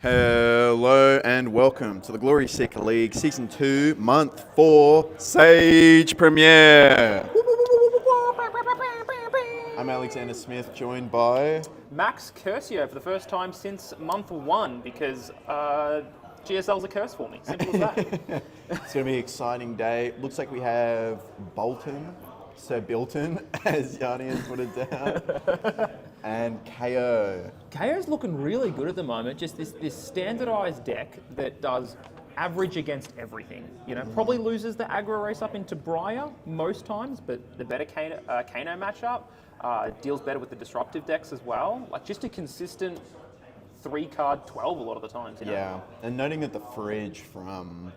Hello and welcome to the Glory Seeker League Season 2, Month 4 Sage Premiere. I'm Alexander Smith, joined by Max Curcio for the first time since month 1 because GSL's a curse for me. Simple as that. It's going to be an exciting day. Looks like we have Bolton, Sir Bilton, as Yanni has put it down, and KO. KO's looking really good at the moment. Just this standardised deck that does average against everything. You know, probably loses the aggro race up into Briar most times, but the better Kano matchup deals better with the disruptive decks as well. Like just a consistent 3-card 12 a lot of the times. You know? Yeah, and noting that the fridge from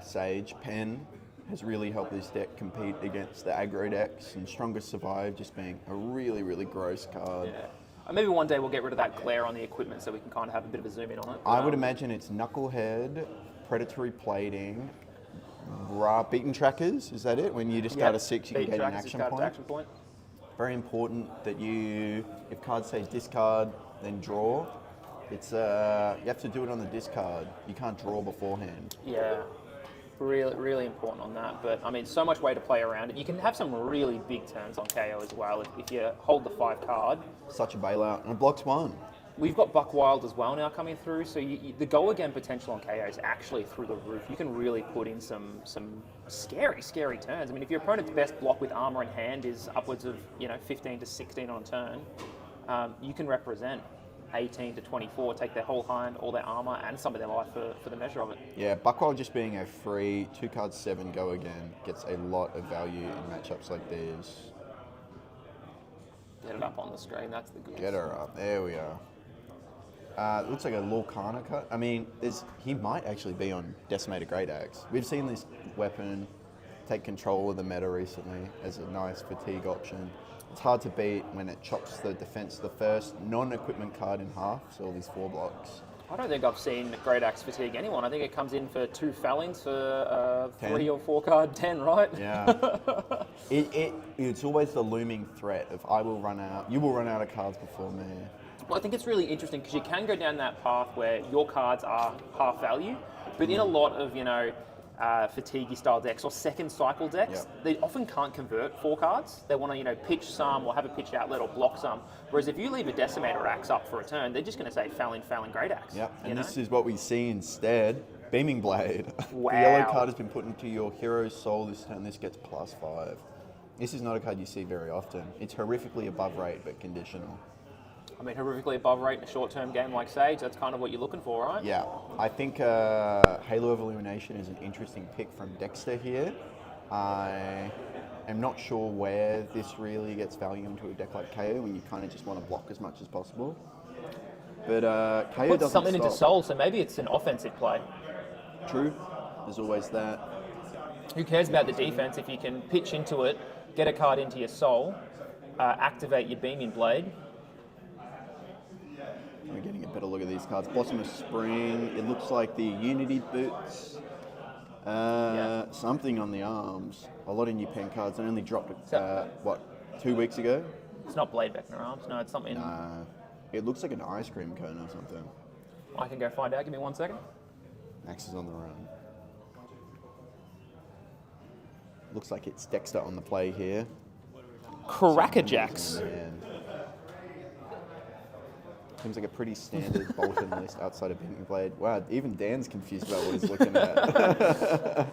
Sage Pen has really helped this deck compete against the aggro decks, and Strongest Survive just being a really, really gross card. Yeah. Maybe one day we'll get rid of that glare on the equipment so we can kind of have a bit of a zoom in on it. I would imagine it's Knucklehead, Predatory Plating, Beaten Trackers, is that it? When you discard a 6, you can get an action point. Very important that you, if cards say discard, then draw. It's you have to do it on the discard. You can't draw beforehand. Yeah. Really, really important on that. But I mean, so much way to play around it. You can have some really big turns on KO as well if you hold the 5 card. Such a bailout, and it blocks 1. We've got Buck Wild as well now coming through, so the goal again potential on KO is actually through the roof. You can really put in some scary turns. I mean, if your opponent's best block with armor in hand is upwards of 15 to 16 on a turn, you can represent 18 to 24, take their whole hand, all their armor, and some of their life for the measure of it. Yeah, Buckwild just being a free 2-card 7 go again gets a lot of value in matchups like these. Get it up on the screen, that's the good. Get her up, there we are. It looks like a Lorcana cut. I mean, he might actually be on Decimator Great Axe. We've seen this weapon take control of the meta recently as a nice fatigue option. It's hard to beat when it chops the defense, the first non-equipment card in half, so all these 4 blocks. I don't think I've seen Great Axe fatigue anyone. I think it comes in for 2 Fallings for 3 or 4 card 10, right? Yeah. It's always the looming threat of I will run out, you will run out of cards before me. Well, I think it's really interesting because you can go down that path where your cards are half value, but in a lot of, fatigue style decks or second cycle decks, they often can't convert 4 cards. They want to, pitch some or have a pitch outlet or block some. Whereas if you leave a Decimator Axe up for a turn, they're just going to say Fallin, Great Axe. Yep, and this is what we see instead. Beaming Blade. Wow. The yellow card has been put into your hero's soul this turn. This gets +5. This is not a card you see very often. It's horrifically above rate, but conditional. I mean, horrifically above rate in a short-term game like Sage, that's kind of what you're looking for, right? Yeah. I think Halo of Illumination is an interesting pick from Dexter here. I am not sure where this really gets value into a deck like KO when you kind of just want to block as much as possible. But KO Put doesn't something stop. into Soul, so maybe it's an offensive play. True. There's always that. Who cares about the defense if you can pitch into it, get a card into your Soul, activate your Beaming Blade. We're getting a better look at these cards. Blossom of Spring. It looks like the Unity Boots. Something on the arms. A lot of new pen cards. I only dropped it, 2 weeks ago? It's not Blade Vector arms. No, it's something. It looks like an ice cream cone or something. I can go find out. Give me 1 second. Max is on the run. Looks like it's Dexter on the play here. Crackerjacks. Seems like a pretty standard Bolton list outside of Beaming Blade. Wow, even Dan's confused about what he's looking at.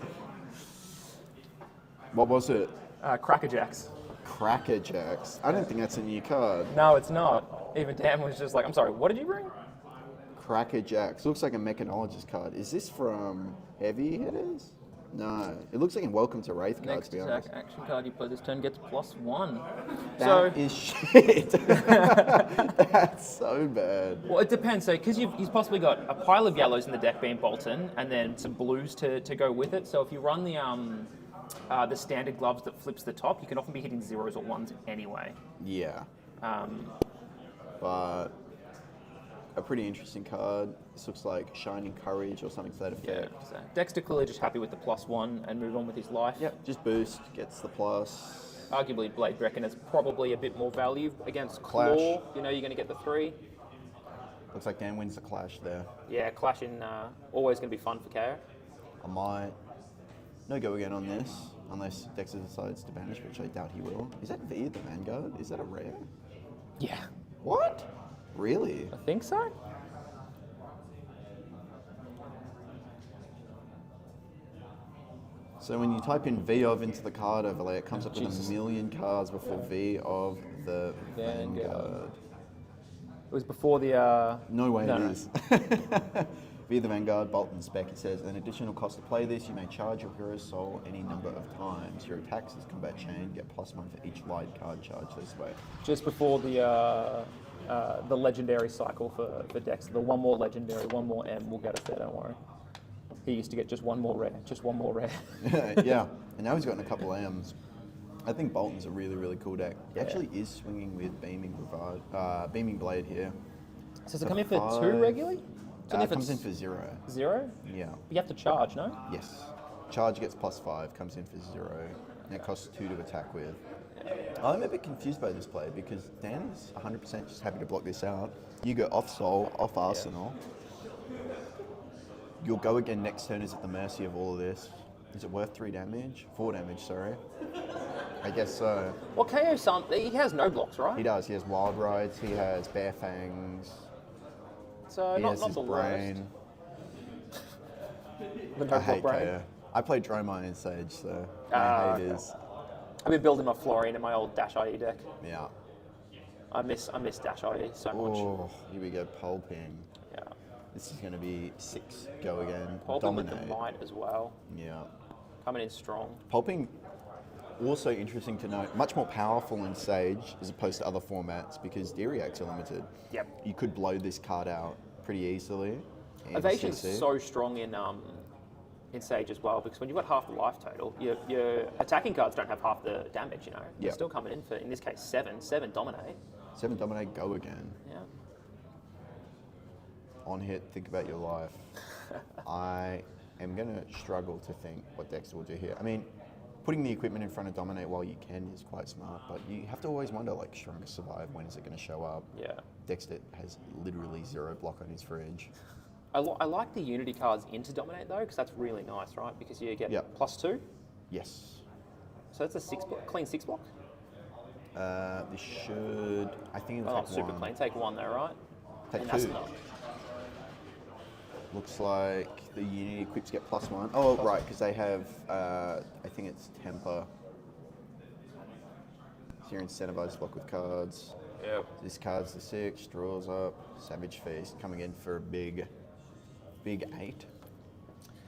What was it? Crackerjacks. Crackerjacks. I don't think that's a new card. No, it's not. Even Dan was just like, I'm sorry, what did you bring? Crackerjacks. Looks like a mechanologist card. Is this from Heavy Hitters? No. It looks like in Welcome to Wraith cards, to be honest. Next action card you play this turn gets +1. That is shit. That's so bad. Well, it depends. So, because you've possibly got a pile of yellows in the deck being Bolton, and then some blues to go with it. So if you run the standard gloves that flips the top, you can often be hitting 0s or 1s anyway. Yeah. But a pretty interesting card. This looks like Shining Courage or something to that effect. Yeah, so Dexter clearly just happy with the +1 and move on with his life. Yep, just boost, gets the plus. Arguably, Blade Reckoner's probably a bit more value against Clash. Claw. You're going to get the 3. Looks like Dan wins the clash there. Yeah, clashing, always going to be fun for KO. I might no go again on this, unless Dexter decides to banish, which I doubt he will. Is that V the Vanguard? Is that a rare? Yeah. What? Really? I think so. So when you type in V of into the card overlay, it comes up with Jesus. a million cards before V of the Vanguard. It was before the... No way no, it no. is. V of the Vanguard, Bolton spec, it says, an additional cost to play this, you may charge your hero's soul any number of times. Your attacks as combat chain get +1 for each light card charge this way. Just before the legendary cycle for Dex. The one more legendary, one more M will get us there, don't worry. He used to get just one more rare, just one more rare. Yeah, and now he's gotten a couple M's. I think Bolton's a really, really cool deck. He actually is swinging with Beaming Blade here. So does it come in for 2 regularly? It comes in for 0. 0? Yeah. You have to charge, no? Yes. Charge gets +5, comes in for 0, and it costs 2 to attack with. I'm a bit confused by this play because Dan is 100% just happy to block this out. You go off Soul, off Arsenal. You'll go again next turn is at the mercy of all of this. Is it worth 3 damage? 4 damage, sorry. I guess so. Well, KO he has no blocks, right? He does. He has Wild Rides, he has Bare Fangs, So he not, has not his the brain. worst. The no I hate block brain. KO. I played Dromai in Sage, so Ah, my hate okay. is... I've been building my Florian in my old Dash IE deck. Yeah. I miss Dash IE so much. Oh, here we go, Pulping. Yeah. This is going to be 6 go again. Pulping with Dominate. the might as well. Yeah. Coming in strong. Pulping, also interesting to note, much more powerful in Sage as opposed to other formats because D-Reacts are limited. Yep. You could blow this card out pretty easily. in Evasion's CC. so strong in Sage as well because when you've got half the life total, your attacking cards don't have half the damage. You know, they're Yep. still coming in for in this case 7 dominate. 7 Dominate, go again. Yeah. On hit, think about your life. I am going to struggle to think what Dexter will do here. I mean, putting the equipment in front of Dominate while you can is quite smart, but you have to always wonder, like, Strongest Survive, when is it going to show up? Yeah. Dexter has literally 0 block on his fridge. I like the Unity cards into Dominate though because that's really nice, right? Because you get Yep. +2. Yes. So that's a 6 block, clean 6 block. This should, I think it'll Oh, not take super 1. clean. Take 1 there, right? Take And 2. that's enough. Looks like the Unity equips get +1. Oh, right, because they have, I think it's Temper. So you're incentivized to block with cards. Yep. This card's the 6, draws up, Savage Feast, coming in for a big 8.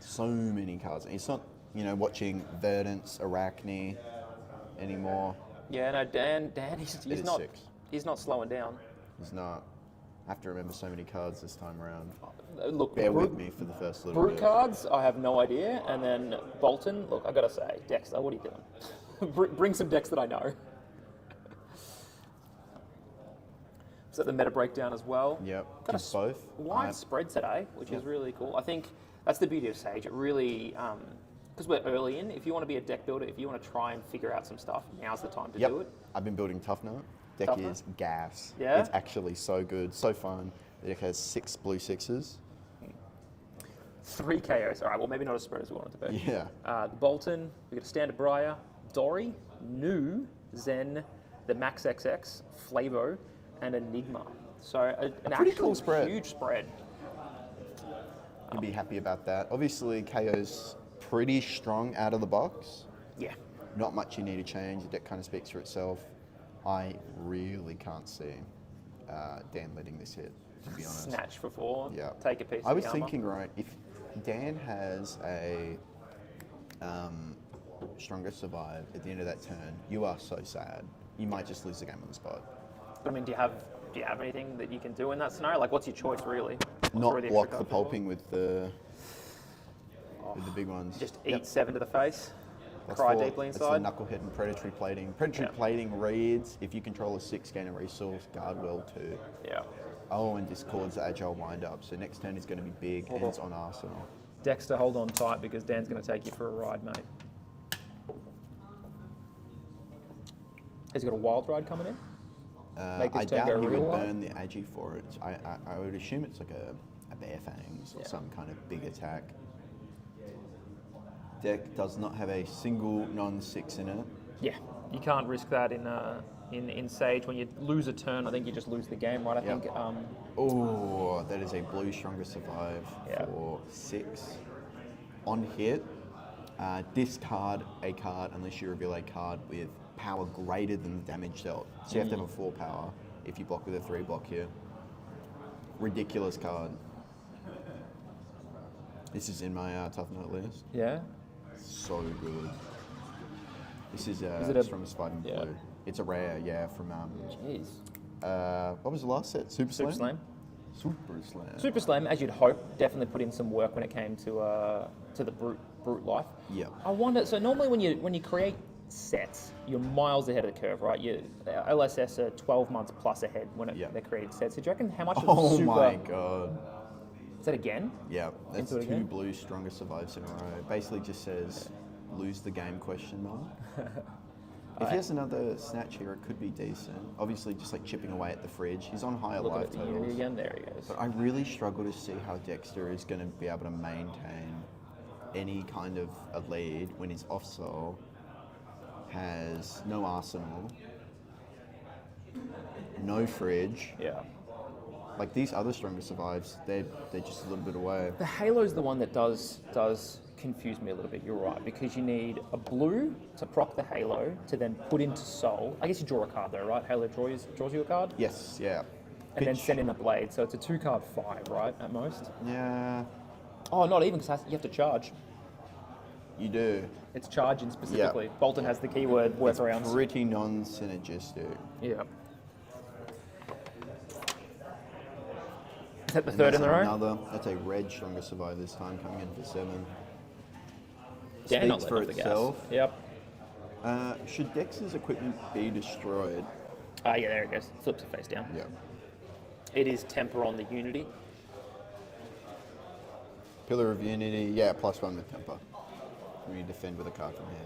So many cards. It's not, watching Verdance, Arachne anymore. Yeah, no, Dan, It he's is not 6. he's not slowing down. He's not. I have to remember so many cards this time around. Look, Bear brute, with me for the first little brute bit. cards, I have no idea. And then Bolton, look, I gotta say, Dexter, what are you doing? Bring some decks that I know. Is that the meta breakdown as well? Yep, Got gives both. wide spread today, which is really cool. I think that's the beauty of Sage. It really, because we're early in, if you want to be a deck builder, if you want to try and figure out some stuff, now's the time to do it. I've been building Tough Nut. Deck Tough Nut? is gas. Yeah? It's actually so good, so fun. The deck has 6 blue 6s. 3 KOs. All right, well, maybe not as spread as we want it to be. Yeah. The Bolton, we got a Standard Briar, Dory, Nu, Zen, the Max XX, Flavo, and Enigma. So an pretty actual cool spread. huge spread. You'd be happy about that. Obviously, KO's pretty strong out of the box. Yeah. Not much you need to change. The deck kind of speaks for itself. I really can't see Dan letting this hit, to be honest. Snatch for 4. Yeah. Take a piece I of was the armor. thinking, right, if Dan has a Stronger Survive at the end of that turn, you are so sad. You might just lose the game on the spot. But, I mean, do you have anything that you can do in that scenario? Like, what's your choice, really? Not Throw the block extra the card pulping with the big ones. Just Yep. eat 7 to the face. That's Cry 4. deeply It's inside. the Knucklehead and Predatory Plating. Predatory Yeah. Plating reads, if you control a 6, gain a resource, guard well 2. Yeah. Oh, and discords the Agile Wind-Up. So next turn is going to be big, and it's on Arsenal. Dexter, hold on tight because Dan's going to take you for a ride, mate. Has he got a wild ride coming in? Make this I turn doubt go he real would wide? burn the Agi for it. I would assume it's like a Bear Fangs or some kind of big attack. Deck does not have a single non-6 in it. Yeah, you can't risk that in Sage. When you lose a turn, I think you just lose the game, right? I think. Oh, that is a blue stronger survive Yeah. for 6. On hit, discard a card unless you reveal a card with power greater than the damage dealt. So you have to have a 4 power if you block with a 3 block here. Ridiculous card. This is in my tough note list. Yeah. So good. This is it a- strongest 5 in yeah. blue. It's a rare, yeah, from Jeez. what was the last set? Super Slam? Super Slam. Super Slam. Super Slam, as you'd hope, definitely put in some work when it came to the brute life. Yeah. I wonder. So normally when you create sets, you're miles ahead of the curve, right? LSS are 12 months plus ahead when they created sets. So do you reckon how much of Oh Super? my god. Is that again? Yeah, that's Into it 2 again? blue stronger survives in a row. Basically just says lose the game question mark. If he has another snatch here, it could be decent. Obviously just like chipping away at the fridge. He's on higher Looking life at the unity totals. again. There he goes. But I really struggle to see how Dexter is going to be able to maintain any kind of a lead when his off-soul has no arsenal, no fridge. Yeah. Like these other stronger survives, they're just a little bit away. The Halo's the one that does confuse me a little bit. You're right, because you need a blue to proc the Halo to then put into Soul. I guess you draw a card though, right? Halo draws you a card, Yes, yeah. and then Pitch. send in a blade. So it's a 2-card 5, right, at most. Yeah, Oh, not even, because you have to charge. you do. It's charging specifically. Bolton has the keyword workarounds. Pretty non-synergistic. Yeah. Is that the And third in that's the row? another. That's a red stronger survive this time, coming in for 7. Yeah, not Speaks letting for off the gas. itself. Yep. Should Dex's equipment be destroyed? Ah, yeah, there it goes. Flips it face down. Yeah. It is temper on the Unity. Pillar of Unity, yeah, +1 with temper. When you defend with a card from here.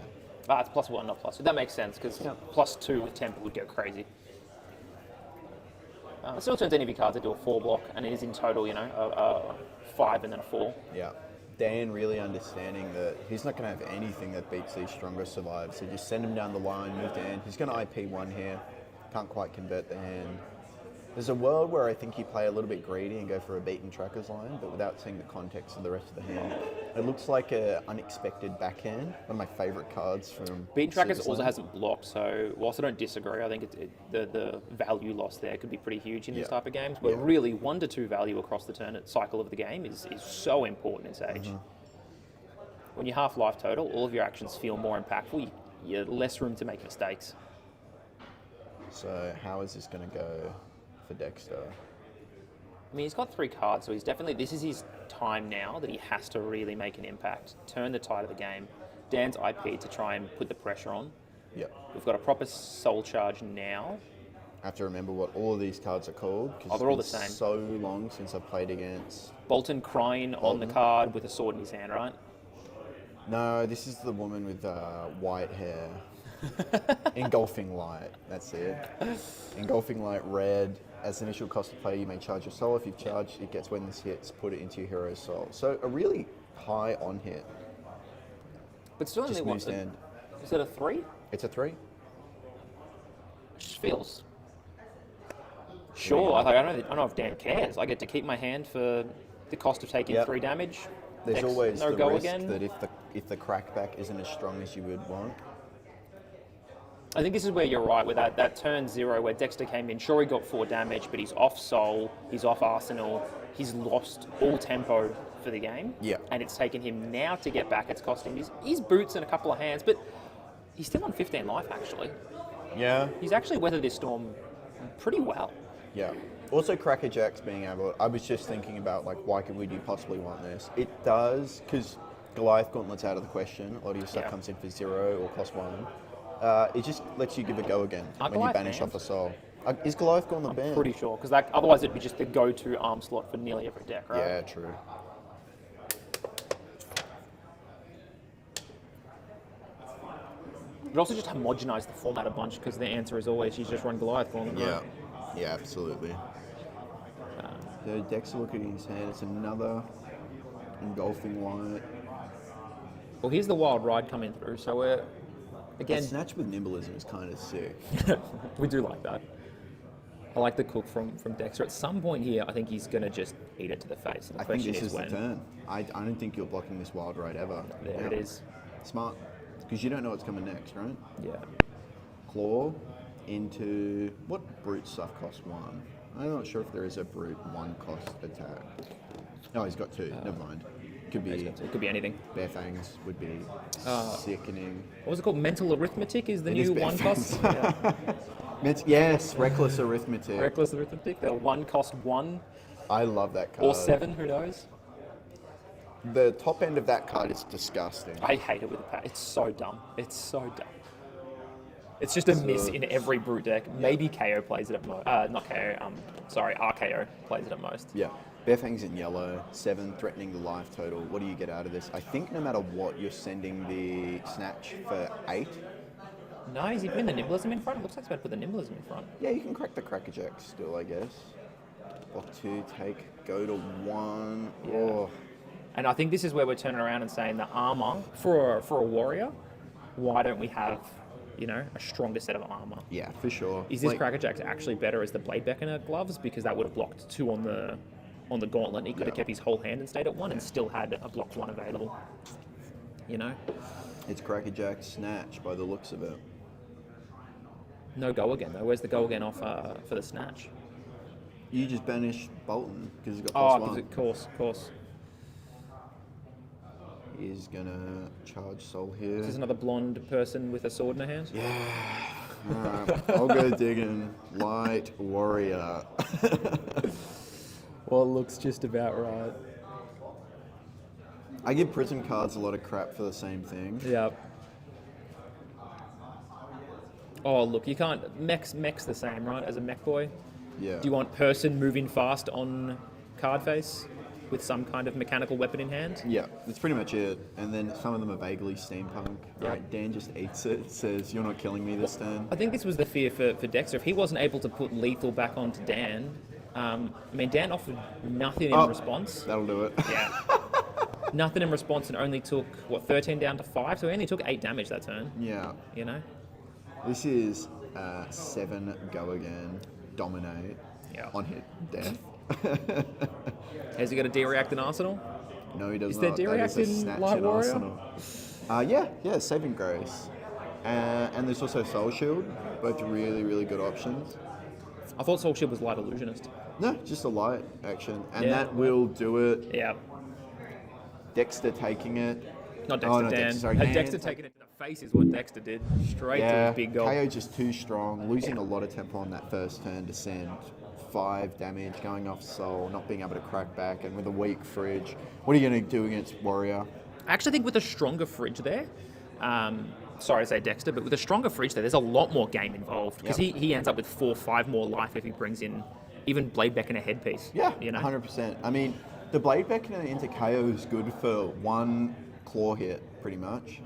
Ah, it's +1, not +2. That makes sense, because +2 with temper would go crazy. It still turns any of your cards into a 4 block, and it is in total, a 5 and then a 4. Yeah. Dan really understanding that he's not going to have anything that beats these stronger survives. So just send him down the line, move to end. He's going to IP 1 here. Can't quite convert the hand. There's a world where I think you play a little bit greedy and go for a beaten tracker's line, but without seeing the context of the rest of the hand. It looks like an unexpected backhand. One of my favourite cards from Beaten Trackers Super also Slam. hasn't blocked, so whilst I don't disagree, I think the value loss there could be pretty huge in these type of games. But really, 1 to 2 value across the turn cycle of the game is so important in Sage. When you're half life total, all of your actions feel more impactful. You have less room to make mistakes. So how is this going to go for Dexter? I mean, he's got 3 cards, so this is his time now that he has to really make an impact, turn the tide of the game. Dan's IP to try and put the pressure on. Yep. We've got a proper soul charge now. I have to remember what all of these cards are called. Oh, they're all it's the been same. so long since I've played against. Bolton crying on the card with a sword in his hand, right? No, this is the woman with white hair. Engulfing Light, that's it. Engulfing Light red. As initial cost of play, you may charge your soul. If you've charged, it gets when this hits, put it into your hero's soul. So a really high on hit. But still only Just one. moves to end. Is it a 3? It's a 3. Just feels. Sure, I don't know if Dan cares. I get to keep my hand for the cost of taking 3 damage. There's always no the go risk again. that if the crackback isn't as strong as you would want. I think this is where you're right, with that turn 0 where Dexter came in. Sure, he got 4 damage, but he's off soul, he's off arsenal, he's lost all tempo for the game. Yeah. And it's taken him now to get back. It's cost him his boots and a couple of hands, but he's still on 15 life, actually. Yeah. He's actually weathered this storm pretty well. Yeah. Also, Cracker Jacks being able. I was just thinking about like, why could we possibly want this? It does because Goliath Gauntlet's out of the question. A lot of your stuff comes in for 0 or +1. It just lets you give a go again when you Goliath banish banned? off a soul. Is Goliath Gauntlet banned? Pretty sure, because otherwise it'd be just the go-to arm slot for nearly every deck, right? Yeah, true. It also just homogenised the format a bunch because the answer is always you just run Goliath Gauntlet. Yeah, Right? yeah, absolutely. So Dexter, look at his hand. It's another engulfing light. Well, here's the wild ride coming through. So we're A again, snatch with nimbleism is kind of sick. we do like that. I like the cook from Dexter. At some point here, I think he's going to just eat it to the face. And the I think question this is the when. turn. I don't think you're blocking this wild ride ever. There it is. Smart. Because you don't know what's coming next, right? Yeah. Claw into... What brute stuff costs 1? I'm not sure if there is a brute 1 cost attack. Oh, he's got 2. Never mind. Could be... It could be anything. Bare Fangs would be sickening. What was it called? Mental arithmetic is the It is new bare 1 cost. fangs. Yeah. Yes, Reckless Arithmetic. Reckless arithmetic. The 1 cost 1 I love that card. or 7. Who knows? The top end of that card is disgusting. I hate it with the pack. It's so dumb. It's so dumb. It's just a miss in every brute deck. Maybe KO plays it at most. Not KO. RKO plays it at most. Yeah. Bare Fangs in yellow, 7, threatening the life total. What do you get out of this? I think no matter what, you're sending the Snatch for 8. No, is he putting the nimblism in front? It looks like he's about to put the nimblism in front. Yeah, you can crack the Crackerjack still, I guess. Block 2, take, go to 1. Yeah. Oh. And I think this is where we're turning around and saying the armor for a warrior. Why don't we have, a stronger set of armor? Yeah, for sure. Is this Crackerjack actually better as the Blade Beckoner gloves because that would have blocked 2 on the gauntlet? He could have kept his whole hand and stayed at 1 and still had a blocked 1 available. It's Crackerjack Snatch by the looks of it. No go again though. Where's the go again off for the snatch? You just banish Bolton because he's got Oh, plus 1. of course. He's gonna charge Soul here. Is this another blonde person with a sword in her hand? Yeah. Alright, I'll go digging. Light Warrior. Well, it looks just about right. I give Prism cards a lot of crap for the same thing. Yeah. Oh, look, you can't... Mech's the same, right, as a mech boy? Yeah. Do you want person moving fast on card face with some kind of mechanical weapon in hand? Yeah, that's pretty much it. And then some of them are vaguely steampunk. Yeah. Right, Dan just eats it, says, "You're not killing me this turn." I think this was the fear for Dexter. If he wasn't able to put lethal back onto Dan, Dan offered nothing in response. That'll do it. Yeah. Nothing in response and only took, 13 down to 5? So he only took 8 damage that turn. Yeah. This is 7 go again, dominate, on hit, death. Has he got a D-React in Arsenal? No, he does Is not. there D-React That is a in snatch Light in Warrior? Arsenal. Yeah, Saving Grace. And there's also Soul Shield, both really, really good options. I thought Soul Shield was Light Illusionist. No, just a light action. And Yeah. that will do it. Yeah. Dexter taking it. Not Dexter, Oh, no, Dan. Dexter, sorry, Had Dan. Dexter taken it to the face is what Dexter did. Straight to his big goal. KO just too strong, losing a lot of tempo on that first turn to send 5 damage, going off Soul, not being able to crack back, and with a weak fridge. What are you going to do against Warrior? I actually think with a stronger fridge there, sorry to say Dexter, but with a stronger fridge there, there's a lot more game involved because he ends up with 4 or 5 more life if he brings in even Blade Beckoner headpiece. Yeah, 100%. I mean, the Blade Beckoner into KO is good for 1 claw hit, pretty much.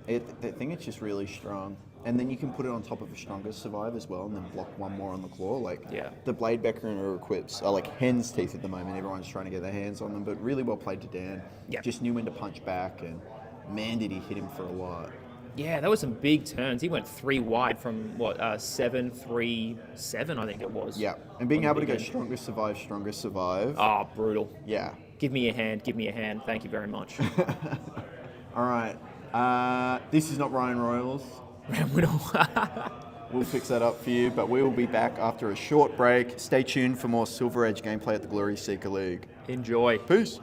I think it's just really strong. And then you can put it on top of a stronger survive as well and then block 1 more on the claw. The Blade Beckoner equips are like hen's teeth at the moment. Everyone's trying to get their hands on them, but really well played to Dan. Yeah. Just knew when to punch back, and man, did he hit him for a lot. Yeah, that was some big turns. He went 3 wide from 7, 3, 7, I think it was. Yeah, and being able to go stronger survive. Oh, brutal. Yeah. Give me a hand. Thank you very much. All right. This is not Ryan Royals. We'll fix that up for you, but we will be back after a short break. Stay tuned for more Silver Edge gameplay at the Glory Seeker League. Enjoy. Peace.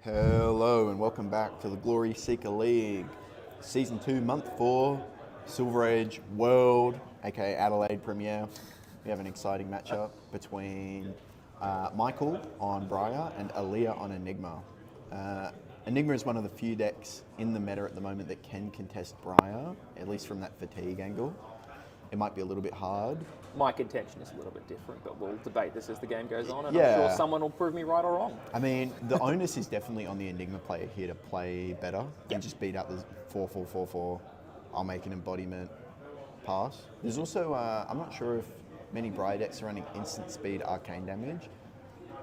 Hello and welcome back to the Glory Seeker League, Season 2, Month 4, Silver Age World, aka Adelaide Premier. We have an exciting matchup between Michael on Briar and Aaliyah on Enigma. Enigma is one of the few decks in the meta at the moment that can contest Briar, at least from that fatigue angle. It might be a little bit hard. My contention is a little bit different, but we'll debate this as the game goes on, and Yeah. I'm sure someone will prove me right or wrong. I mean, the onus is definitely on the Enigma player here to play better Yep. and just beat up the 4-4-4-4. I'll make an embodiment pass. There's also, I'm not sure if many Briar decks are running instant speed arcane damage,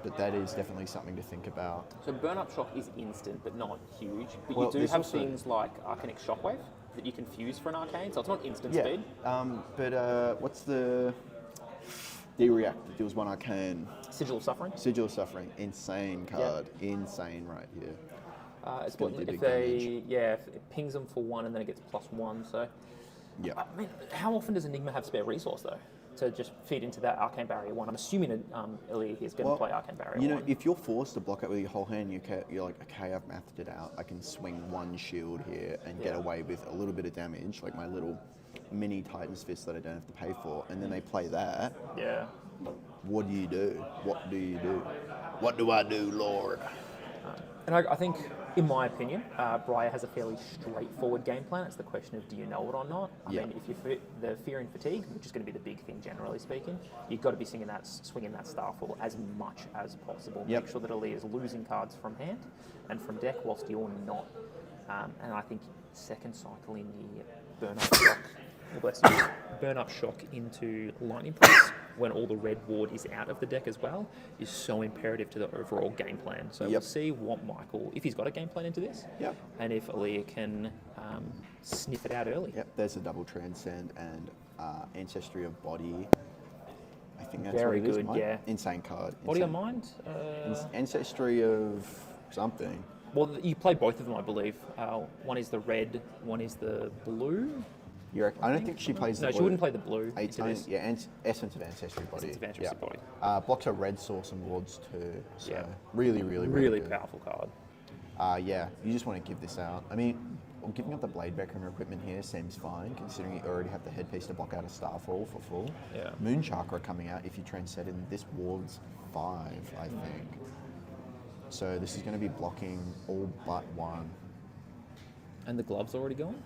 but that is definitely something to think about. So Burn Up Shock is instant, but not huge. But Well, you do there's have also- things like Arcanic Shockwave that you can fuse for an arcane, so it's not instant Yeah, speed. but what's the D-React that deals one arcane? Sigil of Suffering. Sigil of Suffering, insane card, insane right here. It's gonna good do if big if it pings them for 1 and then it gets +1. So, Yeah. I mean, how often does Enigma have spare resource though to just feed into that Arcane Barrier 1? I'm assuming Ilya is going to play Arcane Barrier You know, 1. if you're forced to block it with your whole hand, you're like, okay, I've mathed it out. I can swing one shield here and get Yeah. away with a little bit of damage, like my little mini Titan's Fist that I don't have to pay for. And then they play that. Yeah. What do you do? What do you do? What do I do, Lord? And I think, in my opinion, Briar has a fairly straightforward game plan. It's the question of do you know it or not. I Yeah. mean, if you the fear and fatigue, which is going to be the big thing generally speaking, you've got to be swinging that Starfall as much as possible. Yep. Make sure that Ali is losing cards from hand and from deck whilst you're not. And I think second cycle in the Burn Up Shock, Burn Up Shock into Lightning Pulse when all the red ward is out of the deck as well is so imperative to the overall game plan. So we'll Yep. see what Michael, if he's got a game plan into this, Yep. and if Aaliyah can sniff it out early. Yep, there's a double transcend and Ancestry of Body. I think that's Very what it is, good, mate. yeah. Insane card. Body or Insane. mind? Ancestry of something. Well, you play both of them, I believe. One is the red, one is the blue. I don't think she plays the No, blue. she wouldn't play the blue. It's into this. Essence of Ancestry Body. Essence of Ancestry Body. Blocks her red source and wards too. So Yeah. really good. powerful card. Yeah, you just want to give this out. I mean, giving up the Blade Becker equipment here seems fine, considering you already have the headpiece to block out a Starfall for full. Yeah. Moon Chakra coming out if you transcend, and this wards 5, I think. So this is going to be blocking all but 1. And the glove's already gone?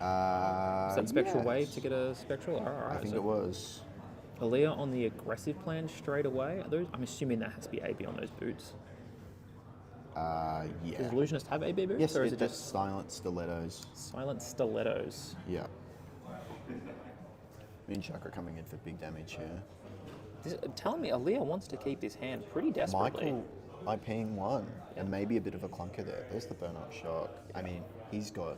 Is Is that Spectral Wave to get a Spectral? All right. I think so it was. Aaliyah on the aggressive plan straight away. I'm assuming that has to be AB on those boots. Yeah. Does Illusionist have AB boots? Yes, or is it it does just silent stilettos. silent stilettos? Yeah. Moon Chakra coming in for big damage here. Telling me Aaliyah wants to keep this hand pretty desperately. Michael IPing 1, and maybe a bit of a clunker there. There's the Burn Up Shock. I mean, he's got.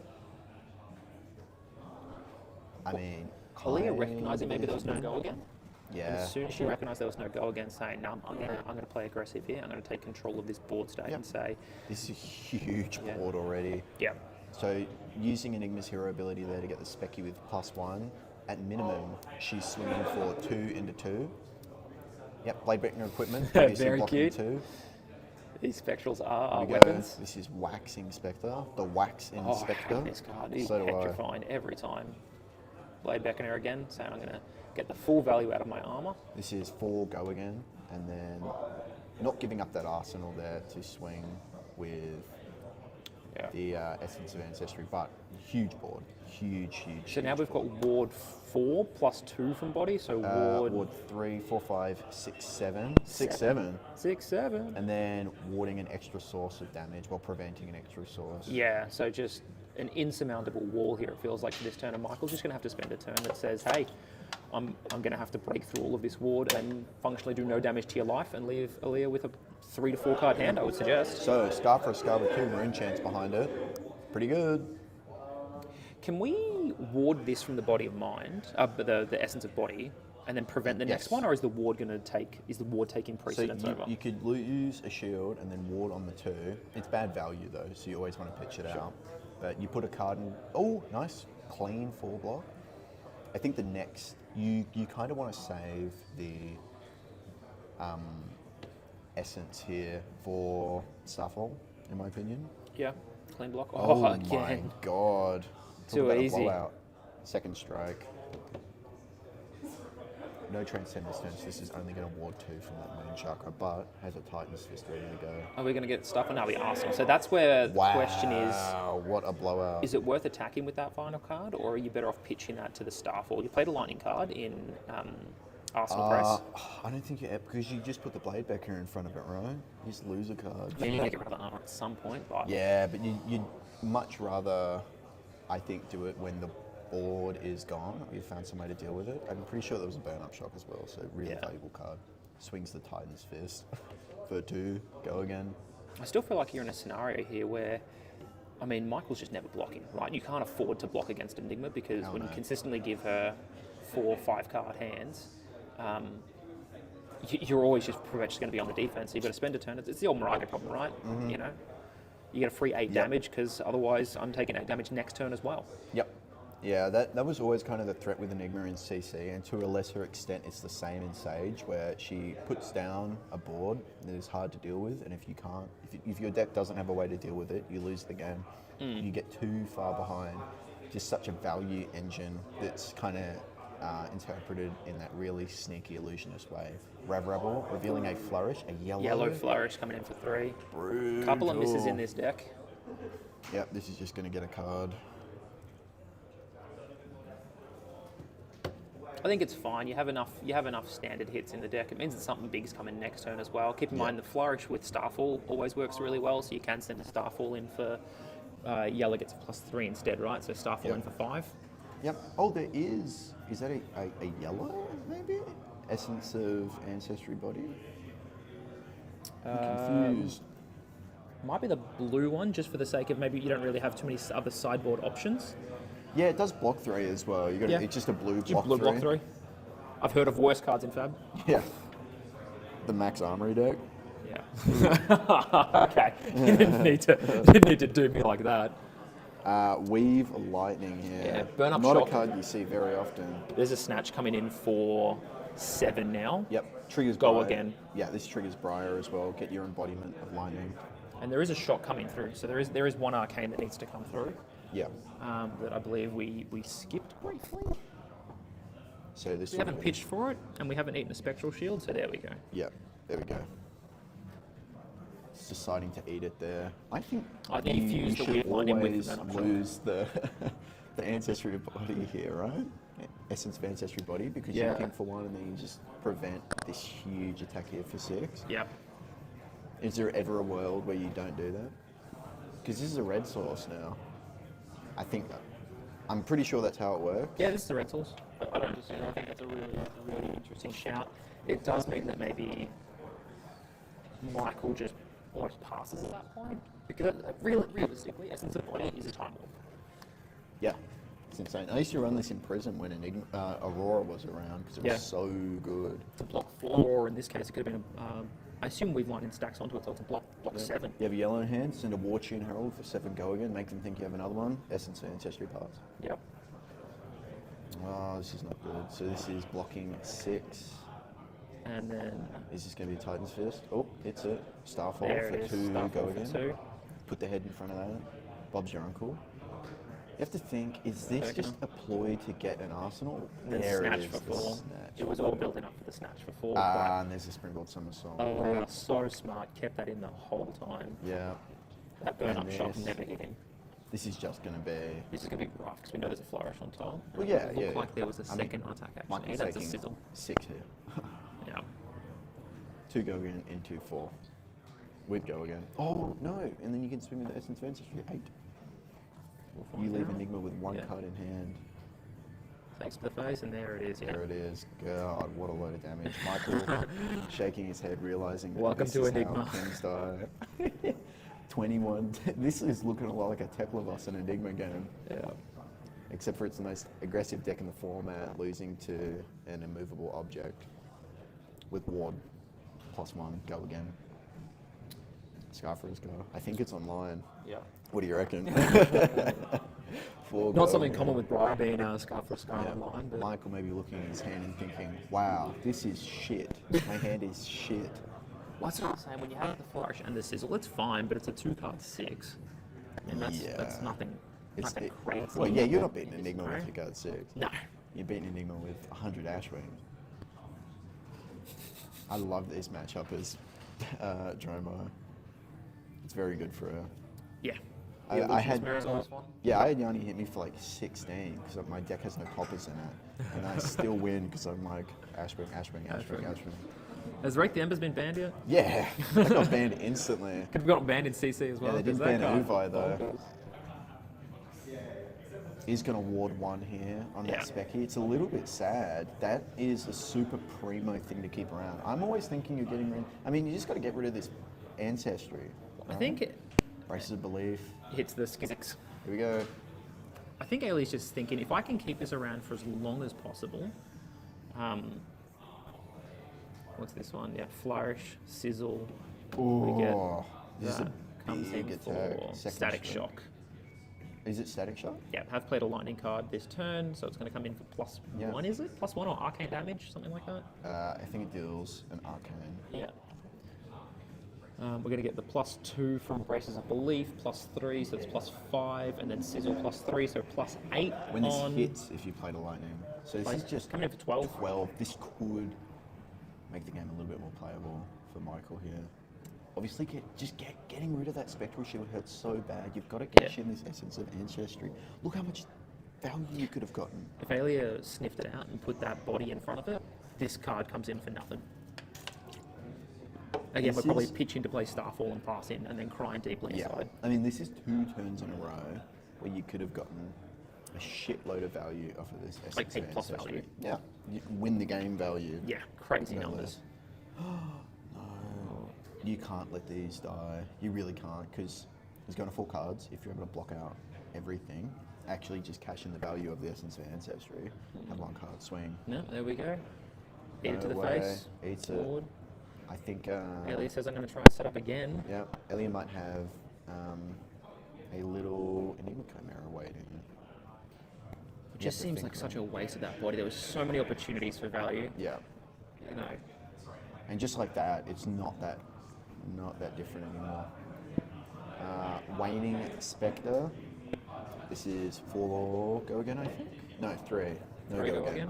Aaliyah recognising maybe there was no go again. And Yeah. as soon as she recognised there was no go again, saying, "No, I'm going to play aggressive here. I'm going to take control of this board state Yep. and say, This is a huge Yeah. board already. yeah, So using Enigma's hero ability there to get the Specky with +1, at minimum, she's swinging for 2 into 2. Yep, Blade Breaker equipment. obviously Very blocking cute. 2. these spectrals are Here we go. weapons." This is Waxing Spectre, the Wax Oh, I Inspector. hate this card. He's So do I. petrifying every time. Blade Beckoner again, saying I'm going to get the full value out of my armour. This is 4 go again, and then not giving up that arsenal there to swing with Yeah. the Essence of Ancestry, but huge board. Huge. So now we've got Ward 4 plus 2 from body, so Ward 3, 4, 5, 6, 7. 6, 7. 6, 7. And then warding an extra source of damage while preventing an extra source. Yeah, so just an insurmountable wall here, it feels like, for this turn. And Michael's just going to have to spend a turn that says, hey, I'm going to have to break through all of this ward and functionally do no damage to your life and leave Aaliyah with a 3 to 4 card hand, I would suggest. So, Scar for a Scar with 2 Rune Chants behind it. Pretty good. Can we ward this from the body of mind, the essence of body, and then prevent the next Yes. one, or is the ward taking So precedence over? you could use a shield and then ward on the 2. It's bad value though, so you always want to pitch it out. But you put a card in. Oh, nice. Clean 4 block. I think the next, you kind of want to save the essence here for Starfall, in my opinion. Yeah, clean block. Oh my again. god. Talk Too about a easy. blowout. Second strike. No Transcendence Stones. This is only going to ward 2 from that Moon Chakra, but has a Titan's Fist ready to go. Are we going to get stuff? Or no, we Arsenal. So that's where the question is: Wow, what a blowout. is it worth attacking with that final card, or are you better off pitching that to the Starfall? You played a Lightning card in Arsenal Press. I don't think because you just put the Blade back here in front of it, right? You just lose a card. I mean, you're going to get rid of the armor at some point, but Yeah, but you'd much rather, I think, do it when the board is gone, or you found some way to deal with it. I'm pretty sure there was a burn-up shock as well, so really Yeah. valuable card. Swings the Titan's Fist for 2, go again. I still feel like you're in a scenario here where, I mean, Michael's just never blocking, right? You can't afford to block against Enigma because Hell when you no. consistently give her 4 or 5 card hands, you're always just pretty much going to be on the defense. So you've got to spend a turn. It's the old Moraga problem, right? You know, you get a free 8 damage because otherwise I'm taking 8 damage next turn as well. Yep. Yeah, that was always kind of the threat with Enigma in CC, and to a lesser extent it's the same in Sage, where she puts down a board that is hard to deal with, and if you can't, if your deck doesn't have a way to deal with it, you lose the game. You get too far behind. Just such a value engine that's kind of interpreted in that really sneaky illusionist way. Rebel, revealing a flourish, a Yellow Flourish coming in for 3. Brutal. Couple of misses in this deck. Yep, this is just going to get a card. I think it's fine. You have enough standard hits in the deck. It means that something big's coming next turn as well. Keep in mind the Flourish with Starfall always works really well, so you can send a Starfall in for yellow gets a +3 instead, right? So Starfall in for 5. Yep. Oh, there is. Is that a yellow, maybe? Essence of Ancestry Body? I'm confused. Might be the blue one, just for the sake of maybe you don't really have too many other sideboard options. Yeah, it does block 3 as well. You got Yeah. It's just a blue Just block blue 3. block 3. I've heard of worse cards in FaB. Yeah. The Max Armory deck. Yeah. Okay. You didn't need to do me like that. Weave Lightning here. Yeah, Burn Up Not Shock. a card you see very often. There's a Snatch coming in for 7 now. Yep. Triggers Go Briar. again. Yeah, this triggers Briar as well. Get your embodiment of Lightning. And there is a shot coming through. So there is one arcane that needs to come through. Yeah. That I believe we skipped briefly. So this We one haven't pitched for it, and we haven't eaten a Spectral Shield, so there we go. Yeah, there we go. It's deciding to eat it there. I think you fused the should weird line in with always the Burn Up Shock. lose the the Ancestry Body here, right? Essence of Ancestry Body, because Yeah. you're looking for 1 and then you just prevent this huge attack here for 6. Yep. Is there ever a world where you don't do that? Because this is a red source now. I'm pretty sure that's how it works. Yeah, this is the rentals. But I don't disagree. I think that's a really interesting shout. It does mean that maybe Michael just almost passes at that point. Because realistically, Essence of Body is a Time Warp. Yeah, it's insane. I used to run this in prison when Aurora was around because it was so good. To block 4, or in this case, it could have been I assume we've lined in stacks onto it, so it's a block 7. You have a yellow in hand, send a War Tune Herald for 7 go again, make them think you have another one. Essence of Ancestry Pass. Yep. Oh, this is not good. So this is blocking 6. And then Is this going to be a Titan's Fist? Oh, it's it. Starfall there for it is. 2 Starfall go for again. 2. Put the head in front of that. Bob's your uncle. You have to think, is this Okay. just a ploy to get an arsenal? Then There Snatch it is, for the 4. Snatch. It was all building up for the Snatch for 4. And there's a Springboard Somersault. Oh, so smart. Kept that in the whole time. Yeah. That burn up And shot this. never hit him. This is just going to be... This is going to be rough because we know there's a flourish on top. Well, yeah, It looked yeah. like there was a I mean, second attack actually. Michael's That's a taking sizzle. 6 here. Yeah. 2 go again into 4. With go again. Oh, no. And then you can swing with the Essence of Ancestry. 8. We'll find You leave out. Enigma with 1 Yeah. card in hand. Thanks to the face, and there it is. Yeah. There it is. God, what a load of damage. Michael shaking his head, realizing that Welcome this to is Enigma. how kings die. 21. This is looking a lot like a Teplavos and Enigma game. Yeah. Except for it's the most aggressive deck in the format, losing to an immovable object. With Ward. +1, go again. Scarfer's go. I think it's online. Yeah. What do you reckon? 4 Not go something again. common with Brian being a Scarf for Scar Yeah. online, but Michael may be looking at his hand and thinking, wow, this is shit. My hand is shit. What's what I'm saying? When you have the flourish and the sizzle, it's fine, but it's a 2-card 6. And that's nothing. Nothing crazy. Well, yeah, you're not beating Enigma right? with your card 6. No. You're beating Enigma with 100 Ashwing. I love this matchup as Dromo. It's very good for her. Yeah. I had Yanni hit me for like 16 because my deck has no poppers in it, and I still win because I'm like Ashwing. Has Rake the Ember's been banned yet? Yeah, I got banned instantly. Could have gotten banned in CC as well. Yeah, they didn't ban Uvi though. He's going to ward 1 here on that Specky. It's a little bit sad. That is a super primo thing to keep around. I'm always thinking you're getting rid. I mean, you just got to get rid of this ancestry. Right? I think it Braces of Belief. hits the Skizix. Here we go. I think Ailey's just thinking, if I can keep this around for as long as possible, what's this one? Yeah, Flourish, Sizzle. Oh, this is a comes big in attack. for Static Shock. Is it Static Shock? Yeah, have played a lightning card this turn, so it's going to come in for +1, is it? +1 or arcane damage, something like that? I think it deals an arcane. Yeah. We're going to get the +2 from Braces of Belief, +3, so it's +5, and then Sizzle +3, so +8 When this on... hits, if you played a lightning. So this is just coming in for 12. 12. This could make the game a little bit more playable for Michael here. Obviously, getting rid of that Spectral Shield hurts so bad. You've got to cash in this Essence of Ancestry. Look how much value you could have gotten. If Alia sniffed it out and put that body in front of it, this card comes in for nothing. Again, we'll probably pitch into play Starfall and pass in, and then crying deeply inside. I mean, this is 2 turns in a row where you could have gotten a shitload of value off of this Essence Like of 8+ Ancestry. value. Yeah, you win the game value. Yeah, crazy numbers. You can't let these die. You really can't, because he's going to 4 cards. If you're able to block out everything, actually just cash in the value of the Essence of Ancestry, have 1 card swing. No, there we go. Eat it to the way. face. Eats Forward. it. I think... Elliot says I'm going to try and set up again. Yeah, Elliot might have a little Enigma Chimera waiting. It just seems like such a waste of that body. There was so many opportunities for value. Yeah. You know. And just like that, it's not that different anymore. Waning Spectre. This is 4 go again, I think? No, 3. No 3 go again.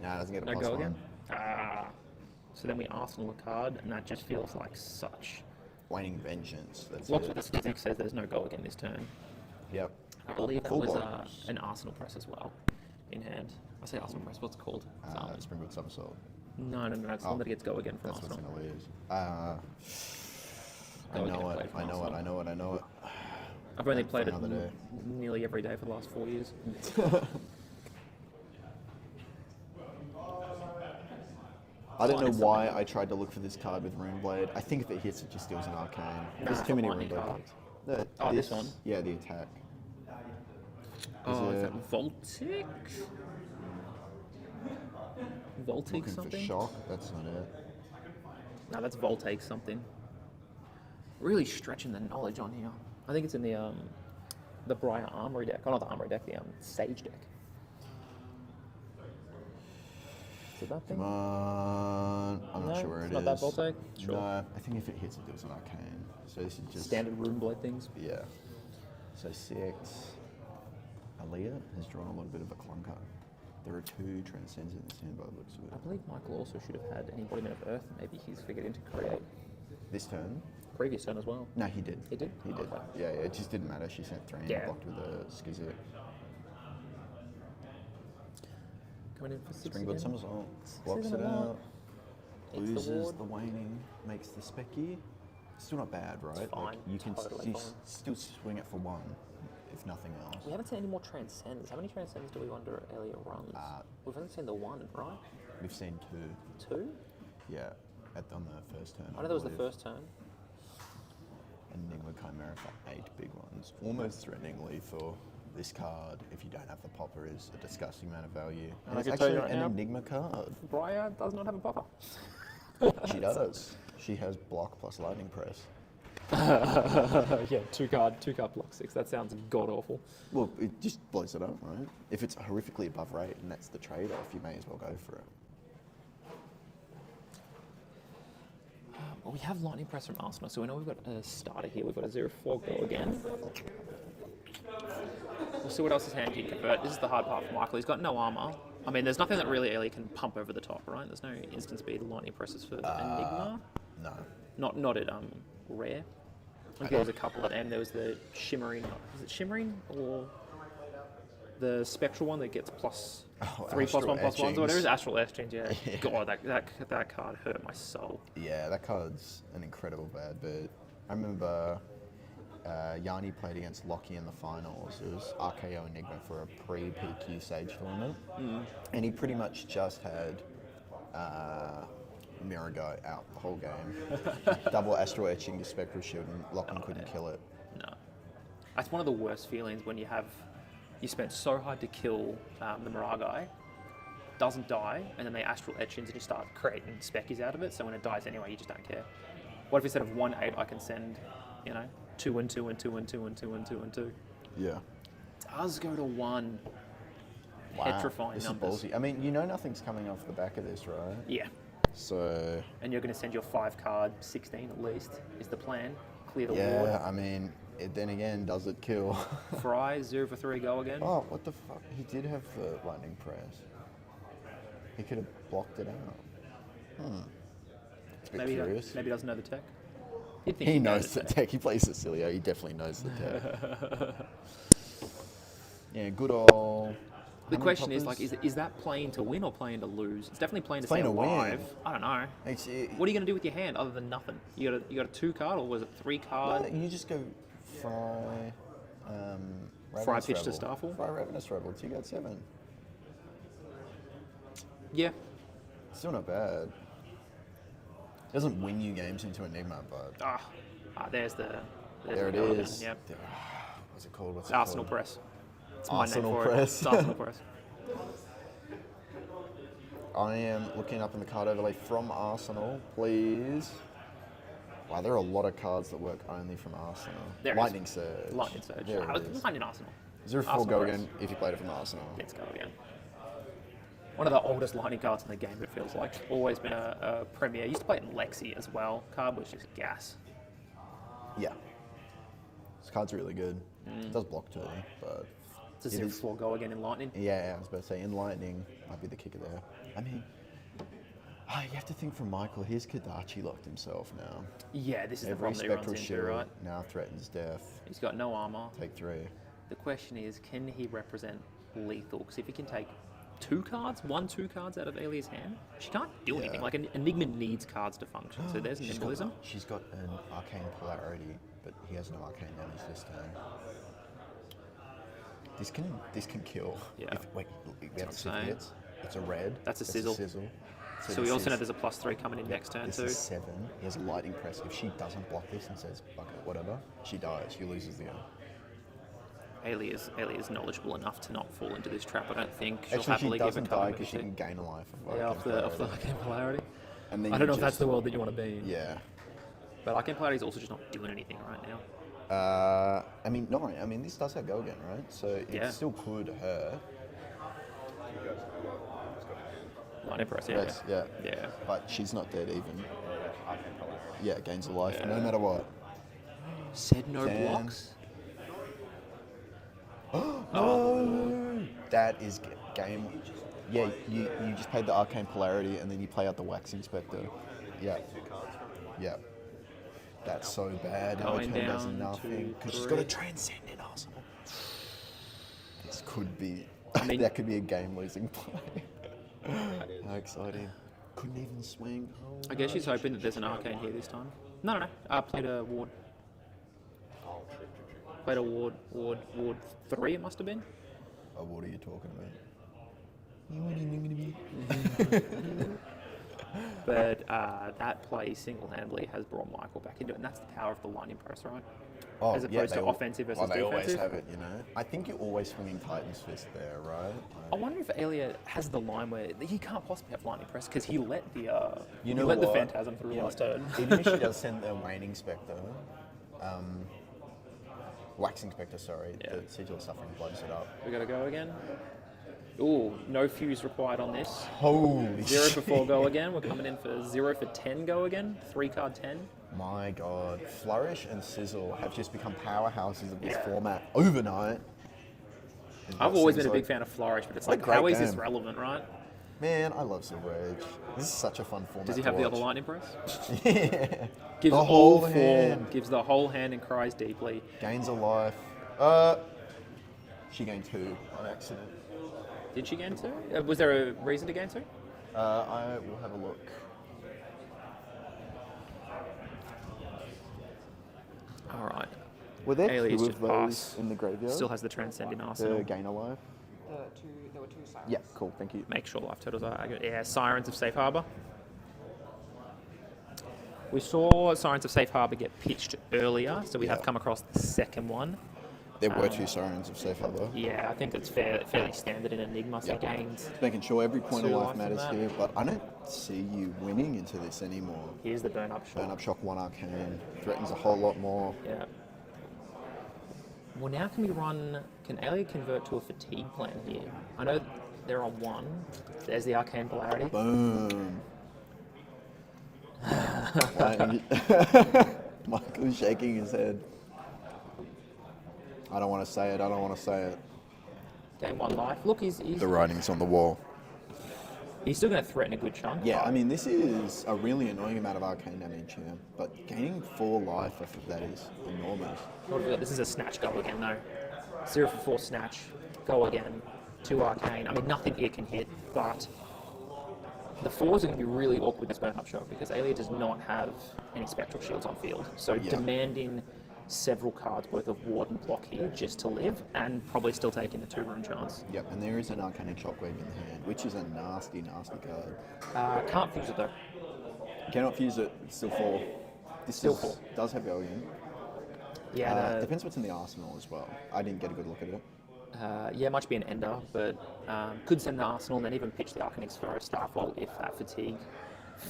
No, it doesn't get a No +1. go again? So then we Arsenal a card, and that just feels like such. Waning Vengeance. That's Lots it. of the stick says there's no go again this turn. Yep. I believe that Full was block. an Arsenal press as well, in hand. I say Arsenal press, what's it called? Springwood Somersault. No, it's the one that gets go again from That's what's Arsenal. going to lose. Go again played from I know it. I've only played it another day. nearly every day for the last 4 years. I don't know why I tried to look for this card with Runeblade. I think if it hits, it just deals an arcane. There's too many lightning Runeblade cards. cards. This one? Yeah, the attack. Is it- that Voltic? Voltic Looking something? for shock. That's not it. No, that's Voltaic something. Really stretching the knowledge on here. I think it's in the Briar Armory deck. Oh, not the Armory deck, the Sage deck. Is it that thing? Come on. I'm not sure where it it's is. not that Voltaic? Sure. No, I think if it hits, it deals an arcane. So this is just Standard Runeblade things. Yeah. So 6. Aaliyah has drawn a little bit of a clunker. There are 2 transcends in this hand by the looks of I it. believe Michael also should have had an embodiment of Earth. Maybe he's figured into create. This turn? Previous turn as well. No, he did. He did? He did. Okay. Yeah, it just didn't matter. She sent 3 and Yeah. blocked with a Skizit. Coming in for 6 Springboard again. Somersault. Blocks Isn't it a lot. out. Eats the Loses ward. the waning. Makes the Specky. Still not bad, right? fine, you can totally fine. still swing it for 1, if nothing else. We haven't seen any more transcends. How many transcends do we wonder Elliot runs? We've only seen the 1, right? We've seen 2. 2? Yeah, on the first turn. I know that was the believe. first turn. Enigma Chimera for 8 big ones. Almost threateningly for this card, if you don't have the popper, is a disgusting amount of value. And I it's can tell actually you right an now- Enigma card. Briar does not have a popper. She does. She has block plus lightning press. Yeah, two card block 6. That sounds god awful. Well, it just blows it up, right? If it's horrifically above rate and that's the trade-off, you may as well go for it. What we have Lightning Press from Arsenal, so we know we've got a starter here. We've got a 0-4 go again. We'll see what else his hand can convert. This is the hard part for Michael. He's got no armor. I mean, there's nothing that really Elliot can pump over the top, right? There's no instant speed Lightning Presses for Enigma. No. Not at Rare. I think there was a couple at M. There was the Shimmering. Is it Shimmering or the Spectral one that gets plus 3 plus 1 plus 1s or whatever? It's Astral Etchings, yeah. God, that card hurt my soul. Yeah, that card's an incredible bad bit. I remember Yanni played against Lockie in the finals. It was RKO Enigma for a pre-PQ Sage tournament. And he pretty much just had Mirror Guy out the whole game. Double Astral Etching to Spectral Shield and Lockie couldn't kill it. No. That's one of the worst feelings when you spent so hard to kill the Mirror Guy, doesn't die, and then they Astral Etchings and you start creating speckies out of it, so when it dies anyway, you just don't care. What if instead of 1-8 I can send, 2 and 2 and 2 and 2 and 2 and 2 and 2? Yeah. It does go to 1. Wow. Petrifying This numbers. is ballsy. I mean, nothing's coming off the back of this, right? Yeah. So... And you're going to send your 5-card 16 at least, is the plan. Clear the Yeah, ward. I mean, then again, does it kill? Fry, 0-for-3 go again. Oh, what the fuck? He did have the Lightning Press. He could have blocked it out. It's a bit curious. Maybe he doesn't know the tech. You'd think He knows the tech. He plays Cecilio. He definitely knows the tech. Yeah, good old... The question is, is that playing to win or playing to lose? It's definitely playing to stay alive. I don't know. What are you going to do with your hand other than nothing? You got a 2-card or was it 3-card? No, you just go Fry... Fry pitch to Starfall? Fry Ravenous Rebel. 2 got 7. Yeah. Still not bad. Doesn't win you games into Enigma, but... There's there it the is. Yep. What's it called? Arsenal Press. It's my Arsenal name for Press. It. It's Arsenal Press. I am looking up in the card overlay from Arsenal, please. Wow, there are a lot of cards that work only from Arsenal. Lightning Surge. Lightning Surge. There it is. Lightning Arsenal. 0-4 go again if you played it from Arsenal. Let's go again. One of the oldest Lightning cards in the game, it feels like. Always been a premier. Used to play it in Lexi as well. Card was just gas. Yeah. This card's really good. It does block too, but... It's a 0-4 go again in Lightning. Yeah, I was about to say, in Lightning might be the kicker there. I mean, you have to think from Michael, here's Kadachi locked himself now. Yeah, this is Every the problem that he runs into, shield right? now threatens death. He's got no armor. Take 3. The question is, can he represent lethal? Because if he can take 2 cards out of Alia's hand, she can't do anything. Like, an Enigma needs cards to function, so there's an Nimbalism. She's got an Arcane Polarity, but he has no Arcane damage this turn. This can kill. Yeah. We have 2 hits. It's a red. That's a sizzle. So we also know there's a +3 coming in next turn this too. Is 7. He has a Lightning Press. If she doesn't block this and says, fuck it, whatever, she dies. She loses the game. Alia's knowledgeable enough to not fall into this trap, I don't think. She'll Actually, happily she give a doesn't card. die because she can gain a life of off the Arcane Polarity. And then I don't know if that's the world that you want to be in. Yeah. But Arcane Polarity is also just not doing anything right now. I mean, no. I mean, this does have go again, right? So it still could hurt. Lightning Press, Yeah. Yeah. But she's not dead even. Yeah, gains a life no matter what. Said no 10. blocks. No! That is game. Yeah, you just played the Arcane Polarity and then you play out the Waxing Spectre. Yeah. Yeah. That's so bad. Going Her turn does down nothing. to Because she's 3. got a Transcend in Arsenal. This could be... mean- that could be a game-losing play. How exciting. Couldn't even swing. Oh, I guess she's hoping that there's an Arcane here this time. No. Played a Ward. Played a Ward 3 it must have been. Oh, what are you talking about? But that play single-handedly has brought Michael back into it, and that's the power of the Lightning Press, right? Oh, As opposed to offensive versus they always defensive. have it, you know. I think you're always swinging Titan's Fist there, right? I wonder if Elliot has the line where he can't possibly have Lightning Press because he let the what? Phantasm through last turn. Even if she does send the Waning Spectre, Waxing Spectre, sorry, the Sigil of Suffering blows it up. We gotta go again. Ooh, no fuse required on this. Holy 0 for 4 shit. go again. We're coming in for 0 for 10 go again. 3 card 10. My God, Flourish and Sizzle have just become powerhouses of this Yeah. format overnight. I've always been a big fan of Flourish, but it's What a like, great how is this game. relevant, right? Man, I love Silver Age. This is such a fun format. Does he to have the watch. other lightning press? Yeah. Gives The all whole four. hand. Gives the whole hand and cries deeply. Gains a life. She gained 2 on accident. Did she gain 2? Was there a reason to gain 2? I will have a look. All right. Were there Alias 2 just of those pass. in the graveyard? Still has the transcending the arsenal. gain a life? There were 2 sirens. Yeah, cool, thank you. Make sure life totals are accurate. Yeah, Sirens of Safe Harbour. We saw Sirens of Safe Harbour get pitched earlier, so we have Yeah. come across the second one. There were 2 Sirens of Safe Harbour. Yeah, I think it's fairly standard in Enigma, so Yeah. gains. Making sure every point of 2 life life matters from that. here, but I don't see you winning into this anymore. Here's the burn up shot. Burn up shock 1 arcane threatens a whole lot more. Yeah. Well, now can Alia convert to a fatigue plan here? I know they're on 1. There's the arcane polarity. Boom. Michael's shaking his head. I don't want to say it. Gain 1 life. Look, he's The writing's on the wall. still going to threaten a good chunk. Yeah, I mean, this is a really annoying amount of arcane damage here, but gaining 4 life off of that is enormous. This is a snatch go again, though. 0 for 4 snatch. Go again. 2 arcane. I mean, nothing here can hit, but the 4s are going to be really awkward with this burn up shot because Alia does not have any spectral shields on field. So Yeah. demanding several cards worth of ward and block here just to live, and probably still taking the 2 rune chance. Yep, and there is an arcane shockwave in the hand, which is a nasty, nasty card. Can't fuse it though. Cannot fuse it, still 4. This Still is- 4. does have value. Yeah, Depends what's in the arsenal as well. I didn't get a good look at it. yeah, might be an ender, but could send the arsenal and then even pitch the Arcanix for a Starfall if that fatigue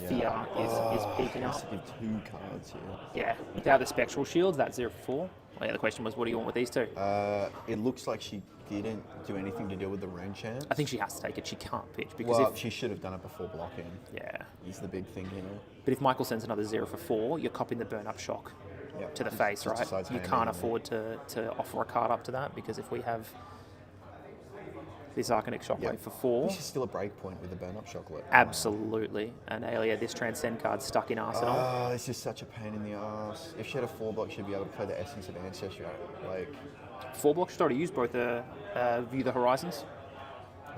fear is peaking Has up. to give 2 cards here. Yeah, without the spectral shields, that's 0 for 4. Well, yeah, the question was, what do you want with these 2? It looks like she didn't do anything to deal with the rune chance. I think she has to take it. She can't pitch because Well, if she should have done it before blocking. yeah, Is the big thing here. but if Michael sends another 0 for 4, you're copying the burn up shock Yep. to the Just- face, just right? decides You hand can't in. afford to offer a card up to that because if we have this Arcanix Shockwave Yep. for 4, This is still a break point with the burn up chocolate. absolutely. And Alia, this Transcend card stuck in Arsenal. Oh, this is such a pain in the ass. If she had a 4 block, she'd be able to play the Essence of Ancestry. Like, 4 blocks, she's already used both View the Horizons,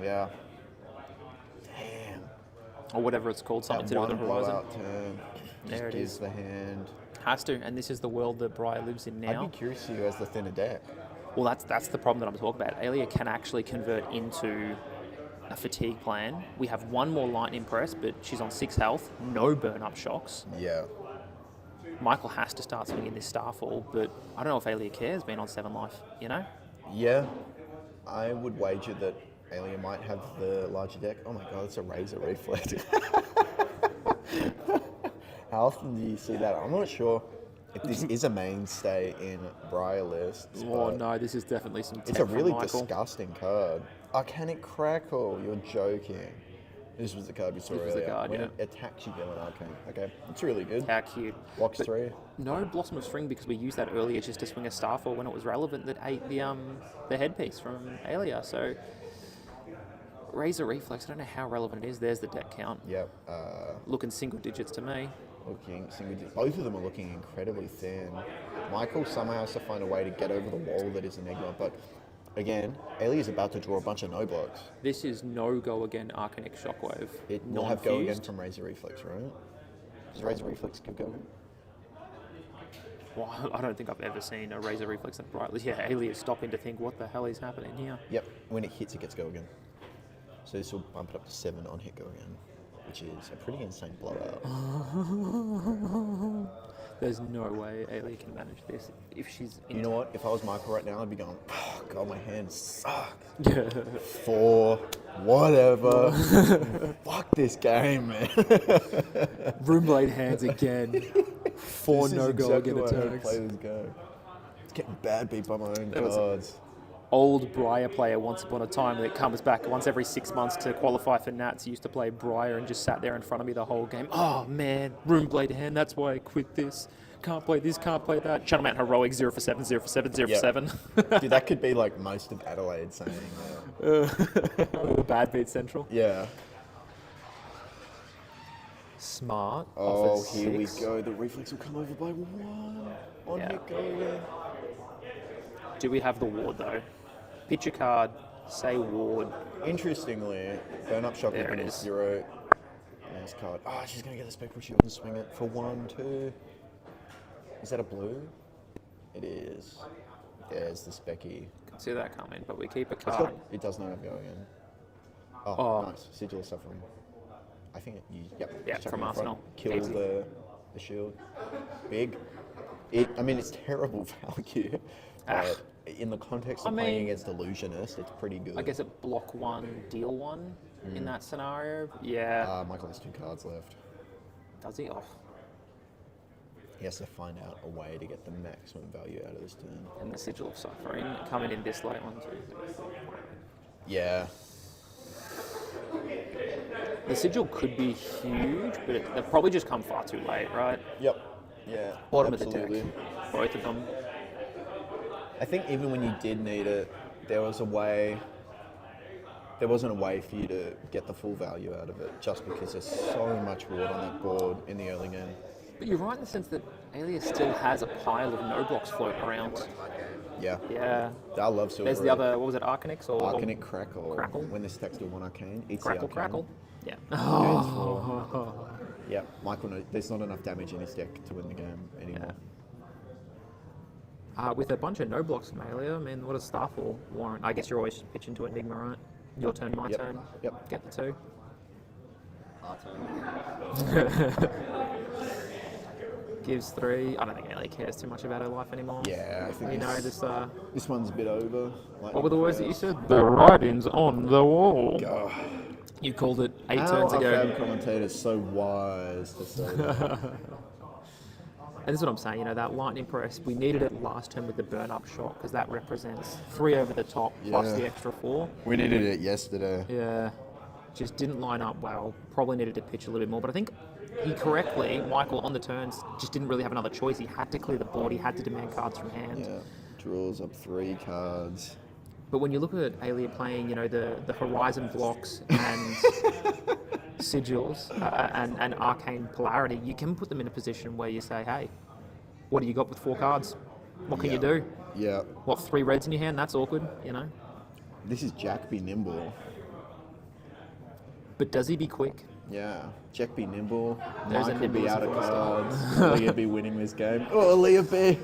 yeah. Damn. or whatever it's called, something That to do with one the Horizon. blowout turn. There Just it gives is. the hand. Has to, and this is the world that Briar lives in now. I'd be curious who has the thinner deck. Well, that's the problem that I'm talking about. Alia can actually convert into a fatigue plan. We have 1 more lightning press, but she's on 6 health, no burn up shocks. Yeah. Michael has to start swinging this Starfall, but I don't know if Alia cares being on 7 life, you know? Yeah. I would wager that Alia might have the larger deck. Oh my god, it's a Razor Reflect. How often do you see that? I'm not sure if this is a mainstay in Briar lists. Oh but no, this is definitely some tech It's a from really Michael. disgusting card. Arcanic Crackle, you're joking. This was the card we saw This earlier. was the card, when yeah. it attacks you, villain Arcane. Okay, it's really good. How cute. Blocks But 3. No Blossom of Spring because we used that earlier just to swing a Starfall when it was relevant that ate the headpiece from Alia. So Razor Reflex, I don't know how relevant it is. There's the deck count. Yep. Looking single digits to me. Both of them are looking incredibly thin. Michael somehow has to find a way to get over the wall that is Enigma, but again, Alia's about to draw a bunch of no blocks. This is no go again Arcanic Shockwave. It will have go again Non-fused. from Razor Reflex, right? Does Razor Reflex give go? Well, I don't think I've ever seen a Razor Reflex that brightly. Yeah, Alia's stopping to think what the hell is happening here. Yep. When it hits, it gets go again. So this will bump it up to 7 on hit go again, which is a pretty insane blowout. There's no way Alia can manage this if she's. You know what? If I was Michael right now, I'd be going, oh, God, my hand sucks. Yeah. 4, whatever. Fuck this game, man. Roomblade hands again. 4 This is no go exactly again why I don't attacks. play this game. It's getting bad beat by my own That was- cards. old Briar player once upon a time that comes back once every 6 months to qualify for Nats. He used to play Briar and just sat there in front of me the whole game. Oh man, room blade hand, that's why I quit this. Can't play this, can't play that. Channel Mount heroic 0 for 7, 0 for 7, 0 for 7. Dude, that could be like most of Adelaide saying that. Bad beat central. Yeah. Smart. Oh, offers here 6. we go. The reflex will come over by 1. On Yeah. you go. Do we have the ward though? Picture card, say ward. Interestingly, burn up shock There weapon it is is. 0. Nice card. Ah, she's going to get the spectral shield and swing it for 1, 2. Is that a blue? It is. There's the specky. Can see that coming, but we keep a It's card. got, it does not have going in. Oh, Oh. nice. Sigil of Suffering. I think it used, yep. Yeah, just chuck from it in front. Arsenal. Kill Easy. the shield. Big. I mean, it's terrible value, but in the context of I playing mean, against Illusionist, it's pretty good. I guess it block 1, deal 1 in that scenario. Yeah. Michael has 2 cards left. Does he? Oh. He has to find out a way to get the maximum value out of this turn. And the Sigil of Suffering coming in this late 1, 2, 3, 4. Yeah. The Sigil could be huge, but they've probably just come far too late, right? Yep. Yeah. Bottom absolutely. of the deck. Both of them. I think even when you did need it, there wasn't a way for you to get the full value out of it, just because there's so much ward on that board in the early game. But you're right in the sense that Alias still has a pile of no blocks floating around. Yeah. Yeah. I love Silver. There's the other, what was it, Arcanix or Arcanic Crackle. Crackle? When this stacks to 1 arcane, it's Crackle the Crackle? Yeah. Yeah, Michael knows there's not enough damage in his deck to win the game anymore. With a bunch of no blocks from Alia, I mean, what does Starfall warrant? I guess you're always pitching to Enigma, right? Your turn, my Yep. turn. Yep. Get the 2. Gives 3. I don't think Alia cares too much about her life anymore. Yeah, I think You know, this, this, this one's a bit over. what were the words that you said? The writing's on the wall. Oh, You called it 8 how turns are ago. FaB commentators so wise to say that? And this is what I'm saying, you know, that lightning press, we needed it last turn with the burn up shot because that represents 3 over the top plus Yeah. the extra 4. We needed it yesterday. Yeah, just didn't line up well. Probably needed to pitch a little bit more, but I think he correctly, Michael, on the turns, just didn't really have another choice. He had to clear the board, he had to demand cards from hand. Yeah, draws up 3 cards. But when you look at Alia playing, you know, the Horizon blocks and sigils and Arcane Polarity, you can put them in a position where you say, hey, what do you got with 4 cards? What can you do? Yeah. What, 3 reds in your hand? That's awkward, you know? This is Jack be nimble. But does he be quick? Yeah. Jack be nimble. There's a Mike will be nimble out of as a cards. Aaliyah be winning this game. Oh, Aaliyah be.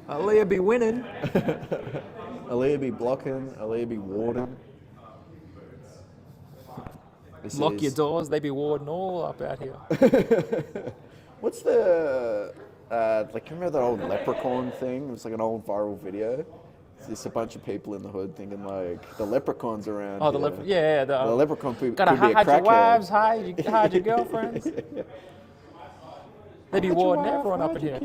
Alia be winning. Aaliyah be blocking. Aaliyah be warding. This Lock is- your doors, they be warding all up out here. What's the like? Remember that old leprechaun thing? It was like an old viral video. It's just a bunch of people in the hood thinking like the leprechauns around. Oh, the here. leprechaun, yeah. The leprechaun could Gotta be a hide your crackhead. wives, hide your girlfriends. They be warding everyone up in here.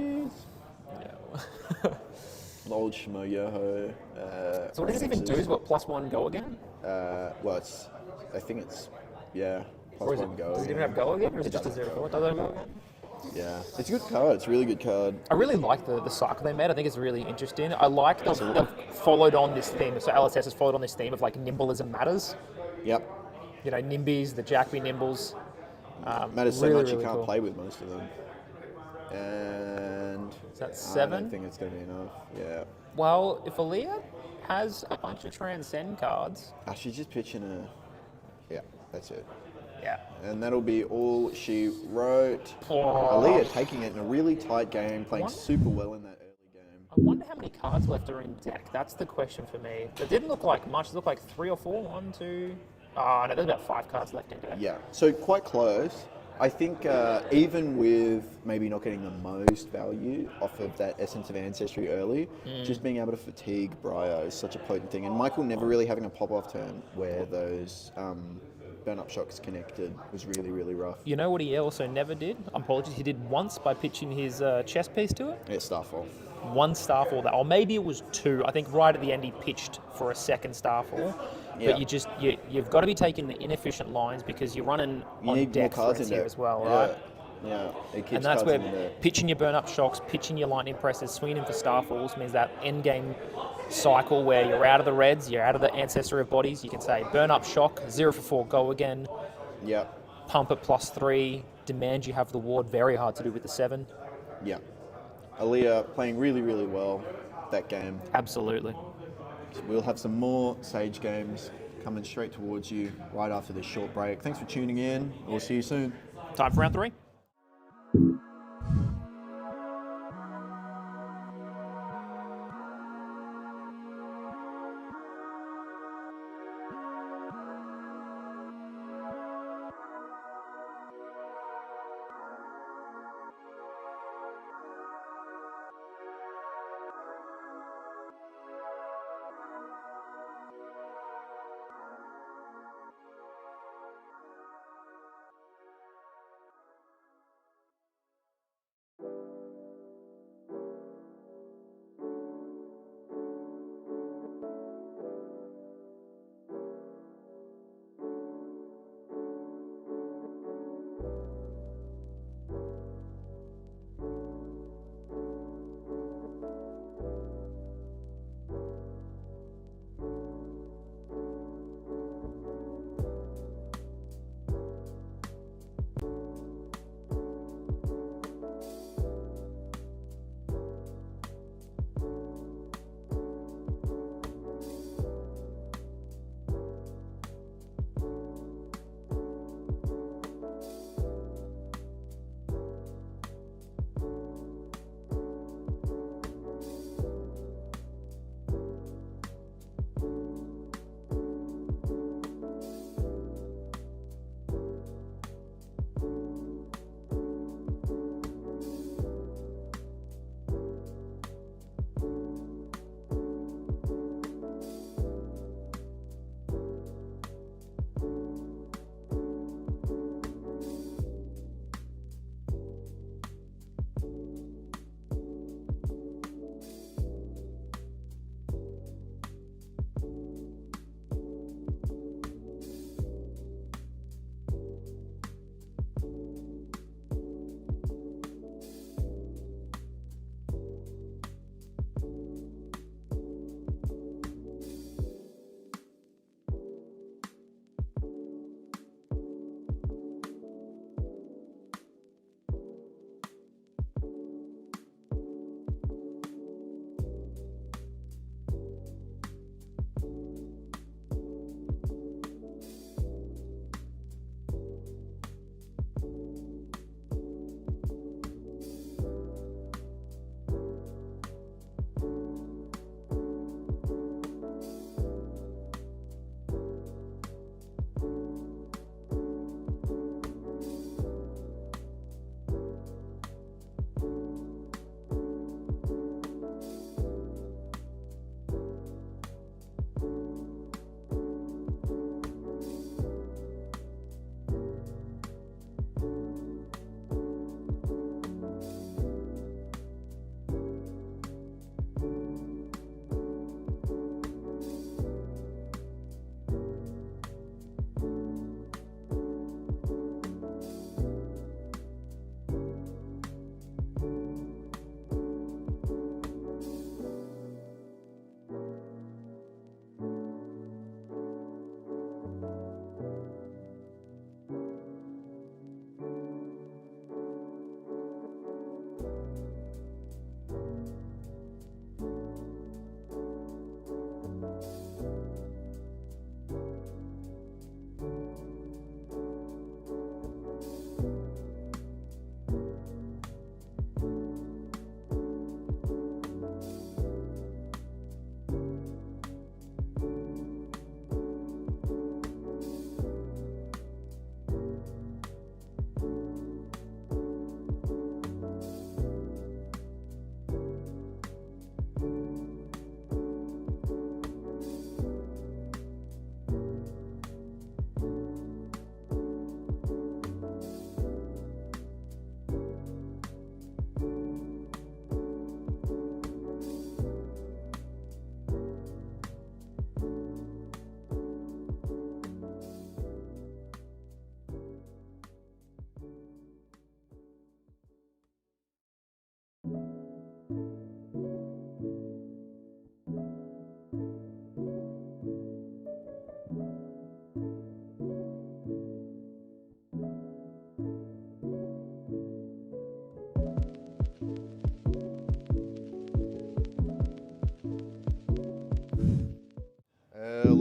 The old Shmo Yoho. So what does it even do? Is what +1 go again? Well, it's. I think it's. Yeah. Or is +1 it, go. does it even again. have go again? Or is it just a doesn't 0 4? Does it have go again? Yeah, it's a good card. It's a really good card. I really like the cycle they made. I think it's really interesting. I like they've followed on this theme. So LSS has followed on this theme of like nimbleism matters. Yep. You know, Nimbies, the Jackby Nimbles. Matters so really, much you really can't cool. play with most of them. And Is that I 7? don't think it's going to be enough. Yeah. Well, if Aaliyah has a bunch of Transcend cards, She's just pitching a. Yeah, that's it. yeah. And that'll be all she wrote. Oh. Aaliyah taking it in a really tight game, playing What? super well in that early game. I wonder how many cards left are in deck. That's the question for me. It didn't look like much. It looked like 3 or 4. 1, 2. Oh, no, there's about 5 cards left in deck. Yeah, so quite close. I think even with maybe not getting the most value off of that Essence of Ancestry early, just being able to fatigue Briar is such a potent thing. And Michael never really having a pop-off turn where those burn-up shocks connected was really, really rough. You know what he also never did? Apologies, he did once by pitching his chess piece to it. Yeah, Starfall. one starfall, or maybe it was two. I think right at the end he pitched for a second starfall. Yeah. But you've got to be taking the inefficient lines because you're running You on need more deck cards threats in here deck as well, yeah. right? Yeah, it keeps And that's cards where in deck. pitching your burn-up shocks, pitching your lightning presses, swinging in for starfalls means that end-game cycle where you're out of the reds, you're out of the ancestor of bodies. You can say burn-up shock, 0 for 4, go again. Yeah, Pump at +3, demand you have the ward, very hard to do with the 7. yeah. Aaliyah playing really, really well that game. Absolutely. So we'll have some more Sage games coming straight towards you right after this short break. Thanks for tuning in. We'll see you soon. Time for round 3.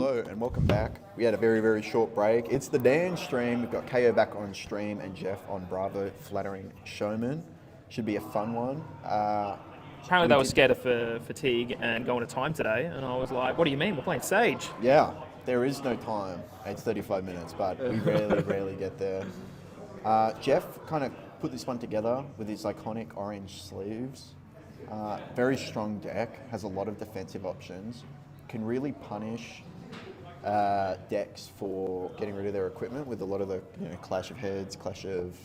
Hello and welcome back. We had a very, very short break. It's the Dan stream. We've got KO back on stream and Jeff on Bravo, flattering showman. Should be a fun one. Apparently they were scared of fatigue and going to time today, and I was like, what do you mean? We're playing Sage. Yeah, there is no time. It's 35 minutes, but we rarely get there. Jeff kind of put this one together with his iconic orange sleeves. Very strong deck, has a lot of defensive options, can really punish decks for getting rid of their equipment with a lot of the clash of heads, clash of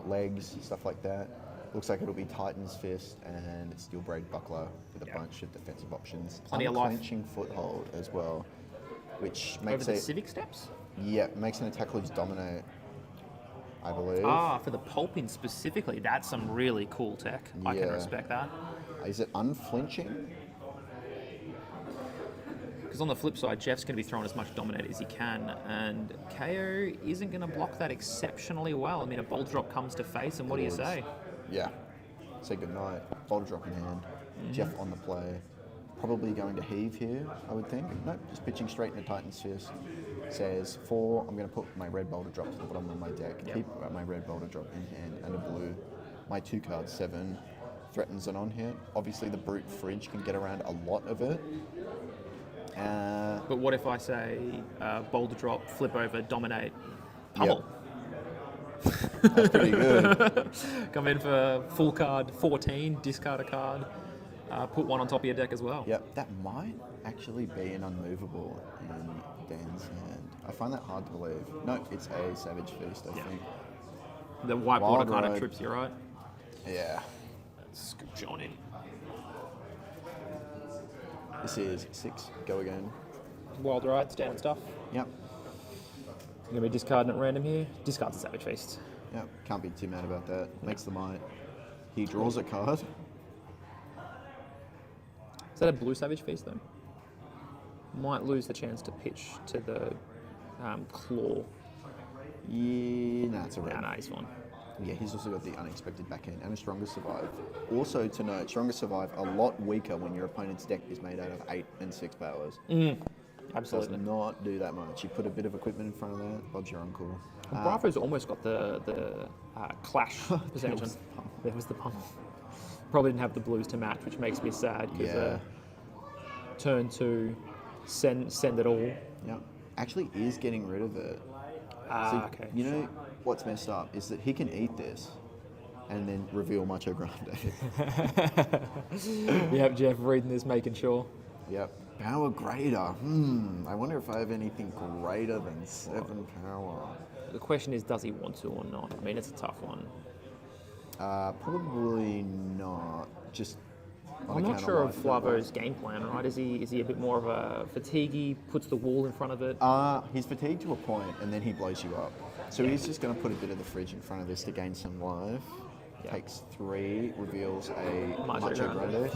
legs, stuff like that. Looks like it'll be Titan's Fist and Steel Braid Buckler with a bunch of defensive options. Plenty of life. Unclenching Foothold as well, which Over makes the Civic Steps? Yeah, makes an attack lose Dominate, I believe. For the pulping specifically, that's some really cool tech. I can Yeah. respect that. Is it unflinching? Because on the flip side, Jeff's going to be throwing as much Dominate as he can, and KO isn't going to block that exceptionally well. I mean, a Bolt Drop comes to face, and what do you say? Yeah. Say goodnight. Boulder Drop in hand. Jeff on the play. Probably going to heave here, I would think. Nope, just pitching straight into Titan's Fist. Says 4, I'm going to put my red Boulder Drop to the bottom of my deck. Yep. Keep my red Boulder Drop in hand and a blue. My 2 cards, 7, threatens an on-hit. Obviously the Brute Fridge can get around a lot of it. But what if I say Boulder Drop, flip over, Dominate, pummel? That's pretty good. Come in for full card 14, discard a card, put one on top of your deck as well. Yep, that might actually be an unmovable in Dan's hand. I find that hard to believe. No, it's a Savage Feast, I think. The white Wild border kind of Ride. trips you, right? Yeah. Let's scoop John in. This is 6, go again. Wild Ride, standard stuff. Yep, I'm going to be discarding at random here. Discards a Savage Feast. yep, can't be too mad about that. Makes the might. He draws a card. Is that a blue Savage Feast though? Might lose the chance to pitch to the claw. Yeah, nah, it's a red. No, he's fine. Yeah, he's also got the unexpected backhand and a Stronger Survive. Also to note, Stronger Survive a lot weaker when your opponent's deck is made out of 8 and 6 powers. Absolutely. Does not do that much. You put a bit of equipment in front of that, Bob's your uncle. Bravo's almost got the clash percentage. was On. There was the pummel. Probably didn't have the blues to match, which makes me sad because Yeah. turn 2, send it all. Yep. Actually is getting rid of it. Okay. You know what's messed up is that he can eat this and then reveal Macho Grande. Yep, Jeff reading this, making sure. Yep. Power greater. I wonder if I have anything greater than 7 power. The question is, does he want to or not? I mean, it's a tough one. Probably not. Just on I'm not account sure of life. Flavo's game plan, right? Is he a bit more of a fatiguey, puts the wall in front of it? He's fatigued to a point and then he blows you up. So he's just going to put a bit of the fridge in front of this to gain some life. Yeah. Takes 3, reveals a Macho Grande.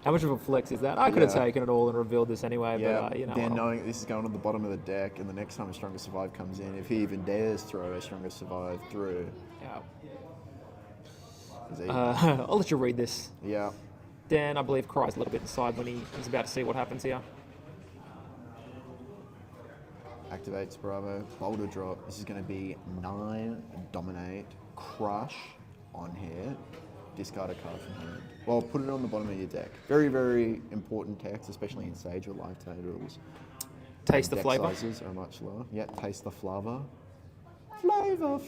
How much of a flex is that? I could have Yeah. taken it all and revealed this anyway, Yeah, but then knowing this is going on the bottom of the deck, and the next time a Stronger Survive comes in, if he even dares throw a Stronger Survive through, yeah. is he? I'll let you read this. Yeah. Dan, I believe, cries a little bit inside when he's about to see what happens here. Activates Bravo. Boulder Drop. This is going to be 9, Dominate, Crush on here. Discard a card from hand. Well, put it on the bottom of your deck. Very, very important text, especially in Sage or Live Tables. Taste the Deck flavour. sizes are much lower. Yeah, taste the flavor. Flavor.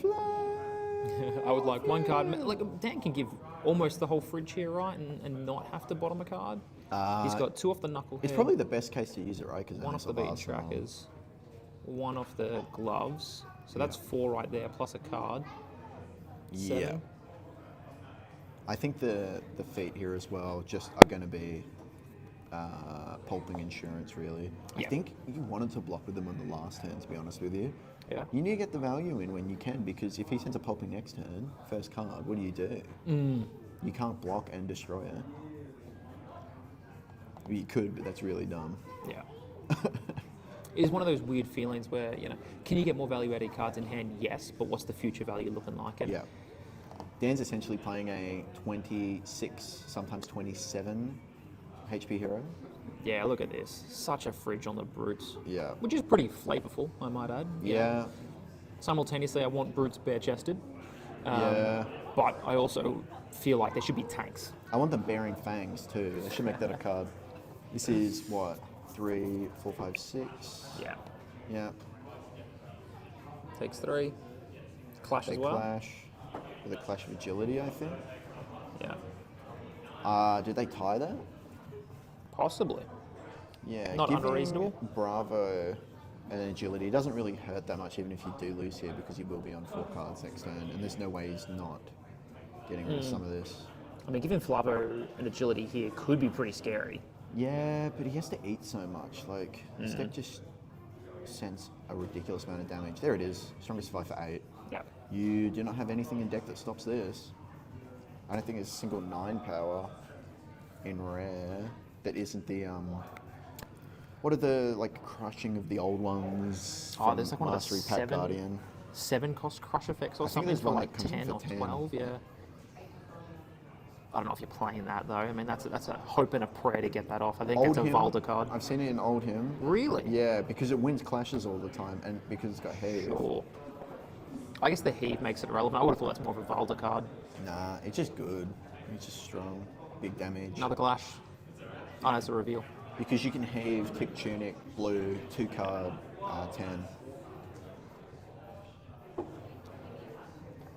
I would like one card. Like Dan can give almost the whole fridge here, right, and not have to bottom a card. He's got 2 off the knucklehead. It's probably the best case to use it, right? Because 1 off the beaten trackers, 1 off the gloves. So that's 4 right there, plus a card. Yeah. 7. I think the feet here as well just are going to be pulping insurance, really. I Yeah. think you wanted to block with them on the last turn, to be honest with you. Yeah. You need to get the value in when you can, because if he sends a pulping next turn, first card, what do? You can't block and destroy it. Well, you could, but that's really dumb. Yeah. It's one of those weird feelings where, can you get more value out of your cards in hand? Yes, but what's the future value looking like? And Yeah. Dan's essentially playing a 26, sometimes 27 HP hero. Yeah, look at this. Such a fridge on the brutes. Yeah. Which is pretty flavorful, I might add. Yeah. Simultaneously, I want brutes bare-chested. Yeah. But I also feel like there should be tanks. I want them bearing fangs too. They should make that a card. This is what? 3, 4, 5, 6. Yeah. Yeah. Takes 3. Clash They as well. clash with a clash of agility, I think. Yeah. Did they tie that? Possibly. Yeah. Not giving unreasonable. Bravo and agility doesn't really hurt that much, even if you do lose here, because he will be on 4 cards next turn, and there's no way he's not getting rid of some of this. I mean, giving Flavo an agility here could be pretty scary. Yeah, but he has to eat so much. Like, this deck just sends a ridiculous amount of damage. There it is. Strongest 5 for 8. Yeah. You do not have anything in deck that stops this. I don't think there's a single 9 power in rare that isn't the what are the like crushing of the old ones? Oh, there's like one of the Mastery Pack 7 Guardian. 7 cost crush effects or I think something there's for one like that comes in 10 for or 10. 12, yeah. I don't know if you're playing that though. I mean, that's a hope and a prayer to get that off. I think Old it's a Him, Valda card. I've seen it in Old Him. Really? Yeah, because it wins clashes all the time, and because it's got heave. Sure. I guess the heave makes it relevant. I would have thought that's more of a Valda card. Nah, it's just good. It's just strong, big damage. Another clash. Oh, no, it's a reveal. Because you can heave, tick tunic, blue, 2 card, 10.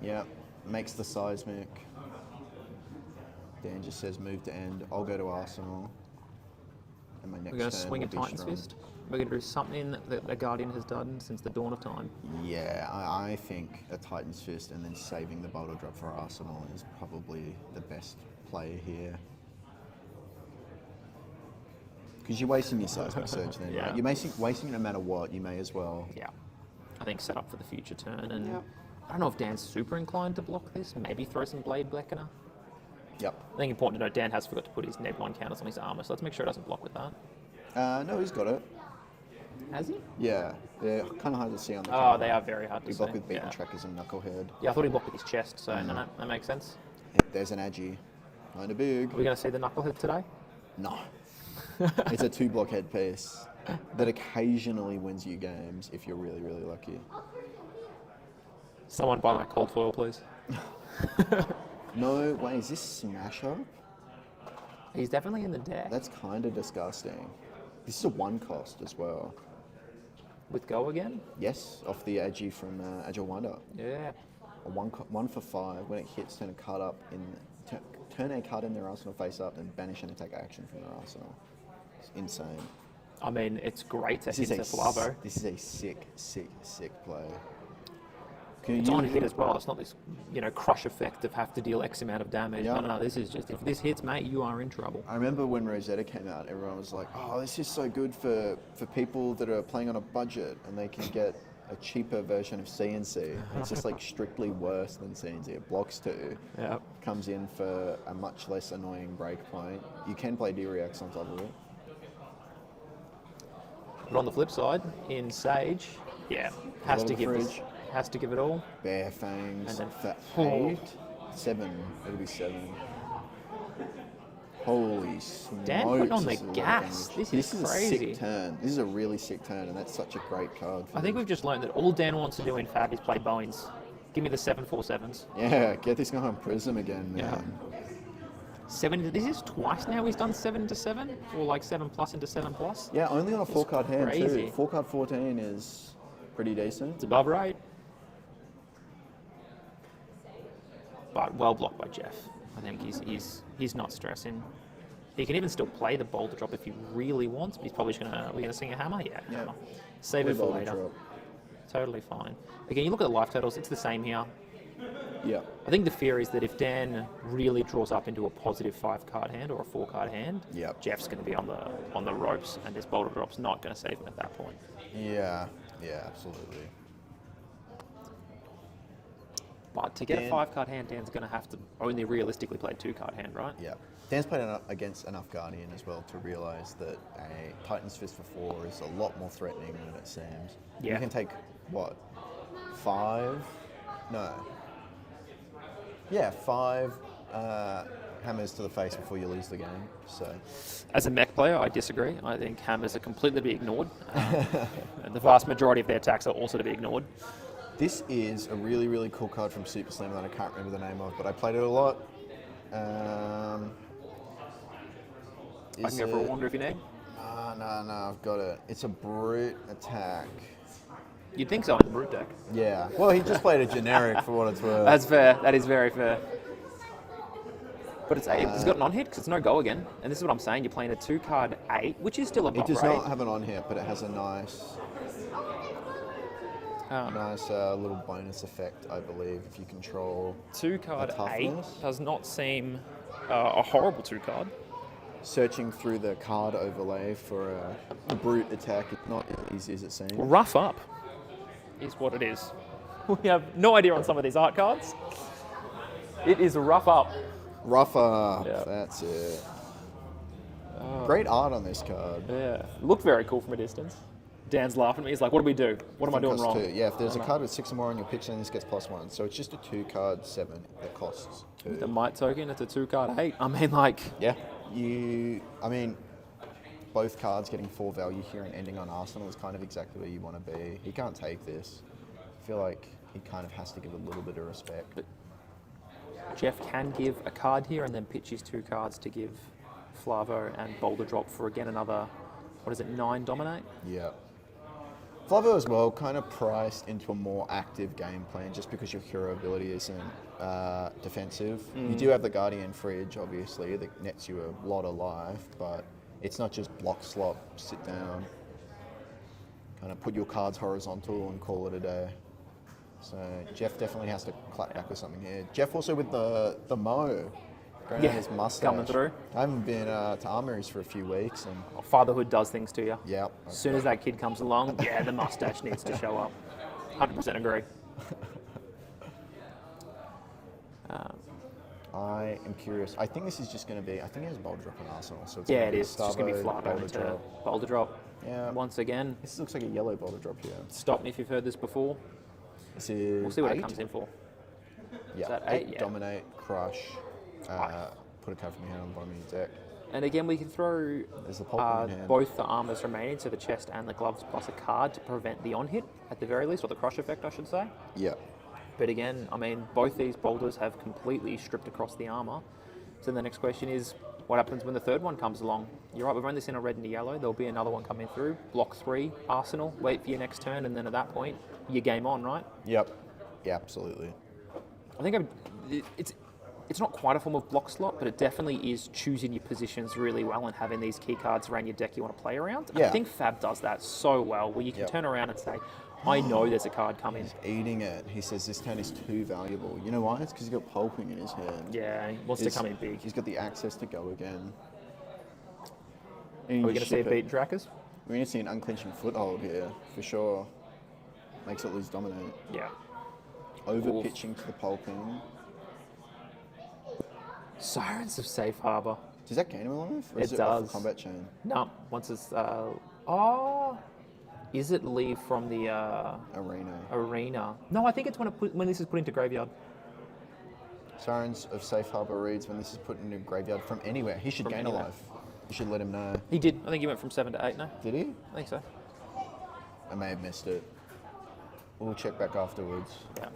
Yep, makes the seismic. Dan just says move to end. I'll go to Arsenal. And my next We're going to turn swing a will be Titan's strong. Fist. We're going to do something that the Guardian has done since the dawn of time. Yeah, I think a Titan's Fist and then saving the Boulder Drop for Arsenal is probably the best play here. Because you're wasting your Seismic Surge then, Yeah. right? You're wasting it no matter what, you may as well. Yeah. I think set up for the future turn. And Yep. I don't know if Dan's super inclined to block this. Maybe throw some Blade Blackener. Yep. I think important to note, Dan has forgot to put his Neg 1 counters on his armor, so let's make sure it doesn't block with that. No, he's got it. Has he? Yeah, they're kind of hard to see on the Oh, camera. they are very hard to We see. block with Beaten yeah. Trackers and Knucklehead. Yeah, I thought he blocked with his chest, so no, that makes sense. There's an Agi. Kinda big. Are we going to see the Knucklehead today? No. It's a 2-block headpiece that occasionally wins you games if you're really, really lucky. Someone buy that cold foil, please. No, wait, is this Smash Up? He's definitely in the deck. That's kind of disgusting. This is a 1 cost as well. With Go again? Yes, off the Agi from Agile Wind-Up. Yeah. A 1 for 5. When it hits, turn a card up turn a card in their arsenal face up, and banish an attack action from their arsenal. It's insane. I mean, it's great to This hit is the Flavo. This is a sick play. It's on hit as well. It's not this, crush effect of have to deal X amount of damage. Yeah. No, this is just, if this hits, mate, you are in trouble. I remember when Rosetta came out, everyone was like, oh, this is so good for people that are playing on a budget and they can get a cheaper version of CNC. It's just like strictly worse than CNC. It blocks 2, Yeah. comes in for a much less annoying break point. You can play D-Reacts on top of it. But on the flip side, in Sage, has Lot to of give fridge. has to give it all. Bare Fangs And then for 8. 7. It'll be 7. Holy smokes. Dan putting on the this is a lot of gas. damage. This is a crazy. sick turn. This is a really sick turn, and that's such a great card. For I think this. we've just learned that all Dan wants to do in FaB is play Bones. Give me the 7/4/7s. Yeah, get this guy on Prism again, man. Yeah. 7. This is twice now he's done 7 into 7, or like 7+ into 7+. Yeah, only on a 4-card hand crazy. too. 4-card 14 is pretty decent. It's above right. But well blocked by Jeff. I think he's not stressing. He can even still play the boulder drop if he really wants, but he's probably just we're gonna sing a hammer? Yeah. Yeah. Hammer. Save it for Boulder later. drop. Totally fine. Again, you look at the life totals, it's the same here. Yeah. I think the fear is that if Dan really draws up into a positive 5-card hand or a 4-card hand, Yep. Jeff's going to be on the ropes, and this boulder drop's not going to save him at that point. Yeah. Yeah, absolutely. But to get Dan- a 5-card hand, Dan's going to have to only realistically play a 2-card hand, right? Yeah. Dan's played against enough Guardian as well to realise that a Titan's Fist for 4 is a lot more threatening than it seems. Yeah. You can take, what, 5? No. Yeah, 5 hammers to the face before you lose the game. So, As a mech player, I disagree. I think hammers are completely to be ignored. And the vast majority of their attacks are also to be ignored. this is a really, really cool card from Super Slam that I can't remember the name of, but I played it a lot. I can go for a wander if you need. No, I've got it. It's a brute attack. You'd think so in the brute deck. Yeah. Well, he just played a generic for what it's worth. That's fair. That is very fair. But it's got an on-hit because it's no go again. And this is what I'm saying. You're playing a 2-card 8, which is still a It buff does rate. not have an on hit, but it has a nice little bonus effect, I believe, if you control 2-card the 8 toughness. does not seem a horrible 2-card. Searching through the card overlay for a brute attack is not as easy as it seems. Rough up is what it is. We have no idea on some of these art cards. It is rough up. Rough up, Yeah. that's it. Great art on this card. Yeah. Looked very cool from a distance. Dan's laughing at me. He's like, what do we do? What am I doing Costs wrong? 2. Yeah, if there's a card with 6 or more on your pitch, then this gets +1. So it's just a 2-card 7 that costs 2. The Might token, it's a 2-card 8. I mean, like, Yeah. Both cards getting 4 value here and ending on Arsenal is kind of exactly where you want to be. He can't take this. I feel like he kind of has to give a little bit of respect. Jeff can give a card here and then pitch his 2 cards to give Flavo and Boulder Drop for, again, another, 9 dominate? Yeah. Flavo as well, kind of priced into a more active game plan just because your hero ability isn't defensive. You do have the Guardian Fridge, obviously, that nets you a lot of life, but it's not just block slop, sit down, kind of put your cards horizontal and call it a day. So Jeff definitely has to clap back with something here. Jeff also with the Mo. Growing out his mustache. coming through. I haven't been to Armories for a few weeks, and Fatherhood does things to you. yeah. As soon as that kid comes along, yeah, the mustache needs to show up. 100% agree. I am curious. I think this is just going to be. I think it has Boulder Drop on Arsenal, so it's Yeah, gonna it be is. It's just going to be Starboard, Flavo Boulder into Drop. Boulder Drop. Yeah. Once again, This looks like a yellow Boulder Drop here. stop me if you've heard this before. This is We'll see what 8. it comes in for. Yeah, that 8, 8? Yeah. Dominate, Crush, put a card from your hand on the bottom of your deck. And again, we can throw There's the pulp in hand. both the armors remaining, so the chest and the gloves, plus a card to prevent the on-hit, at the very least, or the crush effect, I should say. Yeah. But again, I mean, both these boulders have completely stripped across the armor. So the next question is, what happens when the third one comes along? You're right, we've only seen a red and a yellow. There'll be another one coming through. Block 3, Arsenal, wait for your next turn, and then at that point, you're game on, right? Yep. Yeah, absolutely. I think it's not quite a form of block slot, but it definitely is choosing your positions really well and having these key cards around your deck you want to play around. I Yeah. think FaB does that so well, where you can Yep. turn around and say, I know there's a card coming. Eating it. He says this turn is too valuable. You know why? It's because he's got pulping in his hand. Yeah, he wants to come in big. He's got the access to go again. Are we going to see a beat trackers? We're going to see an unclenching foothold here, for sure. Makes it lose dominate. Yeah. Over pitching to the pulping. Sirens of Safe Harbor. Does that gain him a life? Or It is it off does. the combat chain? No, once it's is it leave from the arena? No, I think it's when this is put into graveyard. Sirens of Safe Harbor reads when this is put into graveyard from anywhere. He should From gain anywhere. a life. You should let him know. He did. I think he went from 7 to 8 now. Did he? I think so. I may have missed it. We'll check back afterwards. Yeah.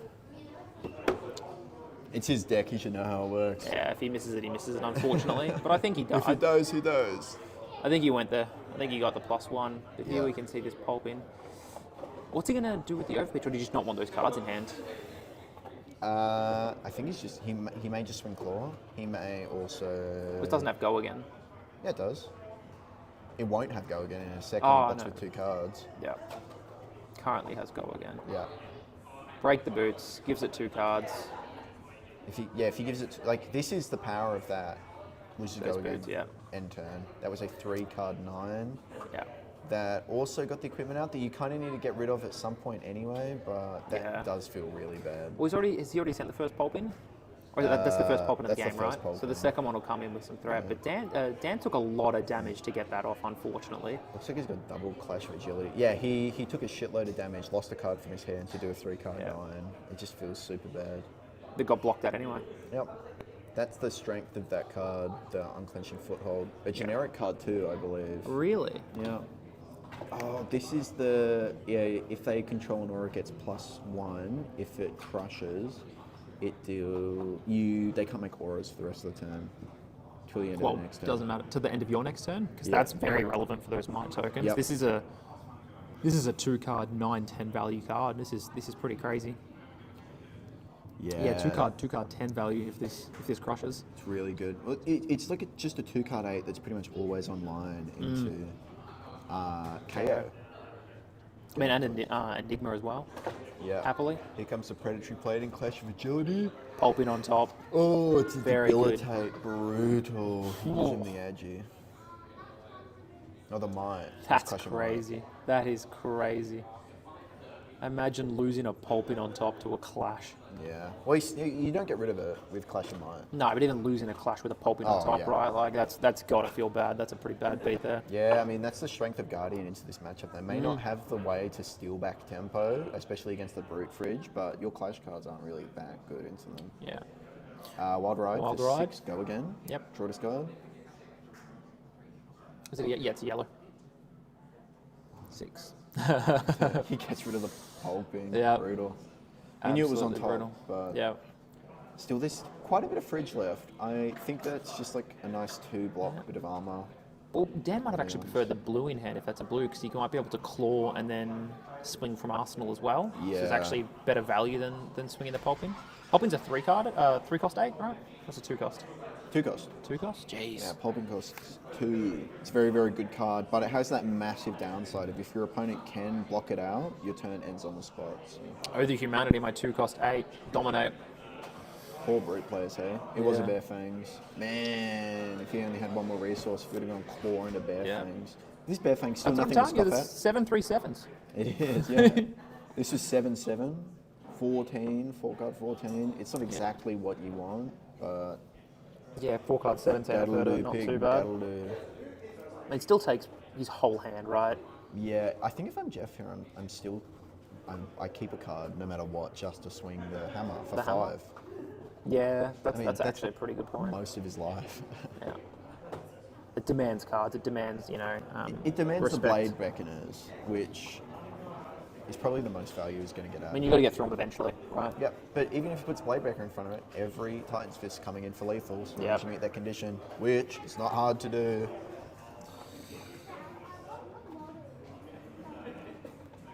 It's his deck. He should know how it works. Yeah, if he misses it, he misses it, unfortunately. But I think he does. If he does, he does. I think he went there. I think he got the +1. But here Yeah. we can see this pulp in. What's he going to do with the overpitch, or do you just not want those cards in hand? I think he's just he may just swing claw. He may also. This doesn't have go again. Yeah, it does. It won't have go again in a second. Oh, That's no. with 2 cards. Yeah. Currently has go again. Yeah. Break the boots, gives it 2 cards. If he gives it like this is the power of that. Loses Those go again. boots, yeah. End turn. That was a 3-card 9. Yeah. That also got the equipment out that you kind of need to get rid of at some point anyway, but that Yeah. does feel really bad. Well, has he already sent the first pulp in? Or that's the first pulp in the that's the game, first right? pulp So the in. second one will come in with some threat. Yeah. But Dan took a lot of damage to get that off, unfortunately. Looks like he's got double clash of agility. Yeah, he took a shitload of damage, lost a card from his hand to do a 3-card Yeah. 9. It just feels super bad. They got blocked out anyway. Yep. That's the strength of that card, the Unclenching Foothold. A generic card too, I believe. Really? Yeah. Oh, this is the... Yeah, if they control an aura, it gets +1. If it crushes, they can't make auras for the rest of the turn. Till the end of the next turn. Doesn't matter to the end of your next turn, because Yeah. that's very relevant for those might tokens. Yep. This is a 2-card 9-10 value card. This is pretty crazy. Yeah, 2-card 10 value if this crushes. It's really good. Well, it's like just a 2-card 8 that's pretty much always online into KO. I mean, and Enigma as well. Yeah. Happily. Here comes the Predatory Plating, Clash of Agility. Pulping on top. Oh, it's Very good. debilitate, brutal. Gives him the edgy. Oh, the might. That's crazy. That is crazy. Imagine losing a Pulping on top to a Clash. Yeah. Well, you don't get rid of it with Clash of Might. No, but even losing a Clash with a Pulping on top, yeah. right? Like that's got to feel bad. That's a pretty bad beat there. Yeah, I mean, that's the strength of Guardian into this matchup. They may not have the way to steal back tempo, especially against the Brute Fridge, but your Clash cards aren't really that good into them. Yeah. Wild Ride Wild for Ride. 6, go again. Yep. Draw discard. Is it? Yeah, it's a yellow. 6. He gets rid of the pulping. Yeah. Brutal. He knew it was on Absolutely top, brutal. but Yeah. still, there's quite a bit of fridge left. I think that's just like a nice 2-block bit of armor. Well, Dan might have actually preferred the blue in hand if that's a blue, because you might be able to claw and then swing from Arsenal as well. So it's Yeah. actually better value than swinging the Pulping. Pulping's a 3-card, 3-cost 8, right? What's a 2-cost? 2 cost. 2-cost? Jeez. Yeah, pulping costs 2. It's a very, very good card, but it has that massive downside of if your opponent can block it out, your turn ends on the spot. So. Oh, the humanity, my 2-cost 8, dominate. Poor Brute players, hey? It was a Yeah. Bare Fangs. Man, if he only had one more resource, if he would have gone Claw into Bare Yeah. Fangs. This Bare Fangs still That's what I'm nothing to telling you, scoff there's at. 7/3/7s. It is, yeah. This is 7/7, 14, 4-card 14. It's not exactly what you want, but Yeah, 4-card 7/10, that'll do, not pig, too bad. that'll do. It still takes his whole hand, right? Yeah, I think if I'm Jeff here, I keep a card no matter what, just to swing the hammer for The hammer. 5. Yeah, that's, I mean, that's that's actually a pretty good point. Most of his life. Yeah. It demands cards. It demands, It demands respect. the Blade Beckoners, which is probably the most value he's going to get out I of mean, it. you got to get through them eventually, right? Yep, but even if he puts Bladebreaker in front of it, every Titan's Fist coming in for lethals, Yep. to meet that condition, which is not hard to do.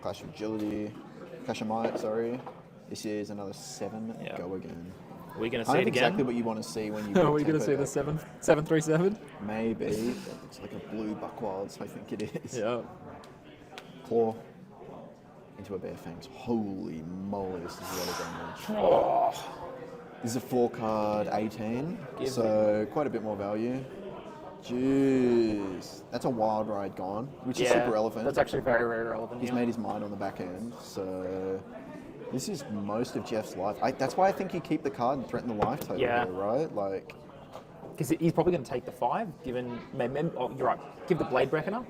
Clash of Agility, Clash of Might, sorry. This is another 7, Yep. go again. Are we going to I see know it again? exactly what you want to see when you Are get we going to tempo see the back. 7/3/7? Maybe. That looks like a blue Buckwilds, I think it is. Yeah. Claw into a Bare Fangs. Holy moly, this is a lot of damage. Oh, This is a 4-card 18, Give so quite a bit more value. Jeez. That's a Wild Ride gone, which is super relevant. That's actually very, very relevant. He's yeah. made his mind on the back end, so this is most of Jeff's life. That's why I think you keep the card and threaten the life total Yeah. here, right? Like, Because he's probably going to take the 5, given... Oh, you're right. Give the Blade Reckoner.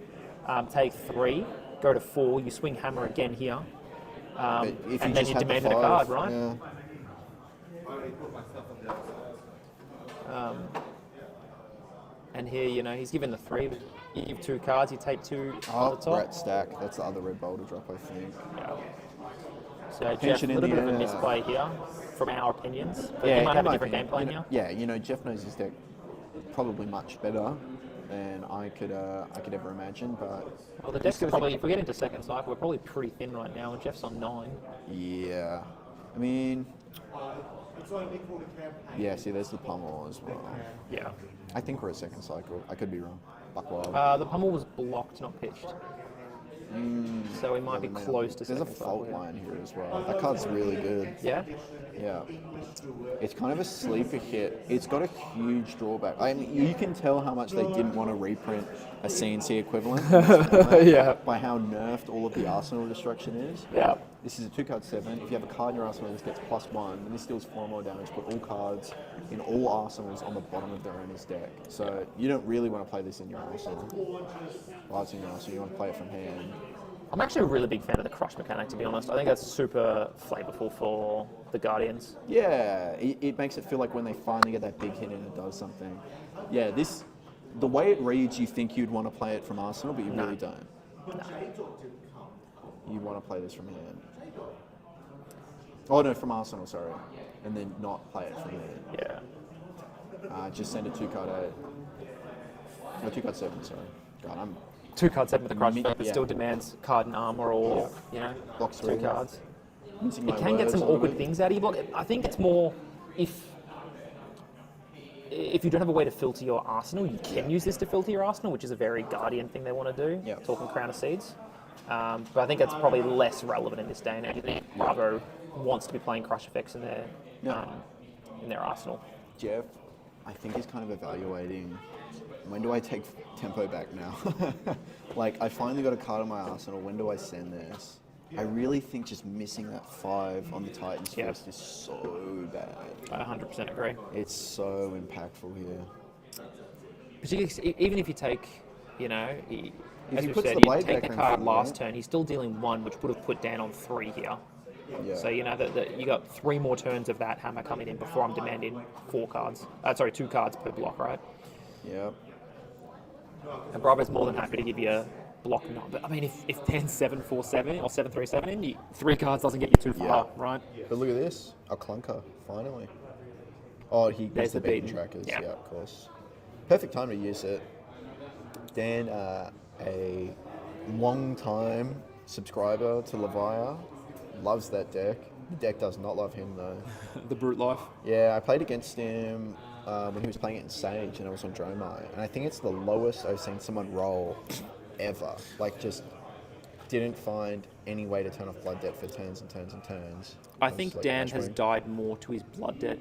Take 3. Go to 4. You swing Hammer again here. but if And then just you had the demanded a 5, card, right? Yeah. And here, he's given the 3. But you give 2 cards. You take 2 Oh, on the top. Rat Stack. That's the other red boulder drop, I think. Yeah. So Jeff, Tension a in little the bit of a air. misplay here, from our opinions. But he in might have a my different game plan opinion, here. Yeah, Jeff knows his deck probably much better than I could ever imagine, but Well, the deck's probably, if we get into second cycle, we're probably pretty thin right now, and Jeff's on 9. yeah. I mean, yeah, see, there's the pummel as well. Yeah. I think we're at second cycle. I could be wrong. Buckwild. The pummel was blocked, not pitched. So we might be close to There's a second fault cycle. line here as well. That card's really good. Yeah? Yeah. It's kind of a sleeper hit. It's got a huge drawback. I mean, you can tell how much they didn't want to reprint a CNC equivalent in this format Yeah. by how nerfed all of the arsenal destruction is. Yeah. This is a 2-card 7. If you have a card in your arsenal, this gets +1, and this deals 4 more damage. Put all cards in all arsenals on the bottom of their owner's deck. So you don't really want to play this in your arsenal. Well, it's in your arsenal. You want to play it from hand. I'm actually a really big fan of the crush mechanic, to be honest. I think that's super flavorful for the Guardians. Yeah, it makes it feel like when they finally get that big hit and it does something. Yeah, the way it reads, you think you'd want to play it from Arsenal, but you really don't. No. You want to play this from hand. Oh no, from Arsenal, sorry. And then not play it from hand. Yeah. Just send a 2-card 8. No, 2-card 7, sorry. God, I'm 2-card 7 with the crush, but yeah. still demands card and armor or, you know, Blocks 2 3. cards. Missing It my can get words some a little awkward bit. things out of your block. I think it's more if you don't have a way to filter your arsenal, you can use this to filter your arsenal, which is a very Guardian thing they want to do, Yep. talking Crown of Seeds. But I think it's probably less relevant in this day and age. I think Bravo wants to be playing crush effects in their arsenal. Jeff, I think he's kind of evaluating, when do I take tempo back now? Like, I finally got a card on my arsenal, when do I send this? I really think just missing that 5 on the Titans first is so bad. I 100% agree. It's so impactful here. Particularly, even if you take, you know, as he we puts said, the you blade take back the in card front, last right? turn, he's still dealing 1, which would have put Dan on 3 here. Yeah. So, you know, that you got 3 more turns of that hammer coming in before I'm demanding 2 cards per block, right? Yep. And Bravo's more than happy to give you a block nut. But I mean, if Dan's 7-4-7 or 7-3-7 in, 3 cards doesn't get you too far, right? But look at this, a clunker, finally. Oh, he There's gets the the beaten beaten. trackers, Yeah. yeah, of course. Perfect time to use it. Dan, a long-time subscriber to Levia, loves that deck. The deck does not love him though. The brute life. Yeah, I played against him when he was playing it in Sage and I was on Dromai. And I think it's the lowest I've seen someone roll ever. Like, just didn't find any way to turn off Blood Debt for turns and turns and turns. I It was think like Dan match has point. died more to his blood debt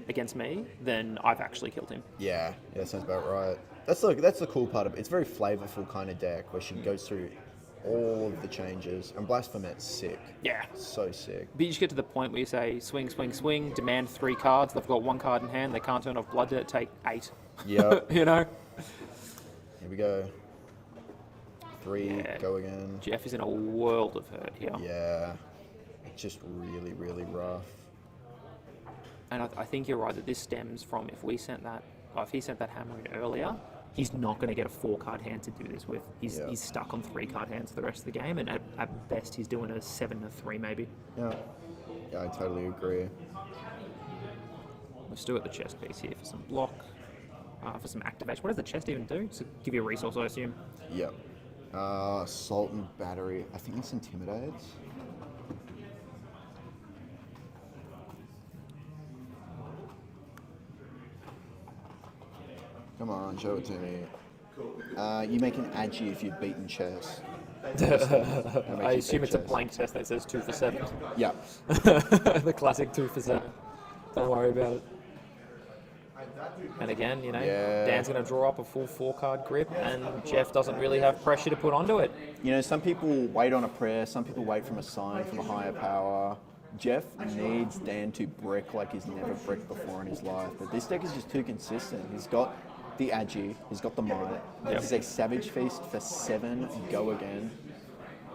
against me than I've actually killed him. Yeah, sounds about right. That's the cool part of it. It's a very flavorful kind of deck where she goes through all of the changes. And Blasphemet's sick. Yeah. So sick. But you just get to the point where you say, swing, swing, swing, demand 3 cards. They've got 1 card in hand. They can't turn off blood debt. Take 8. Yep. You know? Here we go. 3, Yeah. go again. Jeff is in a world of hurt here. Yeah. It's just really, really rough. And I think you're right that this stems from if he sent that hammer in earlier, he's not going to get a 4-card hand to do this with. He's stuck on 3-card hands for the rest of the game, and at best he's doing a 7-3 maybe. Yeah. Yeah, I totally agree. We've still got the chest piece here for some block, for some activation. What does the chest even do? To give you a resource, I assume. Yep. Assault and battery. I think this intimidates. Come on, show it to me. You make an agi if you've beaten chess. I assume it's a blank chest that says 2 for 7. Yeah. The classic 2 for 7. Don't worry about it. And again, you know, Yeah. Dan's going to draw up a full 4-card grip, and Jeff doesn't really have pressure to put onto it. You know, some people wait on a prayer, some people wait from a sign from a higher power. Jeff needs Dan to brick like he's never bricked before in his life. But this deck is just too consistent. He's got the agi, he's got the might. Yep. This is a Savage Feast for 7, go again.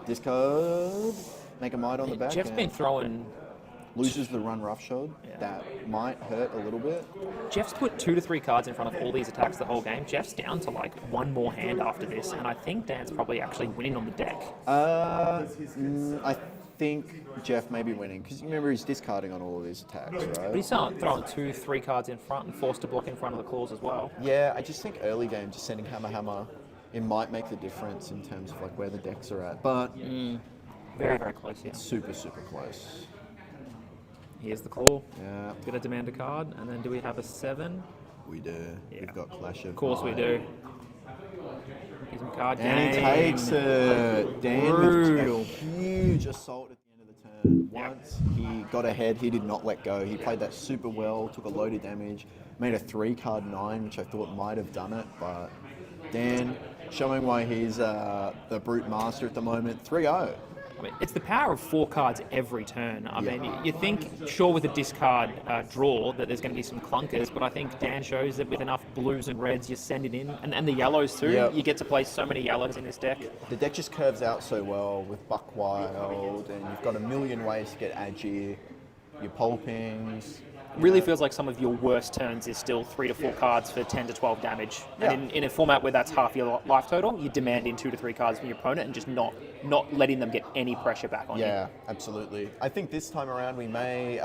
Discard, make a might on the back. Jeff's end. been throwing... Loses the run roughshod. Yeah. That might hurt a little bit. Jeff's put 2 to 3 cards in front of all these attacks the whole game. Jeff's down to like 1 more hand after this, and I think Dan's probably actually winning on the deck. I think Jeff may be winning because remember he's discarding on all of these attacks, right? But he's throwing 2, 3 cards in front and forced to block in front of the claws as well. Yeah, I just think early game, just sending hammer, it might make the difference in terms of like where the decks are at. But Very, very close here. super, super close. Here's the claw. Yeah, Going to demand a card, and then do we have a 7? we do. Yeah. We've got Clash of Of course we Might. do. Here's some card And he game. takes it. Dan with Brutal. a huge assault at the end of the turn. Once he got ahead, he did not let go. He played that super well, took a load of damage, made a 3-card 9, which I thought might have done it, but Dan showing why he's the brute master at the moment. 3-0. I mean, it's the power of 4 cards every turn. I mean, you think, sure, with a discard draw that there's going to be some clunkers, but I think Dan shows that with enough blues and reds, you send it in, and the yellows too. Yep. You get to play so many yellows in this deck. The deck just curves out so well with Buck Wild, and you've got a million ways to get Agi, your Pulpings. Really feels like some of your worst turns is still 3 to 4 cards for 10 to 12 damage. Yeah. And in a format where that's half your life total, you demand in 2 to 3 cards from your opponent and just not letting them get any pressure back on you. Yeah, absolutely. I think this time around we may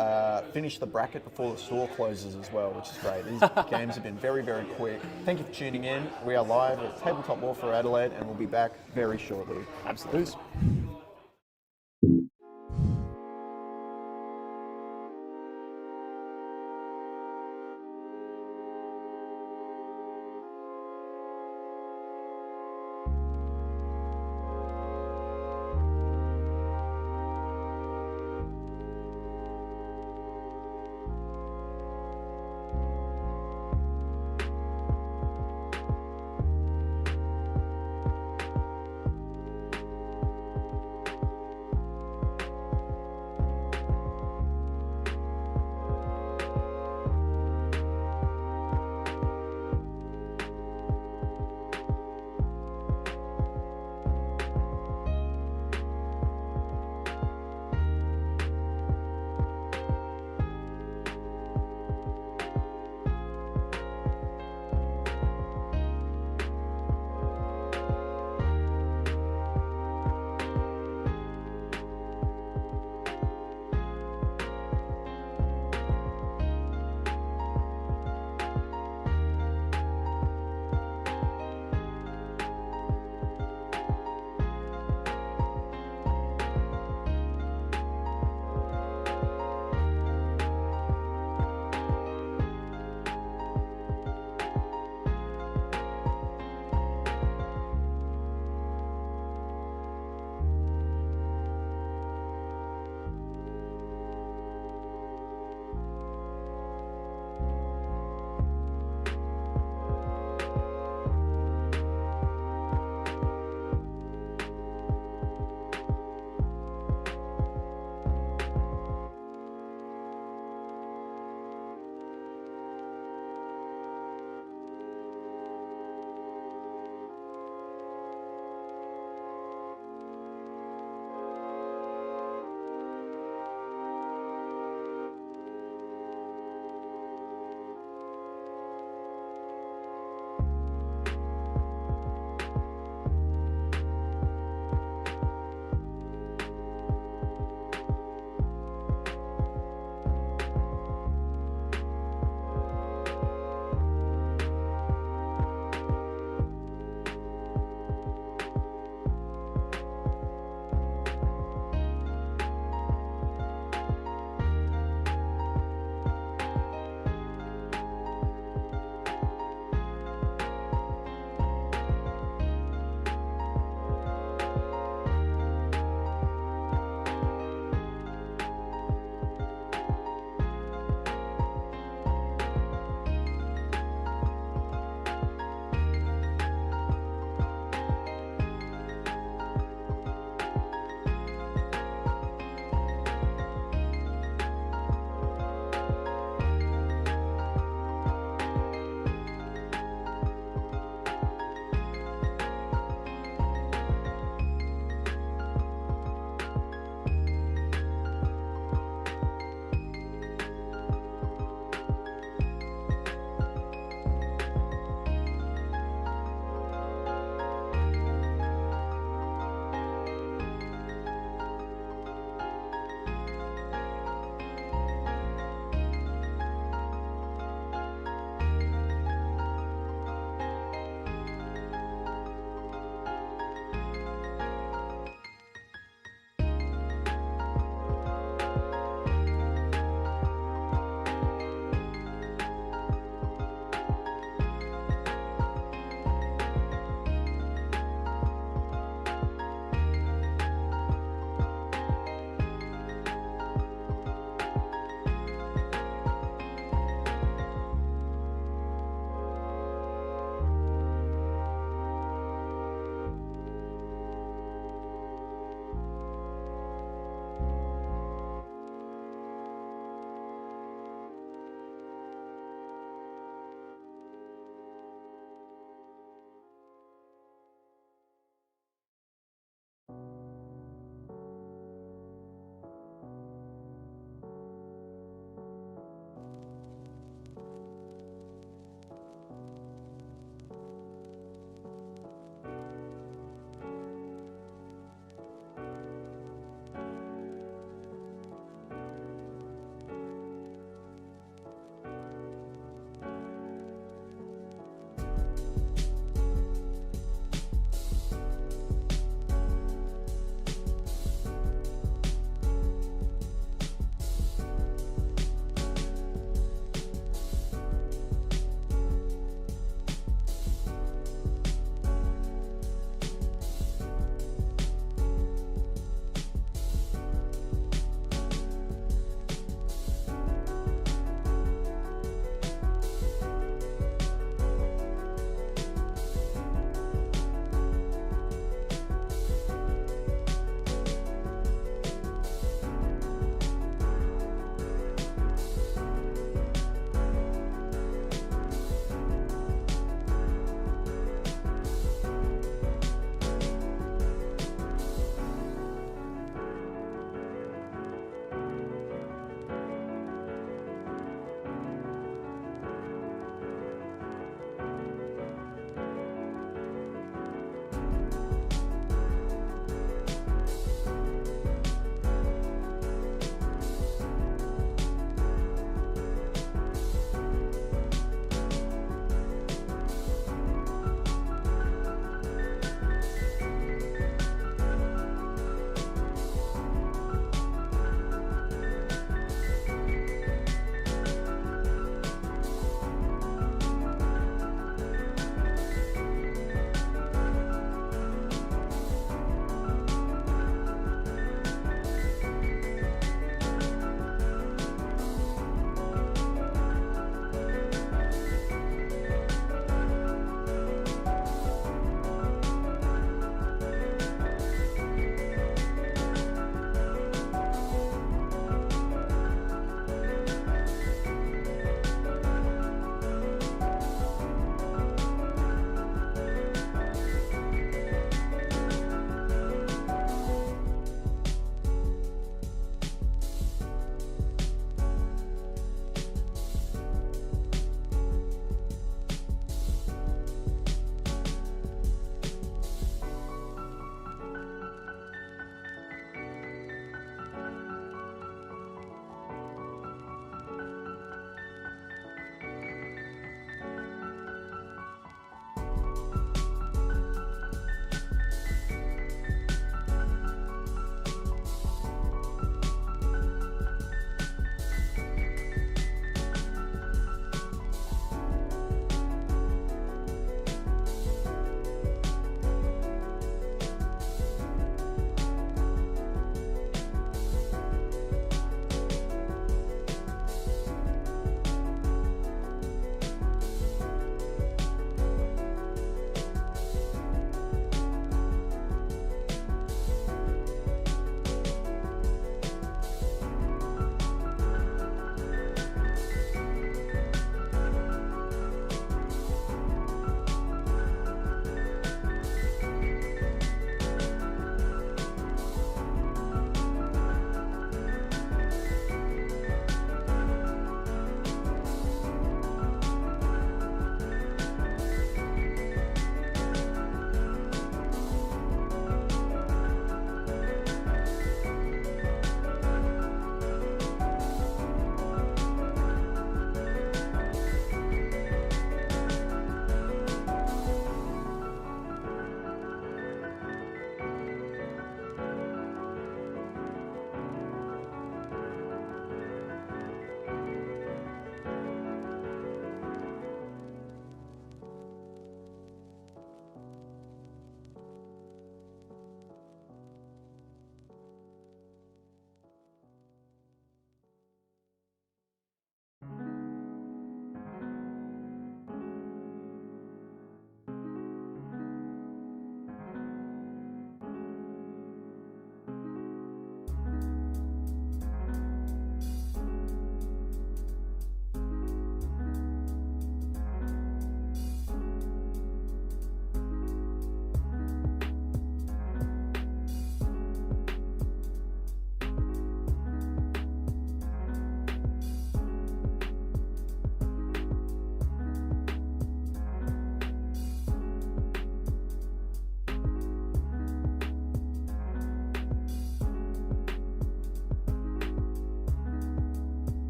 finish the bracket before the store closes as well, which is great. These games have been very, very quick. Thank you for tuning in. We are live at Tabletop War for Adelaide, and we'll be back very shortly. Absolutely. Peace.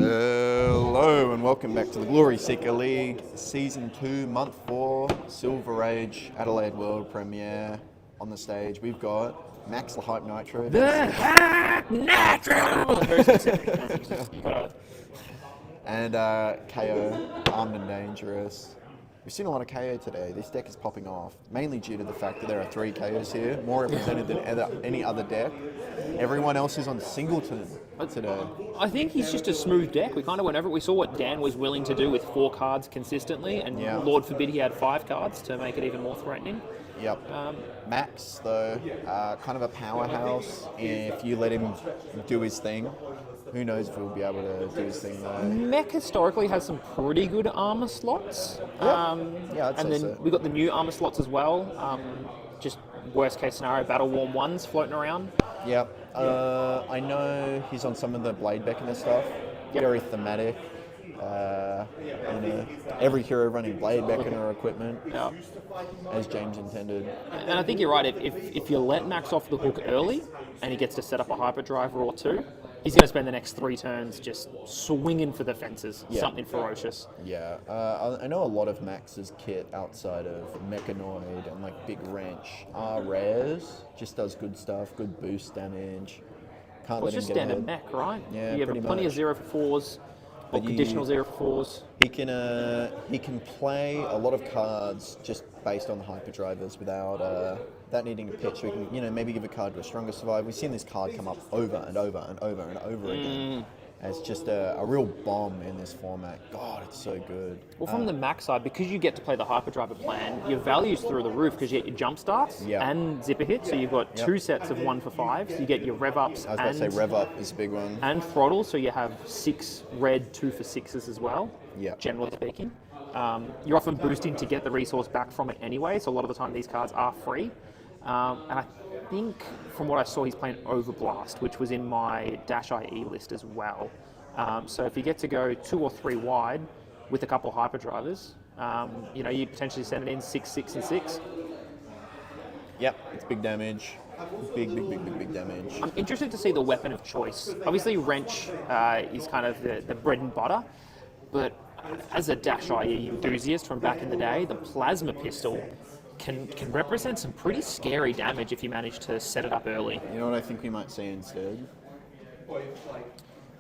Hello and welcome back to the Glory Seeker League, Season 2, Month 4, Silver Age, Adelaide World Premiere. On the stage, we've got Max the Hype Nitro. The Hype Nitro! And KO, Armed and Dangerous. We've seen a lot of KO today. This deck is popping off, mainly due to the fact that there are 3 KOs here, more represented than any other deck. Everyone else is on Singleton today. I think he's just a smooth deck. We kind of went over it. We saw what Dan was willing to do with 4 cards consistently, and Lord forbid he had 5 cards to make it even more threatening. Yep. Max, though, kind of a powerhouse. If you let him do his thing, who knows if he'll be able to do his thing, though. Mech historically has some pretty good armor slots. Yeah, I'd say and then so. we got the new armor slots as well. Just worst case scenario, Battle Worn 1s floating around. Yep. I know he's on some of the Blade Beckoner stuff. Yep. Very thematic. Every hero running Blade Beckoner equipment, as James intended. And I think you're right. If you let Max off the hook early and he gets to set up a hyperdriver or 2, he's going to spend the next 3 turns just swinging for the fences. Yeah. Something ferocious. Yeah. I know a lot of Max's kit outside of Mechanoid and like Big Wrench are rares. Just does good stuff, good boost damage. Can't Well, let it's him just get standard ahead. mech, right? Yeah, you have pretty plenty much. of 0 for 4s. Or But conditional 0 for 4s. He can play a lot of cards just based on the hyperdrivers without needing a pitch. We can maybe give a card to a stronger survivor. We've seen this card come up over and over and over and over again. As just a real bomb in this format. God, it's so good. Well, from the Max side, because you get to play the hyperdriver plan, your value's through the roof because you get your jump starts and zipper hits. So you've got 2 sets of 1 for 5s. You get your rev ups I was about to say rev up is a big one. and throttle. So you have 6 red 2 for 6s as well. Yeah. Generally speaking, you're often boosting to get the resource back from it anyway. So a lot of the time these cards are free. And I think from what I saw, he's playing Overblast, which was in my Dash IE list as well. So if you get to go 2 or 3 wide with a couple of hyperdrivers, you potentially send it in 6, 6, and 6. Yep, it's big damage. Big damage. I'm interested to see the weapon of choice. Obviously, Wrench is kind of the bread and butter, but as a Dash IE enthusiast from back in the day, the Plasma Pistol can represent some pretty scary damage if you manage to set it up early. You know what I think we might see instead?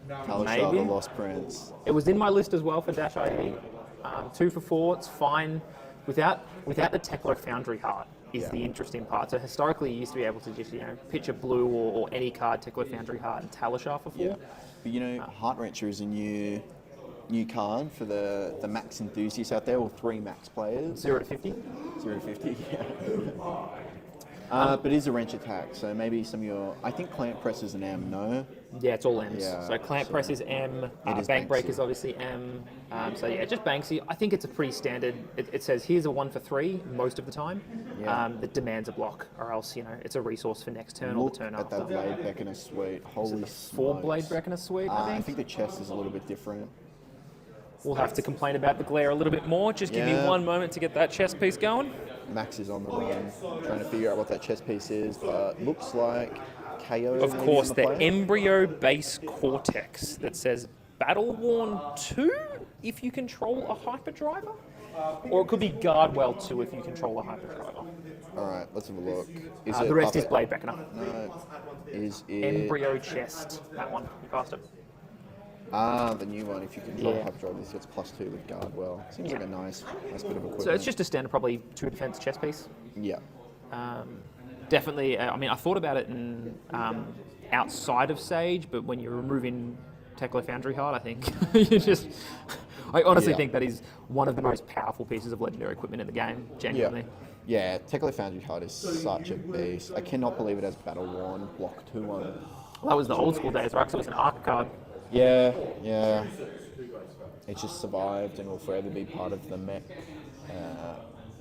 Talishar Maybe. the Lost Prince. It was in my list as well for Dash IE. 2 for 4, it's fine. Without the Teklo Foundry Heart is the interesting part. So historically, you used to be able to just pitch a blue or any card, Teklo Foundry Heart, and Talishar for 4. Yeah. But Heart Wrencher is a new card for the Max enthusiasts out there, or 3 Max players. 0 to 50. 0 to 50, yeah. But it is a wrench attack, so maybe some of your... I think Clamp Press is an M, no? Yeah, it's all M's. Yeah, So Clamp Press is M, It is Bank Break Banksy. is obviously M. Just Banksy. I think it's a pretty standard... It says here's a 1 for 3 most of the time that demands a block, or else, it's a resource for next turn or the turn At after. that Blade Beckoner suite. Holy Four smokes. Blade Reckoner suite, I I think. think the chest is a little bit different. We'll have to complain about the glare a little bit more. Just give me Yeah. 1 moment to get that chest piece going. Max is on the run, trying to figure out what that chest piece is, but looks like KO. Of maybe course, on the play. Embryo Base Cortex that says Battle Worn 2 if you control a hyperdriver, or it could be Guardwell 2 if you control a hyperdriver. All right, let's have a look. Is The it rest is up- Blade Beckoner. No. Is it... Embryo Chest, that one. You passed it. The new one. If you control Yeah. Hyperdrive, this gets +2 with Guardwell. Seems like a nice bit of equipment. So it's just a standard, probably 2 defense chest piece. Yeah. Definitely, I thought about it in outside of Sage, but when you're removing Teklo Foundry Heart, I think I honestly think that is one of the most powerful pieces of legendary equipment in the game, genuinely. Yeah, Teklo Foundry Heart is such a beast. I cannot believe it has Battle Worn Block 2 on it. That was the old school days, right? 'Cause it was an arc card. Yeah. It just survived and will forever be part of the mech.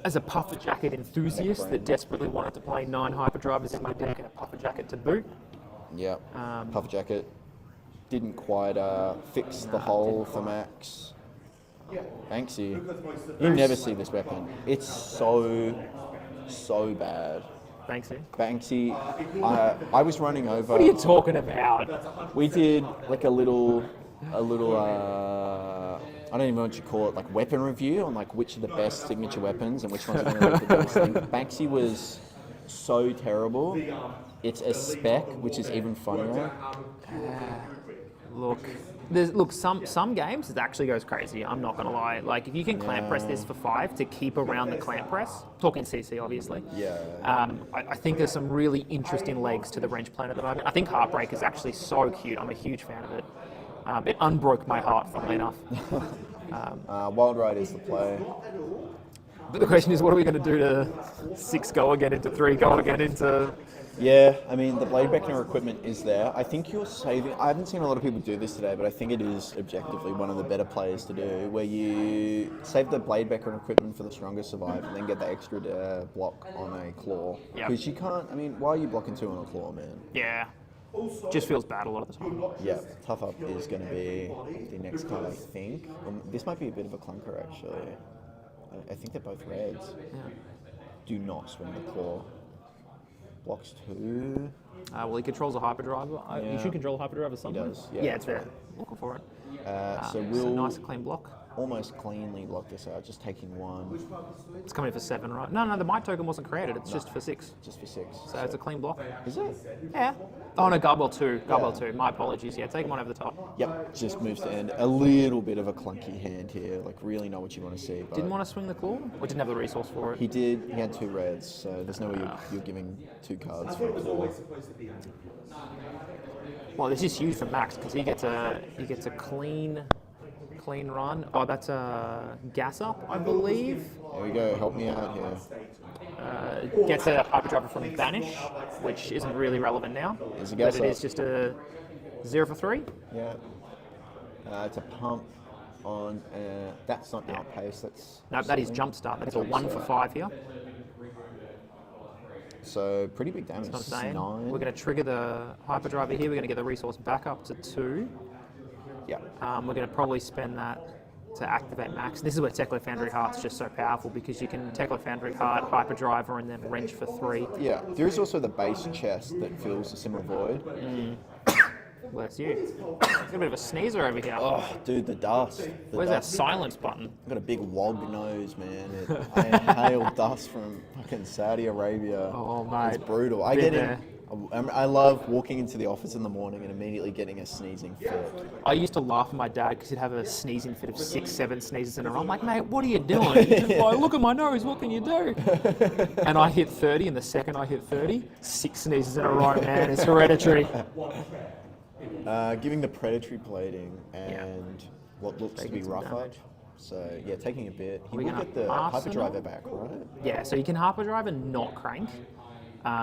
As a puffer jacket enthusiast that desperately wanted to play 9 hyperdrivers in my deck and a puffer jacket to boot, Yeah. Puffer Jacket didn't quite fix the hole for Max. Banksy. You never see this weapon. It's so bad. Banksy. Banksy, I was running over. What are you talking about? We did like a little a little, I don't even know what you call it, like weapon review on like which are the best signature weapons and which ones are going to leave the biggest thing. Banksy was so terrible. It's a spec, which is even funnier. Look, some games it actually goes crazy. I'm not gonna lie. Like if you can clamp press this for 5 to keep around the clamp press, talking CC obviously. Yeah. I think there's some really interesting legs to the wrench plan at the moment. I think Heartbreak is actually so cute. I'm a huge fan of it. It unbroke my heart, funnily enough. Wild Ride is the play. But the question is, what are we going to do to 6 go again into 3 go again into? Yeah, I mean, the blade beckoner equipment is there. I think you're saving... I haven't seen a lot of people do this today, but I think it is objectively one of the better plays to do, where you save the blade beckoner equipment for the strongest survive and then get the extra block on a claw. Because you can't... I mean, why are you blocking 2 on a claw, man? Yeah. Just feels bad a lot of the time. Yeah, Tough Up is going to be the next card, I think. This might be a bit of a clunker, actually. I think they're both reds. Yeah. Do not swing the claw. Blocks 2. Well, he controls a hyperdriver. You should control a hyperdriver somewhere. He does. Yeah, it's there. Looking for it. So It's we'll a nice clean block. almost cleanly block this out, just taking 1. It's coming in for 7, right? No, the might token wasn't created. It's just for 6. Just for 6. So it's a clean block. Is it? Yeah. Oh no, Garwell 2. Garwell 2. My apologies. Yeah, take him on over the top. Yep, just moves to end. A little bit of a clunky hand here, like really not what you want to see. But Didn't want to swing the claw? Or didn't have the resource for it? he did, he had 2 reds, so there's no way you're giving 2 cards for a claw. Well, this is huge for Max because he gets a clean run. Oh, that's a gas up, I believe. There we go, help me out here. Gets a hyperdriver from Banish, which isn't really relevant now. It's a But gas it up. is just a 0 for 3. Yeah. It's a pump on, that's not outpace, that's... No, that is jump start. That's a 1 for 5 here. So pretty big damage. That's what I'm saying. 9. We're going to trigger the hyperdriver here. We're going to get the resource back up to 2. Yeah. We're going to probably spend that to activate Max. This is where Teklo Foundry Heart's just so powerful because you can Teklo Foundry Heart, hyperdriver, and then wrench for 3. Yeah, there is also the base chest that fills a similar void. Well, that's you. Got a bit of a sneezer over here. Oh, dude, the dust. Where's that silence button? I've got a big wog nose, man. I inhale dust from fucking Saudi Arabia. Oh, mate. It's brutal. I love walking into the office in the morning and immediately getting a sneezing fit. I used to laugh at my dad because he'd have a sneezing fit of 6, 7 sneezes in a row. I'm like, mate, what are you doing? He's just like, look at my nose, what can you do? And I hit 30, and the second I hit 30, 6 sneezes in a row, man. It's hereditary. Giving the predatory plating and what looks to be some rough up. damage. So, yeah, taking a bit. He we will gonna get the arsenal? hyperdriver back, right? Yeah, so you can hyperdrive and not crank,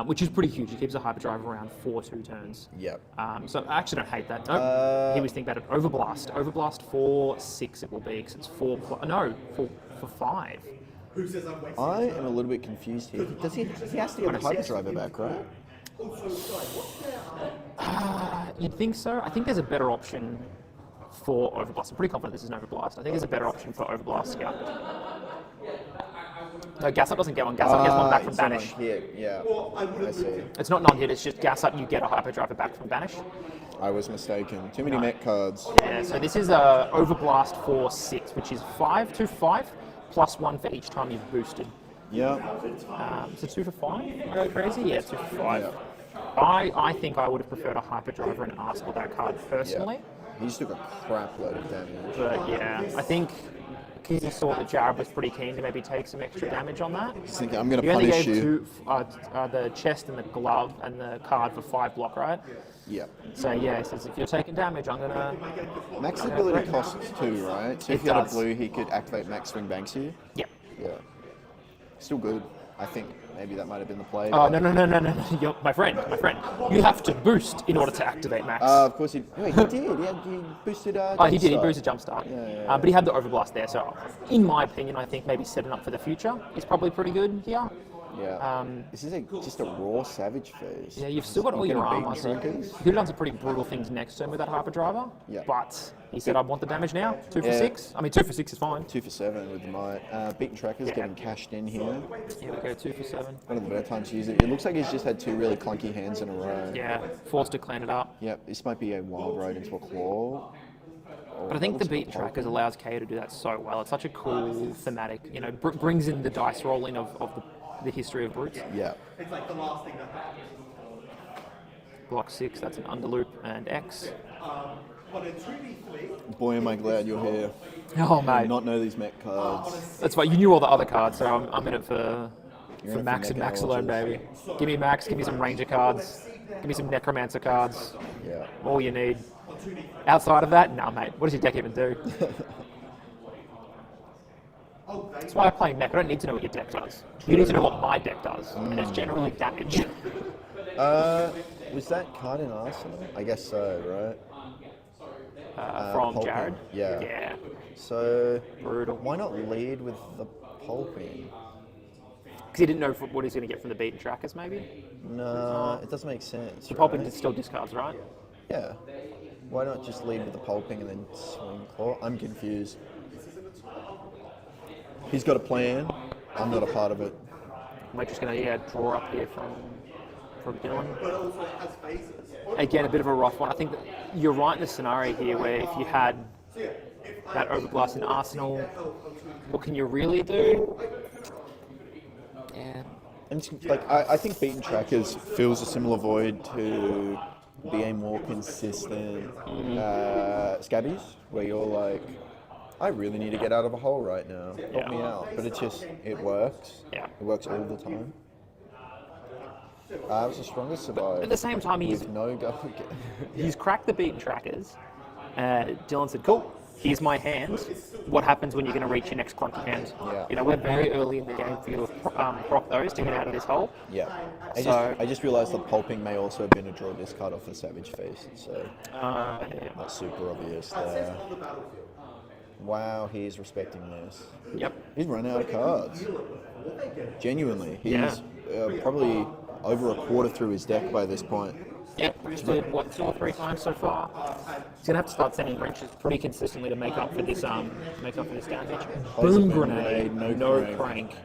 which is pretty huge. He keeps a hyperdrive around 2 turns. Yep. So I actually don't hate that. No, he was thinking about it. Overblast. Overblast for 6 it will be because it's 4 for 5. I am a little bit confused here. He has to get the hyperdriver back, right? You'd think so. I think there's a better option for Overblast. I'm pretty confident this is an Overblast. I think there's a better option for Overblast here. No, Gas Up doesn't get one. Gas Up gets one back from It's not Banish. on hit, yeah. I see. It's not non-hit, it's just Gas Up, you get a hyperdriver back from Banish. I was mistaken. Too many mech cards. Yeah, so this is a Overblast for 6, which is 2 for 5, plus 1 for each time you've boosted. Yeah. So 2 for 5? Am I going crazy? Yeah, 2 for 5. Yeah. I think I would have preferred a hyperdriver and asked for that card personally. He just took a crap load of damage. But yeah, I think because he saw that Jared was pretty keen to maybe take some extra damage on that. Just thinking, I'm going to You only punish gave you. 2, the chest and the glove and the card for 5 block, right? Yeah. So yeah, he says if you're taking damage, I'm gonna. Max ability costs 2, right? So if It he had a does. blue, he could activate Max Swing Banksy. Yeah. Yeah. Still good. I think maybe that might have been the play. Oh but- no! You're, my friend. You have to boost in order to activate Max. Of course he. Wait, he did. He boosted. He did. He boosted Jumpstart. Yeah. But he had the Overblast there. So, in my opinion, I think maybe setting up for the future is probably pretty good here. Yeah. This is just a raw savage phase. Yeah, you've still got all Not your gonna armor. beat So you trackers. could have done some pretty brutal things next turn with that hyperdriver. Yeah. But he said, I want the damage now. 2 for Yeah. 6. I mean, 2 for 6 is fine. 2 for 7 with the might. Beaten trackers getting cashed in here. Here we go, 2 for 7. One of the better times to use it. It looks like he's just had 2 really clunky hands in a row. Yeah, forced to clean it up. Yep. This might be a wild road into a claw. But I think the That looks beaten trackers allows KO to do that so well. It's such a cool thematic, brings in the dice rolling of the history of brutes. Yeah. Block 6, that's an underloop and X. Boy, am I glad you're here. Oh, I mate. did not know these mech cards. That's right, you knew all the other cards, so I'm in it for You're in it for Max and mech Max alone, analogies. baby. Give me Max, give me some Ranger cards, give me some Necromancer cards. Yeah. All you need. Outside of that, nah, mate. What does your deck even do? That's why I play mech. I don't need to know what your deck does. You need to know what my deck does, and it's generally damage. Was that card in Arsenal? I guess so, right? From Pulping. Jared. Yeah. Yeah. So, Brutal. why not lead with the pulping? Because he didn't know what he's going to get from the beaten trackers, maybe. No, it doesn't make sense. The pulping right? still discards, right? Yeah. Why not just lead with the pulping and then swing claw? I'm confused. He's got a plan. I'm not a part of it. We're just going to draw up here from Dylan. Again, a bit of a rough one. I think that you're right in the scenario here where if you had that overblast in Arsenal, what can you really do? Yeah. And I think beaten trackers fills a similar void to be a more consistent scabbies, where you're like, I really need to get out of a hole right now. Help me out. But it works. Yeah. It works all the time. I was the strongest survivor. At the same time, with no go again. he's cracked the beaten trackers. Dylan said, cool, here's my hand. What happens when you're going to reach your next clunky hand? Yeah. We're very early in the game for you to proc those to get out of this hole. Yeah. So- I just realised the pulping may also have been a draw discard off the Savage Face, so Yeah. not super obvious there. Wow, he's respecting this. Yep. He's run out of cards. Genuinely. He's Yeah. probably over a quarter through his deck by this point. Yep, boosted 2 or 3 times so far. He's gonna have to start sending wrenches pretty consistently to make up for this damage. Boom grenade, no crank.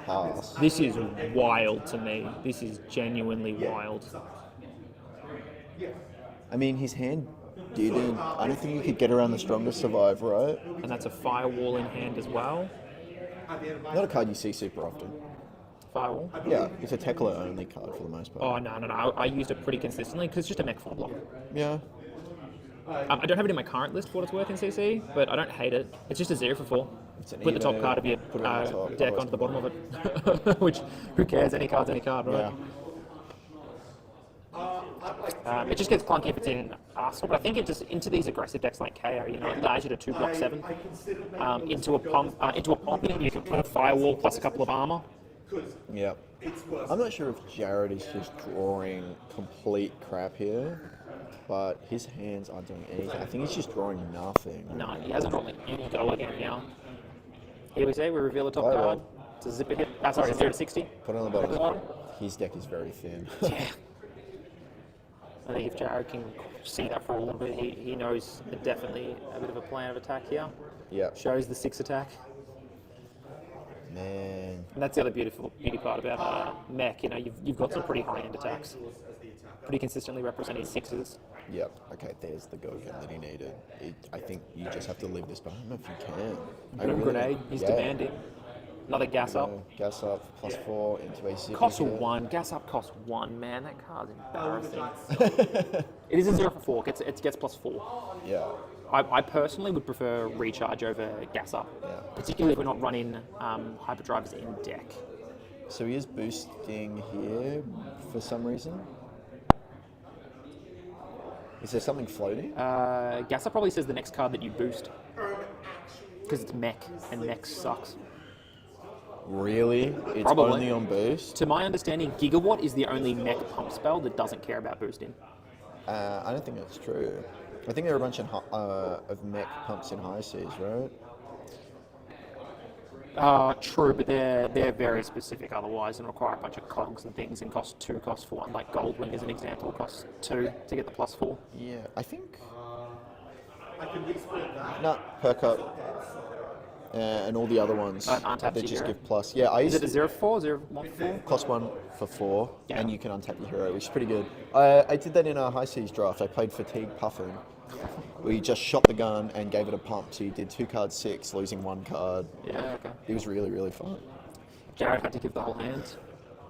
Pass. This is wild to me. This is genuinely wild. I mean, his hand didn't. I don't think he could get around the strongest survive, right? And that's a firewall in hand as well. Not a card you see super often. Firewall. Yeah, it's a Tekla only card for the most part. Oh no. I used it pretty consistently because it's just a mech 4 block. Yeah. I don't have it in my current list for what it's worth in CC, but I don't hate it. It's just a 0 for 4. It's an Put the top Evo, card of your put it on the top, deck always onto the bottom of it. Which, who cares? Any card's any card, right? Yeah. It just gets clunky if it's in Arsenal, but I think it just into these aggressive decks like KO, it allows you to 2 block 7 into a pumping. You can put a firewall plus a couple of armor. Yeah. I'm not sure if Jared is just drawing complete crap here, but his hands aren't doing anything. I think he's just drawing nothing. No, he hasn't drawn any go again now. Here we reveal the top Firewall. card. It's a zipper hit. Sorry, it's 0 to 60. Put it on the bottom. His deck is very thin. Yeah. I think if Jared can see that for a little bit, he knows definitely a bit of a plan of attack here. Yeah. Shows the 6 attack. Man. And that's the other beauty part about mech. You've got some pretty high-end attacks, pretty consistently representing 6s. Yep. Okay, there's the go again that he needed. I think you just have to leave this behind him if you can. Boom grenade. He's demanding. Another gas up. Gas up, +4 into a zip. Costs 1. Gas up costs 1. Man, that card's embarrassing. It is a 0 for 4. It gets +4. Yeah. I personally would prefer recharge over gas up, particularly if we're not running hyperdrives in deck. So he is boosting here for some reason. Is there something floating? Gas up probably says the next card that you boost, because it's mech, and mech sucks. Really? It's Probably. only on boost? To my understanding, Gigawatt is the only mech pump spell that doesn't care about boosting. I don't think that's true. I think there are a bunch of mech pumps in high seas, right? True, but they're very specific otherwise and require a bunch of cogs and things and cost 2, cost 4. Like Goldwing as an example, costs 2 to get the +4. Yeah, I think... No, perk up. and all the other ones Untap they your just hero. give plus. Yeah, I Is used it a to 0-4, 0-1-4? cost 1 for 4, Yeah. and you can untap your hero, which is pretty good. I did that in a high seas draft. I played Fatigue Puffin. We just shot the gun and gave it a pump. So you did 2 cards 6, losing 1 card. Yeah, okay. It was really, really fun. Jared had to give the whole hand,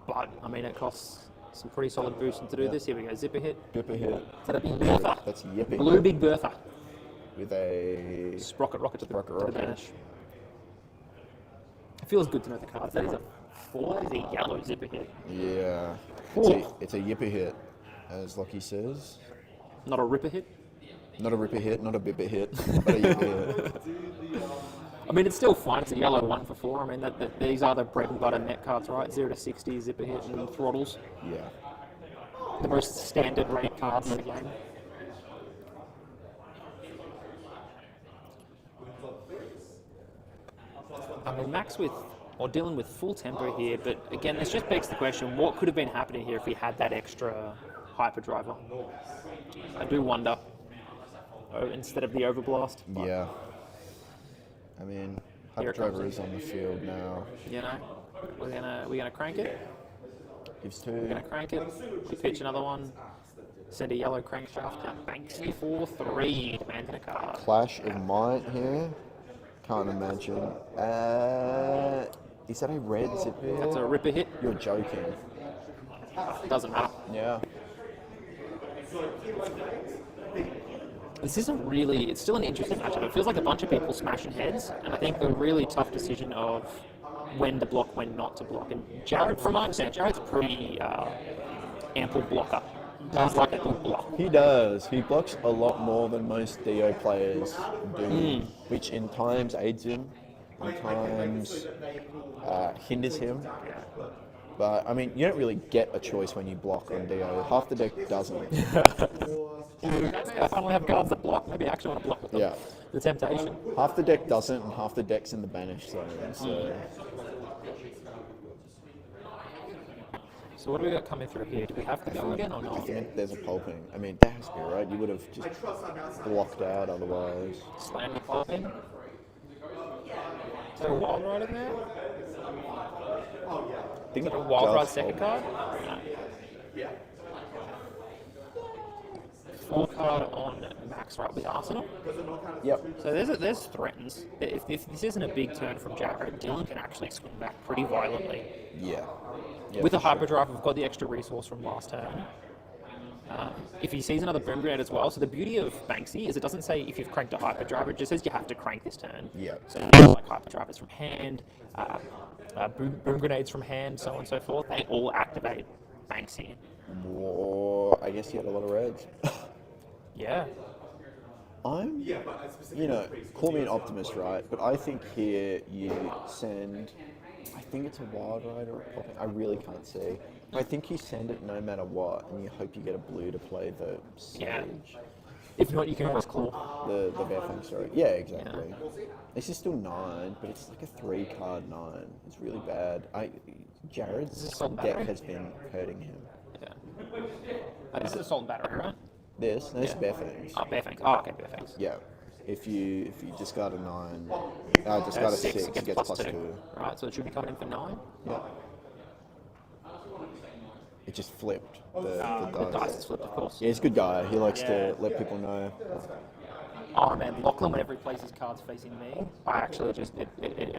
but I mean it costs some pretty solid boosting to do this. Here we go, zipper hit. Zipper hit. Is that a Big Bertha? That's Yippee. Blue Big Bertha. With a Sprocket rocket to the Rocket. banish. It feels good to know the cards. That is a 4, is a yellow zipper hit. yeah. Ooh. It's a Yippee hit, as Lockie says. Not a ripper hit. Not a ripper hit, not a bipper hit, but a Yippee hit. I mean, it's still fine. It's a yellow 1 for 4. I mean, these are the bread and butter net cards, right? 0 to 60, zipper hit, and throttles. Yeah. The most standard rate cards in the game. I mean, Max or Dylan with full tempo here, but again, this just begs the question, what could have been happening here if he had that extra hyperdriver? I do wonder, instead of the overblast. But, Yeah. I mean, Here it comes Hyperdriver in. is on the field now. you know, we're gonna crank it. Gives We're 2. gonna crank it. We pitch another one. Send a yellow crankshaft down Banksy for 3. Demand in a card. Clash of Might here. Can't imagine. Is that a red zip hit? That's a ripper hit. You're joking. Doesn't matter. Yeah. This isn't really. It's still an interesting matchup. It feels like a bunch of people smashing heads, and I think the really tough decision of when to block, when not to block. And Jared, from my understanding, Jared's a pretty ample blocker. He does like a good block. He does. He blocks a lot more than most DO players do, which in times aids him, in times hinders him. But, I mean, you don't really get a choice when you block on DO. Half the deck doesn't. I finally have cards that block. Maybe I actually want to block with them. Yeah. The temptation. Half the deck doesn't, and half the deck's in the banish zone. So what do we got coming through here? Do we have to go again or I not? think there's a pulping. I mean, that has to be right. You would have just blocked out otherwise. Slam the pop in. Is there a wild ride in there? I think Is there a wild ride just second pulp. card? No. 4 card on Max right with Arsenal. Yep. So there's threatens. If this isn't a big turn from Jared, Dylan can actually swing back pretty violently. Yeah. Yeah, With a for sure. hyperdrive, we've got the extra resource from last turn. If he sees another boom grenade as well, so the beauty of Banksy is it doesn't say if you've cranked a hyperdrive, it just says you have to crank this turn. Yeah. So like hyperdrivers from hand, boom grenades from hand, so on and so forth, they all activate Banksy. Or I guess you had a lot of reds. Yeah. I'm, call me an optimist, right? But I think here you send, I think it's a wild ride or a popping. I really can't see. But I think you send it no matter what, and you hope you get a blue to play the Sage. Yeah. If not, you can always claw. The bear thing, sorry. Yeah, exactly. This is still 9, but it's like a 3-card 9. It's really bad. Jared's Assault deck battery? has been hurting him. Yeah. This is assault and battery, right? This is bear things. Oh, bare fangs. Oh, okay, bare fangs. Yeah. If you discard a 9, discard a 6, it gets plus 2. Right, so it should be coming in for 9. Yeah. It just flipped the The dice. dice is flipped, of course. Yeah, he's a good guy. He likes to let people know. Oh man, Lachlan, whenever he plays his cards facing me, I actually just, it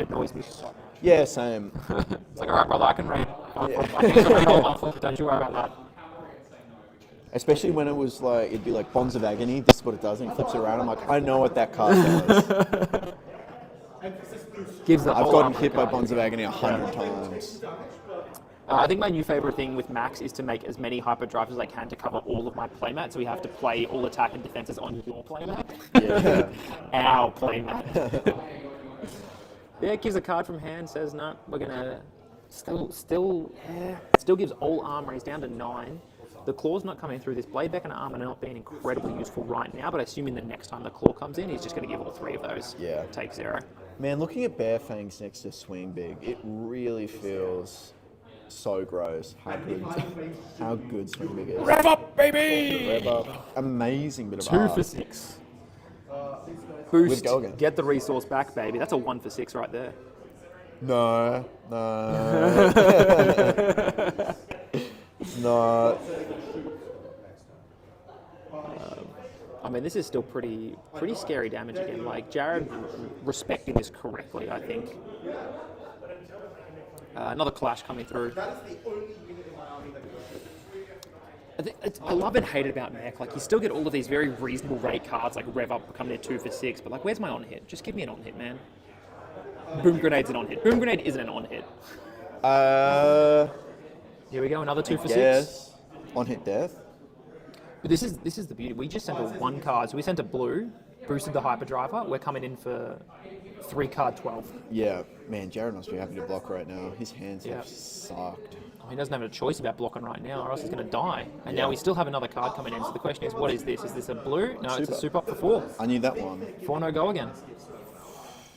annoys me so much. Yeah, same. It's like, alright brother, I can read. I can read all my flip, don't you worry about that. Especially when it was like, it'd be like Bonds of Agony. This is what it does. And he flips it around. I'm like, I know what that card does. Gives the I've whole gotten arm hit by guy. Bonds of Agony 100 times. I think my new favourite thing with Max is to make as many hyperdrives as I can to cover all of my playmat, so we have to play all attack and defenses on your playmat. Yeah. Our playmat. Yeah, it gives a card from hand, says no, we're gonna still gives all armor. He's down to 9. The claw's not coming through. This blade back and armor not being incredibly useful right now, but assuming the next time the claw comes in, he's just going to give all 3 of those. Yeah. Take 0. Man, looking at Bear Fangs next to Swing Big, it really feels so gross how good Swing Big is. Rev up, baby! Rev up. Amazing bit of 2 art. for 6. boost, Go again. get the resource back, baby. That's a 1 for 6 right there. No. No. I mean, this is still pretty scary damage again. Like, Jared respecting this correctly, I think. Another clash coming through. I love and hate it about Mech. Like, you still get all of these very reasonable rate cards, like Rev Up becoming a 2 for 6, but like, where's my on-hit? Just give me an on-hit, man. Boom Grenade's an on-hit. Boom Grenade isn't an on-hit. Here we go, another 2 for 6. Yes. On-hit death. But this is the beauty. We just sent a 1 card. So we sent a blue, boosted the Hyperdriver. We're coming in for 3 card 12. Yeah, man, Jared must be happy to block right now. His hands have sucked. He doesn't have a choice about blocking right now, or else he's going to die. And now we still have another card coming in. So the question is, what is this? Is this a blue? No, it's a super up for 4. I knew that one. 4 no go again.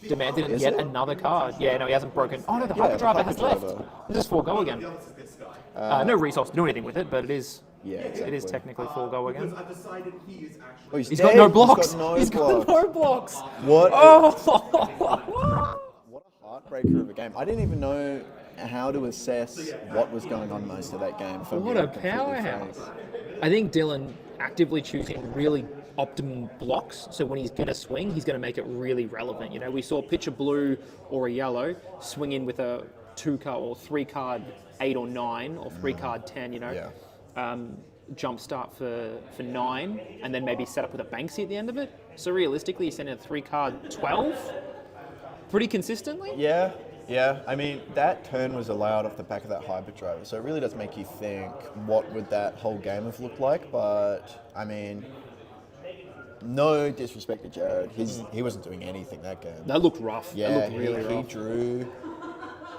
Demanded yet another card. Yeah, no, he hasn't broken. Oh no, the Hyperdriver has left. This is 4 go again. No resource to do anything with it, but it is. Yeah, exactly. It is technically 4 go again. Oh, He's got no blocks. He's got no blocks. What? Oh! What a heartbreaker of a game. I didn't even know how to assess what was going on most of that game. What a powerhouse. I think Dylan actively choosing really optimum blocks, so when he's going to swing, he's going to make it really relevant. You know, we saw pitch a blue or a yellow, swing in with a 2 card or 3 card 8 or 9 or 3 card 10, you know. Yeah. Jump start for 9 and then maybe set up with a Banksy at the end of it. So realistically, you send in a 3 card 12 pretty consistently. Yeah. I mean, that turn was allowed off the back of that Hyperdriver, so it really does make you think, what would that whole game have looked like? But, I mean, no disrespect to Jared. He wasn't doing anything that game. That looked rough. Yeah, that looked really he rough. Drew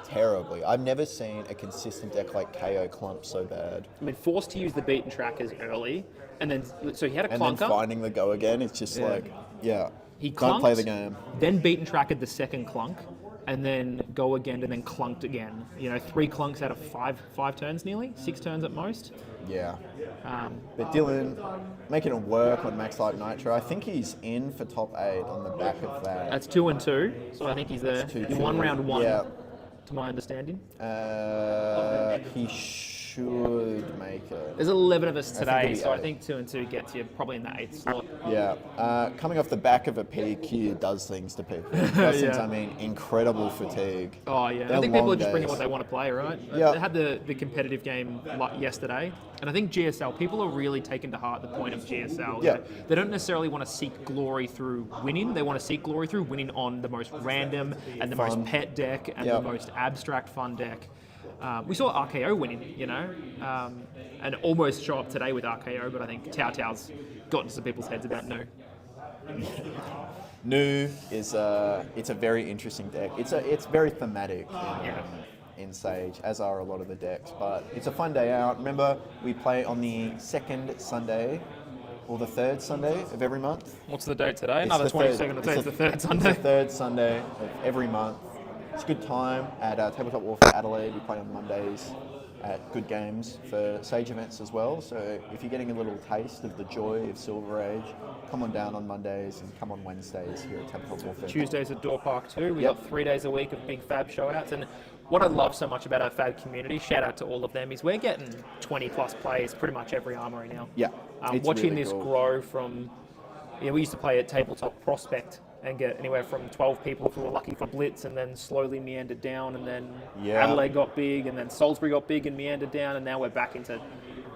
terribly. I've never seen a consistent deck like KO clump so bad. I mean, forced to use the beaten trackers early, and then so he had a And clunker. then finding the go again, it's just He don't play clunked, the game. Then beaten trackered the second clunk, and then go again, and then clunked again. You know, 3 clunks out of 5 turns nearly, 6 turns at most. Yeah. But Dylan, making it work on Max Light Nitro, I think he's in for top 8 on the back of that. That's 2 and 2, so I think he's there. That's He won round 1, Yeah. to my understanding. He should make it. There's 11 of us think today, it'll be so I 8. think 2 and 2 gets you probably in the 8th slot. Yeah. Coming off the back of a PQ does things to people. Since, Yeah. I mean, incredible fatigue. Oh yeah, They're I think people long are just bringing days. what they want to play, right? Yeah. They had the competitive game yesterday, and I think GSL, people are really taking to heart the point of GSL. Yeah. They don't necessarily want to seek glory through winning, they want to seek glory through winning on the most random and the most pet deck and the most abstract fun deck. We saw RKO winning, you know, and almost show up today with RKO, but I think Tao Tao's got into some people's heads about no. New is it's a very interesting deck. It's very thematic in Sage, as are a lot of the decks. But it's a fun day out. Remember, we play on the 2nd Sunday or the 3rd Sunday of every month. What's the date today? It's Another the 22nd. third- It's the 3rd Sunday. It's the 3rd Sunday of every month. It's a good time at Tabletop Warfare Adelaide. We play on Mondays at good games for Sage events as well. So if you're getting a little taste of the joy of Silver Age, come on down on Mondays and come on Wednesdays here at Tabletop Warfare. Tuesdays at Door Park too. We Yep. got 3 days a week of big FaB showouts. And what I love so much about our FaB community, shout out to all of them, is we're getting 20 plus players pretty much every armory now. Yeah, it's Watching really this cool. grow from, we used to play at Tabletop Prospect and get anywhere from 12 people who were lucky for Blitz, and then slowly meandered down, and then Adelaide got big, and then Salisbury got big and meandered down, and now we're back into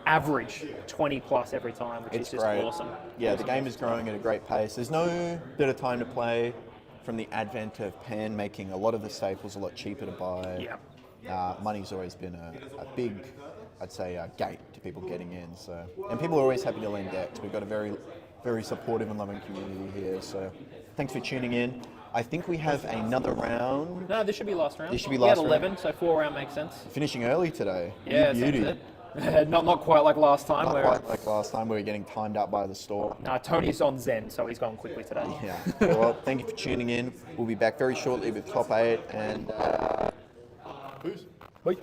average 20 plus every time, which is just great. awesome. Yeah, the game is growing at a great pace. There's no better time to play from the advent of Pan making a lot of the staples a lot cheaper to buy. Yeah. Money's always been a big, I'd say, gate to people getting in. So, and people are always happy to lend decks. We've got a very, very supportive and loving community here. So, thanks for tuning in. I think we have another round. No, this should be last round. This should be We last had round. 11, so 4 round makes sense. Finishing early today. Yeah, You that's beauty. it. not quite like last time. Not where quite like last time, we were getting timed out by the store. Tony's on Zen, so he's gone quickly today. Yeah. Well, thank you for tuning in. We'll be back very shortly with top 8 and. Peace. Bye.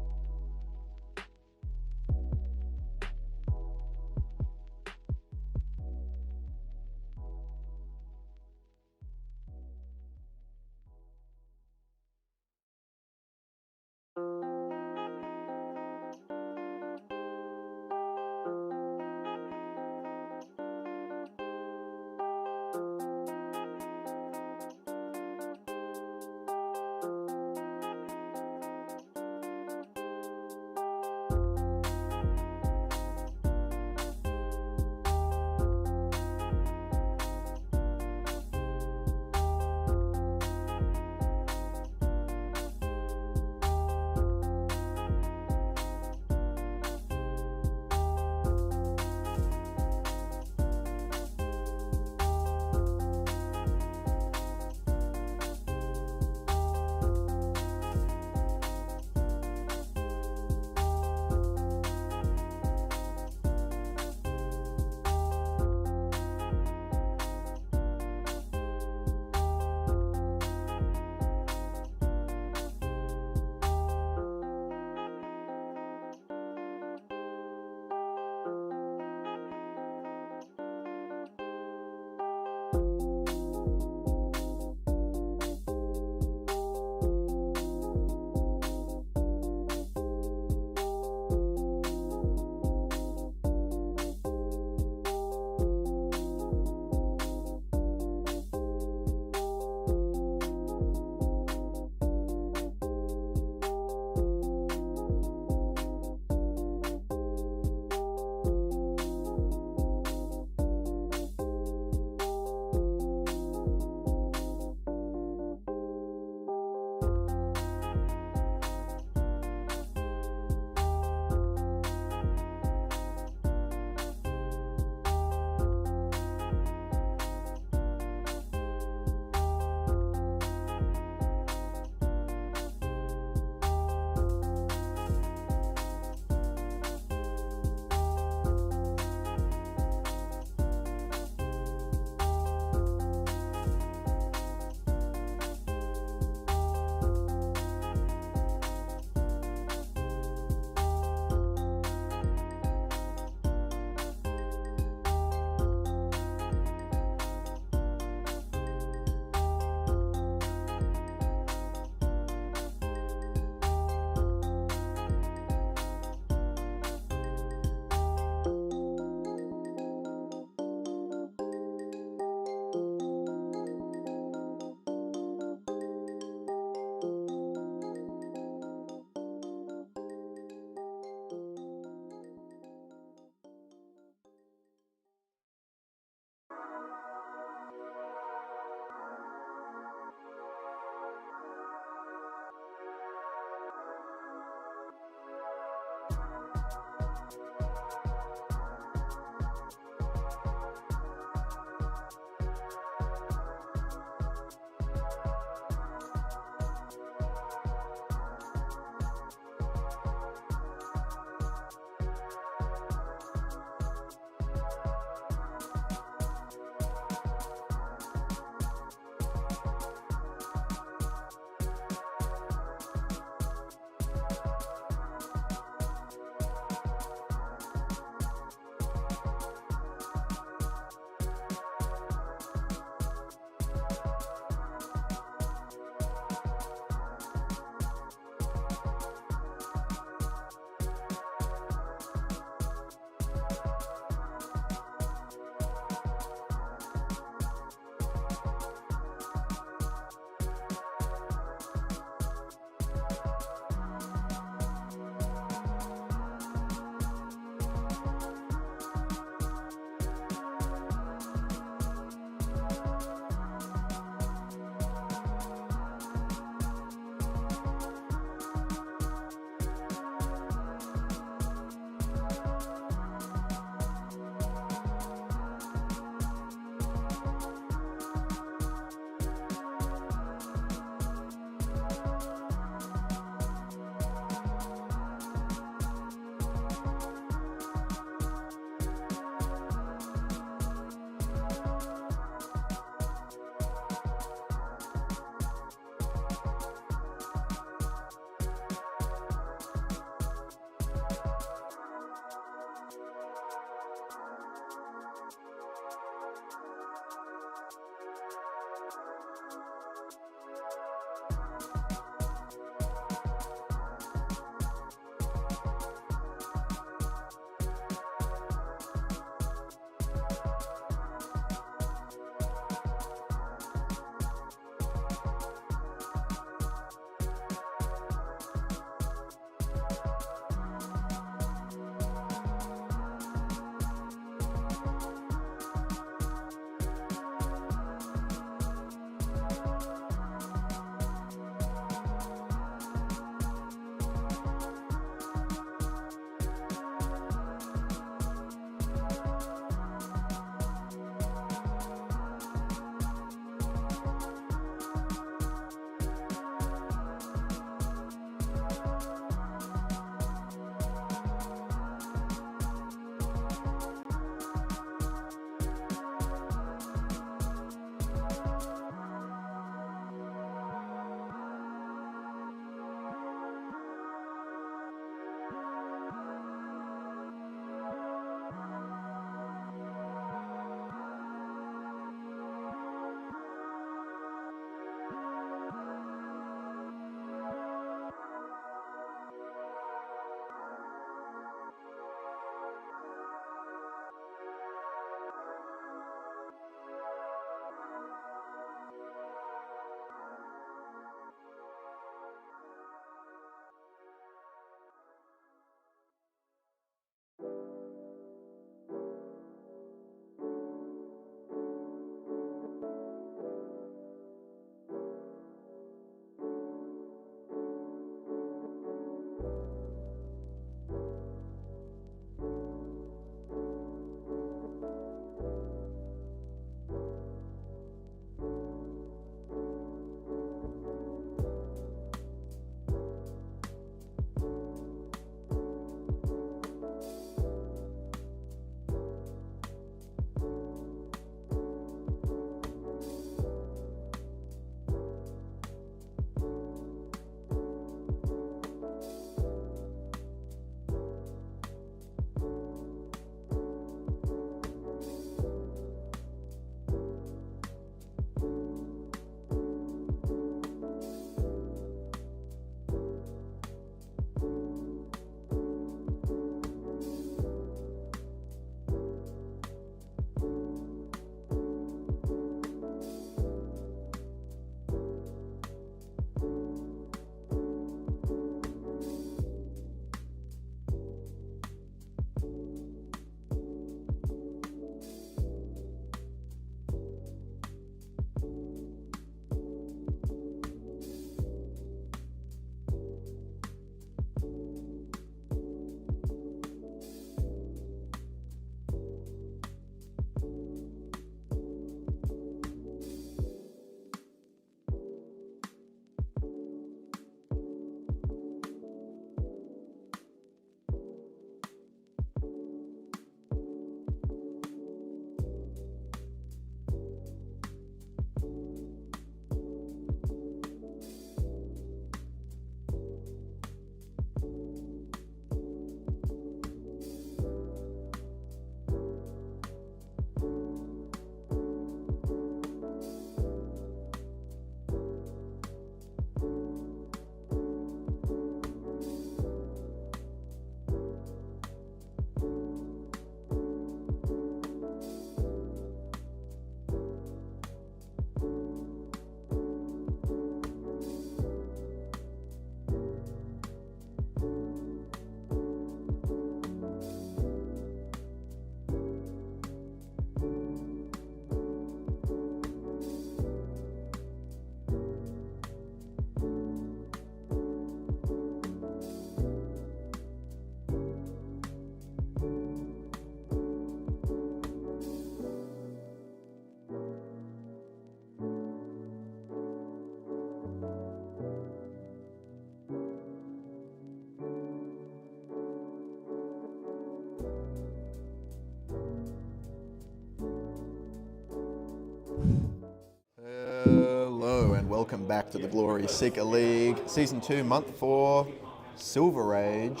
welcome back to the glorious Seeker League. Season 2, Month 4, Silver Age.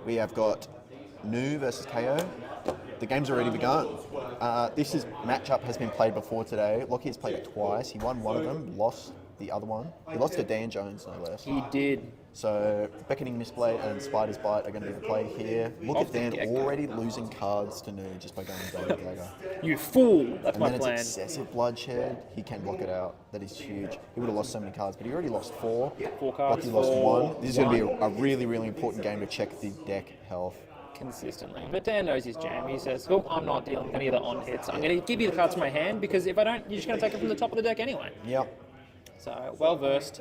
We have got Nu versus KO. The game's already begun. This matchup has been played before today. Lockie has played it twice. He won one of them, lost the other one. He lost to Dan Jones, no less. He did. So, Beckoning Mistblade and Spider's Bite are going to be the play here. Look at Dan already losing cards to Nu just by going dagger. You fool! That's And my then plan. it's excessive bloodshed. He can block it out. That is huge. He would have lost so many cards, but he already lost 4. 4 cards. Lucky lost for 1. This is going to be a really, really important game to check the deck health. consistently. But Dan knows his jam. He says, well, I'm not dealing with any of the on hits. I'm going to give you the cards from my hand because if I don't, you're just going to take it from the top of the deck anyway. Yep. So, well versed.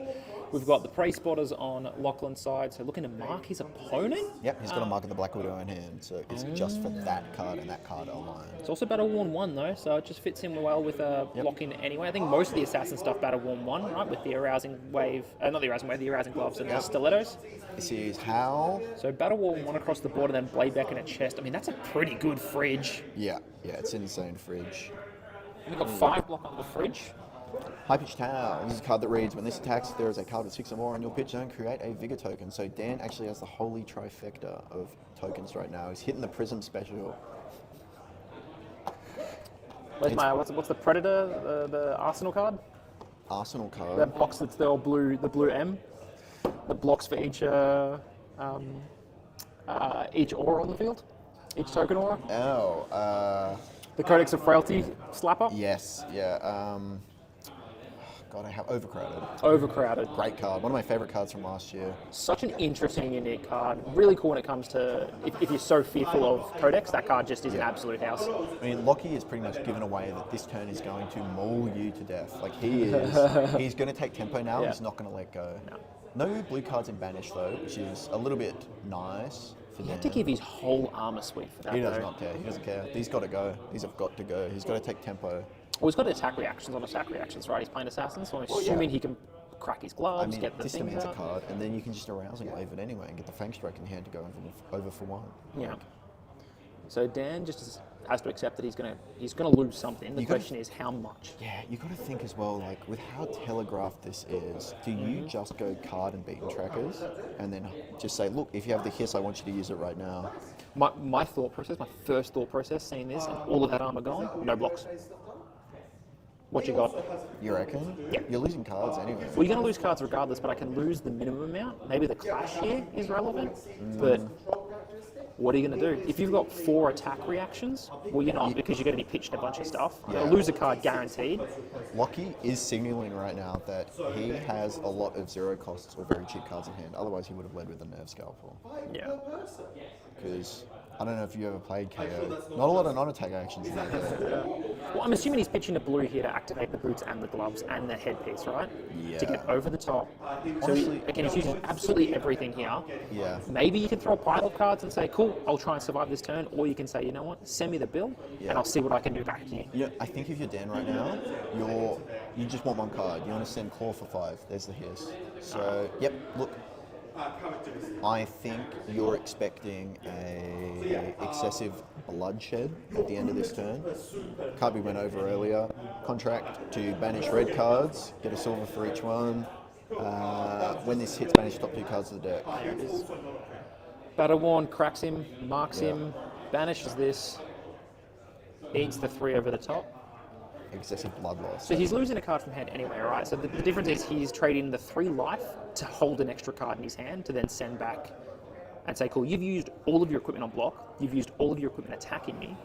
We've got the prey spotters on Lachlan's side, so looking to mark his opponent. Yep, he's got a mark of the Black Widow in hand, so it's just for that card and that card alone. It's also Battle Worn 1 though, so it just fits in well with lock-in anyway. I think most of the assassin stuff Battle Worn 1, right, with the arousing wave, not the arousing wave, the arousing gloves and the stilettos. This is how... So Battle Worn 1 across the board and then Blade Back in a chest. I mean, that's a pretty good fridge. Yeah, it's insane fridge. We've got 5 block on the fridge. High Pitch Tower. This is a card that reads, when this attacks, there is a card with 6 or more on your pitch zone, create a Vigor token. So Dan actually has the holy trifecta of tokens right now. He's hitting the Prism special. Where's what's the Predator, the Arsenal card? Arsenal card. That box that's the old blue, the blue M. The blocks for each aura on the field, each token aura. Oh, The Codex of Frailty slapper. yes, yeah. God, I have Overcrowded. Overcrowded. Great card. One of my favorite cards from last year. Such an interesting, unique card. Really cool when it comes to if you're so fearful of Codex, that card just is an absolute house. I mean, Lockie has pretty much given away that this turn is going to maul you to death. Like, he is. He's going to take tempo now. Yeah. He's not going to let go. No blue cards in Banish, though, which is a little bit nice for You Dan. have to give his whole armor suite for that. He does though. not care. He doesn't care. These got to go. These have got to go. He's got to take tempo. Well, he's got attack reactions on attack reactions, right? He's playing assassin, so I'm assuming he can crack his gloves, I mean, get the this things demands a out. card, and then you can just arousing wave it anyway and get the Fang Strike in hand to go over for 1. Yeah. So Dan just has to accept that he's gonna lose something. The question is how much. Yeah, you got to think as well, like, with how telegraphed this is, do you just go card and beaten trackers and then just say, look, if you have the hiss, I want you to use it right now? My thought process, my first thought process, seeing this and all of that armor gone, no blocks. What you got? You reckon? Yeah. You're losing cards anyway. Well, you're going to lose cards regardless, but I can lose the minimum amount. Maybe the clash here is relevant, but what are you going to do? If you've got 4 attack reactions, well, you're not, because you're going to be pitched a bunch of stuff. You're going to lose a card guaranteed. Lockie is signaling right now that he has a lot of 0 costs or very cheap cards in hand. Otherwise, he would have led with a Nerve Scalpel. Yeah. Because I don't know if you ever played KO. Not a lot of non-attack actions in there. Well, I'm assuming he's pitching a blue here to activate the boots and the gloves and the headpiece, right? Yeah. To get over the top. So, Honestly, again, he's using absolutely everything here. Yeah. Maybe you can throw a pile of cards and say, cool, I'll try and survive this turn. Or you can say, you know what, send me the bill and I'll see what I can do back to you. Yeah, I think if you're Dan right now, you just want 1 card. You want to send Claw for 5. There's the hiss. So, yep, look. I think you're expecting a excessive bloodshed at the end of this turn. Card we went over earlier. Contract to banish red cards, get a silver for each one. When this hits, banish top 2 cards of the deck. Battle Worn cracks him, marks him, banishes this, eats the 3 over the top. Excessive blood loss. So he's losing a card from hand anyway, right? So the difference is he's trading the 3 life to hold an extra card in his hand to then send back and say, cool, you've used all of your equipment on block, you've used all of your equipment attacking me.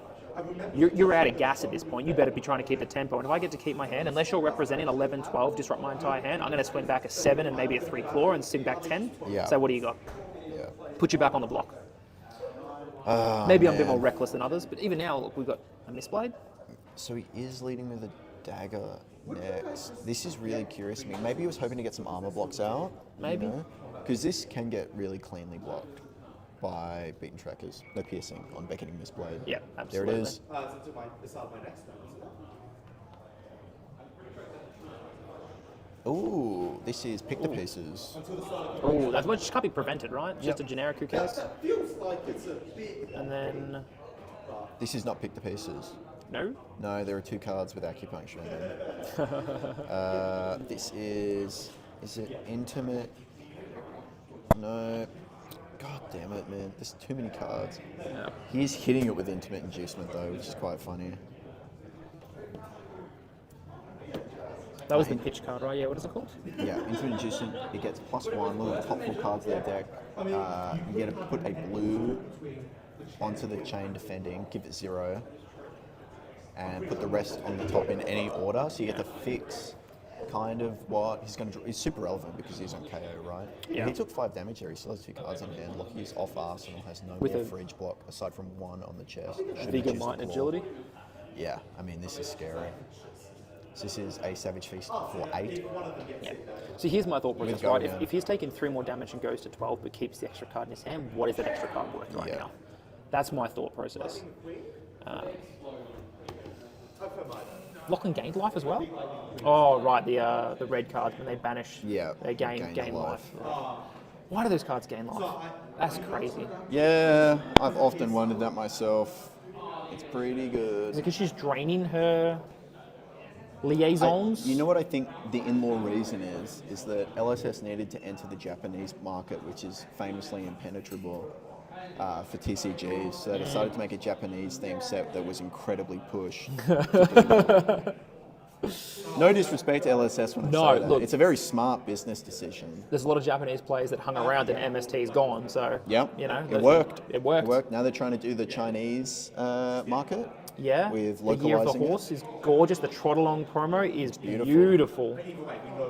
You're out of gas at this point. You better be trying to keep the tempo. And if I get to keep my hand, unless you're representing 11, 12, disrupt my entire hand, I'm going to swing back a 7 and maybe a 3 claw and swing back 10. Yeah. So what do you got? Yeah. Put you back on the block. Maybe I'm a bit more reckless than others, but even now, look, we've got a Mistblade. So he is leading with a dagger next. This is really curious to me. Maybe he was hoping to get some armor blocks out. Maybe. Because this can get really cleanly blocked by beaten trackers. No piercing on Beckoning Mistblade. Yeah, absolutely. There it is. Ooh, this is Pick the Pieces. Oh, that much can't be prevented, right? Just a generic who cares. And then This is not Pick the Pieces. No? No, there are 2 cards with acupuncture in them. This is it intimate? No. God damn it, man. There's too many cards. Yeah. He's hitting it with intimate inducement though, which is quite funny. That was the pitch card, right? Yeah, what is it called? Yeah, intimate inducement, it gets +1, one of the top 4 cards of their deck. You get to put a blue onto the chain defending, give it 0, and put the rest on the top in any order. So you get to fix kind of what he's going to. He's super relevant because he's on KO, right? Yeah. He took 5 damage here. He still has 2 cards in hand. Lockie's off Arsenal has no With more a- fridge block aside from 1 on the chest. Should Vigor, choose Might, the and claw. Agility. Yeah, I mean this is scary. So this is a Savage Feast for 8. Yeah. So here's my thought process, With right? Go, If he's taking 3 more damage and goes to 12 but keeps the extra card in his hand, what is that extra card worth right Yeah. now? That's my thought process. Lachlan gained life as well? Oh, right, the red cards when they banish, Yeah, they gain gain life. Why do those cards gain life? That's crazy. Yeah, I've often wondered that myself. It's pretty Is good. it because she's draining her liaisons? You know what I think the in-law reason is that LSS needed to enter the Japanese market, which is famously impenetrable for TCGs. So they decided to make a Japanese themed set that was incredibly push. No disrespect to LSS when I No, say that. look. It's a very smart business decision. There's a lot of Japanese players that hung around and MST's gone, so, Yeah, you know. it worked. It worked. Now they're trying to do the Chinese market. Yeah, With the Year of the localizing it. Horse is gorgeous. The Trot Along promo is beautiful.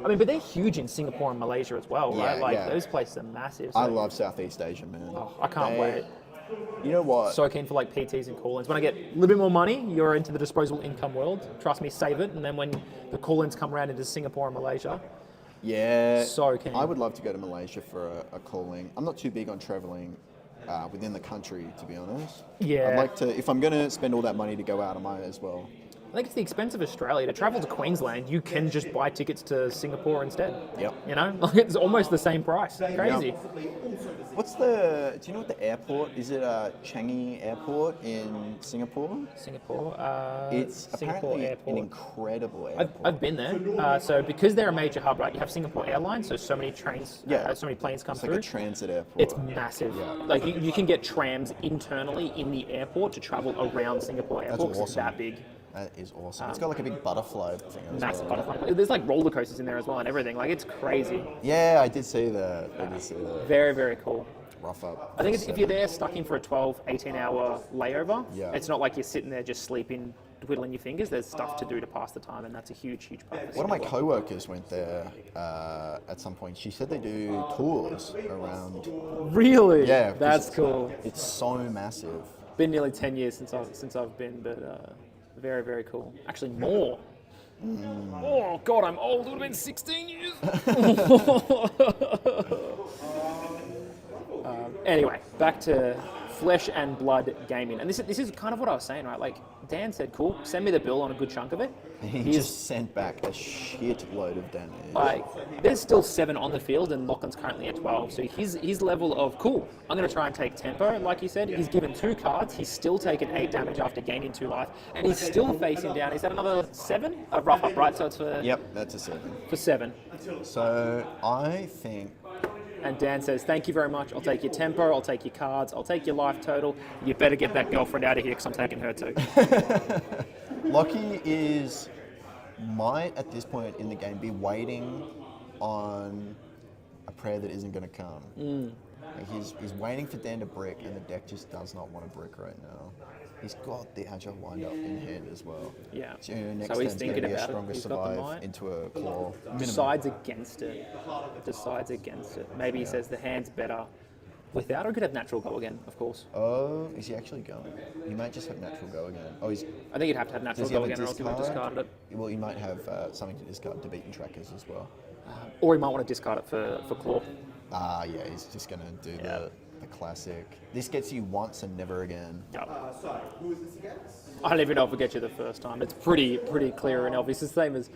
I mean, but they're huge in Singapore and Malaysia as well, right? Yeah, Like, yeah. those places are massive. I so- love Southeast Asia, man. Oh, I can't wait. You know what? So keen for like PTs and call-ins. When I get a little bit more money, you're into the disposable income world. Trust me, save it. And then when the call-ins come around into Singapore and Malaysia, Yeah, So keen. I would love to go to Malaysia for a calling. I'm not too big on traveling within the country, to be honest. Yeah. I'd like to, if I'm going to spend all that money to go out, I might as well. I think it's the expense of Australia. To travel to Queensland, you can just buy tickets to Singapore instead. Yep. You know, like it's almost the same price. Crazy. What's do you know what the airport, is it Changi Airport in Singapore? Singapore. It's Singapore apparently airport. an incredible airport. I've been there. So because they're a major hub, right? You have Singapore Airlines, so many trains, Yeah. so many planes come It's like through. a transit airport. It's massive. Yeah. Like you can get trams internally in the airport to travel around Singapore Airport. 'Cause It's awesome. that big. That is awesome. It's got like a big butterfly thing as Massive well. butterfly. There's like roller coasters in there as well and everything. Like it's crazy. Yeah, I did see that. I did see that. Very, very cool. Rough up. I think if you're there stuck in for a 12, 18 hour layover, Yeah. it's not like you're sitting there just sleeping, twiddling your fingers. There's stuff to do to pass the time, and that's a huge, huge part of One of my Singapore. co-workers went there at some point. She said they do tours around. Really? Yeah, 'cause That's it's- cool. It's so massive. Been nearly 10 years since I've been, but very, very cool. Actually, more. Oh God, I'm old. It would have been 16 years. Anyway, back to flesh and blood gaming, and this is kind of what I was saying, right? Like Dan said, cool, send me the bill on a good chunk of it. He just sent back a shitload of damage. Like, there's still 7 on the field, and Lachlan's currently at 12. So his level of cool. I'm going to try and take tempo, like he said. He's given 2 cards. He's still taken 8 damage after gaining 2 life, and he's still facing down. Is that another 7? A rough up, right? So it's for Yep, that's a 7. for 7. So I think And Dan says, "Thank you very much. I'll take your tempo. I'll take your cards. I'll take your life total. You better get that girlfriend out of here because I'm taking her too." Lockie might at this point in the game be waiting on a prayer that isn't going to come. Like he's waiting for Dan to brick, and the deck just does not want to brick right now. He's got the agile wind up in hand as well. Yeah. So next So he's turn's going to thinking be a about it. stronger He's got the survive might. into a claw. Decides against it. Decides against it. Maybe he says the hand's better without, or he could have natural go again, of course. Oh, is he actually going? He might just have natural go again. Oh, he's. I think you'd have to have natural Does he go have a again, or else he would have discard? discarded it. Well, he might have something to discard to beaten trackers as well. Or he might want to discard it for claw. Ah, yeah, he's just going to do Yeah. the classic. This gets you once and never again. Yep. Sorry, who is this again? I don't even know if we'll get you the first time. It's pretty clear and obvious. It's the same as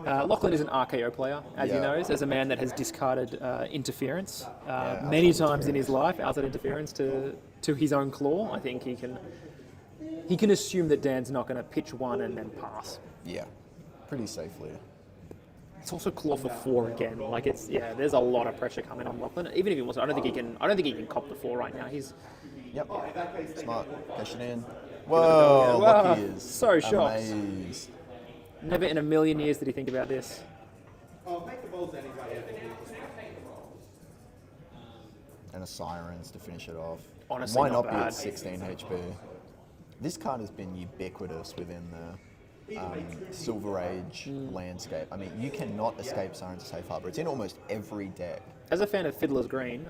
Lachlan is an RKO player, as he Yeah. knows, as a man that has discarded interference Yeah, many outside times in his life, outside interference to his own claw. I think he he can assume that Dan's not going to pitch one and then pass. Yeah, pretty safely. It's also claw for 4 again. Like there's a lot of pressure coming on Lachlan. Even if he wants, I don't think he can cop the 4 right now. He's Yep. Smart. Cash it in. Whoa, look he is. So shocked. Amazed. Never in a million years did he think about this. And a Sirens to finish it off. Honestly, why not not be bad. at 16 HP? This card has been ubiquitous within the Silver Age landscape. I mean, you cannot escape Sirens of Safe Harbor. It's in almost every deck. As a fan of Fiddler's Green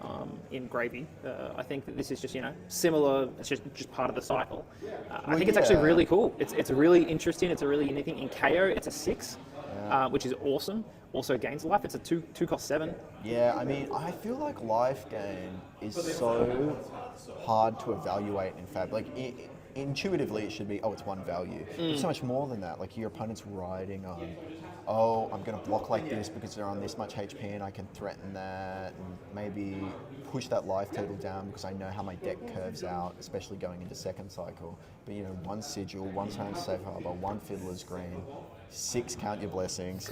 in Gravy, I think that this is just similar. It's just part of the cycle. I think it's actually really cool. It's really interesting. It's a really unique thing. In KO, it's a 6, which is awesome. Also gains life. It's a 2 cost 7. Yeah, I mean, I feel like life gain is so hard to evaluate in FaB. Like, intuitively, it should be, it's 1 value. But so much more than that. Like, your opponent's riding on, I'm going to block like this because they're on this much HP and I can threaten that and maybe push that life total down because I know how my deck curves out, especially going into second cycle. But, 1 Sigil, 1 Sirens of Safe Harbor, 1 Fiddler's Green, 6 Count Your Blessings.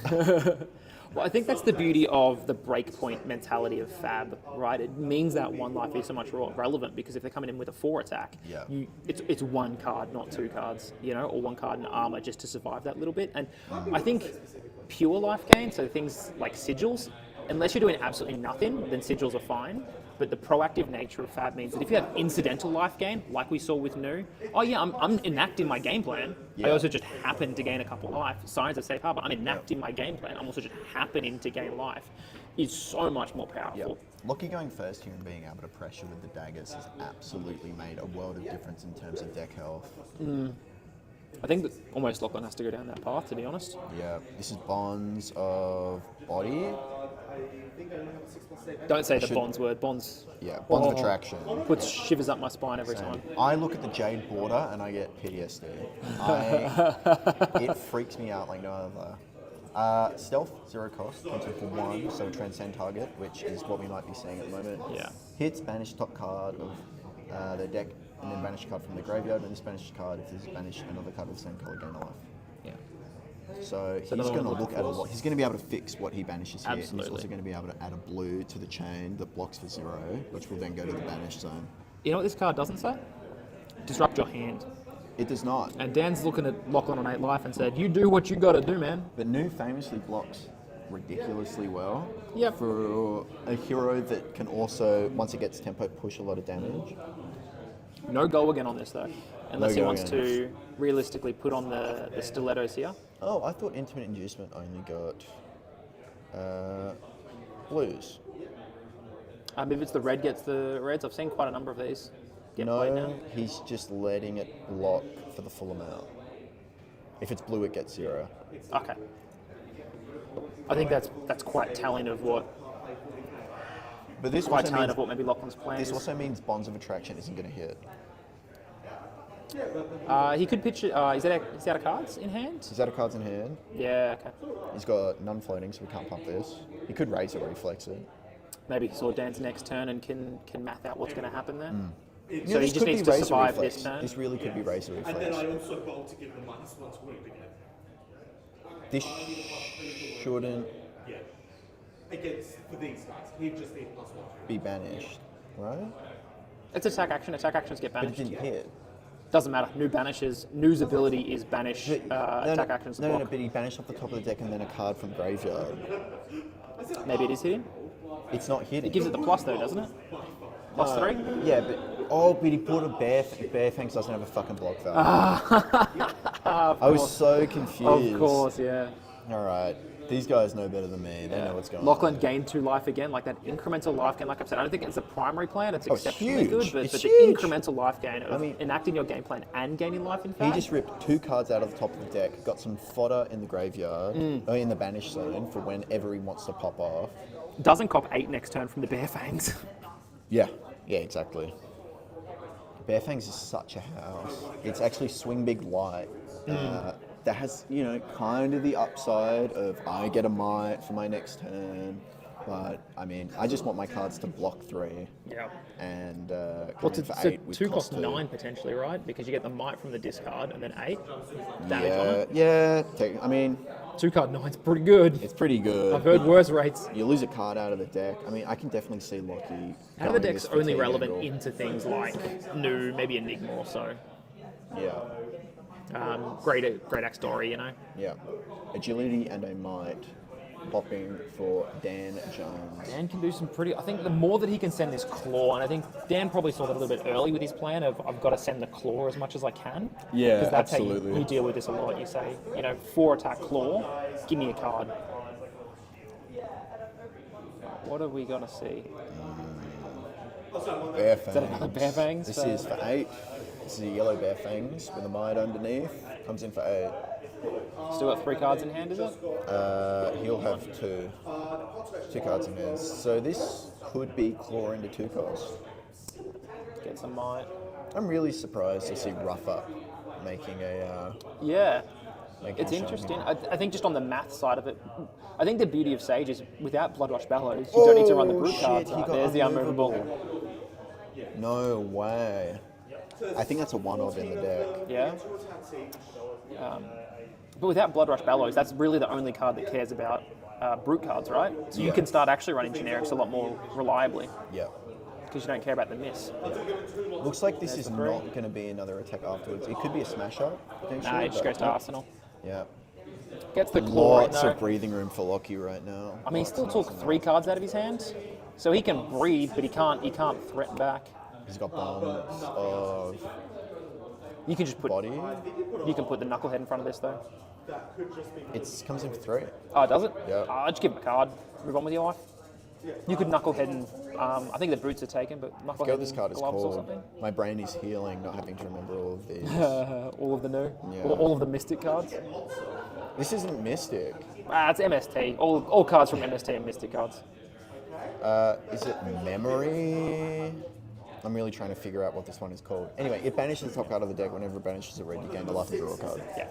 Well, I think that's the beauty of the breakpoint mentality of FaB, right? It means that 1 life is so much more relevant because if they're coming in with a 4 attack, it's 1 card, not 2 cards, or 1 card in armor just to survive that little bit. And I think pure life gain, so things like sigils, unless you're doing absolutely nothing, then sigils are fine. But the proactive nature of FaB means that if you have incidental life gain, like we saw with Nu, I'm enacting my game plan. I also just happen to gain a couple life. Signs of Safe Harbor, I'm enacting my game plan. I'm also just happening to gain life. Is so much more powerful. Locky going first here and being able to pressure with the daggers has absolutely made a world of difference in terms of deck health. I think that almost Lachlan has to go down that path, to be honest. Yeah, this is Bonds of Body. Don't say the Bonds word. Bonds. Yeah, Bonds of Attraction. Puts shivers up my spine every time. I look at the Jade border and I get PTSD. It freaks me out like no other. Stealth, 0 cost, comes in for 1, so transcend target, which is what we might be seeing at the moment. Yeah. Hits, banish top card of the deck, and then banish a card from the graveyard, and this banish card, if there's banish another card of the same color, gain a life. Yeah. So he's going to look at a lot. He's going to be able to fix what he banishes here. Absolutely. And he's also going to be able to add a blue to the chain that blocks for 0, which will then go to the banish zone. You know what this card doesn't say? Disrupt your hand. It does not. And Dan's looking at Lachlan on 8 life and said, "You do what you got to do, man." But Nu famously blocks ridiculously well. Yep. For a hero that can also, once it gets tempo, push a lot of damage. No go again on this though, unless he go wants again. to realistically put on the stilettos here. Oh, I thought Intimate Inducement only got blues. If it's the red gets the reds, I've seen quite a number of these get played now. No, he's just letting it block for the full amount. If it's blue, it gets 0. Okay. I think that's quite telling of what But this quite also telling means, of what maybe Lachlan's plan this is. also means Bonds of Attraction isn't going to hit. He could pitch it. Is that out of cards in hand? He's out of cards in hand. Yeah. Okay. He's got none floating, so we can't pump this. He could raise or reflex it. Maybe he saw Dan's next turn and can math out what's going to happen there. Yeah, So he this just could needs be to raise or survive reflex. this turn. This really could be raise or And then reflex. I also bolt to give them -1 wound again. This shouldn't Yeah. Against, for these guys, he'd just need +1. be banished, right? It's attack action. Attack actions get But it banished. didn't hit. Doesn't matter. Nu banishes. Nu's ability is banish attack actions. No, block. but he banished off the top of the deck and then a card from graveyard. Maybe it is hitting. It's not hitting. It gives it the plus though, doesn't it? +3. Yeah, but he bought a Bear Fangs doesn't have a fucking block value. I was so confused. Of course, yeah. All right, these guys know better than me. They know what's going Lachlan on. gained 2 life again, like that incremental life gain. Like I've said, I don't think it's a primary plan. It's it's exceptionally huge. good, but It's the huge. incremental life gain of enacting your game plan and gaining life in He fact. just ripped 2 cards out of the top of the deck, got some fodder in the graveyard, or in the banish zone for whenever he wants to pop off. Doesn't cop 8 next turn from the Bear Fangs. Yeah, exactly. Bear Fangs is such a house. It's actually swing big light. That has, kind of the upside of I get a might for my next turn. But, I mean, I just want my cards to block 3. Yeah. And Well, coming in for so 8 with 2 costs cost 9 potentially, right? Because you get the might from the discard and then 8 damage on it. Yeah. I mean, 2 card 9's pretty good. it's pretty good. I've heard but worse rates. You lose a card out of the deck. I mean, I can definitely see Lockie. Out of the going deck's this only fatigue relevant angle. into things like New, maybe Enigma or so. Yeah. Great Axe Dory, you know. Yeah. Agility and a might. Popping for Dan Jones. Dan can do some pretty. I think the more that he can send this claw, and I think Dan probably saw that a little bit early with his plan of I've got to send the claw as much as I can. Yeah, because that's absolutely. how you deal with this a lot. You say, 4 attack claw, give me a card. What are we gonna see? Bear Fangs. Is that another Bear Fangs? This is for 8. This is a yellow Bear Fangs with a might underneath. Comes in for 8. Still got 3 cards in hand, is it? He'll have 2 cards in hand. So this could be claw into 2 cost. Get some might. I'm really surprised to see Rough Up making a. Yeah. Making It's a shine interesting. here. I think just on the math side of it, I think the beauty of Sage is without Bloodrush Bellows, you don't need to run the brute shit, cards. he Right? got There's the unmovable. No way. I think that's a 1-of in the deck. Yeah. But without Bloodrush Bellows, that's really the only card that cares about brute cards, right? So you Yeah. can start actually running generics a lot more reliably Yeah. because you don't care about the miss. Looks like this is the 3. not going to be another attack afterwards. It could be a smash up. potentially, Nah, it just but- goes to Arsenal. Yeah. Gets the claw in Lots though. of breathing room for Lockie right now. I mean, he still took 3 cards out of his hand, so he can breathe, but he can't threaten back. He's got bombs of You can just put body. You can put the knucklehead in front of this though. It comes in for 3. Oh, does it? Yeah. Just give him a card. Move on with your life. You could knucklehead and I think the brutes are taken, but knucklehead Go this and card is gloves or called. something. My brain is healing, not having to remember all of these. All of the new, Yeah. all of the mystic cards. This isn't Mystic. It's MST. All cards from MST are mystic cards. Is it Memory? I'm really trying to figure out what this one is called. Anyway, it banishes the top card of the deck. Whenever it banishes a red, you gain a life and draw a card. Yeah.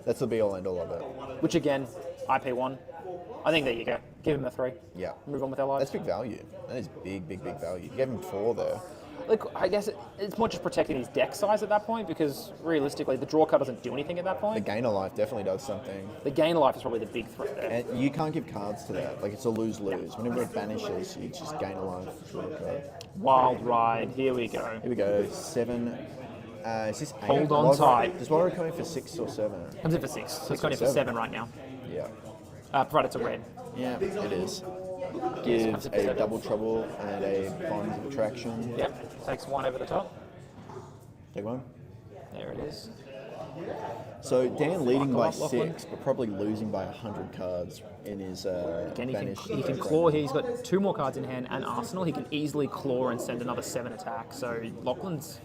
That's the be all end all of it. Which again, IP1. I think there you go. Give him a 3. Yeah. Move on with our That's lives. big value. That is big value. You gave him 4 there. Look, I guess it's more just protecting his deck size at that point because realistically, the draw card doesn't do anything at that The point. gain of life definitely does something. The gain of life is probably the big threat there. And you can't give cards to that. Like, it's a lose-lose. Whenever it banishes, you just gain a life. Draw a card. Wild ride. Here we go. Here we go. 7. Is this 8? Hold on tight. Does Warrior come in for 6 or 7? Comes in for 6, so it's going in for 7. 7 right now. Yeah. Provided it's a red. Yeah, it is. comes Gives in for a 7. double trouble and a bond of attraction. Yep. Takes 1 over the top. Take 1. There it is. So Dan leading by Fuck off, Lachlan. 6, but probably losing by 100 cards in his Again, banished. he can claw here. He's got 2 more cards in hand and Arsenal. He can easily claw and send another 7 attack. So Lachlan's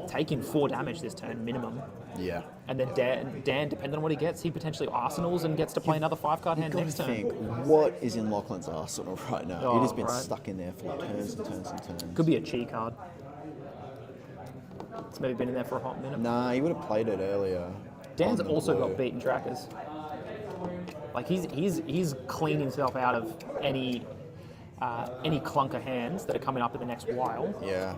taking 4 damage this turn minimum. Yeah. And then Dan, depending on what he gets, he potentially Arsenals and gets to play another 5-card hand Gotta next think, turn. what is in Lachlan's arsenal right now? Oh, it has been right. stuck in there for turns and turns and turns. Could be a chi card. It's maybe been in there for a hot minute. Nah, he would have played it earlier. Dan's on the also blue. got beaten trackers. Like he's cleaned himself out of any clunker hands that are coming up in the next while. Yeah.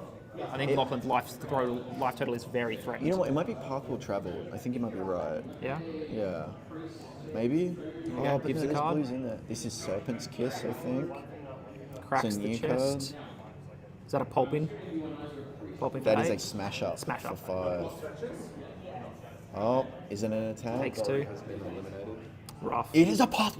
I think Lachlan's life total is very threatened. You know what? It might be Park will travel. I think you might be right. Yeah. Yeah. Maybe? Yeah, But gives no, a there's card. blues in there. This is Serpent's Kiss, I think. Cracks It's a the new chest. card. Is that a pulping? Pulping for That is 8? a smash up Smash for up. 5. Oh, is it an attack? Takes 2. Rough. It is a path.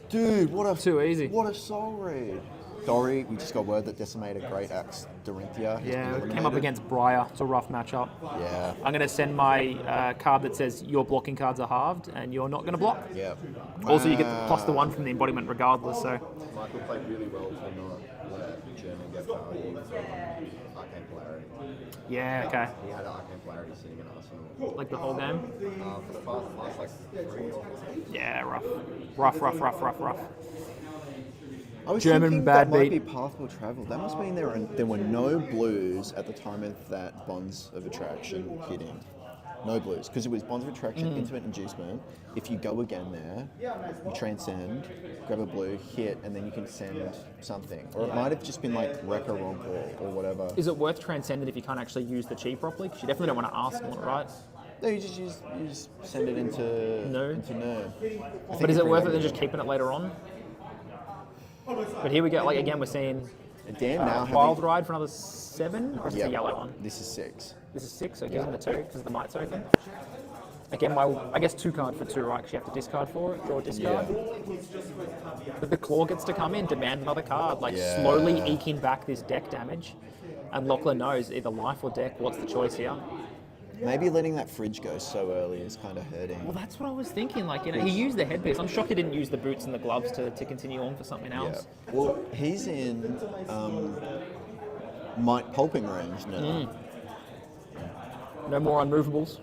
Dude, what a Too easy. What a soul read. Dory, we just got word that decimated Great Axe Dorinthia. has Yeah, been it came up eliminated. against Briar. It's a rough matchup. Yeah. I'm going to send my card that says your blocking cards are halved and you're not going to block. Yeah. Also, you get the +1 from the embodiment regardless. So Michael played really well to not let German get value from Arcane Polarity. yeah, okay. He had Arcane Polarity sitting in Arsenal Like the whole game. for the last like 3 or 4. Yeah, rough. I was German thinking bad that might beat. be Path Will Travel. That must mean there were no blues at the time of that Bonds of Attraction hitting. No blues, because it was Bonds of Attraction, Intimate Inducement. If you go again there, you transcend, grab a blue, hit, and then you can send something. Or it might have just been like Wreck or Romp or whatever. Is it worth transcending if you can't actually use the chi properly? Because you definitely don't want to Arsenal it, right? No, you just send it into No. Into no. But is it worth it than just keeping it later on? But here we go. Like again, we're seeing Dan now Wild Ride for another 7, or is it a yellow one? This is 6. This is 6, so it gives them the 2 because the Might Token. Again, I guess 2 card for 2, right? Because you have to discard for it, draw a discard. But the Claw gets to come in, demand another card, like slowly eking back this deck damage. And Lachlan knows either life or deck. What's the choice here? Maybe letting that fridge go so early is kind of hurting. Well, that's what I was thinking. Like, you know, he used the headpiece. I'm shocked he didn't use the boots and the gloves to continue on for something else. Well, he's in Might Pulping range now. No more unmovables.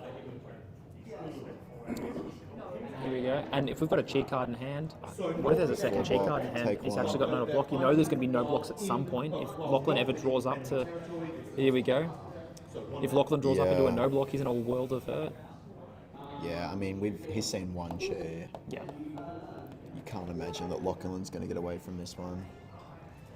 Here we go. And if we've got a cheat card in hand, what if there's a second cheat card in hand? Take He's one. actually got no block. You know there's going to be no blocks at some point. If Lachlan ever draws up to... Here we go. If Lachlan draws up into a no block, he's in a world of hurt. Yeah, I mean, he's seen one chair. Yeah. You can't imagine that Lachlan's going to get away from this one.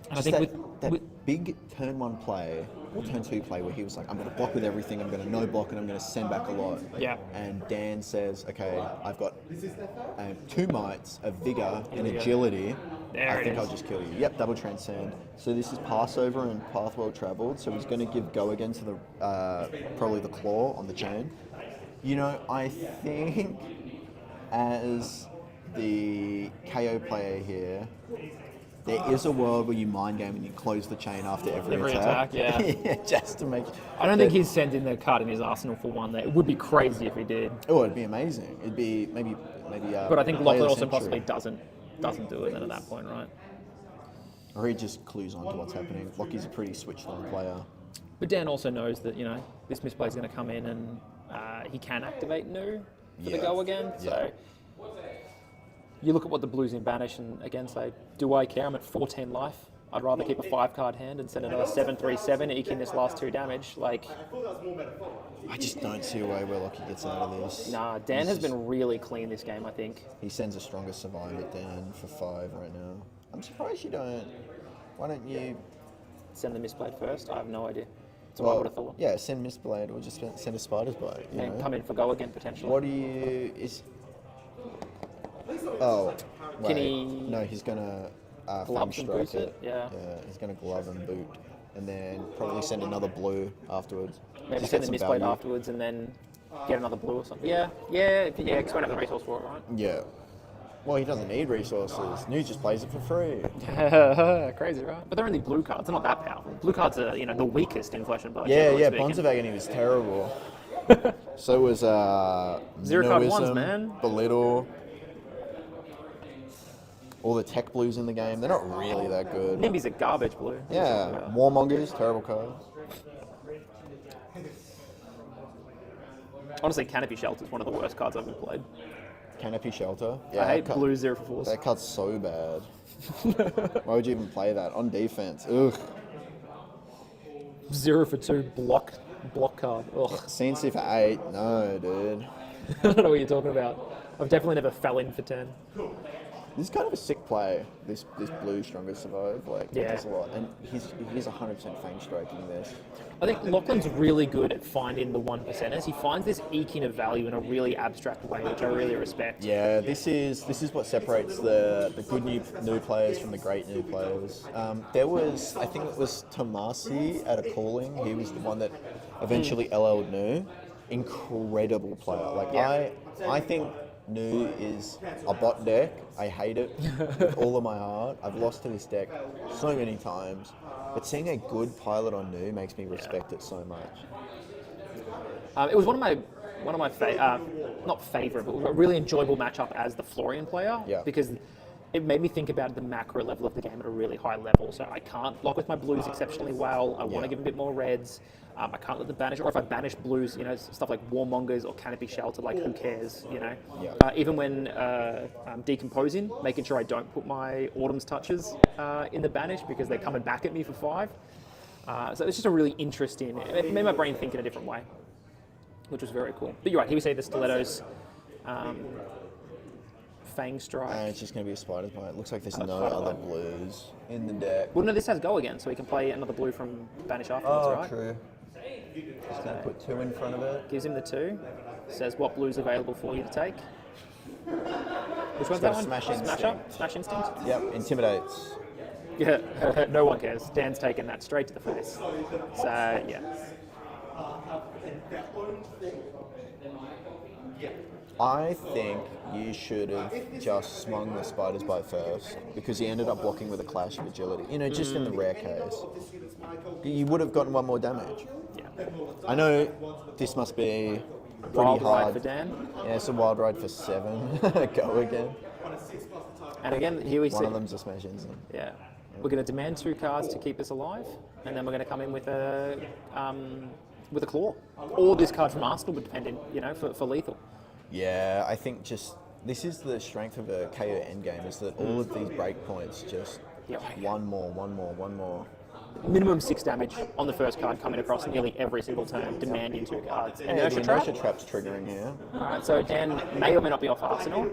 And I Just think that big turn 1 play, or turn 2 play, where he was like, I'm going to block with everything, I'm going to no block, and I'm going to send back a lot. Yeah. And Dan says, okay, I've got 2 mights, a vigor, and agility. There I it think is. I'll just kill you. Yep, double transcend. So this is Passover and Path Well Travelled, so he's going to give go again to the probably the claw on the chain. You know, I think as the KO player here, there is a world where you mind game and you close the chain after every attack. yeah. Yeah, just to make. I don't think he's sending the card in his arsenal for one there. It would be crazy if he did. Oh, it'd be amazing. It'd be maybe. But I think play of Lachlan the also century. possibly doesn't do it then at that point, right? Or he just clues on to what's happening. Lockie's a pretty switched on player. But Dan also knows that, you know, this misplay is going to come in and he can activate new for the go again. So you look at what the Blues in Banish and again say, do I care? I'm at 14 life. I'd rather keep a 5-card hand and send another 7/3/7, eking this last 2 damage. Like, I just don't see a way where Lockie gets out of this. nah, Dan has been really clean this game, I think. He sends a stronger survivor down for 5 right now. I'm surprised you don't. Why don't you? Send the misplayed first? I have no idea. That's what I would have thought. Yeah, send Mistblade or just send a Spider's Bite. You And know? come in for go again potentially. What do you is? Oh, wait. Can he No, he's gonna glove Fang and boot strike it? Yeah. he's gonna glove and boot, and then probably send another blue afterwards. Maybe Just send get the some misplayed value. afterwards and then get another blue or something. Yeah, because we don't have the resource for it, right? Yeah. Well, he doesn't need resources. New just plays it for free. Crazy, right? But they're only blue cards. They're not that powerful. Blue cards are, the weakest in Flesh and Blood. Yeah, generally yeah. speaking. Bonds of Agony was terrible. So was Zero card ones, Noism, man. Belittle. All the tech blues in the game. They're not really that good. Nimby's a garbage blue. Yeah. Warmongers, terrible card. Honestly, Canopy Shelter is one of the worst cards I've ever played. Canopy Shelter. I hate that blue 0/4s. That card's so bad. Why would you even play that on defense? Ugh. 0/2 block card. Ugh. CNC for 8. No, dude. I don't know what you're talking about. I've definitely never fell in for 10. This is kind of a sick play. This blue stronger survive. Like, Yeah. it does a lot. And he's 100% fang striking this. I think Lachlan's really good at finding the 1%ers. He finds this eking of value in a really abstract way, which I really respect. Yeah, this is what separates the good new players from the great new players. There was, I think it was Tomasi at a calling. He was the one that eventually LL'd new. Incredible player. Like Yeah. I think new is a bot deck. I hate it with all of my heart. I've lost to this deck so many times. But seeing a good pilot on new makes me respect it so much. It was one of my not favorite, but a really enjoyable matchup as the Florian player. Yeah. Because it made me think about the macro level of the game at a really high level. So I can't block with my blues exceptionally well. I want to give a bit more reds. I can't let them banish, or if I banish blues, stuff like Warmongers or Canopy Shelter, like who cares, Yeah. Even when I'm decomposing, making sure I don't put my Autumn's Touches in the banish because they're coming back at me for 5. So it's just a really interesting, it made my brain think in a different way. which was very cool. But you're right, here we see the Stilettos, Fang Strike. And it's just going to be a Spider's Bite. It looks like there's no other blues in the deck. Well, no, this has Go again, so we can play another blue from Banish afterwards, right? True. Just going to put 2 in front of it. Gives him the 2. Says what blue's available for you to take. Which one's that one? Smash Smash up? Instinct. Smash Instinct? Yep, intimidates. Yeah, no one cares. Dan's taking that straight to the face. So, yeah. I think you should have just swung the Spider's Bite first because he ended up blocking with a Clash of Agility. You know, just in the rare case. You would have gotten 1 more damage. Yeah. I know this must be pretty Wild ride hard. for Dan. Yeah, it's a wild ride for 7. Go again. And again, here we see. One of them's a Smash Instinct. Yeah. We're going to demand 2 cards to keep us alive, and then we're going to come in with a claw. Or this card from Arsenal would depend in, for lethal. Yeah, I think just this is the strength of a KO endgame is that all of these breakpoints just one more. Minimum 6 damage on the first card coming across nearly every single turn, demanding 2 cards. Inertia trap. Inertia trap's triggering here. Alright, so Dan may or may not be off Arsenal.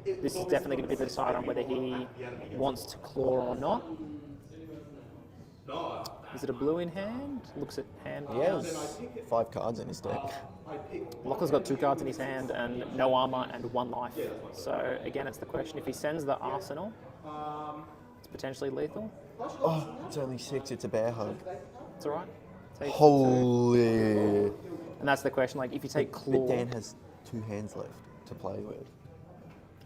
This is definitely going to be the decide on whether he wants to claw or not. Is it a blue in hand? Looks at hand. He has 5 cards in his deck. Lachlan's got 2 cards in his hand and no armor and 1 life. So again, it's the question: if he sends the Arsenal, it's potentially lethal. Oh, it's only 6. It's a bear hug. It's alright. Holy. And that's the question: like, if you take claw, But Dan has 2 hands left to play with.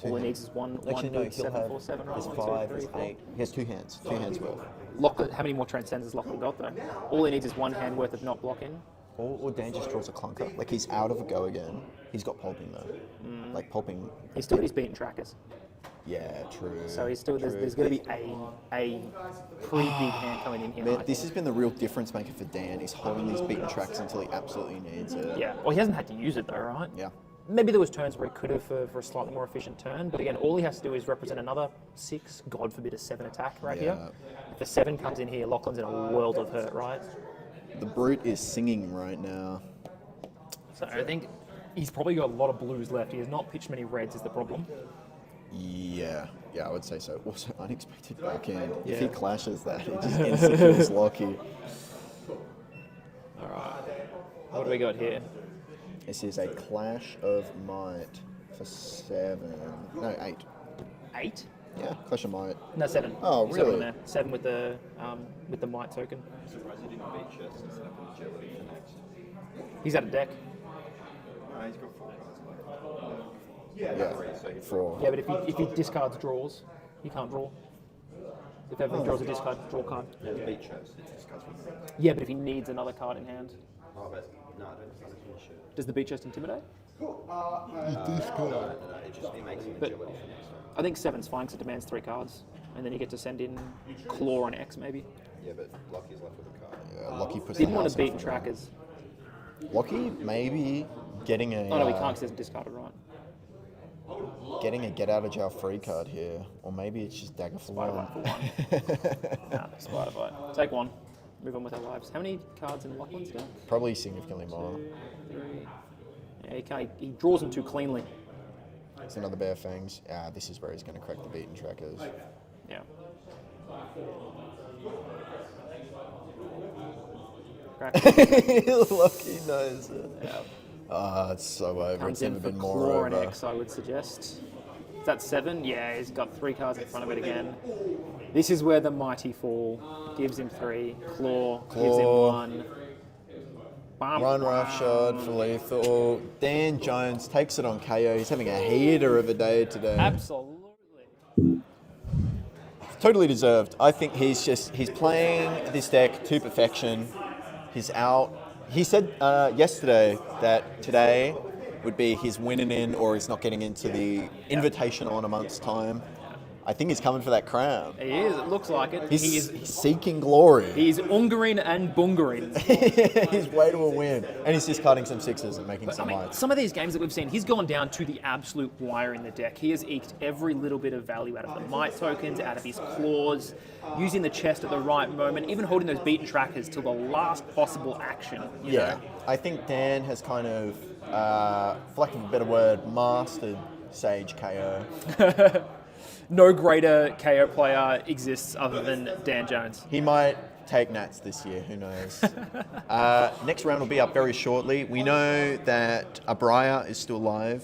all he needs is one Actually, no, big he'll 7, have 4, 7, right? his 1, 5, 2, 3, his 4. 8. He has 2 hands. 2 hands worth. Lachlan, how many more transcends has Lachlan got though? All he needs is 1 hand worth of not blocking. Or Dan just draws a clunker. Like, he's out of a go again. He's got pulping though. Like, pulping. He's still got his beaten trackers. Yeah, true. So he's still there's going to be a pretty big hand coming in here. Man, this has been the real difference maker for Dan. He's holding these beaten tracks until he absolutely needs it. Yeah. Well, he hasn't had to use it though, right? Yeah. Maybe there was turns where he could have for a slightly more efficient turn, but again, all he has to do is represent another 6, God forbid a 7 attack right here. If the 7 comes in here, Lachlan's in a world of hurt, right? The Brute is singing right now. So I think he's probably got a lot of blues left. He has not pitched many reds is the problem. Yeah, I would say so. Also, unexpected backhand. Yeah. If he clashes that, it just insecures Lockie. Alright. What do we got here? This is a Clash of Might for 7. No, 8. 8? Yeah, Clash of Might. No, 7. Oh, He's got it on really? there. 7 with the might token. I'm surprised he didn't beat chest and set up an agility for next. He's out of deck. No, he's got 4 cards left. Yeah, 4. Yeah, but if he discards draws, he can't draw. If everything draws a discard draw card. Yeah, it's beat chest. It's discussed with me. Yeah, but if he needs another card in hand, Oh, but no, I don't think he should. does the beat chest intimidate? No, it just makes him But- agility for next time. I think 7's fine because it demands 3 cards, and then you get to send in Claw on X maybe. Yeah, but Lockie's left with a card. Yeah, Lockie puts Didn't the want house to beat up for trackers. now. Lockie maybe getting a Oh no, he can't because he hasn't discarded right. getting a get out of jail free card here, or maybe it's just dagger for Spider 1. Bite for 1. Nah, Spider Bite. Take 1. Move on with our lives. How many cards in Lachlan's got? Probably significantly more. 3. Yeah, he draws them too cleanly. It's another Bear Fangs. This is where he's going to crack the beaten trackers. Yeah. Crack. Lockie knows it. Yeah. It's so over. Comes It's in never for been more Claw over. and X, I would suggest. Is that 7? Yeah, he's got 3 cards in front of it again. This is where the mighty fall gives him 3. Claw gives him Claw. 1. Bum, Run roughshod for lethal. Dan Jones takes it on KO. He's having a heater of a day today. Absolutely. Totally deserved. I think he's playing this deck to perfection. He's out. He said yesterday that today would be his winning in, or he's not getting into the invitational in a month's time. I think he's coming for that crown. He is. It looks like it. He's seeking glory. He's Ungering and Bungering. He's way to a win. And he's just cutting some sixes and making I some mean, lights. some of these games that we've seen, he's gone down to the absolute wire in the deck. He has eked every little bit of value out of the might tokens, out of his claws, using the chest at the right moment, even holding those beaten trackers till the last possible action. You know? I think Dan has kind of, for lack of a better word, mastered Sage KO. No greater KO player exists other than Dan Jones. He might take Nats this year, who knows. Next round will be up very shortly. We know that Abraya is still live.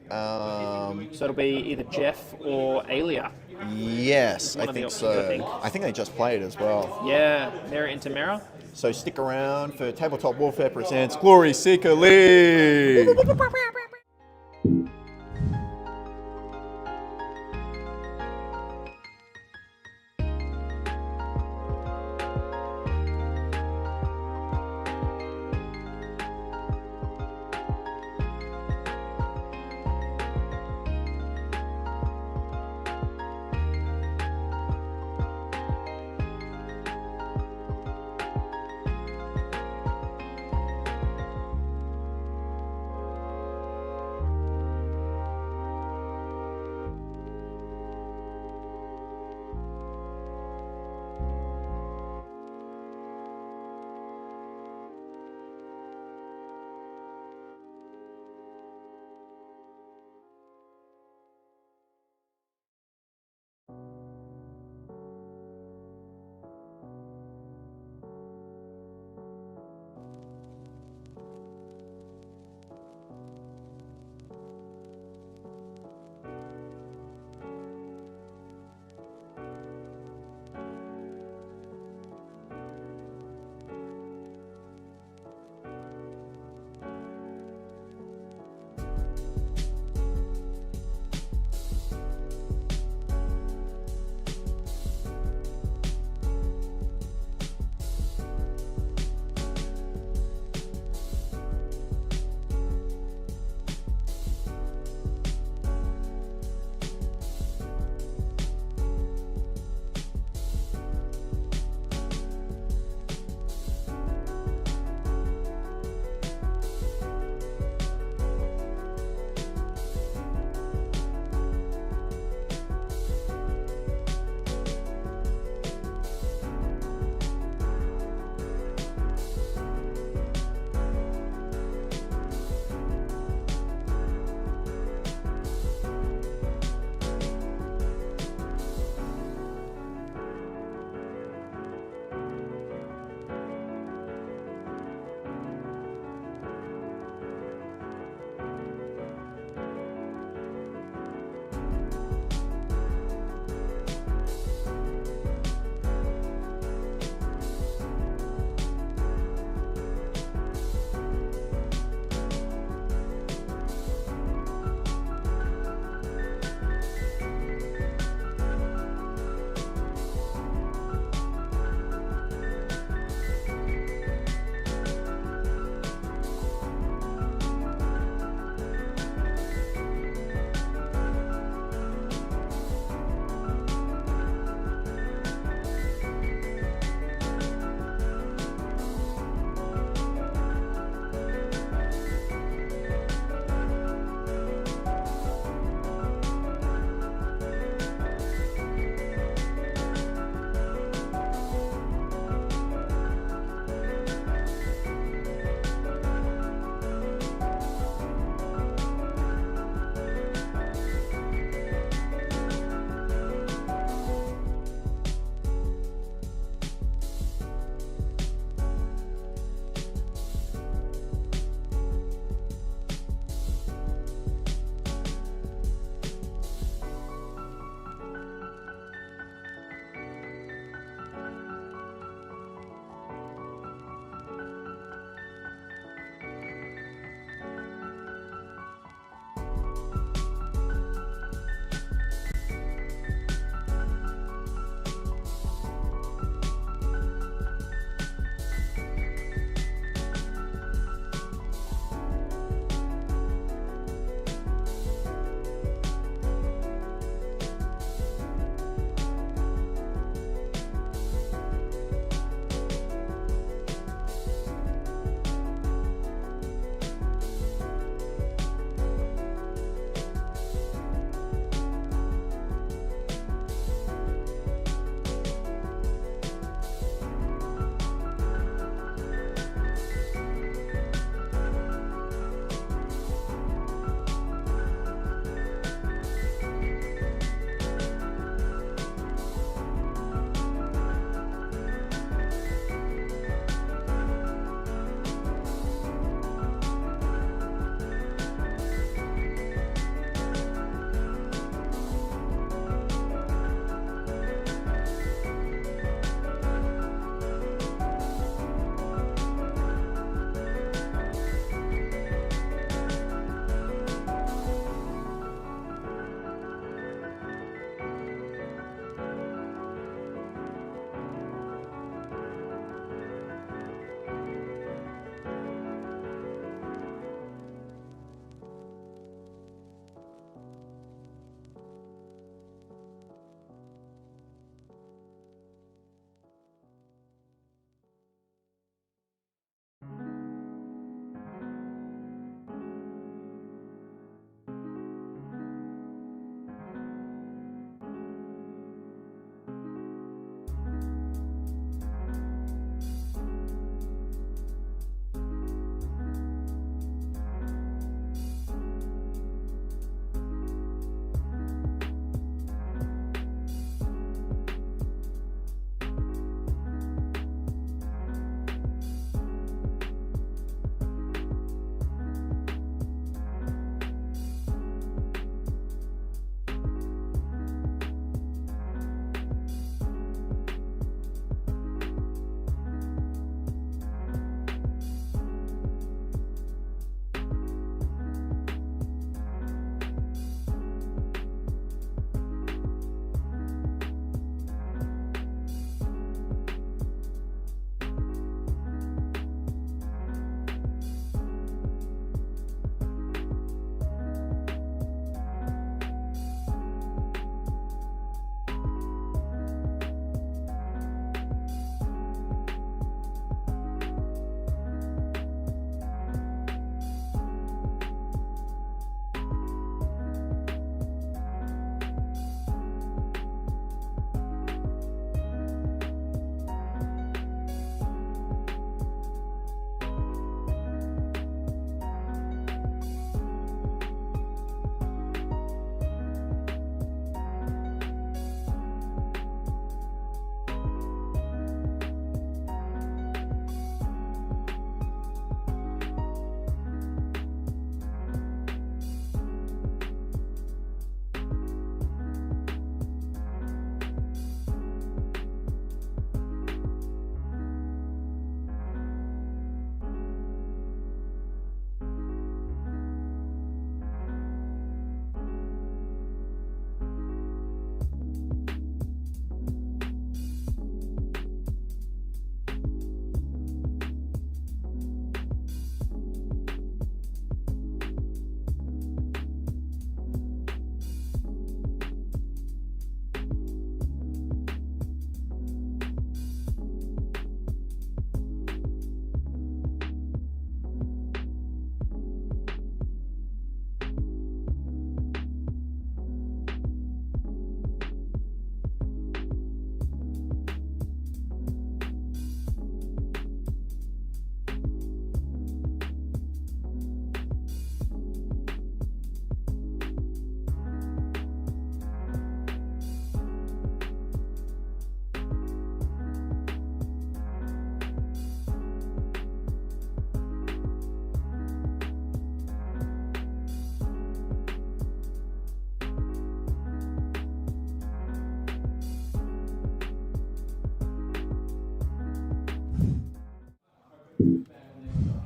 So it'll be either Jeff or Alia. Yes, One I of the think options, so. I think. I think they just played as well. Yeah, Mirror into Mirror. So stick around for Tabletop Warfare presents Glory Seeker League.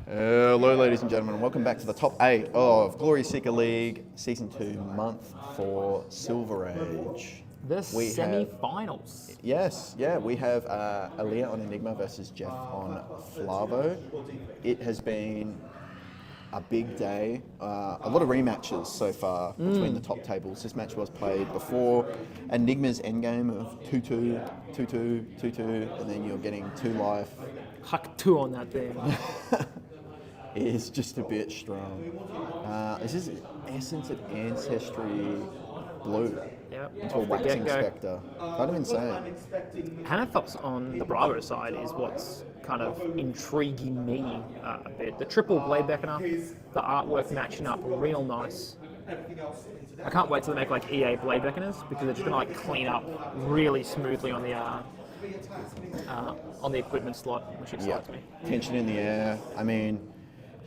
Hello, ladies and gentlemen, and welcome back to the top 8 of Glory Seeker League Season 2, Month 4, Silver Age. The We have- semi-finals. Yes, yeah, we have Aaliyah on Enigma versus Jeff on Flavo. It has been a big day. A lot of rematches so far between the top tables. This match was played before Enigma's endgame of 2-2, 2-2, 2-2, and then you're getting 2 life. Huck 2 on that thing. Is just a bit strong. This is Essence of Ancestry Blue Yep. into a Off the Waxing get-go. Spectre. Kind of insane. Hanathos on the Bravo side is what's kind of intriguing me a bit. The triple blade beckoner, the artwork matching up real nice. I can't wait till they make like EA blade beckoners because they're just gonna like clean up really smoothly on the equipment slot, which excites me. Tension in the air. I mean,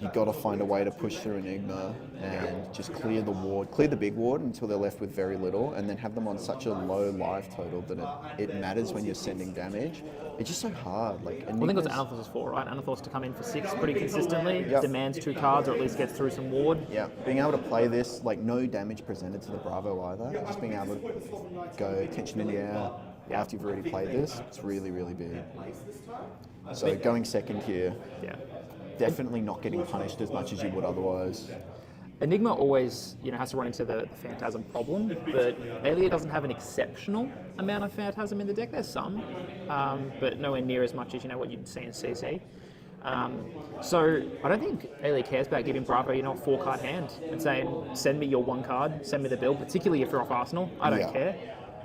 you got to find a way to push through Enigma and just clear the big ward until they're left with very little, and then have them on such a low life total that it matters when you're sending damage. It's just so hard. Like, Well, I think it's Anathos 4, right? Anathos to come in for 6 pretty consistently, Yep. demands 2 cards or at least gets through some ward. Yeah, being able to play this, like no damage presented to the Bravo either. Just being able to go tension in the air after you've already played this, it's really, really big. So going second here, Yeah. definitely not getting punished as much as you would otherwise. Enigma always, has to run into the Phantasm problem, but Aelia doesn't have an exceptional amount of Phantasm in the deck. There's some, but nowhere near as much as what you'd see in CC. So I don't think Aelia cares about giving Bravo, a 4-card hand and saying, send me your 1 card, send me the build, particularly if you're off Arsenal. I don't Yeah. care.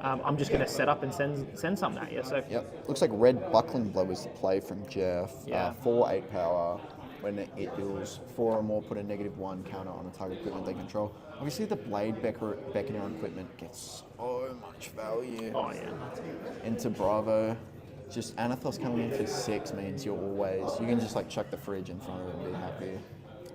I'm just going to set up and send something at you. So Yep, looks like Red Buckling Blow was the play from Jeff. Yeah. 4/8 power. When it deals 4 or more, put a -1 counter on a target equipment they control. Obviously, the Blade Beckoner on equipment gets so much value Oh yeah. into Bravo. Just Anathos coming in for 6 means you can just like chuck the fridge in front of it and be happy.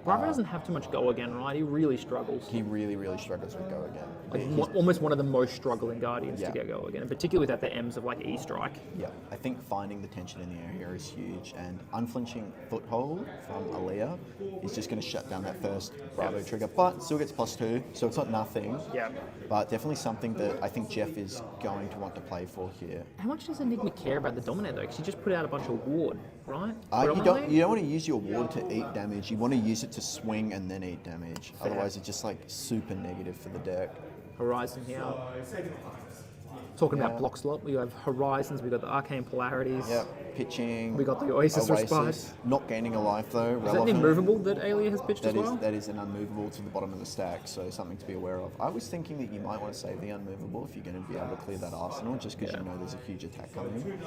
Bravo doesn't have too much go again, right? He really struggles. He really, really struggles with go again. Like almost one of the most struggling Guardians Yeah. to get go again, and particularly without the M's of like E-Strike. Yeah, I think finding the tension in the air here is huge, and unflinching foothold from Aaliyah is just going to shut down that first Bravo trigger, but still gets +2, so it's not nothing. Yeah. But definitely something that I think Jeff is going to want to play for here. How much does Enigma care about the Dominator though? Because he just put out a bunch of ward, right? You don't want to use your ward to eat damage. You want to use it to swing and then eat damage. Fair. Otherwise, it's just like super negative for the deck. Horizon here. Talking about block slot, we have Horizons, we got the Arcane Polarities. Yep, pitching. We got the Oasis Respite. Not gaining a life though. Is that an relevant. immovable that Aelia has pitched as well? That is an unmovable to the bottom of the stack, so something to be aware of. I was thinking that you might want to save the unmovable if you're going to be able to clear that arsenal, just because you know there's a huge attack coming.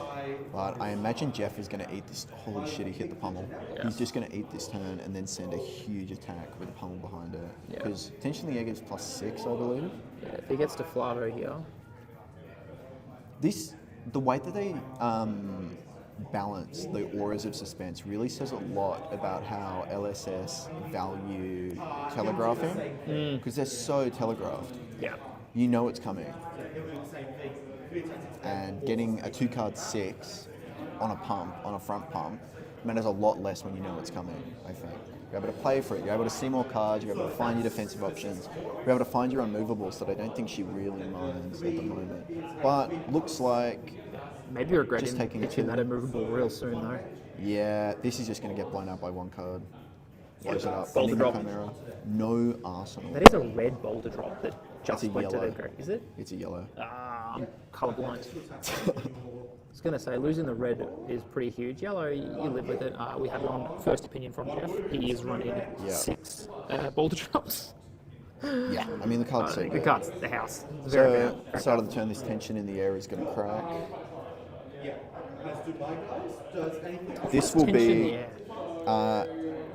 But I imagine Jeff is going to eat this. Holy shit, he hit the pummel. Yeah. He's just going to eat this turn and then send a huge attack with a pummel behind it. Yeah. Because potentially the egg is +6, I believe. Yeah, if he gets to Flavo here. The way that they balance the auras of suspense really says a lot about how LSS value telegraphing, because they're so telegraphed. Yeah. You know it's coming. And getting a 2-card 6 on a front pump, matters a lot less when you know it's coming, I think. You're able to play for it, you're able to see more cards, you're able to find your defensive options, you're able to find your unmovables that I don't think she really minds at the moment. But looks like, Maybe regretting Just taking pitching two. that immovable real soon though. yeah, this is just going to get blown out by 1 card. Close it up. Boulder Enigma drop. Chimera. No Arsenal. That is a red boulder drop that just That's a went to yellow. the green. Is it? It's a yellow. I'm colourblind. I was going to say, losing the red is pretty huge. Yellow, you live with it. We have it on first opinion from Jeff. He is running 6 boulder drops. Yeah, I mean the card's so The good. card's the house. It's very So, bad. start of the turn, this tension in the air is going to crack. This will Tension in the be air.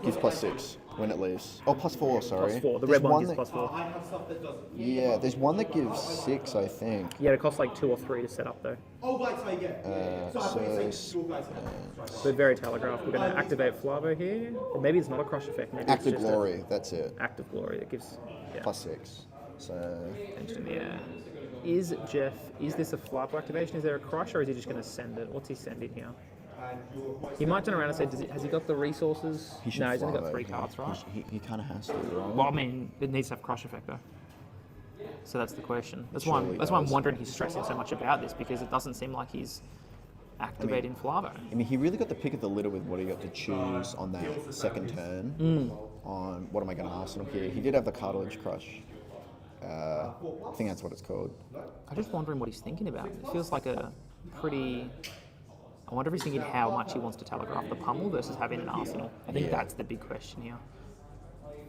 gives +6 when it leaves. Oh, +4, sorry. +4. The There's red one gives that- +4. Yeah, there's one that gives 6, I think. Yeah, it costs like 2 or 3 to set up though. Oh, right, sorry, yeah. But very telegraphed. We're going to activate Flavo here. Or maybe it's not a crush effect. Maybe Act it's of just Glory, that's it. Act of Glory that gives +6. So, tension in the air. Is this a Flavo activation? Is there a crush or is he just going to send it? What's he sending here? He might turn around and say, has he got the resources? He should No, he's only got fly, 3 though. cards, right? He kind of has to, right? Well, I mean, it needs to have crush effect though. So that's the question. That's why Surely I'm does. wondering he's stressing so much about this, because it doesn't seem like he's activating Flavo. I mean, he really got the pick of the litter with what he got to choose on that second turn. On what am I going to Arsenal here? He did have the cartilage crush. I think that's what it's called. I'm just wondering what he's thinking about. It feels like a pretty... I wonder if he's thinking how much he wants to telegraph the pummel versus having an Arsenal. I think Yeah. that's the big question here.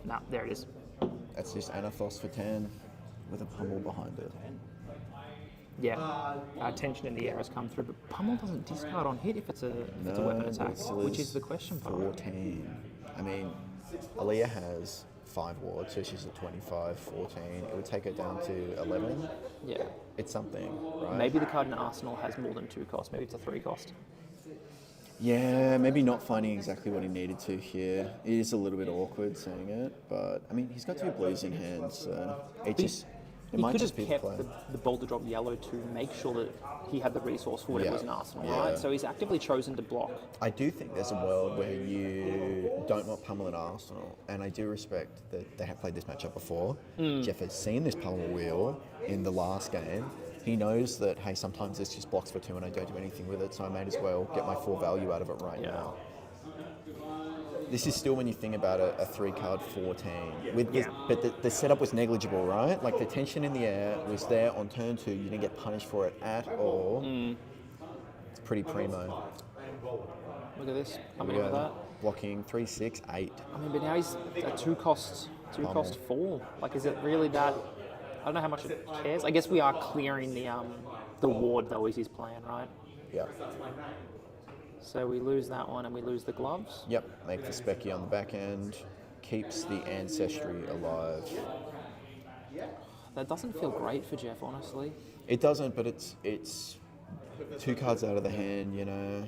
No, there it is. That's just Anathos for 10 with a pummel behind it. Yeah, tension in the air has come through, but pummel doesn't discard on hit if it's a weapon but attack, it still which is the question part. 14. I mean, Aaliyah has 5 wards, so she's at 25, 14. It would take her down to 11. Yeah. It's something, right? Maybe the card in Arsenal has more than 2 costs. Maybe it's a 3 cost. Yeah, maybe not finding exactly what he needed to here. It is a little bit awkward saying it, but I mean, he's got 2 blues in hand, so it just... It He might could just have be the kept play. the boulder drop yellow to make sure that he had the resource for whatever Yeah. was in Arsenal, Yeah. right? So he's actively chosen to block. I do think there's a world where you don't want pummel at Arsenal, and I do respect that they have played this matchup before. Jeff has seen this pummel wheel in the last game. He knows that, hey, sometimes this just blocks for 2 and I don't do anything with it, so I may as well get my 4 value out of it right now. This is still, when you think about it, a 3-card 14. But the setup was negligible, right? Like the tension in the air was there on turn 2. You didn't get punished for it at all. It's pretty primo. Look at this. Here Coming we in with go. that. Blocking 3, 6, 8. I mean, but now he's a 2 cost 4. Like, is it really that? I don't know how much it cares. I guess we are clearing the ward though as he's playing, right? Yeah. So we lose that one and we lose the gloves. Yep. Make the specky on the back end. Keeps the ancestry alive. That doesn't feel great for Jeff, honestly. It doesn't, but it's 2 cards out of the hand, you know.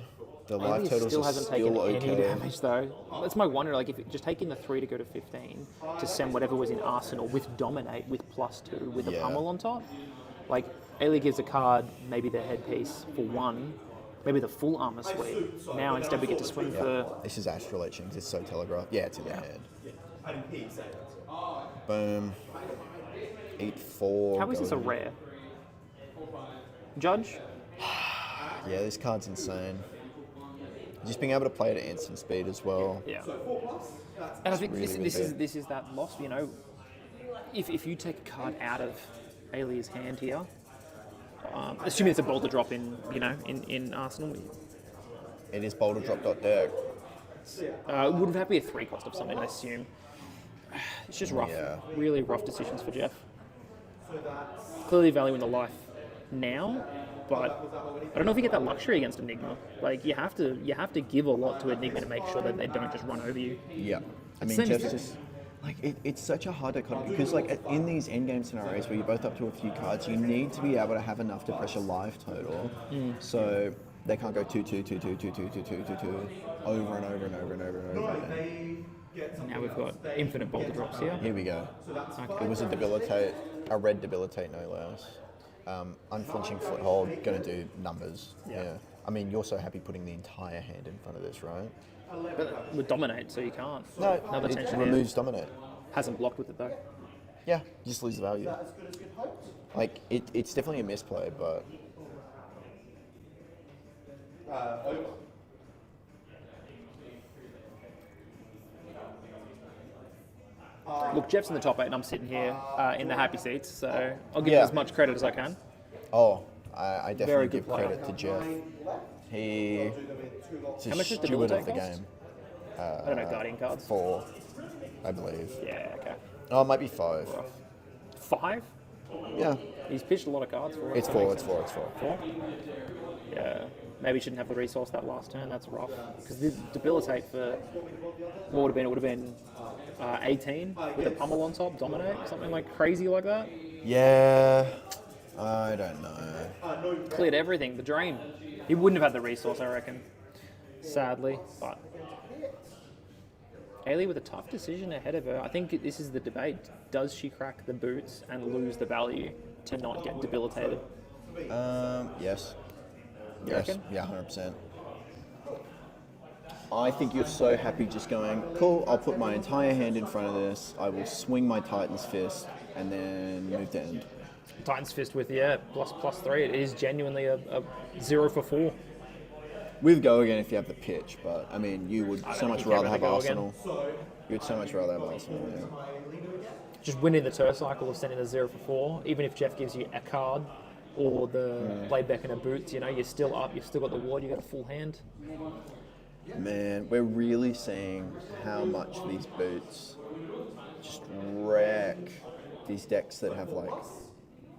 The Maybe life he totals still are hasn't still taken any okay. damage though. That's my wonder. Like, if just taking the 3 to go to 15 to send whatever was in Arsenal with dominate with +2 with a Yeah. pummel on top. Like, Ailey gives a card, maybe the headpiece for 1, maybe the full armor suite. Now instead we get to swing for. This is Astral Etchings. It's so telegraphed. Yeah, it's in the hand. Boom. 8-4. How is this a going- rare? Judge? Yeah, this card's insane. Just being able to play it at instant speed as well. Yeah. And I think really, really big. this is that loss. You know, if you take a card out of Ailey's hand here, assuming it's a boulder drop in in Arsenal, It is boulder drop dot deck. it would have had to be a 3 cost of something, I assume. It's just rough. Yeah. Really rough decisions for Jeff. Clearly valuing the life now, but I don't know if you get that luxury against Enigma. Like, you have to give a lot to Enigma to make sure that they don't just run over you. Yeah. I mean, Same as Jeff's this. just... Like, it's such a hard dichotomy because, like, in these endgame scenarios where you're both up to a few cards, you need to be able to have enough to pressure life total. So they can't go 2-2, 2-2, 2-2, 2-2, 2-2 over and over and over and over and over again. Now we've got infinite boulder drops here. Here we go. Okay. It was a red debilitate, no less. Unflinching foothold, going to do numbers. Yeah. I mean, you're so happy putting the entire hand in front of this, right? But with dominate, so you can't. No, Another it tension removes dominate. Hasn't blocked with it though. Yeah, you just lose the value. Like, it's definitely a misplay, but... Look, Jeff's in the top 8 and I'm sitting here in the happy seats, so I'll give Yeah. him as much credit as I can. Oh, I definitely Very good give player. credit to Jeff. He's How much does steward of debilitate the cost? game. I don't know, Guardian cards. 4, I believe. Yeah, okay. Oh, it might be 5. 5? Yeah, He's pitched a lot of cards for it. it's so 4, makes it's sense. 4, it's 4. 4? Yeah. Maybe shouldn't have the resource that last turn, that's rough. Because the debilitate for what would have been, it would have been 18 with a pummel on top, dominate, something like crazy like that. Yeah, I don't know. Cleared everything, the dream. He wouldn't have had the resource, I reckon. Sadly, but Ailey with a tough decision ahead of her. I think this is the debate. Does she crack the boots and lose the value to not get debilitated? Yes. You Yes, reckon? yeah, 100%. I think you're so happy just going, cool, I'll put my entire hand in front of this, I will swing my Titan's Fist, and then move to end. Titan's Fist with, +3. It is genuinely a 0 for 4. With go again if you have the pitch, but I mean, you would so much care rather about have the go Arsenal. You'd so much rather have Arsenal, yeah. Just winning the turf cycle of sending a 0 for 4, even if Jeff gives you a card or the playback and a boots, you're still up, you've still got the ward, you've got a full hand. Man, we're really seeing how much these boots just wreck these decks that have like,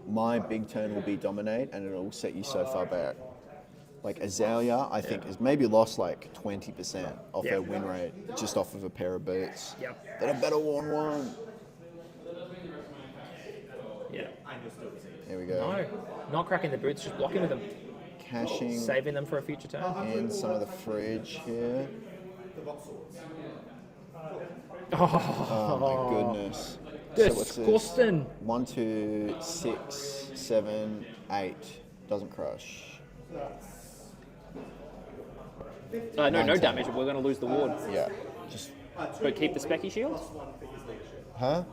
my big turn will be dominate and it'll set you so far back. Like Azalea, I think, has maybe lost like 20% off their win rate just off of a pair of boots. Yep. That a better worn one. Yeah. There we go. No, not cracking the boots, just blocking with them. Caching Saving them for a future turn. in some of the fridge here. Oh my goodness. So what's this? Disgusting. 1, 2, 6, 7, 8. Doesn't crush. No damage, we're going to lose the ward. Yeah. Just, But keep the Specky Shield. huh?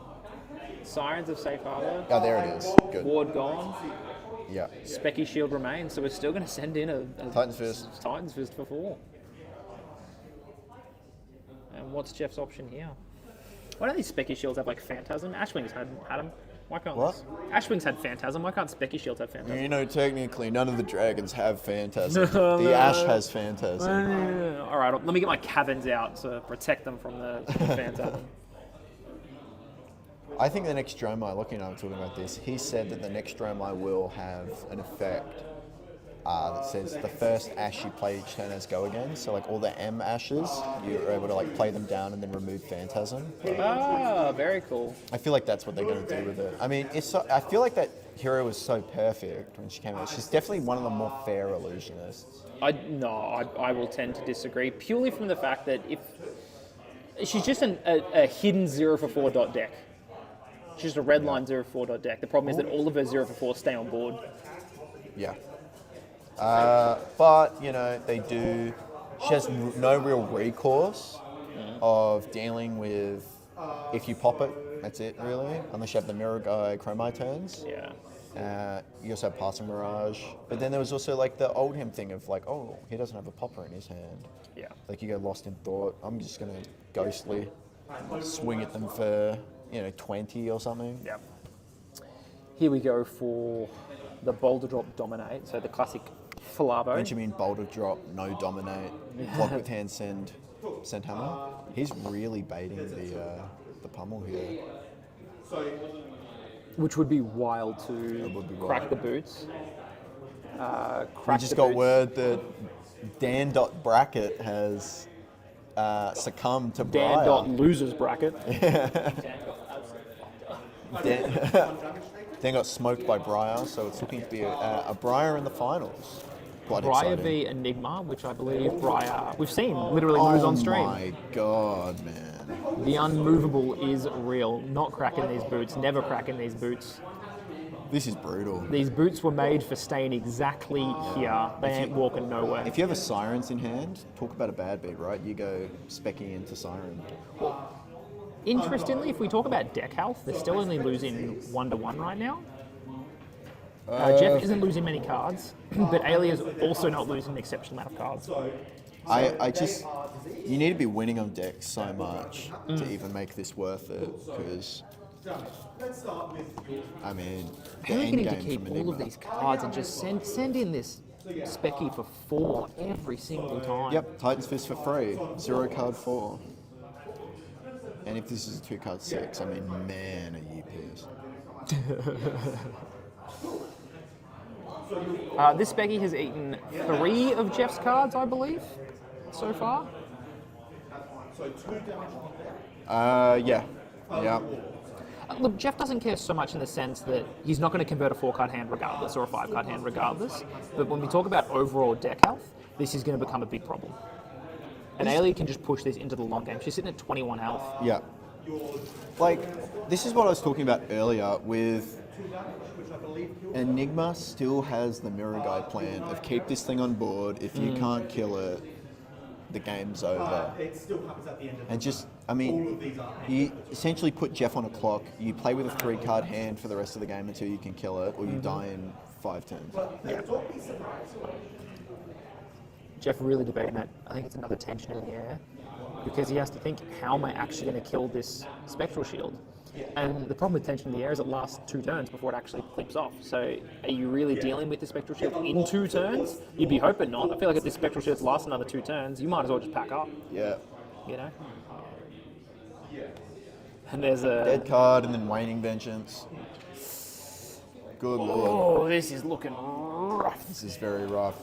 Sirens of Safe Harbor. Oh, there it is. Good. Ward gone. Yeah. Specky Shield remains, so we're still going to send in a Titan's Fist. Titan's Fist for 4. And what's Jeff's option here? Why don't these Specky Shields have like Phantasm? Ashwing's had them. Why can't What? this? Ashwing's had Phantasm. Why can't Specky Shields have Phantasm? You know, technically, none of the dragons have Phantasm. The Ash has Phantasm. All right, let me get my caverns out to protect them from the Phantasm. I think the next Dromai, looking at talking about this, he said that the next Dromai will have an effect that says the first Ash you play each turn has go again. So like all the M Ashes, you're able to like play them down and then remove Phantasm. Very cool. I feel like that's what they're going to do with it. I mean, I feel like that hero was so perfect when she came out. She's definitely one of the more fair illusionists. I will tend to disagree purely from the fact that if she's just a hidden 0 for 4 dot deck. She's just a red line 0 for 4 dot deck. The problem is that all of her 0 for 4 stay on board. Yeah. But, she has no real recourse of dealing with, if you pop it, that's it really, unless you have the Mirror Guy Chromite turns. Yeah. You also have Passing Mirage. But then there was also like the Oldham thing of like, oh, he doesn't have a popper in his hand. Yeah. Like you go Lost in Thought, I'm just going to ghostly swing at them for, 20 or something. Yeah. Here we go for the Boulder Drop Dominate, so the classic Falabo. Benjamin Boulder Drop, no Dominate, block with hand, send hammer. He's really baiting the pummel here. Which would be wild to crack wild. the boots. We just got word that Dan.Bracket has succumbed to Briar. Dan.Losers Bracket. Dan got smoked by Briar, so it's looking to be a Briar in the finals. Quite Briar exciting. v Enigma, which I believe Briar we've seen literally lose on stream. Oh my god, man. The unmovable is real. Not cracking these boots, never cracking these boots. This is brutal. These boots were made for staying exactly here. They ain't walking nowhere. If you have a Sirens in hand, talk about a bad beat, right? You go Specky into Siren. Interestingly, if we talk about deck health, they're still only losing 1-1 right now. Jeff isn't losing many cards, but Alia's also not losing an exceptional amount of cards. You need to be winning on decks so much to even make this worth it, because, I mean, the How are you end going to game keep from all Enigma. of these cards and just send in this Specky for 4 every single time? Yep, Titan's Fist for free, 0 card 4. And if this is a 2 card 6, I mean, man, are you pissed. This Specky has eaten 3 of Jeff's cards, I believe, so far. Yeah. Look, Jeff doesn't care so much in the sense that he's not going to convert a 4-card hand regardless or a 5-card hand regardless. But when we talk about overall deck health, this is going to become a big problem. And Ailey can just push this into the long game. She's sitting at 21 health. Yeah. Like, this is what I was talking about earlier with Enigma still has the Mirror Guide plan of keep this thing on board. If you can't kill it, the game's over. It still happens at the end of the And just, I all mean, of these are you essentially put Jeff on a clock. You play with a 3-card hand for the rest of the game until you can kill it, or you die in 5 turns. Don't be surprised. Jeff really debating that. I think it's another tension in the air because he has to think, how am I actually going to kill this Spectral Shield? And the problem with tension in the air is it lasts 2 turns before it actually flips off. So are you really dealing with the Spectral Shield in 2 turns? You'd be hoping not. I feel like if this Spectral Shield lasts another 2 turns, you might as well just pack up, Yeah. you know? And there's a... Dead card and then Waning Vengeance. Good lord. Oh, this is looking rough. This is very rough.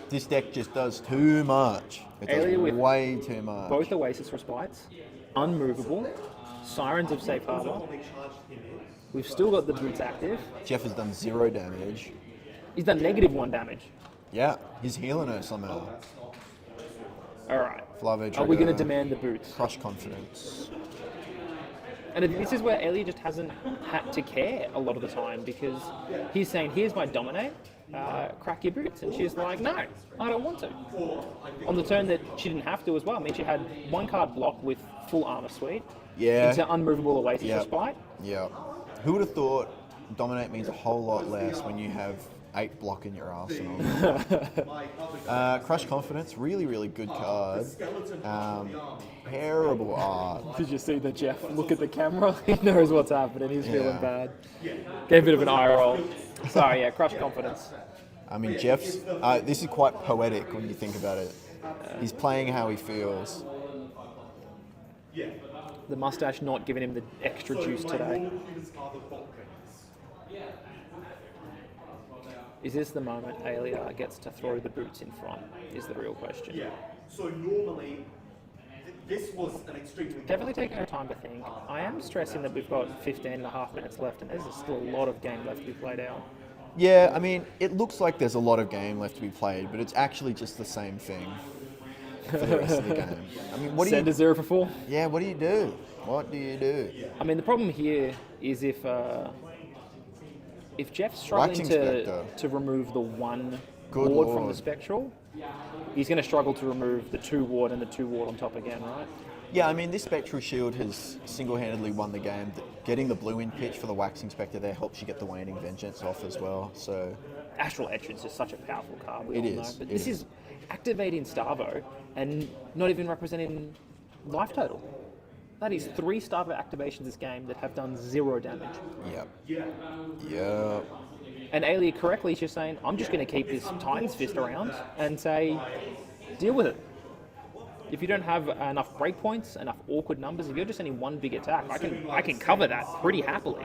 This deck just does too much. It does Alien with way too much. Both Oasis Respites, unmovable, Sirens of Safe Harbor. We've still got the boots active. Jeff has done 0 damage. He's done -1 damage. Yeah, he's healing her somehow. All right. Flavo Are we going to trigger, demand the boots? Crush confidence. And this is where Ellie just hasn't had to care a lot of the time because he's saying, here's my dominate, crack your boots. And she's like, no, I don't want to. On the turn that she didn't have to as well. I mean, she had 1 card block with full armor suite Yeah. into unmovable Oasis Yep. Respite. Yeah. Who would have thought dominate means a whole lot less when you have 8 block in your arsenal? Crush confidence, really, really good card. Terrible art. Did you see the Jeff look at the camera? He knows what's happening. He's feeling Yeah. bad. Gave a bit of an eye roll. Sorry, yeah, crush confidence. I mean, Jeff's. This is quite poetic when you think about it. He's playing how he feels. The mustache not giving him the extra juice today. Is this the moment Alia gets to throw the boots in front? Is the real question. Yeah. So normally, this was an extremely Definitely taking her time to think. I am stressing that we've got 15.5 minutes left and there's still a lot of game left to be played out. Yeah, I mean, it looks like there's a lot of game left to be played, but it's actually just the same thing for the rest of the game. I mean, what do Send you? a 0 for 4. Yeah, what do you do? What do you do? I mean, the problem here is if Jeff's struggling Waxing to Spectre. remove the 1 Good ward from the lord. Spectral, he's going to struggle to remove the 2 ward and the 2 ward on top again, right? Yeah, I mean, this Spectral Shield has single-handedly won the game. Getting the blue in pitch for the Waxing Spectre there helps you get the Waning Vengeance off as well. So Astral Entrance is such a powerful card, we It all is, know. But it this is. is activating Starvo and not even representing life total. That is 3 Starvo activations this game that have done 0 damage. yeah. And Alia correctly is just saying, I'm just going to keep this Titan's Fist around and say, deal with it. If you don't have enough breakpoints, enough awkward numbers, if you're just sending 1 big attack, I can cover that pretty happily.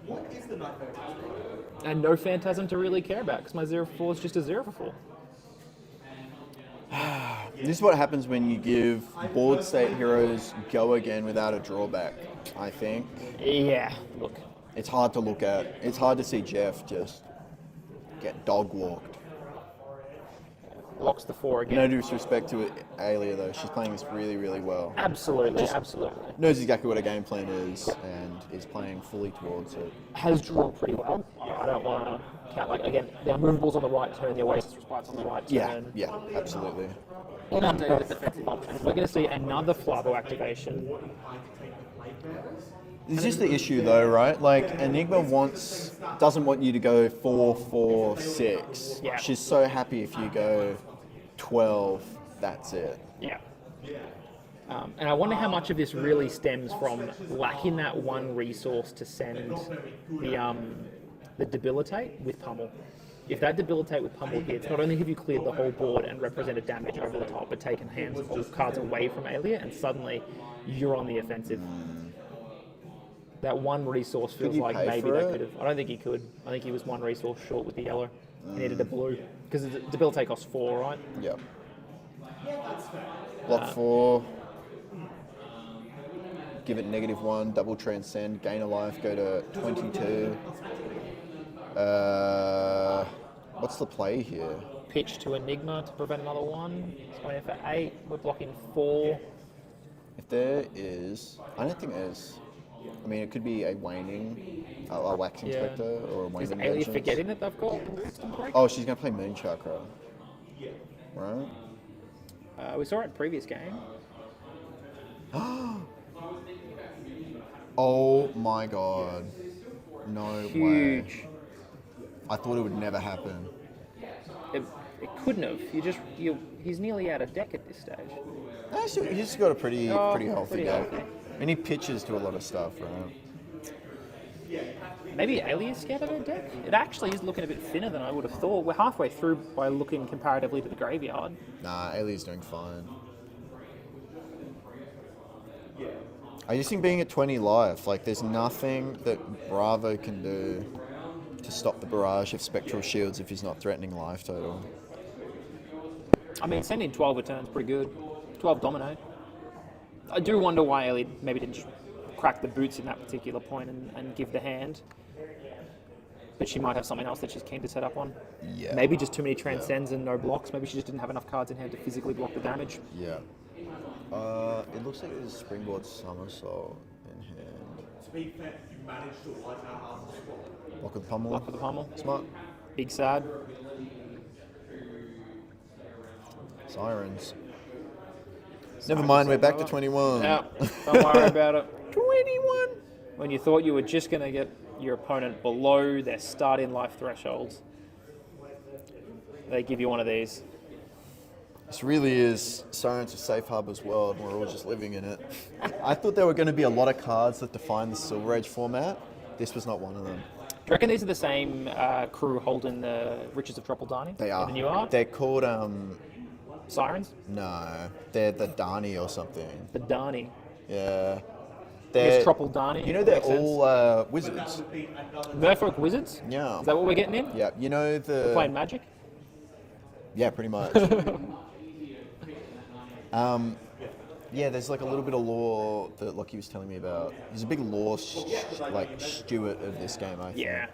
What is the Nightmare? And no Phantasm to really care about because my 0 for 4 is just a 0 for 4. This is what happens when you give board state heroes go again without a drawback, I think. Yeah, look. It's hard to look at. It's hard to see Jeff just get dog walked. Blocks the 4 again. No disrespect to Alia though, she's playing this really, really well. Absolutely, absolutely. Knows exactly what her game plan is and is playing fully towards it. Has drawn pretty well. I don't want to count, like, again, the unmovables on the right turn, the Oasis Respites on the right turn. Yeah, absolutely. Inundated with defensive options. We're going to see another Flavo activation. It's just the issue though, right? Like Enigma doesn't want you to go 4-4-6. Yeah. She's so happy if you go 12, that's it. Yeah. And I wonder how much of this really stems from lacking that 1 resource to send the Debilitate with Pummel. If that Debilitate with Pummel hits, not only have you cleared the whole board and represented damage over the top, but taken cards away from Alia, and suddenly you're on the offensive. That 1 resource feels he like pay maybe for they it? could have. I don't think he could. I think he was 1 resource short with the yellow. He needed a blue. Because the Debilitate costs 4, right? Yep. Block 4. Give it -1, double transcend, gain a life, go to 22. What's the play here? Pitch to Enigma to prevent another 1. It's going in for 8. We're blocking 4. If there is, I don't think there's. I mean, it could be a waning, a waxing Yeah. spectre, or a Is waning Alia vengeance. forgetting that they've got boost and break? Oh, she's gonna play Moon Chakra, right? We saw it previous game. Oh my god. No way. Huge. I thought it would never happen. It couldn't have. He's nearly out of deck at this stage. Actually, he's got a pretty healthy pretty deck. healthy. And he pitches to a lot of stuff, right? Maybe Alias scared of their deck? It actually is looking a bit thinner than I would have thought. We're halfway through by looking comparatively to the graveyard. Nah, Ailey's doing fine. I just think being at 20 life, like there's nothing that Bravo can do to stop the barrage of Spectral Shields if he's not threatening life total. I mean, sending 12 returns pretty good. 12 dominate. I do wonder why Ellie maybe didn't just crack the boots in that particular point and give the hand. But she might have something else that she's keen to set up on. Yeah. Maybe just too many transcends and no blocks. Maybe she just didn't have enough cards in hand to physically block the damage. Yeah. It looks like there's a Springboard Somersault in hand. To be fair, you managed to wipe out half the squad. Block with the pummel. Block with the pummel. Smart. Big sad. Sirens. Never mind, we're back to 21. Yeah, don't worry about it. 21! When you thought you were just going to get your opponent below their starting life thresholds, they give you one of these. This really is Sirens of Safe Harbor's world, and we're all just living in it. I thought there were going to be a lot of cards that define the Silver Age format. This was not one of them. Do you reckon these are the same crew holding the Riches of Troppledani? They are. In the new art? They're called, Sirens? no, they're the Dani or something. The Dani. Yeah. It's Troppledani. You know, they're Makes sense. all wizards. Merfolk Wizards? Yeah. Is that what we're getting in? Yeah, you know the... Playing Magic? Yeah, pretty much. Yeah, there's like a little bit of lore that Lockie was telling me about. There's a big lore steward of this game, I think. Yeah.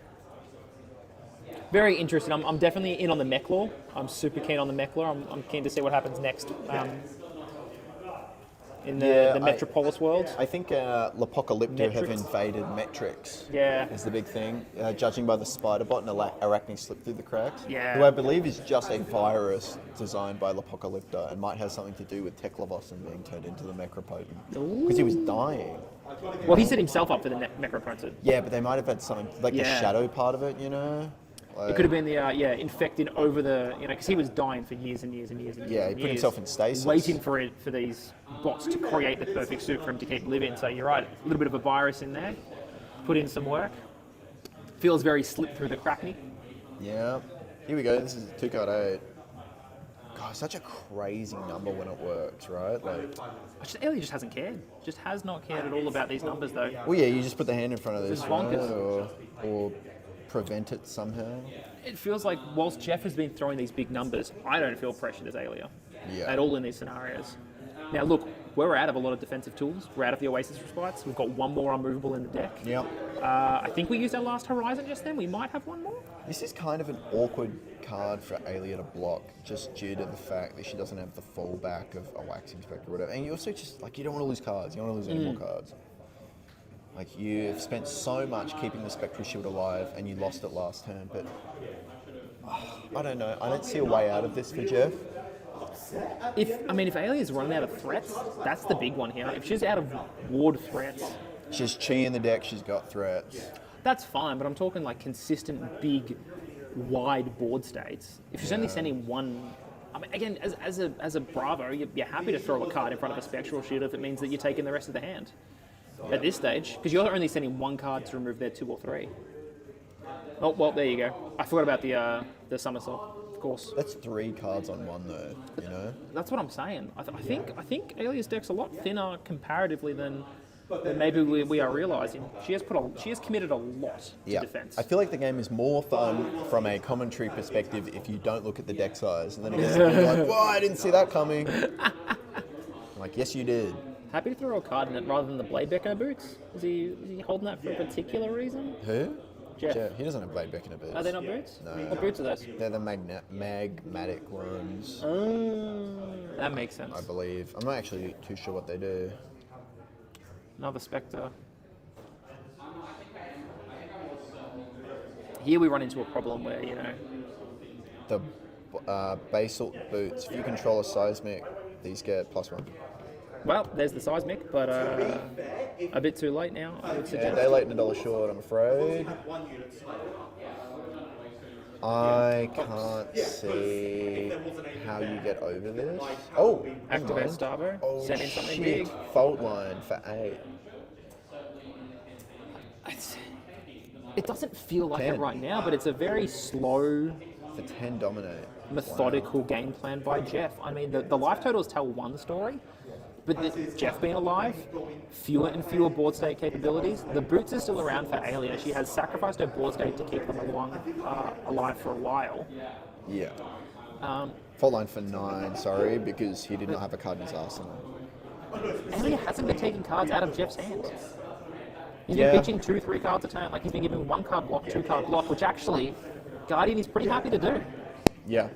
Very interested. I'm definitely in on the mech lore. I'm super keen on the mech lore. I'm keen to see what happens next in the Metropolis world. I think L'Apocalypto have Metrics? invaded Metrics. Yeah. Is the big thing. Judging by the spider bot and Arachne slip through the cracks. Yeah. Who I believe is just a virus designed by L'Apocalypto and might have something to do with Teklavos being turned into the Necropotent. Because he was dying. Well, he set himself up for the Necropotent. Yeah, but they might have had something, like the Yeah. shadow part of it, you know? It could have been the infected over the because he was dying for years and years and years and years. Yeah, he and put years, himself in stasis. waiting for these bots to create the perfect suit for him to keep living. So you're right, a little bit of a virus in there. Put in some work. Feels very slip through the crackney. Yeah. Here we go. This is 2 card 8. God, such a crazy number when it works, right? Like, Ellie just hasn't cared. Just has not cared at all about these numbers though. well, yeah, you just put the hand in front of this, It's right? bonkers. Or prevent it somehow. It feels like whilst Jeff has been throwing these big numbers, I don't feel pressured as Alia at all in these scenarios. Now look, we're out of a lot of defensive tools. We're out of the Oasis Respites. We've got one more unmovable in the deck. Yep. I think we used our last Horizon just then. We might have one more. This is kind of an awkward card for Alia to block, just due to the fact that she doesn't have the fallback of a Waxing Spectre or whatever. And you also just, like, you don't want to lose cards. You don't want to lose any more cards. Like, you've spent so much keeping the Spectral Shield alive, and you lost it last turn, but... I don't know. I don't see a way out of this for Jeff. If Alia's running out of threats, that's the big one here. If she's out of ward threats, She's Chi in the deck, she's got threats. that's fine, but I'm talking like consistent, big, wide board states. If she's only sending one... I mean, again, as a Bravo, you're happy to throw a card in front of a Spectral Shield if it means that you're taking the rest of the hand. At this stage, because you're only sending one card to remove their 2 or 3. Oh, well, there you go. I forgot about the somersault, of course. That's 3 cards on one, though, you know? That's what I'm saying. I think Alia's deck's a lot thinner comparatively than maybe we are realising. She has committed a lot to defence. I feel like the game is more fun from a commentary perspective if you don't look at the deck size. And then it gets like, whoa, I didn't see that coming. I'm like, yes, you did. Happy to throw a card in it rather than the Blade Beckner boots. Is he holding that for a particular reason? Who? Jeff. He doesn't have Blade Beckner boots. Are they not boots? No. What boots are those? They're the magmatic ones, That makes sense. I believe. I'm not actually too sure what they do. Another Spectre. Here we run into a problem where, The basalt boots, if you control a seismic these get +1. Well, there's the seismic, but a bit too late now, I would Yeah, suggest. day late and $1 short, I'm afraid. I can't see how you get over this. Oh, hang Activate on. Starbo, Oh, send in something shit. big. Fault line for 8. It doesn't feel like 10. it right now, but it's a very slow, For 10 dominate. methodical game plan by Jeff. I mean, the life totals tell one story, but Jeff being alive, fewer and fewer board state capabilities. The boots are still around for Alia. She has sacrificed her board state to keep them alive for a while. Yeah. Fault line for 9, sorry, because he did not have a card in his arsenal. Alia hasn't been taking cards out of Jeff's hand. He's Yeah. been pitching 2-3 cards a turn. Like, he's been giving 1 card block, 2 card block, which actually Guardian is pretty happy to do. Yeah.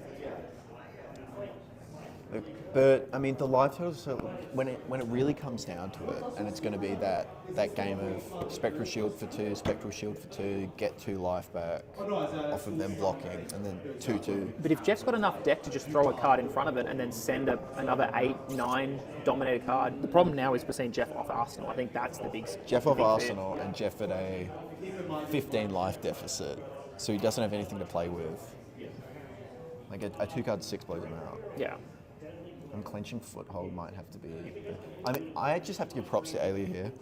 But I mean, the live totals. So when it really comes down to it, and it's going to be that game of Spectral Shield for 2, Spectral Shield for 2, get 2 life back off of them blocking, and then 2/2. But if Jeff's got enough deck to just throw a card in front of it and then send another 8-9 dominated card, the problem now is we're seeing Jeff off Arsenal. I think that's the big Jeff off big fear. Arsenal and Jeff at a 15 life deficit, so he doesn't have anything to play with. Like a 2-card 6 blows him out. Yeah. Unclenching foothold might have to be. I mean, I just have to give props to Alia here.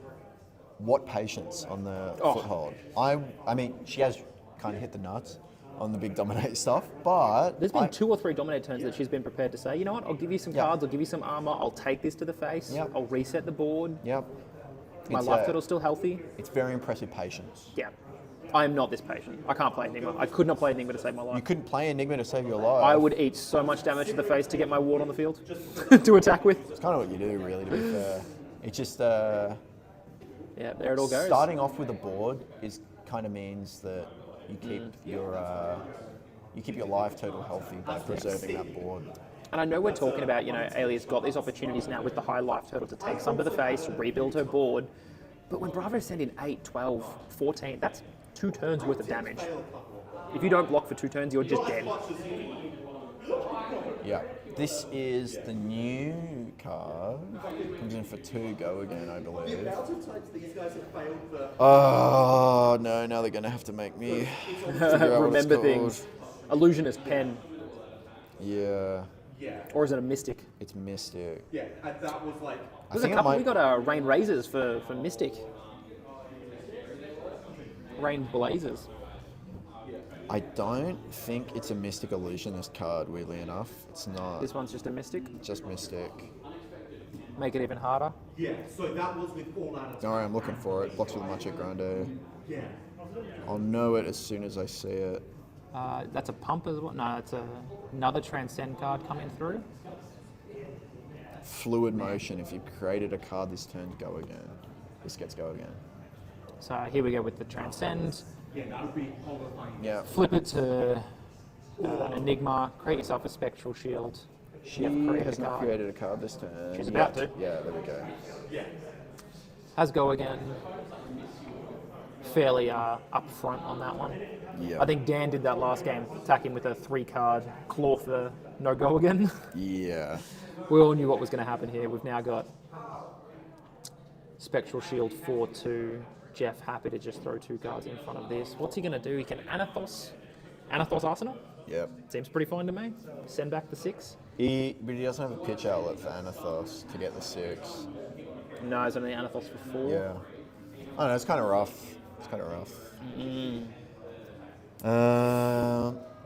What patience on the foothold. I mean, she has kind of hit the nuts on the big dominate stuff, but There's been 2 or 3 dominate turns that she's been prepared to say, you know what, I'll give you some Yeah. cards, I'll give you some armor, I'll take this to the face, Yep. I'll reset the board, Yep. my It's, life total's still healthy. It's very impressive patience. Yeah. I am not this patient. I can't play Enigma. I could not play Enigma to save my You life. couldn't play Enigma to save your life. I would eat so much damage to the face to get my ward on the field to attack with. It's kind of what you do, really, to be fair. It's just Yeah, there it all goes. starting off with a board is kind of means that you keep your life total healthy by preserving that board. And I know we're talking about, Alia's got these opportunities now with the high life total to take some to the face, rebuild her board. But when Bravo send in 8, 12, 14, that's 2 turns worth of damage. If you don't block for 2 turns, you're just dead. Yeah. This is the new card. Comes in for 2, go again, I believe. Oh, no, now they're going to have to make me figure out what it's Remember called. things. Illusionist pen. Yeah, Or is it a Mystic? it's Mystic. Yeah, and that was like, I There's a think it couple. might... We got Rain Razors for Mystic. Rain Blazers. I don't think it's a Mystic Illusionist card, weirdly enough. It's not. This one's just a Mystic. Just Mystic. Make it even harder. yeah, so that was with all out of Don't worry, I'm looking for it. Blocks with Macho Grande. yeah. I'll know it as soon as I see it. That's a pump as well. No, it's another Transcend card coming through. Fluid motion. If you've created a card this turn, go again. This gets go again. So here we go with the Transcend. Yeah, that would be horrifying. Yeah. Flip it to Enigma. Create yourself a Spectral Shield. She created has a not card. created a card this turn. She's about yet. to. Yeah, there we go. Has go again. Fairly up front on that one. Yeah. I think Dan did that last game, attacking with a 3-card claw for no go again. Yeah. We all knew what was going to happen here. We've now got Spectral Shield 4-2. Jeff happy to just throw 2 cards in front of this. What's he going to do? He can Anathos Arsenal? Yep. Seems pretty fine to me. Send back the 6. But he doesn't have a pitch outlet for Anathos to get the 6. No, it's only Anathos for 4. Yeah. I don't know, it's kind of rough. It's kind of rough.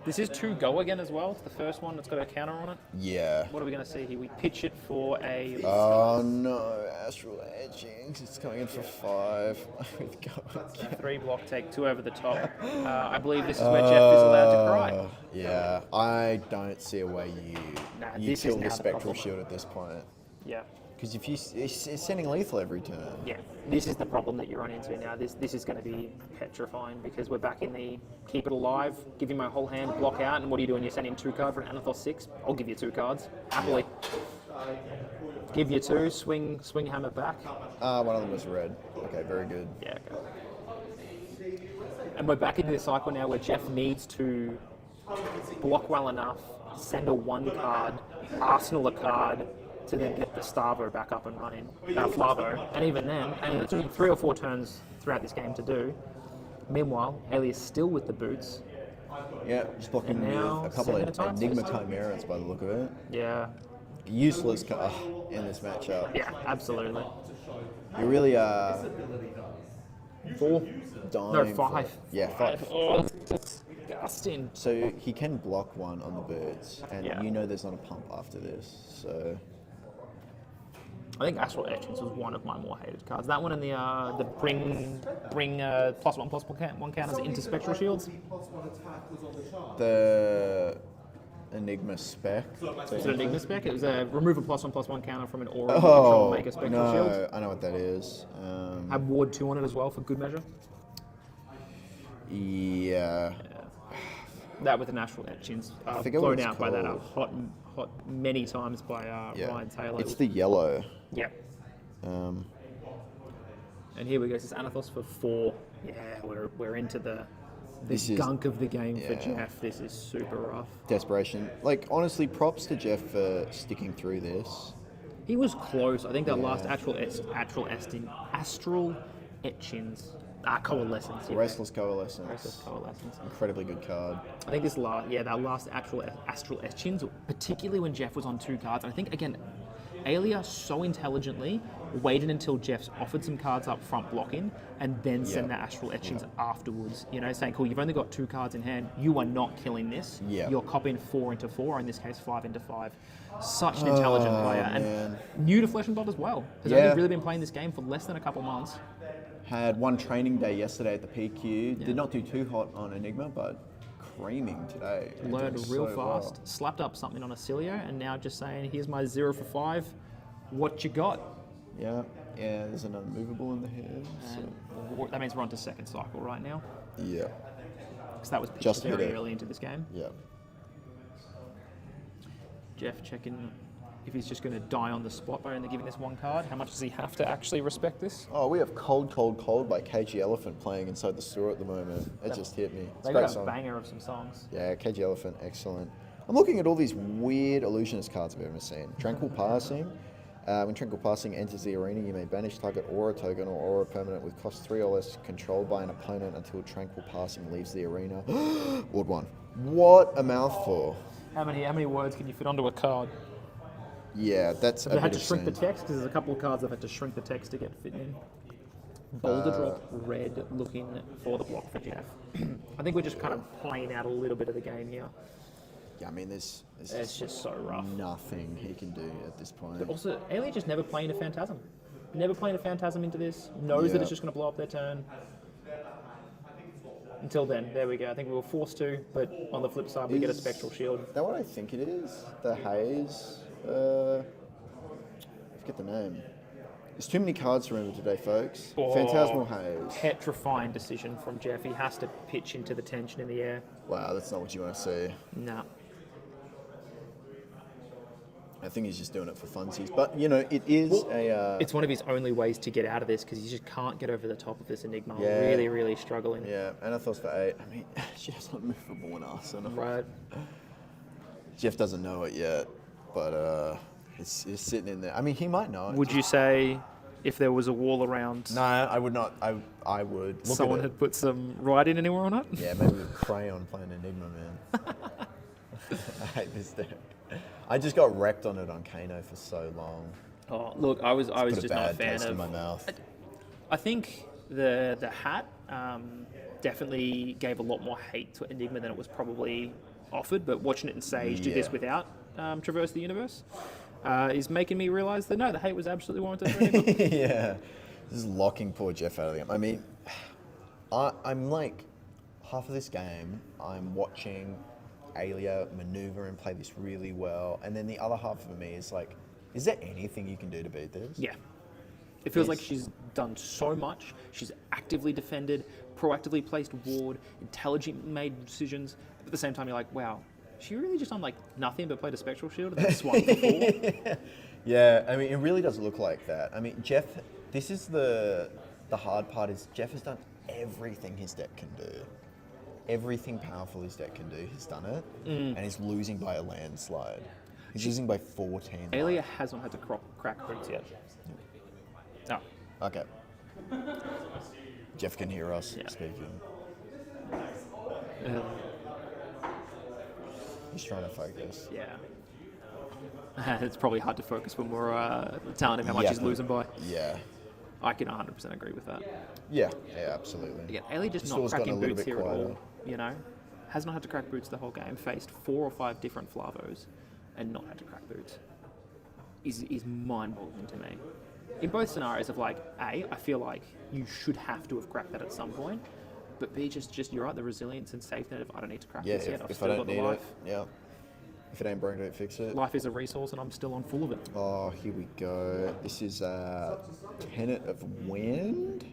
This is 2 go again as well. It's the first one that's got a counter on it. Yeah. What are we going to see here? We pitch it for a... Oh no, Astral Edging. It's coming in for 5. With go again. 3 block take, 2 over the top. I believe this is where Jeff is allowed to cry. Yeah, I don't see a way Nah, you this kill is now the the Spectral problem. Shield at this point. Yeah. Because if it's sending lethal every turn. Yeah, this is the problem that you run into now. This is going to be petrifying because we're back in the keep it alive, give you my whole hand, block out, and what are you doing? You're sending 2 cards for an Anathos 6? I'll give you 2 cards, happily. Give you 2, swing hammer back. One of them was red. Okay, very good. Yeah, okay. And we're back into this cycle now where Jeff needs to block well enough, send a 1 card, arsenal a card, to then get the Stavo back up and running, Flavo, and even then, and it took him 3 or 4 turns throughout this game to do. Meanwhile, Alias still with the boots. Yeah, just blocking And with now, a couple of 7 attacks. Enigma Chimeras by the look of it. Yeah, Useless in this matchup. yeah, absolutely. You really are 4. dying. No, for- 5. Yeah, 5. Oh, that's disgusting. So he can block one on the boots, and Yeah. you know there's not a pump after this. So I think Astral Etchings was one of my more hated cards. That one and the bring +1/+1 counters into Spectral Shields. the Enigma spec. Was it Enigma spec? It was a remove a +1/+1 counter from an aura control and make a Spectral no, Shield. I know what that is. Had Ward 2 on it as well for good measure. Yeah. That with the Astral Etchings I forget blown what it's out by that called. hot many times by Yeah. Ryan Taylor. It's the yellow. Yeah. Um, And here we go. This is Anathos for 4. Yeah, we're into the This is- gunk of the game for yeah. Jeff. This is super rough. desperation. Like, honestly, props to Jeff for sticking through this. He was close. I think that Yeah. last Astral Etchings, Coalescence. Yeah. Restless Coalescence. Restless Coalescence. Incredibly good card. I think that last Astral Etchings, particularly when Jeff was on 2 cards. And I think, again, Alia so intelligently waited until Jeff's offered some cards up front blocking and then send the Astral Etchings afterwards. You know, saying, cool, you've only got 2 cards in hand. You are not killing this. Yeah. You're copying 4 into 4, or in this case, 5 into 5. Such an intelligent player. man. And new to Flesh and Blood as well. Has Yeah. only really been playing this game for less than a couple months. Had one training day yesterday at the PQ. Did not do too hot on Enigma, but creaming today. And Learned doing real so fast, well. slapped up something on a Cilio, and now just saying, here's my 0 for 5. What you got? Yeah, there's an unmovable in the head. So. And that means we're on to second cycle right now, Yeah, because that was pitched Just hit very it. early into this game. yeah. Jeff checking if he's just going to die on the spot by only giving this 1 card. How much does he have to actually respect this? Oh, we have Cold, Cold, Cold by KG Elephant playing inside the store at the moment. It just hit me. It's They a great got a song. banger of some songs. Yeah, KG Elephant, excellent. I'm looking at all these weird illusionist cards I've ever seen. Tranquil Passing. When Tranquil Passing enters the arena, you may banish target aura token or aura permanent with cost 3 or less controlled by an opponent until Tranquil Passing leaves the arena. Ward 1. What a mouthful. How many words can you fit onto a card? Yeah, that's a They had bit to shrink the obscene. text, because there's a couple of cards that had to shrink the text to get fit in. Boulder drop, red, looking for the block for Jeff. I think we're just kind of playing out a little bit of the game here. Yeah, I mean, there's It's just so rough. nothing he can do at this point. But also, Alien just never playing a Phantasm. Never playing a Phantasm into this. Knows that Yeah. it's just going to blow up their turn. Until then, there we go. I think we were forced to, but on the flip side, we get a Is- Spectral Shield. Is that what I think it is? The haze? I forget the name. There's too many cards to remember today, folks. Oh. Phantasmal Haze. Petrifying decision from Jeff. He has to pitch into the tension in the air. Wow, that's not what you want to see. Nah. I think he's just doing it for funsies. But, you know, it is It's one of his only ways to get out of this, because he just can't get over the top of this Enigma. Yeah. Really, really struggling. Yeah, Anathos for 8. I mean, she has not movable in Arsenal. Right. Jeff doesn't know it yet, but it's sitting in there. I mean, he might know it. Would you say if there was a wall around, No, I would not. I would. Look someone at it. had put some writing anywhere on it? Yeah, maybe with crayon playing Enigma, man. I hate this deck. I just got wrecked on it on Kano for so long. Oh, look, I was Put just a not a bad fan taste in of. my mouth. I think the hat definitely gave a lot more hate to Enigma than it was probably offered. But watching it in Sage do this Yeah. without Traverse the Universe is making me realise that no, the hate was absolutely warranted for Enigma. Yeah, this is locking poor Jeff out of the game. I mean, I'm like, half of this game, I'm watching Alia maneuver and play this really well, and then the other half of me is like, is there anything you can do to beat this? Yeah. It feels like It's- she's done so much. She's actively defended, proactively placed ward, intelligently made decisions. But at the same time, you're like, wow, she really just done like nothing but played a Spectral Shield and then swung for 4. Yeah, I mean, it really does look like that. I mean, Jeff, this is the hard part is Jeff has done everything his deck can do. Everything powerful his deck can do, he's done it, and he's losing by a landslide. He's losing by 14. Alia has not had to crack boots yet. No. Okay. Jeff can hear us Yeah. speaking. He's trying to focus. Yeah. It's probably hard to focus when we're telling him how much Yeah, he's losing by. Yeah. I can 100% agree with that. Yeah, absolutely. Again, Ailey just The not store's gotten a cracking little boots bit here at quieter. all. You know, has not had to crack boots the whole game. Faced 4 or 5 different Flavos, and not had to crack boots. Is mind-boggling to me. In both scenarios of like, A, I feel like you should have to have cracked that at some point, but B, just you're right, the resilience and safety net of I don't need to crack Yeah, this yet. I've if I still don't got the need it, life. yeah. If it ain't broke, don't fix it. Life is a resource, and I'm still on full of it. Oh, here we go. This is Tenet of Wind.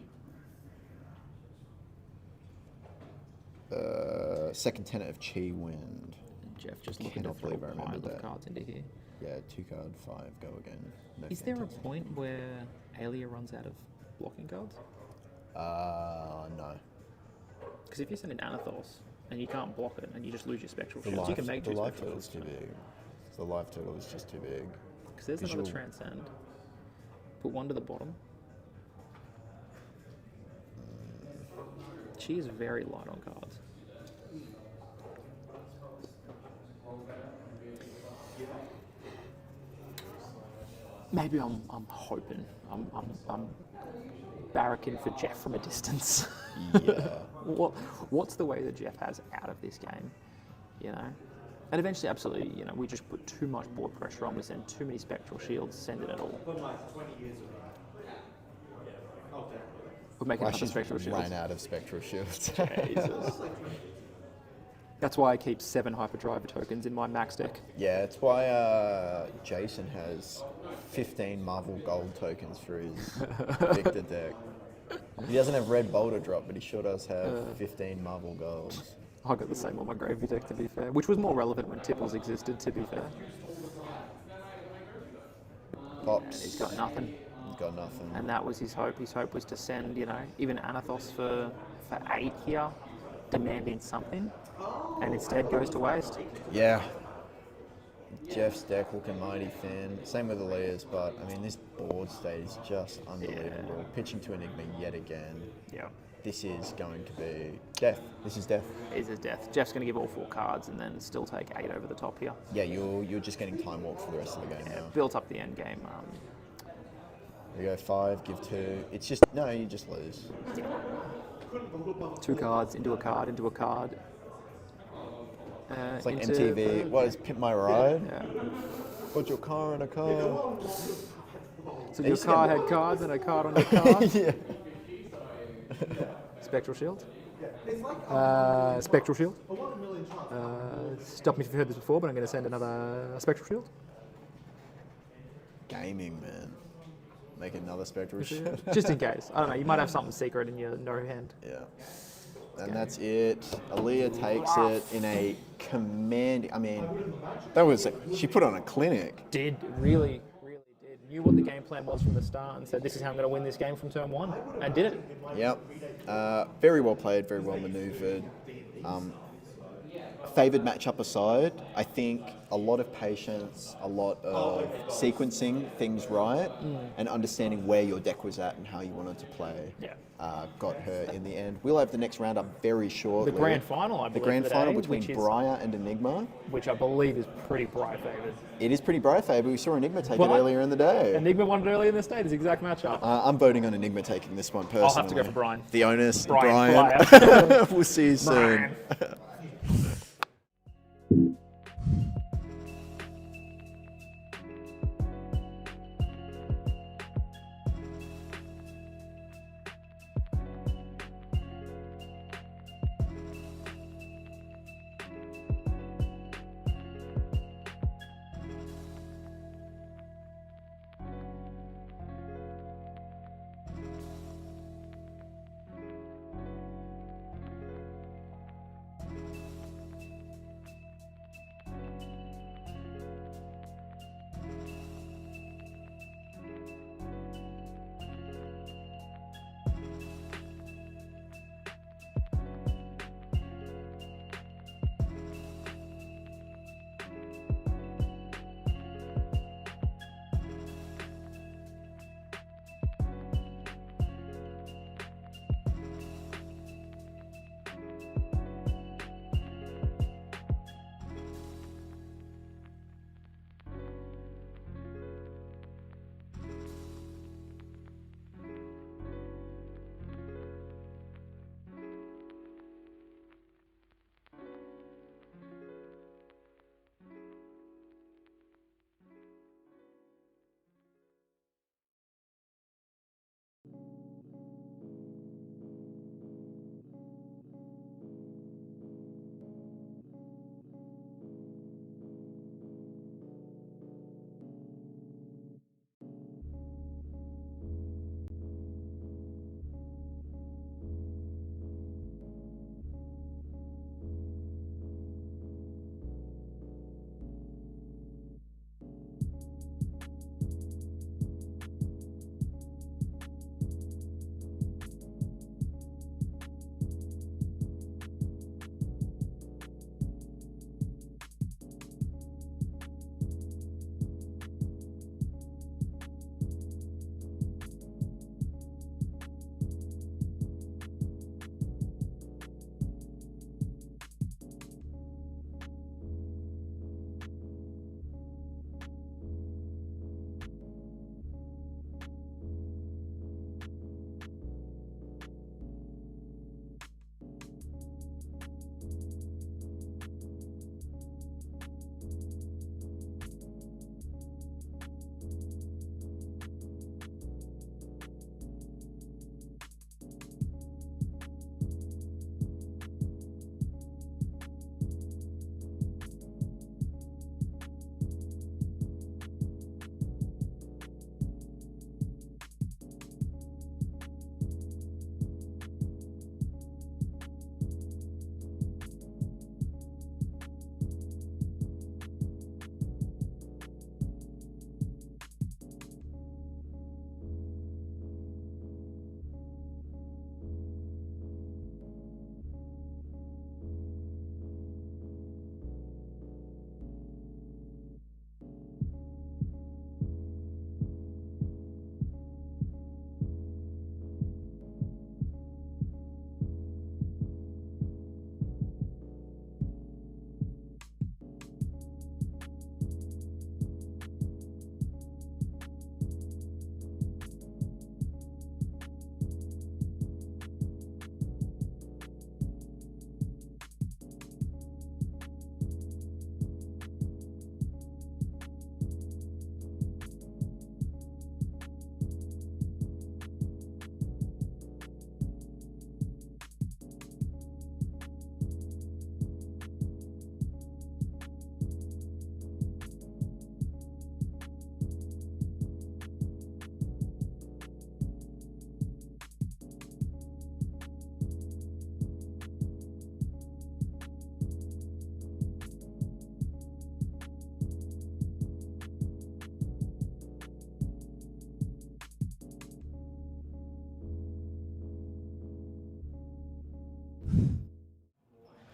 Second Tenet of Chi Wind. And Jeff just I looking to cannot throw a believe I pile remembered of that. cards into here. Yeah, 2 card 5, go again. No Is there a fantasy. point where Alia runs out of blocking cards? No. Because if you send in Anathos and you can't block it and you just lose your spectral The shields, life, you can make the 2 life spectral total's shields. too big. The life total is just too big. Because there's another Visual. Transcend. Put 1 to the bottom. She is very light on cards. Maybe I'm hoping. I'm barracking for Jeff from a distance. Yeah. What's the way that Jeff has out of this game? You know? And eventually, absolutely, you know, we just put too much board pressure on. We send too many spectral shields, send it at all. But like 20 years ago. Okay. We're making another She's spectral shields. ran out of spectral shields. Jesus. That's why I keep 7 hyperdriver tokens in my max deck. Yeah, it's why Jason has 15 Marvel Gold tokens for his Victor deck. He doesn't have Red Boulder Drop, but he sure does have 15 Marvel Golds. I got the same on my Gravy deck, to be fair, which was more relevant when Tipples existed, to be fair. Pops. He's got nothing, He's got nothing. and that was his hope. His hope was to send, you know, even Anathos for 8 here, demanding something, and instead goes to waste. Yeah. Jeff's deck looking mighty thin. Same with Elias, but I mean, this board state is just unbelievable. Pitching to Enigma yet again. Yeah. This is going to be death. This is death. Is his death. Jeff's going to give all 4 cards and then still take 8 over the top here. Yeah, you're just getting time walk for the rest of the game now. Built up the end game. You go 5, give 2. It's just no, you just lose. 2 cards into a card into a card. It's like into- MTV. What is Pimp My Ride? Yeah. Put your car in a car. So your car had cards and a card on your card. Yeah. Spectral Shield. Spectral Shield. Stop me if you've heard this before, but I'm going to send another Spectral Shield. Gaming, man. Make another spectral shield. Just in case. I don't know, you might have something secret in your no hand. Yeah. And that's it. Aaliyah takes it in a command. I mean, that was she put on a clinic. Really did. Knew what the game plan was from the start and said, this is how I'm going to win this game from turn 1. And did it. Yep. Very well played, very well manoeuvred. Favoured matchup aside, I think a lot of patience, a lot of sequencing things right, and understanding where your deck was at and how you wanted to play. Yeah. Got her in the end. We'll have the next round up very shortly. The grand final, I The believe. grand today, final between which is- Briar and Enigma. Which I believe is pretty Briar favoured. It is pretty Briar favoured. We saw Enigma take What? it earlier in the day. Enigma won it early in the state, is the exact matchup. I'm voting on Enigma taking this one personally. I'll have to go for Brian. The onus, Brian. We'll see you soon. Brian.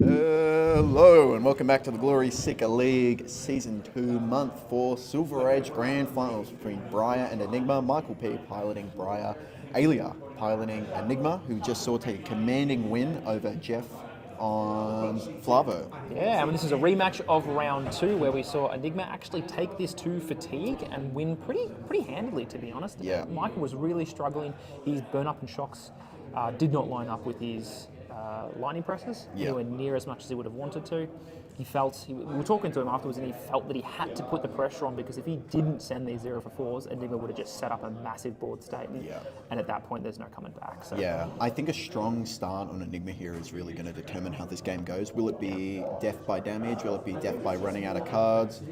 Hello and welcome back to the Glory Seeker League Season 2, Month 4 Silver Edge Grand Finals between Briar and Enigma. Michael P piloting Briar, Alia piloting Enigma, who just saw take a commanding win over Jeff on Flavo. Yeah, I mean, this is a rematch of round 2 where we saw Enigma actually take this to fatigue and win pretty handily, to be honest. Yeah. Michael was really struggling. His burn up and shocks did not line up with his lightning presses anywhere near as much as he would have wanted to. We were talking to him afterwards, and he felt that he had to put the pressure on, because if he didn't send these 0 for 4s, Enigma would have just set up a massive board state, and at that point there's no coming back. So. Yeah, I think a strong start on Enigma here is really going to determine how this game goes. Will it be death by damage? Will it be death by running out of cards?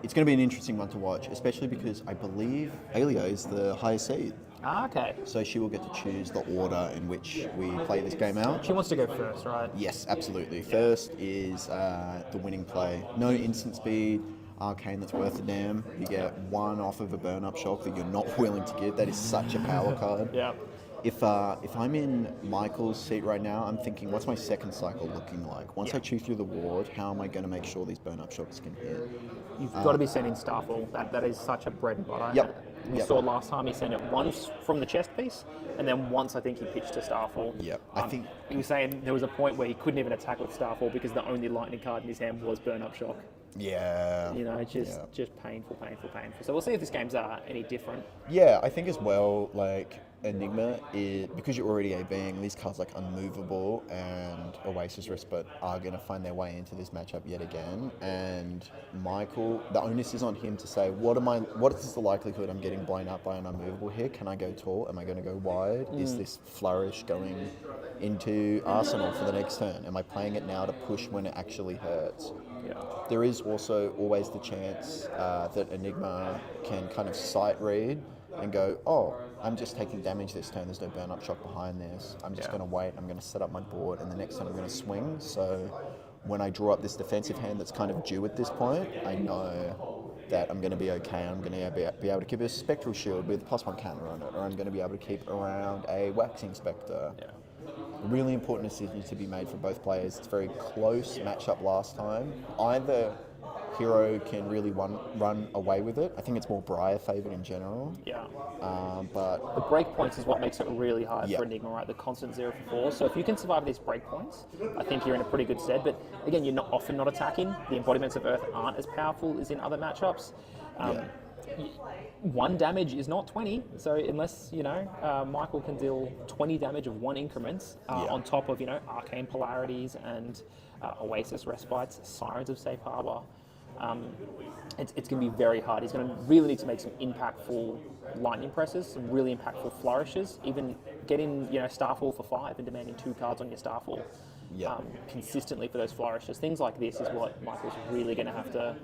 It's going to be an interesting one to watch, especially because I believe Alia is the highest seed. Okay. So she will get to choose the order in which we play this game out. She wants to go first, right? Yes, absolutely. First is the winning play. No instant speed, arcane that's worth a damn. You get 1 off of a burn-up shock that you're not willing to give. That is such a power card. Yeah. If I'm in Michael's seat right now, I'm thinking, what's my second cycle looking like? Once I chew through the ward, how am I going to make sure these burn-up shocks can hit? You've got to be sending Starfall. That is such a bread and butter. Yep. We saw last time he sent it once from the chest piece, and then once I think he pitched to Starfall. Yep. I think he was saying there was a point where he couldn't even attack with Starfall because the only lightning card in his hand was burn up shock. Yeah. You know, just painful. So we'll see if this game's any different. Yeah, I think as well, like, Enigma is, because you're already ABing, these cards like Unmovable and Oasis Respite are going to find their way into this matchup yet again. And Michael, the onus is on him to say, what is the likelihood I'm getting blown up by an Unmovable here? Can I go tall? Am I going to go wide? Is this flourish going into Arsenal for the next turn? Am I playing it now to push when it actually hurts? Yeah. There is also always the chance that Enigma can kind of sight read and go, oh, I'm just taking damage this turn, there's no burn-up shock behind this. I'm just going to wait, I'm going to set up my board, and the next turn I'm going to swing. So when I draw up this defensive hand that's kind of due at this point, I know that I'm going to be okay. I'm going to be able to keep a Spectral Shield with +1 counter on it, or I'm going to be able to keep around a Waxing Spectre. Yeah. A really important decision to be made for both players. It's a very close matchup last time. Either hero can really run away with it. I think it's more Briar favoured in general. Yeah. But the break points is what makes it really hard for Enigma, right? The constant 0 for 4. So if you can survive these break points, I think you're in a pretty good stead. But again, you're often not attacking. The embodiments of Earth aren't as powerful as in other matchups. 1 damage is not 20, so unless Michael can deal 20 damage of 1 increments on top of arcane polarities and Oasis Respites, Sirens of Safe Harbor, it's going to be very hard. He's going to really need to make some impactful lightning presses, some really impactful flourishes, even getting Starfall for 5 and demanding 2 cards on your Starfall. Consistently for those flourishes. Things like this is what Michael's really going to have to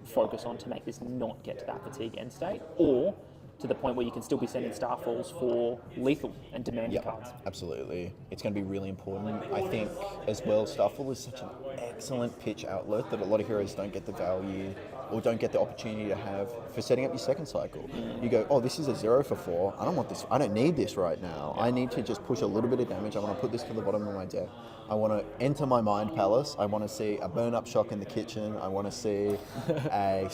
focus on to make this not get to that fatigue end state, or to the point where you can still be sending Starfalls for lethal and demanding cards. Absolutely. It's going to be really important. I think as well, Starfall is such an excellent pitch outlet that a lot of heroes don't get the value or don't get the opportunity to have for setting up your second cycle. You go, oh, this is a 0 for 4. I don't want this. I don't need this right now. I need to just push a little bit of damage. I want to put this to the bottom of my deck. I want to enter my Mind Palace. I want to see a burn-up shock in the kitchen. I want to see a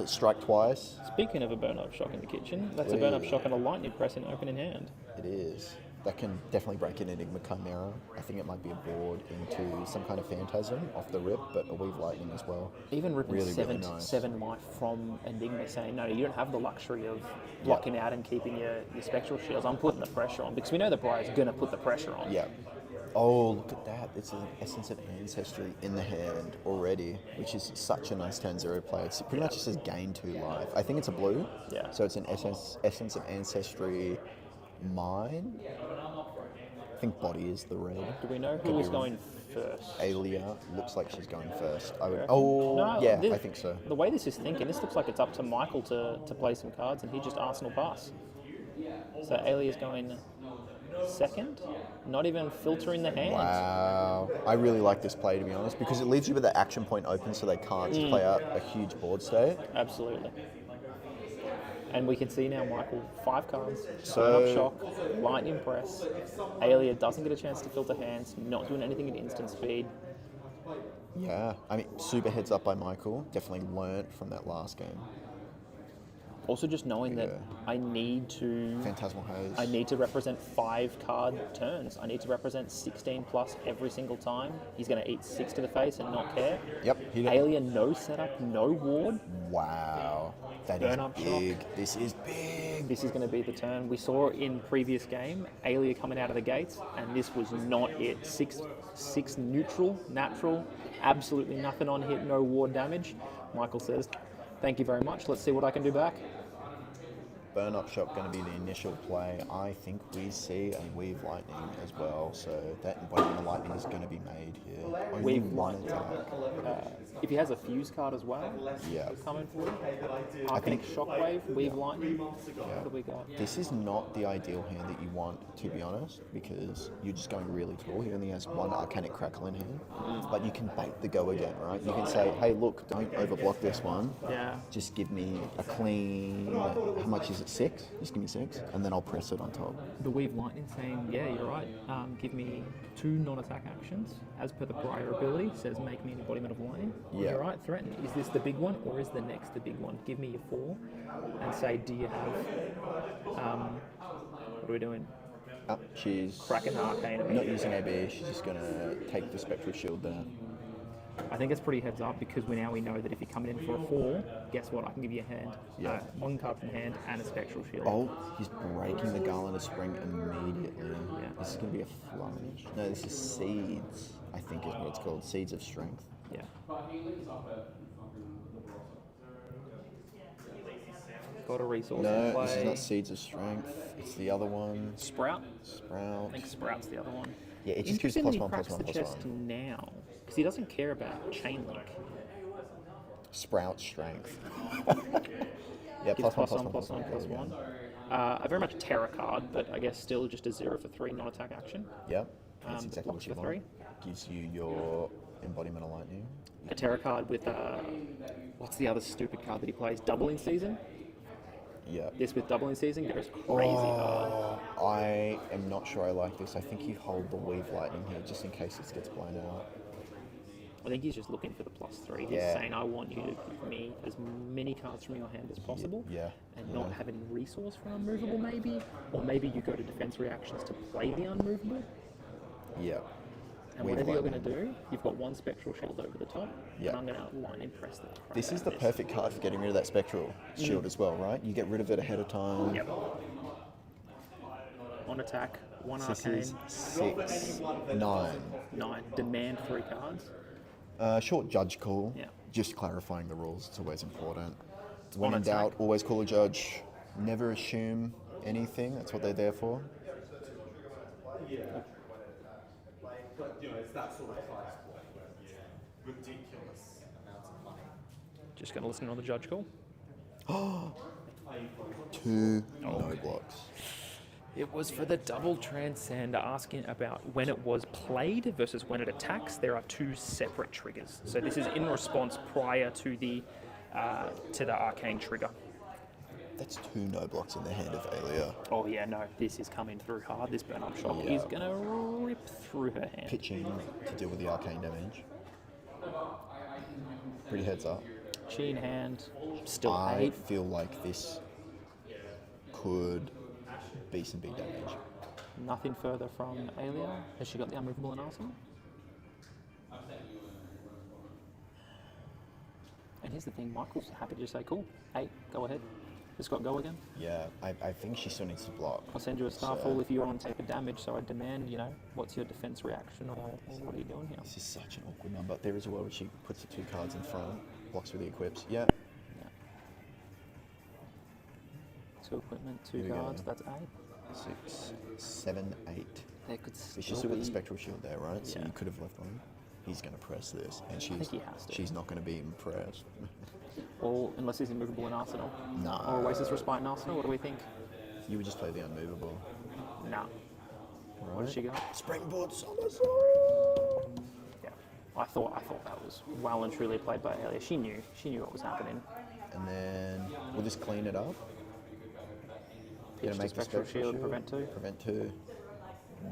strike twice. Speaking of a burn-up shock in the kitchen, that's a burn-up shock and a lightning press in open in hand. It is. That can definitely break an Enigma Chimera. I think it might be a board into some kind of Phantasm off the rip, but a Weave Lightning as well. Even ripping really 7 might from Enigma, saying, no, you don't have the luxury of blocking out and keeping your Spectral Shields. I'm putting the pressure on, because we know the Briar's going to put the pressure on. Yeah. Oh, look at that. It's an Essence of Ancestry in the hand already, which is such a nice turn 0 play. It's pretty much just says gain 2 life. I think it's a blue. Yeah. So it's an Essence of Ancestry mine. I think body is the red. Do we know who is going first? Alia looks like she's going first. I think so. The way this is thinking, this looks like it's up to Michael to play some cards, and he just Arsenal pass. So Alia's going second, not even filtering the hand. Wow. I really like this play, to be honest, because it leaves you with the action point open so they can't play out a huge board state. Absolutely. And we can see now, Michael, 5 cards. So- Burn Up Shock, Lightning Press. Aelia doesn't get a chance to filter hands, not doing anything at instant speed. Yeah, I mean, super heads up by Michael. Definitely learnt from that last game. Also, just knowing that Yeah. I need to Phantasmal Haze. I need to represent 5 card turns. I need to represent 16 plus every single time. He's going to eat 6 to the face and not care. Yep, he did. Alien, no setup, no ward. Wow, that is Burn Up big. This is big. This is going to be the turn. We saw in previous game, Alia coming out of the gates, and this was not it. 6 neutral, natural, absolutely nothing on hit, no ward damage. Michael says, thank you very much. Let's see what I can do back. Burn Up Shot going to be the initial play. I think we see a Weave Lightning as well, so that embodiment of lightning is going to be made here. Only Weave one Lightning. attack. If he has a fuse card as well, Yeah. coming through. Arcanic Shockwave, Weave Lightning. What do we got? This is not the ideal hand that you want, to be honest, because you're just going really tall. He only has 1 Arcanic Crackle in hand, but you can bait the go again, right? You can say, hey, look, don't overblock this one. Yeah. Just give me a clean, how much is it, 6? Just give me 6, and then I'll press it on top. The Weave Lightning saying, yeah, you're right. Give me 2 non-attack actions. As per the prior ability, says make me an embodiment of lightning. Yeah. You're right, threaten. Is this the big one or is the next the big one? Give me your 4 and say, do you have, what are we doing? She's Kraken Arcane. not using AB, she's just going to take the Spectral Shield there. I think it's pretty heads up because we know that if you're coming in for a 4, guess what? I can give you a hand. Yeah. 1 card from hand and a Spectral Shield. Oh, he's breaking the Garland of Spring immediately. Yeah. This is going to be a flourish. No, this is Seeds, I think is what it's called. Seeds of Strength. Yeah. Got a resource in No, play. this is not Seeds of Strength. It's the other one. Sprout. Sprout. I think Sprout's the other one. Yeah, it just gives Interestingly, +1, he cracks +1, the chest +1. now because he doesn't care about chain link. Sprout Strength. Yeah, Gives +1, +1, +1, +1. A very much terror card, but I guess still just a 0 for 3 non-attack action. Yep, that's exactly blocks what you for want. Gives you your Embodiment of Lightning. A terror card with what's the other stupid card that he plays? Double in season. Yeah. This with double in season goes crazy hard. I am not sure I like this. I think you hold the Weave Lightning here just in case this gets blown out. I think he's just looking for the +3. He's Yeah. saying, I want you to give me as many cards from your hand as possible. Yeah. And not have any resource for unmovable, maybe. Or maybe you go to defense reactions to play the unmovable. Yeah. And Weave whatever you're going Lightning. to do, you've got 1 Spectral Shield over the top. Yeah. And I'm going to lightning press the crap This out is of the this. perfect card for getting rid of that Spectral Shield as well, right? You get rid of it ahead of time. Yep. On attack, 1 This arcane, is 6, 9. 9. Demand 3 cards. Short judge call. Yeah. Just clarifying the rules. It's always important. When On in doubt, attack. always call a judge. Never assume anything. That's what they're there for. But, you know, it's that sort of price point where ridiculous amounts of money. Just going to listen on the judge call. 2 no blocks. It was for the double transcend, asking about when it was played versus when it attacks. There are 2 separate triggers. So this is in response prior to the arcane trigger. That's 2 no blocks in the hand of Alia. Oh yeah, no, this is coming through hard. This burn up shock Yeah. is gonna rip through her hand. Pitching to deal with the arcane damage. Pretty heads up. Chi in hand, still I 8. feel like this could be some big damage. Nothing further from Alia. Has she got the unmovable in arsenal? And here's the thing, Michael's happy to just say, cool, 8, go ahead. Just got go again. Yeah, I think she still needs to block. I'll send you a Starfall if you're on tape of damage, so I demand, what's your defense reaction or what are you doing here? This is such an awkward number. There is a world where she puts the 2 cards in front, blocks with the equips. Yeah. Yeah. 2 equipment, 2 Here we go. cards, that's 8. 6, 7, 8. There could She's still still got be... the Spectral Shield there, right? So Yeah. you could have left one. He's going to press this, and think he has to. she's not going to be impressed. Or unless he's immovable in Arsenal. No. Or Oasis Respite in Arsenal, what do we think? You would just play the unmovable. No. What does she got? Springboard Somersault! Yeah. I thought that was well and truly played by Alia. She knew what was happening. And then we'll just clean it up. Pitch to make the Spectral Shield, prevent 2. Prevent 2.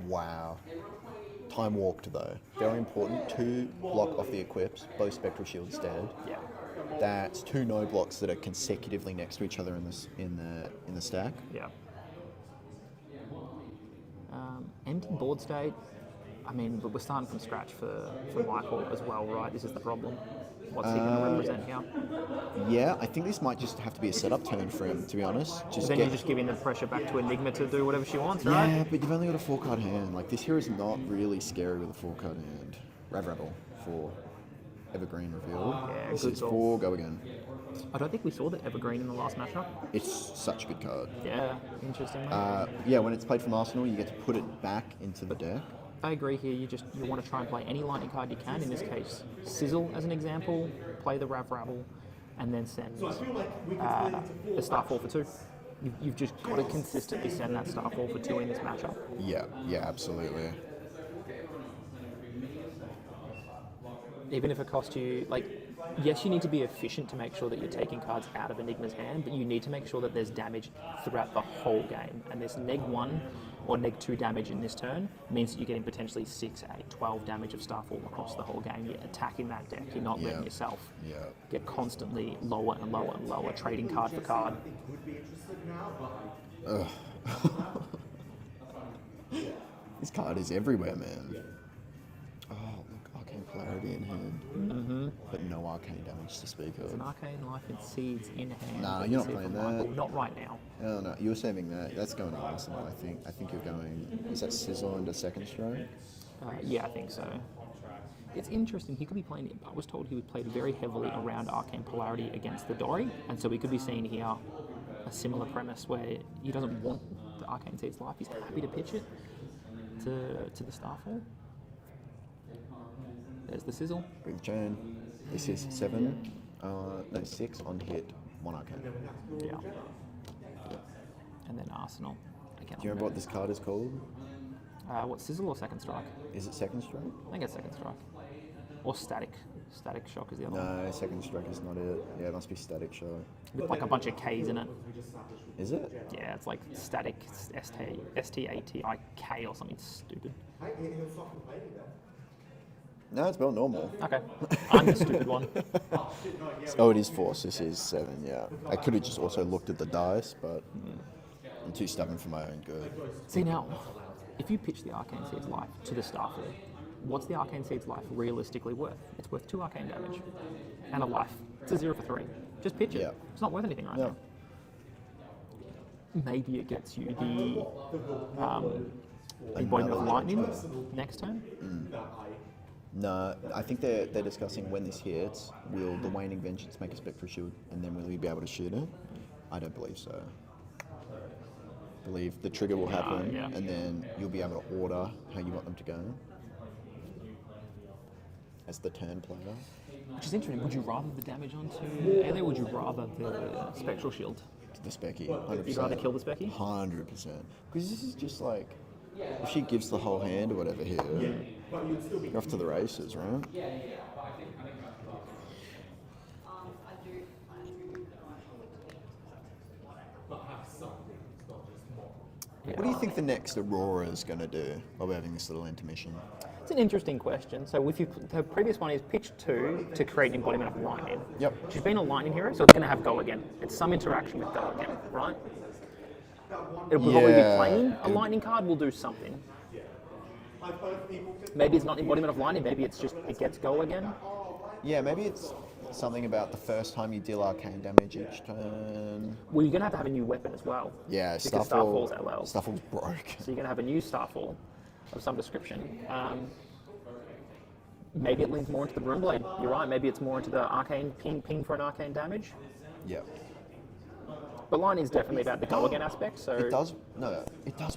Wow. Time walked though. Very important. 2 block off the equips. Both Spectral Shields dead. Yeah. That's 2 no blocks that are consecutively next to each other in the stack. Yeah. Empty board state. I mean, but we're starting from scratch for Michael as well, right? This is the problem. What's he going to represent here? Yeah, I think this might just have to be a setup turn for him, to be honest. Then you're just giving the pressure back to Enigma to do whatever she wants, right? Yeah, but you've only got a 4-card hand. Like, this here is not really scary with a 4-card hand. Rav Rebel for Evergreen reveal. Yeah, this good is call. 4, go again. I don't think we saw the Evergreen in the last matchup. It's such a good card. Yeah, interesting. Yeah, when it's played from Arsenal, you get to put it back into the deck. I agree here. You want to try and play any lightning card you can. In this case, Sizzle as an example. Play the Rav Rabble, and then send the Starfall for 2. You've just got to consistently send that Starfall for 2 in this matchup. Yeah, absolutely. Even if it costs you, yes, you need to be efficient to make sure that you're taking cards out of Enigma's hand, but you need to make sure that there's damage throughout the whole game. And this -1 or -2 damage in this turn means that you're getting potentially 6, 8, 12 damage of Starfall across the whole game. You're attacking that deck. You're not letting yourself get constantly lower and lower and lower, trading card for card. Ugh. This card is everywhere, man. Oh, look, Arcane Polarity in hand. But no arcane damage to speak of. An Arcane Life and Seeds in hand. Nah, that you're you not see playing from that. Michael. Not right now. Oh, no, you were saving that. That's going to Arsenal, I think. I think you're going... Is that Sizzle into second stroke? Yeah, I think so. It's interesting. He could be playing... I was told he would play very heavily around Arcane Polarity against the Dory, and so we could be seeing here a similar premise where he doesn't want the Arcane Seeds Life. He's happy to pitch it to the Starfall. There's the Sizzle. Breathe chain. This is 7. No, 6 on hit. 1 arcane. Yeah. And then Arsenal. Again, Do you remember what this card is called? what, Sizzle or Second Strike? Is it second stroke? I think it's Second Strike. Or Static. Static Shock is the other one. No, second stroke is not it. Yeah, it must be static shock. With like a bunch of K's in it. Is it? Yeah, it's like Static STATIK or something stupid. No, it's about normal. Okay. I'm the stupid one. Oh, it is 4, so this is 7, yeah. I could have just also looked at the dice, but I'm too stubborn for my own good. See now, if you pitch the Arcane Seeds Life to the Starfall, what's the Arcane Seeds Life realistically worth? It's worth 2 arcane damage and a life. It's a 0 for 3. Just pitch it. Yeah. It's not worth anything right Yeah. now. Maybe it gets you the Embodiment of Lightning next turn. No, I think they're discussing when this hits, will the Waning Vengeance make a Spectral Shield, and then will you be able to shoot it? I don't believe so. I believe the trigger will happen, yeah. and then you'll be able to order how you want them to go as the turn player. Which is interesting. Would you rather the damage onto Adelaide, or would you rather the Spectral Shield? The Specky, 100%. You'd rather kill the Specky? 100%. Because this is just like, if she gives the whole hand or whatever here, you're off to the races, right? What do you think the next Aurora is going to do while we're having this little intermission? It's an interesting question. So if you, the previous one is pitch 2 to create an embodiment of lightning. Yep. She's been a lightning hero, so it's going to have go again. It's some interaction with go again, right? It'll probably be playing a lightning card. Will do something. Maybe it's not embodiment of lightning. Maybe it's just it gets go again. Yeah, maybe it's something about the first time you deal arcane damage each turn. Well, you're going to have a new weapon as well. Yeah, because Starfall's LL. Starfall's broke. So you're going to have a new Starfall of some description. Maybe it leans more into the Broomblade. You're right. Maybe it's more into the arcane ping for an arcane damage. Yeah. But line is definitely about the go again aspect. So It does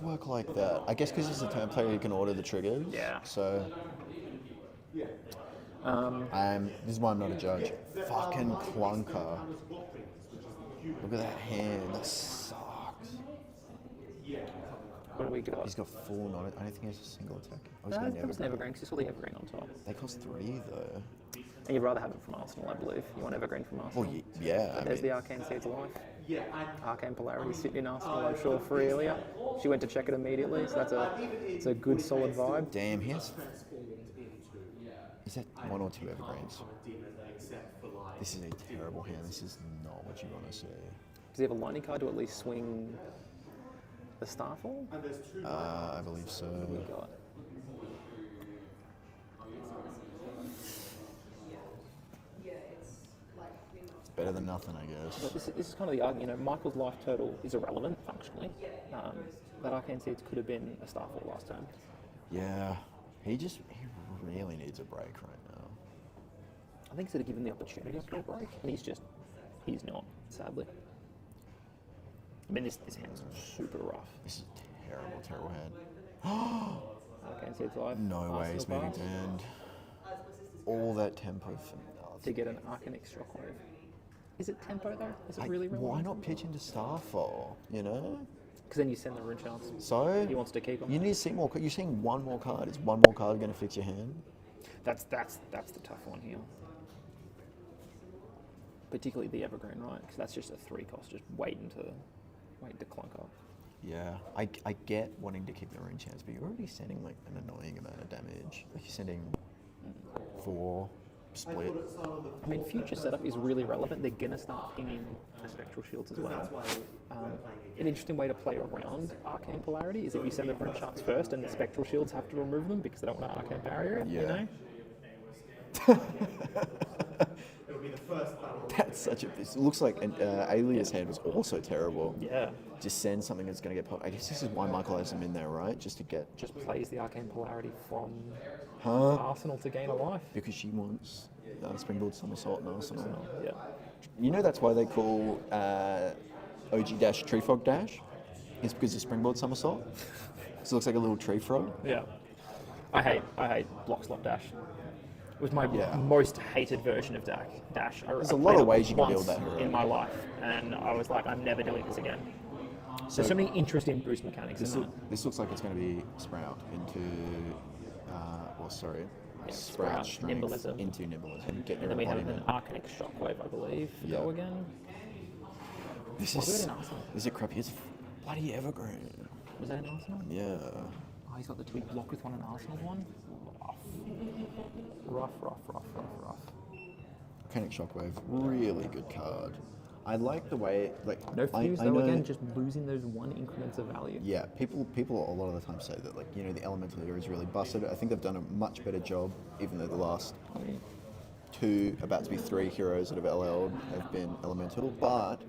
work like that. I guess because it's a turn player, you can order the triggers. Yeah. So. This is why I'm not a judge. Fucking clunker. Look at that hand. That sucks. what do we got? He's got 4 I don't think he has a single attack. I was No, going that was Evergreen. Evergreen because it's all the Evergreen on top. They cost 3 though. And you'd rather have it from Arsenal, I believe. You want Evergreen from Arsenal. Well, yeah. I There's mean, the Arcane Seeds of Life. Yeah, and Arcane Polarity sitting in Arsenal, I'm sure, for Elia. She went to check it immediately, so it's a good, solid vibe. damn, he has. transformed into Is that one or two evergreens? demon, except for like. This is a terrible hand. This is not what you want to see. Does he have a lightning card to at least swing the Starfall? And there's two. I believe so. God. It's better than nothing, I guess. But this is kind of the argument, Michael's life total is irrelevant, functionally. That Arcane Seeds could have been a Starfall last turn. Yeah, he really needs a break right now. I think instead of given the opportunity for a break, and he's not, sadly. I mean, this hand's super rough. This is a terrible hand. Arcane Seeds Life. No way Arsenal he's moving pass to end. All that tempo for nothing. to get an Arcanic Shockwave. Is it tempo though? Is it really relevant? Why not pitch into Starfall? You know. Because then you send the Rune Chance. So He wants to keep them. you need to see more. You're seeing one more card. Is one more card going to fix your hand? That's the tough one here. Particularly the Evergreen, right? Because that's just a 3 cost, just waiting to clunk up. Yeah, I get wanting to keep the rune chance, but you're already sending like an annoying amount of damage. Like you're sending 4 split. I mean, future setup is really relevant. They're going to start pinging the Spectral Shields as well. An interesting way to play around Arcane Polarity is if you send the Rune Charts first and the Spectral Shields have to remove them because they don't want to Arcane Barrier it, you know? It'll be the first battle. That's such a. It looks like an Alias hand was also terrible. Yeah. Just send something that's going to get popped. I guess this is why Michael has them in there, right? Just to get. Just plays the Arcane Polarity from Huh? Arsenal to gain a life. Because she wants Springboard Somersault and Arsenal. Yeah. You know that's why they call OG Dash Tree Frog Dash? It's because of Springboard Somersault. So it looks like a little tree frog. Yeah. I hate Block Slot Dash. It was my Yeah. most hated version of Dash. There's a lot of ways you can build that hero. in my life, and I was like, I'm never doing this again. There's so many interesting boost mechanics in that. This looks like it's going to be Sprout into, Sprout strength Nimblism. into Nimblism. Get And your then we have an embodiment. Arcanic Shockwave, I believe. Yeah. Go again. This Was is it an Arsenal? this is crappy. It's bloody Evergreen. Was that an Arsenal? Yeah. Oh, he's got the twig block with one and Arsenal one. Rough. Arcanic Shockwave, really good card. I like the way No I fuse though. know, Again, just losing those 1 increments of value. Yeah, people a lot of the time say that the elemental hero is really busted. I think they've done a much better job, even though the last 2, about to be 3 heroes that have LL'd have been elemental. But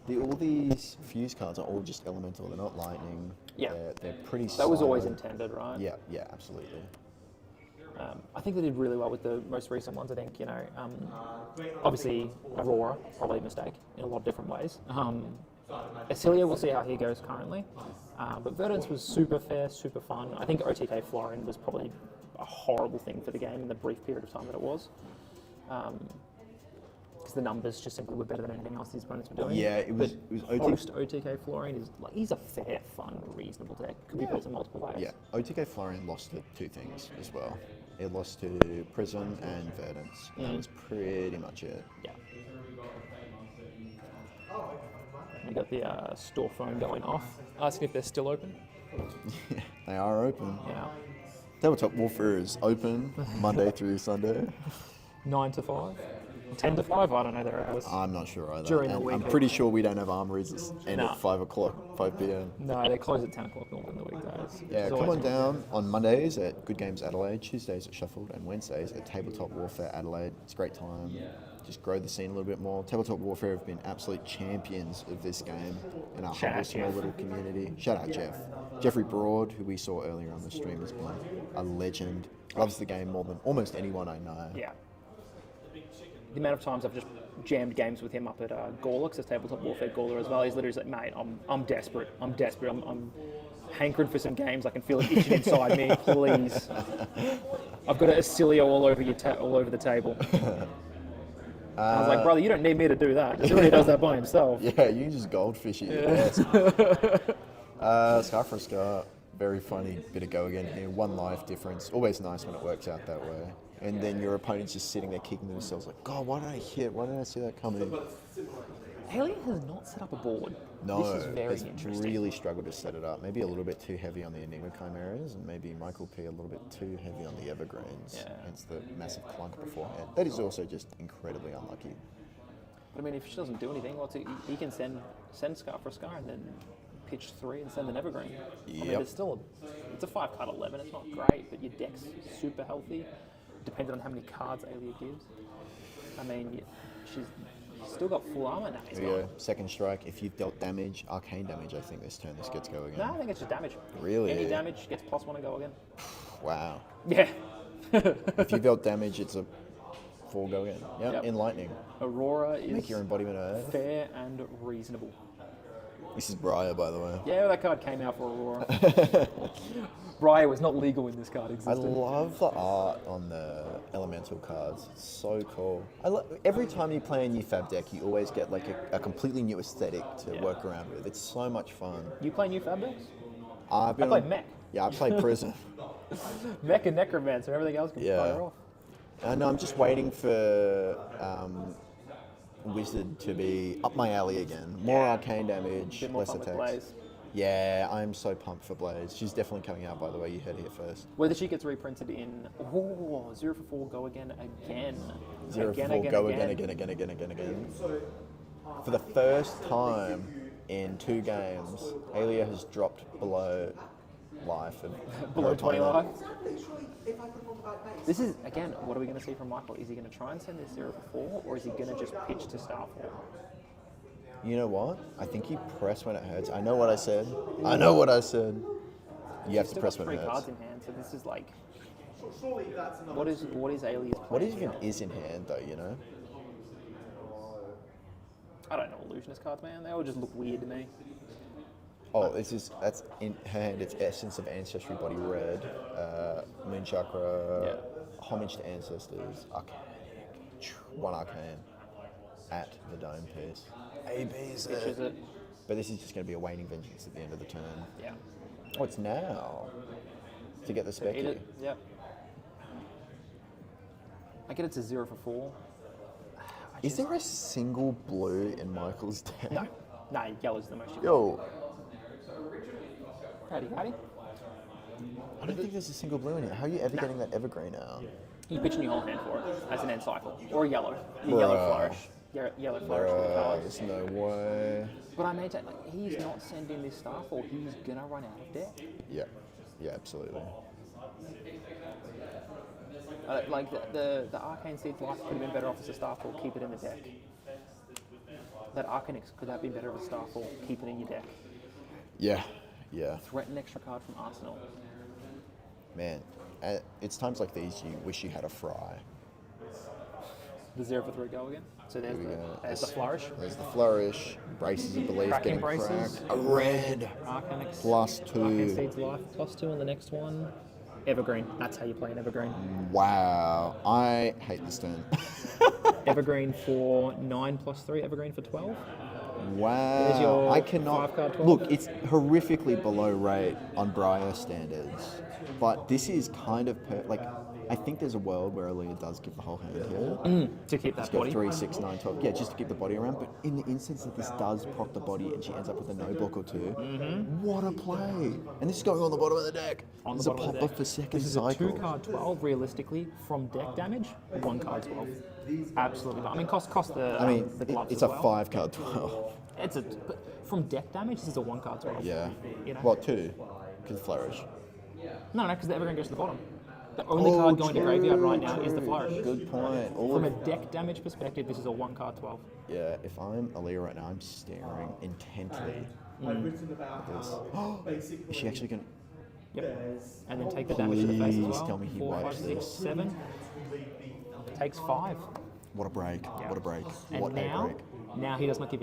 all these fuse cards are all just elemental. They're not lightning. Yeah. They're pretty. That was always silent. intended, right? Yeah, absolutely. I think they did really well with the most recent ones. I think, obviously Aurora, probably a mistake in a lot of different ways. Acelia, we'll see how he goes currently. But Verdance was super fair, super fun. I think OTK Florin was probably a horrible thing for the game in the brief period of time that it was. Because the numbers just simply were better than anything else these opponents were doing. Yeah, it was Post OTK Florin is he's a fair, fun, reasonable deck. Could be built in multiple ways. Yeah, OTK Florian lost to 2 things as well. It lost to Prism and Verdance. That was pretty much it. Yeah. We got the store phone going off, asking if they're still open. They are open. Yeah. Tabletop Warfare is open Monday through Sunday. 9 to 5, 10 to 5. I don't know their hours. I'm not sure either. During the And week. I'm pretty sure we don't have armories that end Nah. at 5 p.m. No, they close at 10 o'clock normally in the weekdays. which Yeah, is come always on down on Mondays at Good Games Adelaide, Tuesdays at Shuffled, and Wednesdays at Tabletop Warfare Adelaide. It's a great time. Just grow the scene a little bit more. Tabletop Warfare have been absolute champions of this game in our Shout humble, out small Jeff. little community. Shout out Jeff. Jeffrey Broad, who we saw earlier on the stream, has been a legend. Loves the game more than almost anyone I know. Yeah. The amount of times I've just jammed games with him up at Gawler, because it's Tabletop Warfare Gawler as well. He's literally like, mate, I'm desperate. I'm hankering for some games. I can feel it itching inside me. Please. I've got a Acilio all over the table. I was like, brother, you don't need me to do that. Acilio does that by himself. Yeah, you can just goldfish it. Scar for a Scar, very funny bit of go again here. 1 life difference. Always nice when it works out that way. and then your opponent's just sitting there kicking themselves like, God, why did I hit? Why didn't I see that coming? Alien has not set up a board. No, This is very it's interesting. really struggled to set it up. Maybe a little bit too heavy on the Enigma Chimeras, and maybe Michael P a little bit too heavy on the Evergreens. Yeah. Hence the massive clunk beforehand. That is also just incredibly unlucky. But I mean, if she doesn't do anything, he can send Scar for a Scar and then pitch 3 and send an Evergreen. I mean, Yep. it's a 5-card 11. It's not great, but your deck's super healthy, depending on how many cards Alia gives. I mean, she's still got full armor now. He's There you got. go. Second strike. If you've dealt damage, arcane damage, I think this turn this gets go again. No, I think it's just damage. Really? Any damage gets +1 and go again. Wow. Yeah. If you've dealt damage, it's a 4 go again. Yep. Enlightening. Aurora is Make your embodiment of Earth. fair and reasonable. This is Briar, by the way. Yeah, that card came out for Aurora. Briar was not legal when this card I existed. love the art on the elemental cards. It's so cool. Every time you play a new FaB deck, you always get like a completely new aesthetic to Yeah. work around with. It's so much fun. You play new FaB decks? I've been I play on- Mech. Yeah, I play Prism. Mech and Necromancer, everything else can Yeah. fire off. And I'm just waiting for Wizard to be up my alley again. More arcane damage, Bit more less fun with attacks. Blaze. Yeah, I'm so pumped for Blaze. She's definitely coming out, by the way. You heard it here first. Whether she gets reprinted in 0 for 4, go again. 0 for 4, go again. For the first time in 2 games, Alia has dropped below life. Of Below her 20 opponent. life. This is, again, what are we going to see from Michael? Is he going to try and send this 0 for 4, or is he going to just pitch to Starfall? You know what? I think you press when it hurts. I know what I said. I know what I said. You have to Still press got when 3 it hurts. cards in hand, so this is like... What is Alia's plan? What even is in hand, though, you know? I don't know illusionist cards, man. They all just look weird to me. Oh, that's in hand. It's Essence of Ancestry, Body Red, Moon Chakra, Homage to Ancestors, Arcanic, 1 Arcane, at the Dome piece. AB's Pitches it. But this is just going to be a Waning Vengeance at the end of the turn. Yeah. Oh, it's now to get the Eat Specky. it. Yep. I get it to 0 for 4. Is there a single blue in Michael's deck? No. No, yellow's the most you Yo, Howdy. I don't think there's a single blue in it. How are you ever getting that Evergreen out? You pitch in your whole hand for it as an end cycle. Or yellow. Your yellow Bruh. flourish. Yellow flourish with the colours. There's no way. But I maintain, like, he's not sending this Starfall. He's going to run out of deck. Yeah, absolutely. Like, the Arcane Seed's life could have been better off as a Starfall. Keep it in the deck. That Arcanix could have been better as a Starfall. Keep it in your deck. Yeah. Threaten extra card from Arsenal. Man, it's times like these you wish you had a Fry. The 0 for 3 go again. So there's Here we the, go. there's the flourish. There's the Flourish, Braces of Belief Cracking getting Braces. cracked. A red. Arcanix. +2. Arcane Seed's life. +2 on the next one. Evergreen. That's how you play an Evergreen. Wow, I hate this turn. Evergreen for 9 +3. Evergreen for 12. Wow, There's your I cannot 5 card 12. look. It's horrifically below rate on Briar standards, but this is kind of like. I think there's a world where Aaliyah does give the whole hand here. To keep that It's got body. 3, 6, 9, 12. Yeah, just to keep the body around. But in the instance that this does proc the body and she ends up with a no block or 2, what a play! And this is going on the bottom of the deck. On the There's a bottom of the pop deck. up for second This is a cycle. 2 card 12 realistically from deck damage. 1 card 12. Absolutely. I mean, cost the. I mean, the gloves it's as a well. 5 card 12. It's a but from deck damage. This is a 1 card 12. Yeah. You know? Well, 2, because Flourish. No, because the Evergreen goes to the bottom. The only card going to graveyard right now is the Flourish. Good point. All From of a deck damage perspective, this is a 1 card 12. Yeah, if I'm Aaliyah right now, I'm staring intently at this. Is she actually going to... Yep. And then take the damage to the face as Please well. tell me he 4, 5, wipes 6, this. 7. Takes 5. What a break. Yeah. What a break. And What a now, break. he does not give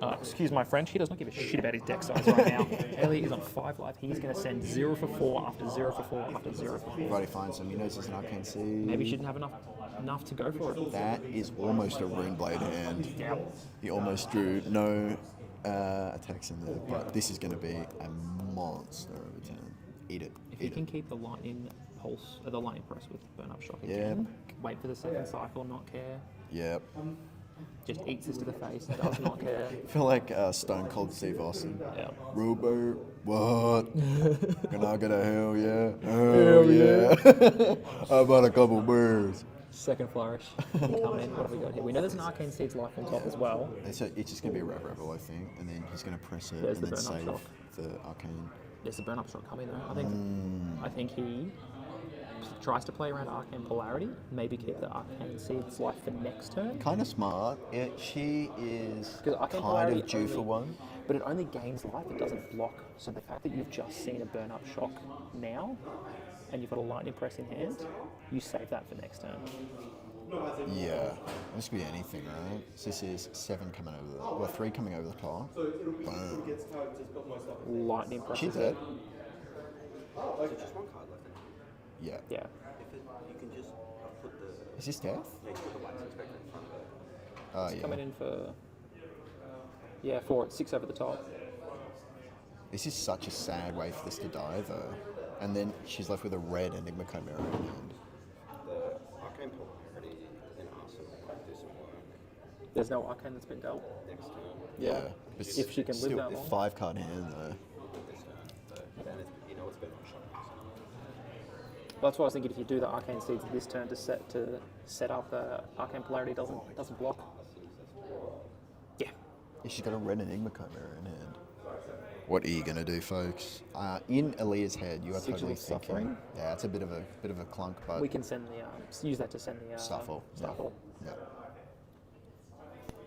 a... excuse my French, he does not give a shit about his deck size right now. Ellie is on 5 life. He's going to send 0 for 4 after 0 for 4 after 0 for 4. Righty, fine. So he knows there's an Arcane Seed. Maybe he shouldn't have enough to go for it. That is almost a Rune Blade hand. Yeah. He almost drew no attacks in there, but this is going to be a monster of a turn. Eat it. If he Eat can it. keep the lightning pulse, the lightning press with burn up shock Yeah. again. Wait for the second cycle, not care. Yep. Just eats this to the face, does not care. I feel like Stone Cold Steve Austin. Yeah. Robert, what? Can I get a hell yeah? Hell yeah. How about a couple beers? Second flourish. Come in. What have we got here? We know there's an Arcane Seeds life on top as well. It's just going to be a Rebel, I think, and then he's going to press it There's and the then burn-up save shock. the arcane. There's the burn up shot coming though. I think he tries to play around Arcane Polarity, maybe keep the Arcane Seeds life for next turn. Kind of smart. She is 'Cause Arcane kind Polarity of due for only- one. But it only gains life, it doesn't block. So the fact that you've just seen a burn up shock now, and you've got a lightning press in hand, you save that for next turn. Yeah, this could be anything, right? So this is 7 coming over the, well, 3 coming over the top. So it'll be Boom. gets characters, but most of Lightning press. She's dead. Is it just one card left in it? Yeah. Yeah. If it, you can just put the Is this death? yeah, you put the wax inspector in front of it. Oh, yeah. Coming in for 4 at 6 over the top. This is such a sad way for this to die, though. And then she's left with a red Enigma Chimera in hand. The arcane polarity in Arsenal might do some work There's no Arcane that's been dealt. next turn. Yeah. But If she can live still, that long. 5 card hand, though. This turn, but then you know it's been on shot. That's why I was thinking if you do the Arcane Seeds this turn to set up the Arcane Polarity doesn't block. Yeah. Yeah, she's got a red Enigma Chimera in hand. What are you gonna do, folks? In Aaliyah's head, you are Sigil totally of thinking. Suffering? Yeah, it's a bit of a clunk, but We can send the use that to send the Starfall. Starfall. Yeah.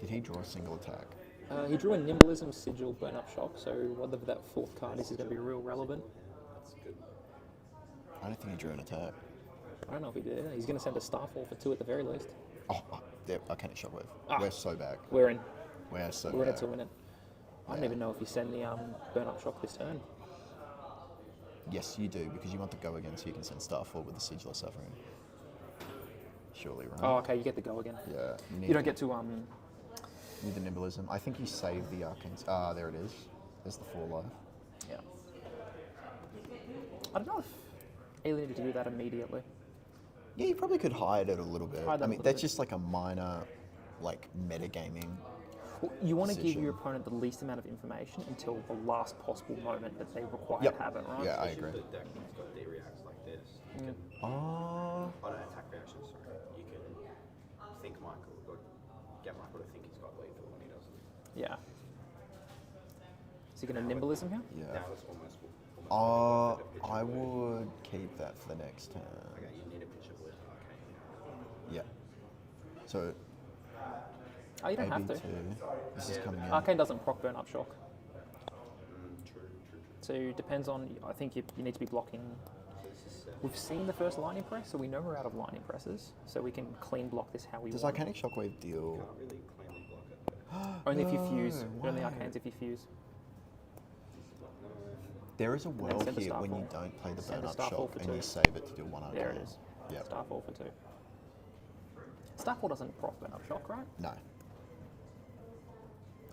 Did he draw a single attack? He drew a Nimblism, Sigil, Burn Up Shock, so whatever that 4th card is going to be real relevant. I don't think he drew an attack. I don't know if he did. He's going to send a Starfall for 2 at the very least. Oh, there, I can't shockwave. Ah. We're so back. We're in. We're so We're in it back. to win it. I don't even know if you send the Burn Up Shock this turn. Yes, you do, because you want the go again so you can send Starfall with the Sigil of Suffering. Surely, right? Oh, okay, you get the go again. Yeah. You don't get to Need the Nimblism. I think you save the Arcanes. Ah, there it is. There's the 4 life. yeah. I don't know if Alien needed to do that immediately. Yeah, you probably could hide it a little bit. Hide that I a mean, little that's bit. just like a minor, like, metagaming. Well, you want to give Decision. your opponent the least amount of information until the last possible moment that they require Yep. to have it, right? Yeah, I agree. The deck has got D reacts like this. You can, Oh. oh no, attack reactions, sorry. You can think Michael, or get Michael to think he's got lethal when he doesn't. Yeah. Is he going to Nimblism here? Yeah. Now it's almost like a pitch I blue. would keep that for the next turn. Okay, you need a pitch of blue to arcane. Yeah. So, Oh, you don't have AB2. to. This is coming in. Arcane doesn't proc Burn Up Shock. True. So it depends on, I think you need to be blocking. We've seen the first Lightning Press, so we know we're out of Lightning Presses, so we can clean block this how we Does want. Arcanic Shockwave deal? Can't really cleanly block it. Only if you fuse. No, Only why? Arcanes if you fuse. There is a world send a here when you Starfall. don't play the Send burn a up Starfall shock for and 2. you save it to do 1 Arcane. There it is. Yep. Starfall for 2. Starfall doesn't proc Burn Up Shock, right? No.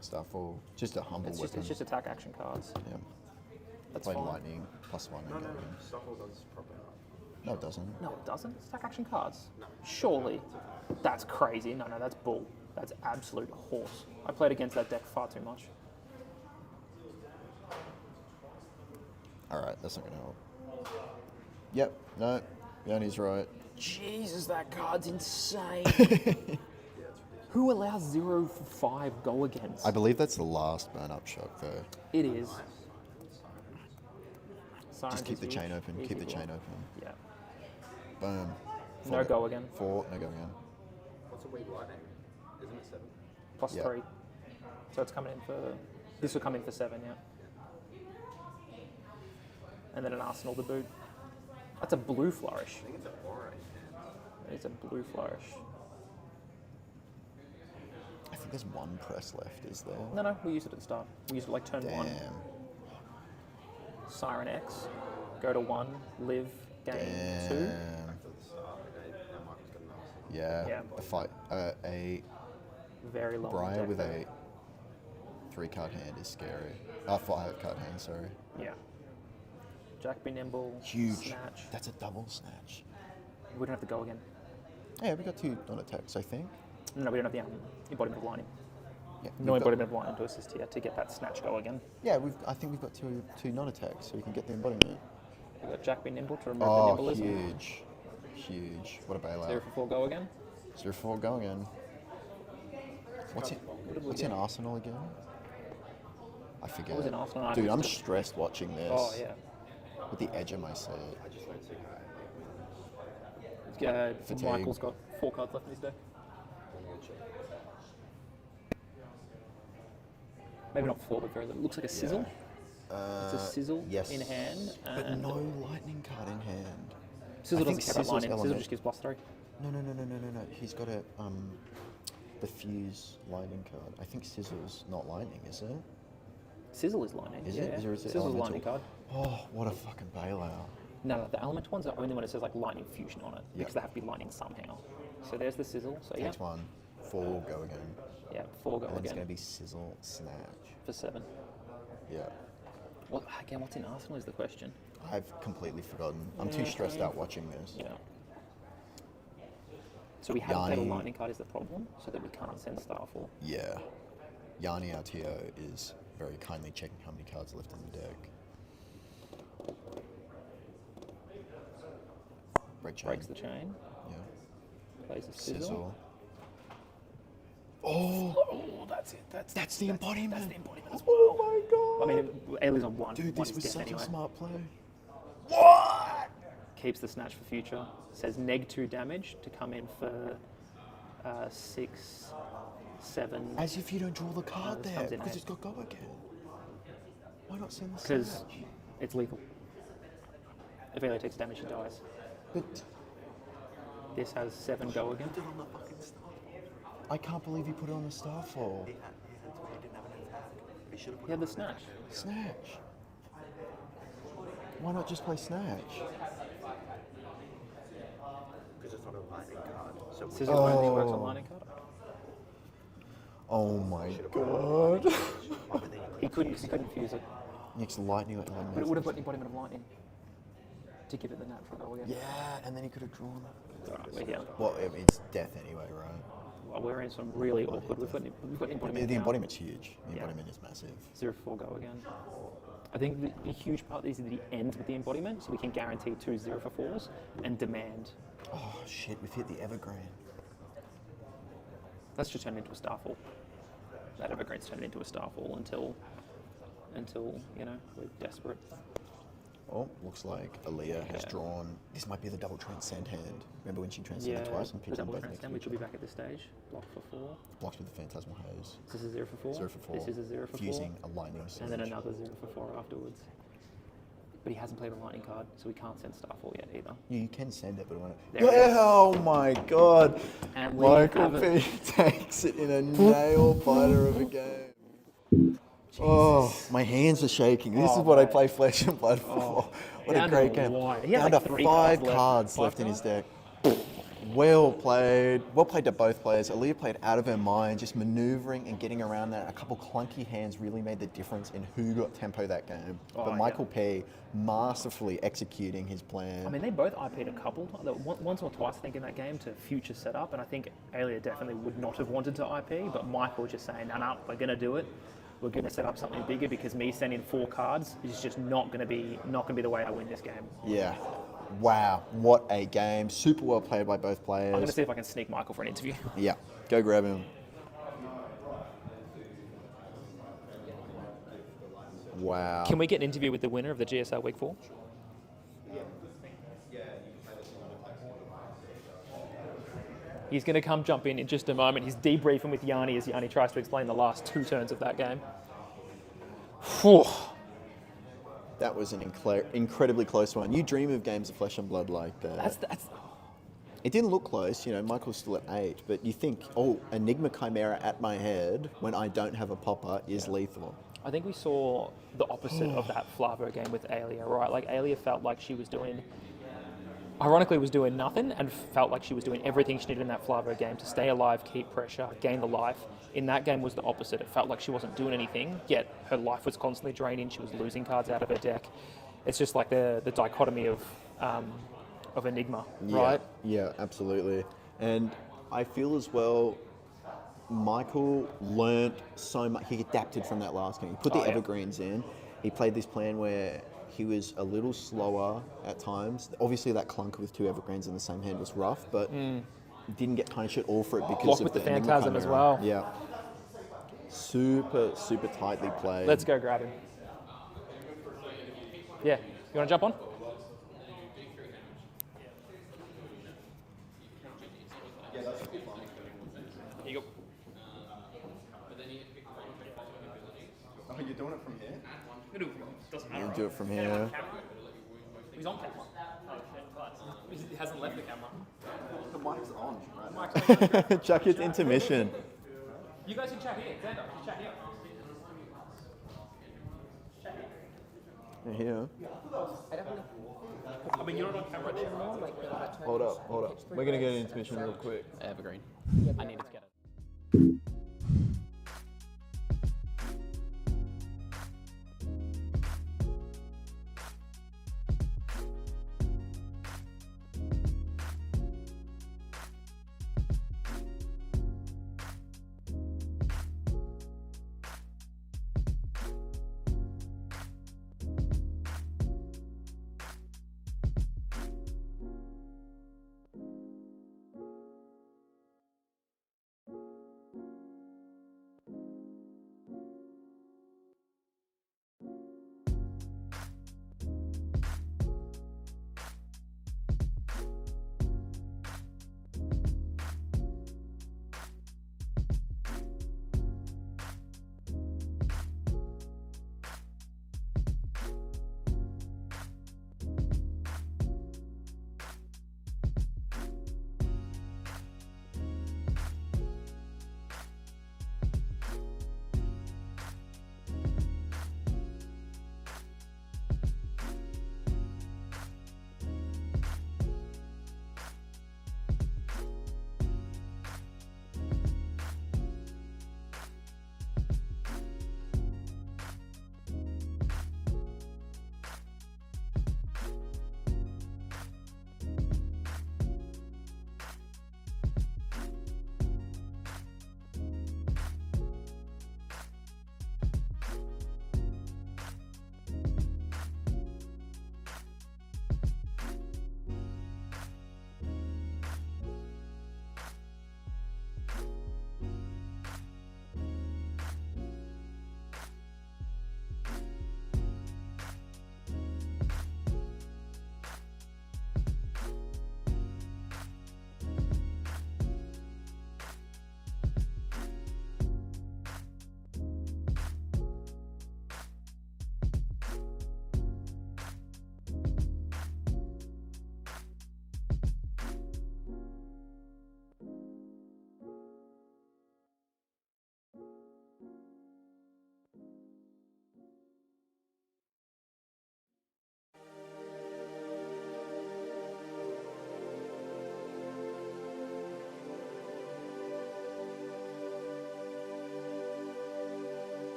Starfall, just a humble It's weapon. just attack action cards. Yeah. That's Played fine. lightning, +1 and No, go no, in. Starfall does proper. No, it doesn't. No, it doesn't. It's attack action cards. Surely. That's crazy. No, that's bull. That's absolute horse. I played against that deck far too much. Alright, that's not going to help. Yep, no, Yanni's right. Jesus, that card's insane. Who allows 0 for 5 go against? I believe that's the last burn up shock though. It is. Sirens Just keep is the huge. chain open, Easy keep the block. chain open. Yeah. Boom. No go again. 4, no go again. What's a weak lightning? Isn't it 7? Plus Yeah. 3. So it's coming in for. This will come in for 7, yeah. And then an Arsenal to boot. That's a blue flourish. I think it's an aura in hand. It's a blue flourish. I think there's 1 press left, is there? No, we used it at the start. We used it like turn 1. Damn. Siren X. Go to 1. Live. Gain 2. Damn. To the start, okay, now Michael's got an Arsenal. Yeah. Yeah. A fight. A Very low. on Briar deck with there. a 3 card hand is scary. 5 card hand, sorry. Yeah. Jack be nimble. Huge. Snatch. That's a double snatch. We don't have to go again. Yeah, we got 2 non-attacks, I think. No, we don't have the embodiment of lightning. Yeah, No we've got- embodiment of lightning to assist here to get that snatch go again. Yeah, I think we've got two non-attacks, so we can get the embodiment. We've got Jack be nimble to remove the Oh, nimbleism. huge. What a bailout. 0 for 4 go again. 0 for 4 going in. What's in Arsenal again? I forget. What was in Arsenal? Dude, I'm stressed watching this. Oh, yeah. With the edge of my seat. I just don't see how Adelaide wins. Fatigue. Michael's got 4 cards left in his deck. Let me go check. Maybe not 4, but very little. Looks like a sizzle. It's a sizzle yes. in hand. But And no lightning card in hand. Sizzle I think doesn't care about Sizzle's lightning. Sizzle element- just gives plus 3. No. He's got a the fuse lightning card. I think Sizzle's not lightning, is it? Sizzle is lightning. Is yeah. it? Is it Sizzle's a elemental? lightning card. Oh, what a fucking bailout. No, the element ones are only when it says like lightning fusion on it because Yep. they have to be lightning somehow. So there's the sizzle. So yeah, Takes 1. 4 will go again. yeah, 4 go And then it's again going to be Sizzle Snatch. for 7. Yeah. Well, again, what's in Arsenal is the question. I've completely forgotten. I'm too stressed out watching this. Yeah. So we haven't played a Yanni. lightning card is the problem, so that we can't send Starfall. Yeah. Yanni RTO is very kindly checking how many cards are left in the deck. Break chain. Breaks the chain, Yeah. plays a sizzle. Sizzle. Oh, Oh, that's it. that's the embodiment. That's the embodiment as well. Oh my god. I mean, Ailey's on 1. Dude, one this is was death such anyway. a smart play. Keeps the snatch for future. Says neg 2 damage to come in for 6, 7. As if you don't draw the card this there, comes in because eight. it's got go again. Why not send the Because snatch? it's lethal. If Ailey takes damage, she dies. But This has 7 go again. Put it on the fucking stuff. I can't believe you put it on the Starfall. He didn't have an attack. He should have put He had the snatch. Snatch. Why not just play Snatch? because it's not a lightning card. So we Scissors only works on Oh. lightning card. Oh my should have put god. but then He couldn't fuse it. Next lightning But it element. would have got the embodiment of lightning to give it the natural go again. Yeah, and then he could have drawn that. Alright, we're here. Well, I mean, it's death anyway, right? Well, we're in some really awkward. We've got an embodiment. The now. embodiment's huge. The Yeah. embodiment is massive. 0-4 go again. I think the huge part is the end with the embodiment, so we can guarantee 2 0-4s and demand. Oh shit, we've hit the evergreen. That's just turned into a starfall. That evergreen's turned into a starfall until you know we're desperate. Oh, looks like Aaliyah has Yeah. drawn. This might be the double transcend hand. Remember when she transcended Yeah, twice and the picked them double both transcend, next which to will each be back at this stage. Block for 4. other? Blocks with the Phantasmal Haze. This is a 0-4. 0-4. This is a 0-4. Fusing a lightning And then surge. another 0-4 afterwards. But he hasn't played a lightning card, so we can't send Starfall yet either. Yeah, you can send it, but when There it is. oh my god! And we Michael have it. P takes it in a nail biter of a game. Oh, my hands are shaking. This is what I play Flesh and Blood for. What a Down to great game. one. He had Down like to 3 5 cards cards left. left in his deck. Well played. Well played to both players. Aaliyah played out of her mind, just manoeuvring and getting around that. A couple clunky hands really made the difference in who got tempo that game. Oh, But yeah. Michael P masterfully executing his plan. I mean, they both IP'd a couple, once or twice, I think, in that game to future setup, and I think Alia definitely would not have wanted to IP, but Michael just saying, no, we're going to do it. We're going to set up something bigger because me sending 4 cards is just not going to be the way I win this game. Yeah. Wow, what a game. Super well played by both I'm going to players. see if I can sneak Michael for an interview. Yeah, go grab him. Wow. Can we get an interview with the winner of the GSL Week 4? He's going to come jump in just a moment. He's debriefing with Yanni as Yanni tries to explain the last 2 turns of that game. Whew. That was an incredibly close one. You dream of games of Flesh and Blood like that. That's It didn't look close, Michael's still at 8, but you think, Enigma Chimera at my head when I don't have a popper is lethal. I think we saw the opposite of that Flavo game with Alia, right? Like Alia felt like she was doing nothing and felt like she was doing everything she needed in that Flavo game to stay alive, keep pressure, gain the life. In that game was the opposite. It felt like she wasn't doing anything, yet her life was constantly draining. She was losing cards out of her deck. it's just like the dichotomy of enigma, right? Yeah, absolutely. And I feel as well, Michael learnt so much. He adapted from that last game. He put the evergreens in. He played this plan where he was a little slower at times. Obviously, that clunker with 2 evergreens in the same hand was rough, but didn't get punished at all for it because Blocked of with the Enigma Phantasm as Chimera. well. Yeah. Super, super tightly played. Let's go grab him. Yeah, you want to jump on? Here you go. Oh, you're doing it from here? Doesn't You do it from here. He's on camera. He hasn't left the camera. The mic's on. Right? Chuck it intermission. You guys can chat here. Xander, you chat here. Here. I mean, you're not on camera there. Hold up. We're going to get an intermission real quick. Evergreen. I needed to get it.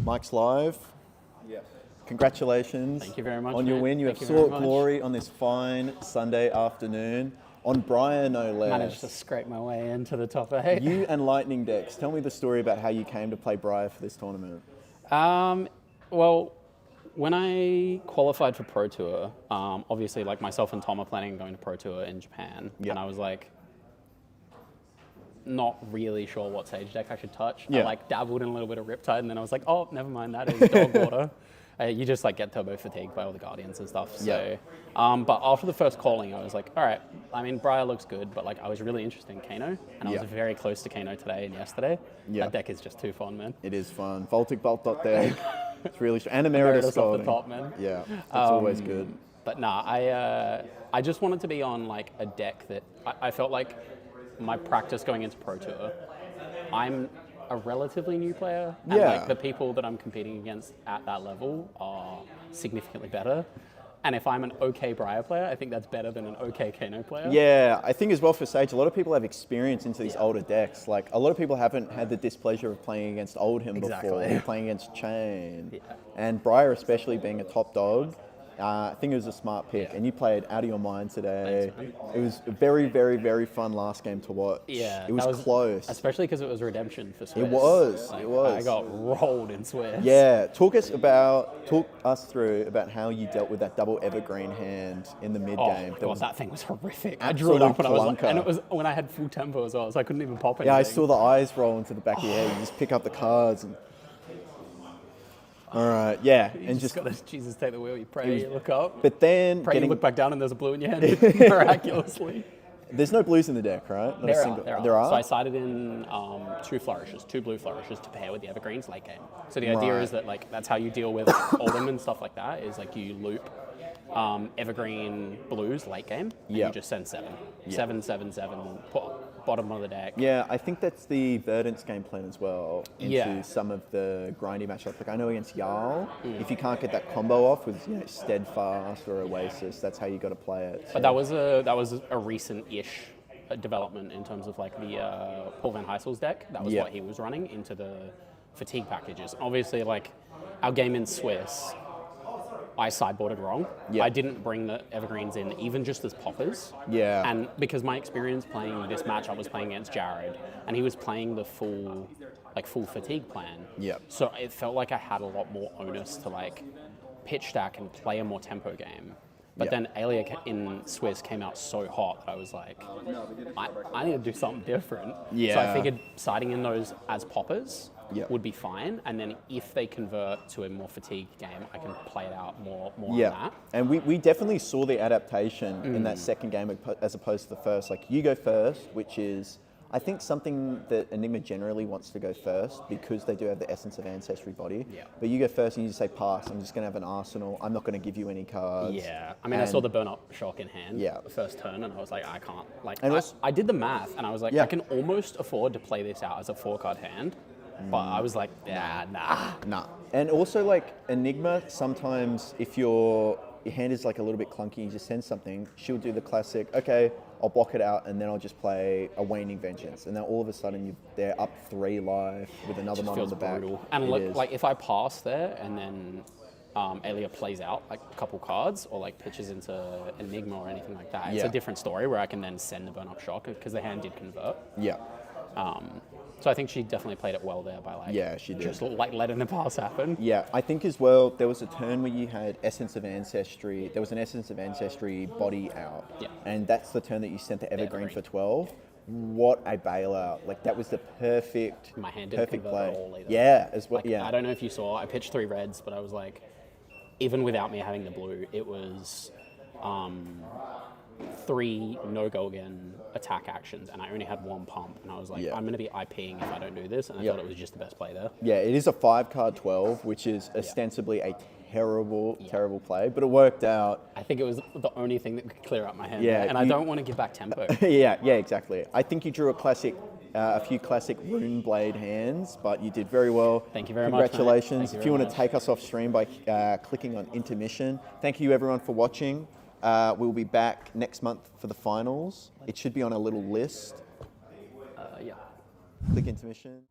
Mike's live. Yes. Congratulations. Thank you very much, on your mate. win. You Thank have you very sought much. glory on this fine Sunday afternoon on Briar, no less. Managed to scrape my way into the top 8. You and Lightning Decks. Tell me the story about how you came to play Briar for this tournament. Well, when I qualified for Pro Tour, obviously, like myself and Tom are planning on going to Pro Tour in Japan, Yep. and I was like, not really sure what Sage deck I should touch. Yeah. I like dabbled in a little bit of Riptide, and then I was like, oh, never mind, that is dog water. You just like get turbo fatigued by all the Guardians and stuff. So, but after the first calling, I was like, all right, I mean, Briar looks good, but like I was really interested in Kano, and I was very close to Kano today and yesterday. Yeah. That deck is just too fun, man. It is fun. Voltic Bolt dot deck. It's really and Emeritus Emeritus off the Scolding. top, man. Yeah, that's always good. But nah, I just wanted to be on like a deck that I felt like my practice going into Pro Tour, I'm a relatively new player, and Yeah. like the people that I'm competing against at that level are significantly better. And if I'm an okay Briar player, I think that's better than an okay Kano player. Yeah, I think as well for Sage, a lot of people have experience into these older decks. Like, a lot of people haven't had the displeasure of playing against Oldhim before, Exactly. playing against Chain. Yeah. And Briar, especially being a top dog, I think it was a smart pick. Yeah. And you played out of your mind today. Thanks, man. It was a very, very, very fun last game to watch. Yeah, it was that close. Especially because it was redemption for Swiss. It was, Like, it was. I got rolled in Swiss. Yeah, talk us through about how you dealt with that double evergreen hand in the mid Oh game. my That God, was- that thing was horrific. I drew it up and I was like, clunker. and it was when I had full tempo as well, so I couldn't even pop anything. Yeah, I saw the eyes roll into the back of your head. You just pick up the cards and. All right, yeah, You and just got to Jesus take the wheel. You pray, you look up, But then pray, you getting, look back down, and there's a blue in your hand miraculously. there's no blues in the deck, right? Not a There single- are. There are. So I sided in two blue flourishes to pair with the evergreens late game. So the idea Right. is that like that's how you deal with Oldham and stuff like that. Is like you loop evergreen blues late game, and Yep. you just send 7, Yep. 7, 7, 7, put bottom of the deck. Yeah, I think that's the Verdant's game plan as well into Yeah. some of the grindy matchups. Like I know against Jarl, Mm. if you can't get that combo off with Steadfast or Oasis, that's how you got to play it. But that was a recent-ish development in terms of like the Paul Van Heisel's deck. That was Yeah. what he was running into the fatigue packages. Obviously, like our game in Swiss, I sideboarded wrong. Yeah. I didn't bring the evergreens in, even just as poppers. Yeah. And because my experience playing this match, I was playing against Jared, and he was playing the full fatigue plan. Yep. So it felt like I had a lot more onus to like pitch stack and play a more tempo game. But Yep. then Alia in Swiss came out so hot that I was like, I need to do something different. So I Yeah. figured siding in those as poppers Yep. would be fine. And then if they convert to a more fatigued game, I can play it out more Yeah, on that. and we definitely saw the adaptation in that second game as opposed to the first. Like you go first, which is I think something that Enigma generally wants to go first because they do have the essence of Ancestry body. Yeah. But you go first and you just say pass. I'm just going to have an arsenal. I'm not going to give you any cards. Yeah, I mean, I saw the burn up shock in hand Yeah. the first turn, and I was like, I can't. Like, And I, also- I did the math, and I was like, Yeah. I can almost afford to play this out as a 4-card hand, but I was like, nah. Nah. And also like Enigma, sometimes if your hand is like a little bit clunky, you just send something, she'll do the classic, okay, I'll block it out and then I'll just play a Waning Vengeance. And then all of a sudden they're up 3 life with another Just one on feels the back. brutal. And It look, is. like if I pass there and then Alia plays out like a couple cards or like pitches into Enigma or anything like that, it's Yeah. a different story where I can then send the burn up shock because the hand did convert. Yeah. So I think she definitely played it well there by like Yeah, she did. just like letting the pass happen. Yeah, I think as well, there was a turn where you had Essence of Ancestry. There was an Essence of Ancestry body out. Yeah. And that's the turn that you sent the Evergreen Evergreen. for 12. What a bailout. Like, that was the perfect, My hand didn't perfect convert play. at all either. Yeah, as well. Like, yeah. I don't know if you saw, I pitched 3 reds, but I was like, even without me having the blue, it was 3 no-go again attack actions, and I only had 1 pump, and I was like, Yeah. I'm going to be IPing if I don't do this, and I Yeah. thought it was just the best play there. Yeah, it is a 5-card 12, which is ostensibly a terrible, terrible play, but it worked out. I think it was the only thing that could clear up my hand, Yeah, there, and I you- don't want to give back tempo. Yeah, exactly. I think you drew a few classic Rune Blade hands, but you did very well. Thank you very much, mate. Congratulations. Thank you If you very want to much. take us off stream by clicking on intermission. Thank you everyone for watching. We'll be back next month for the finals. It should be on a little list. Yeah. Click intermission.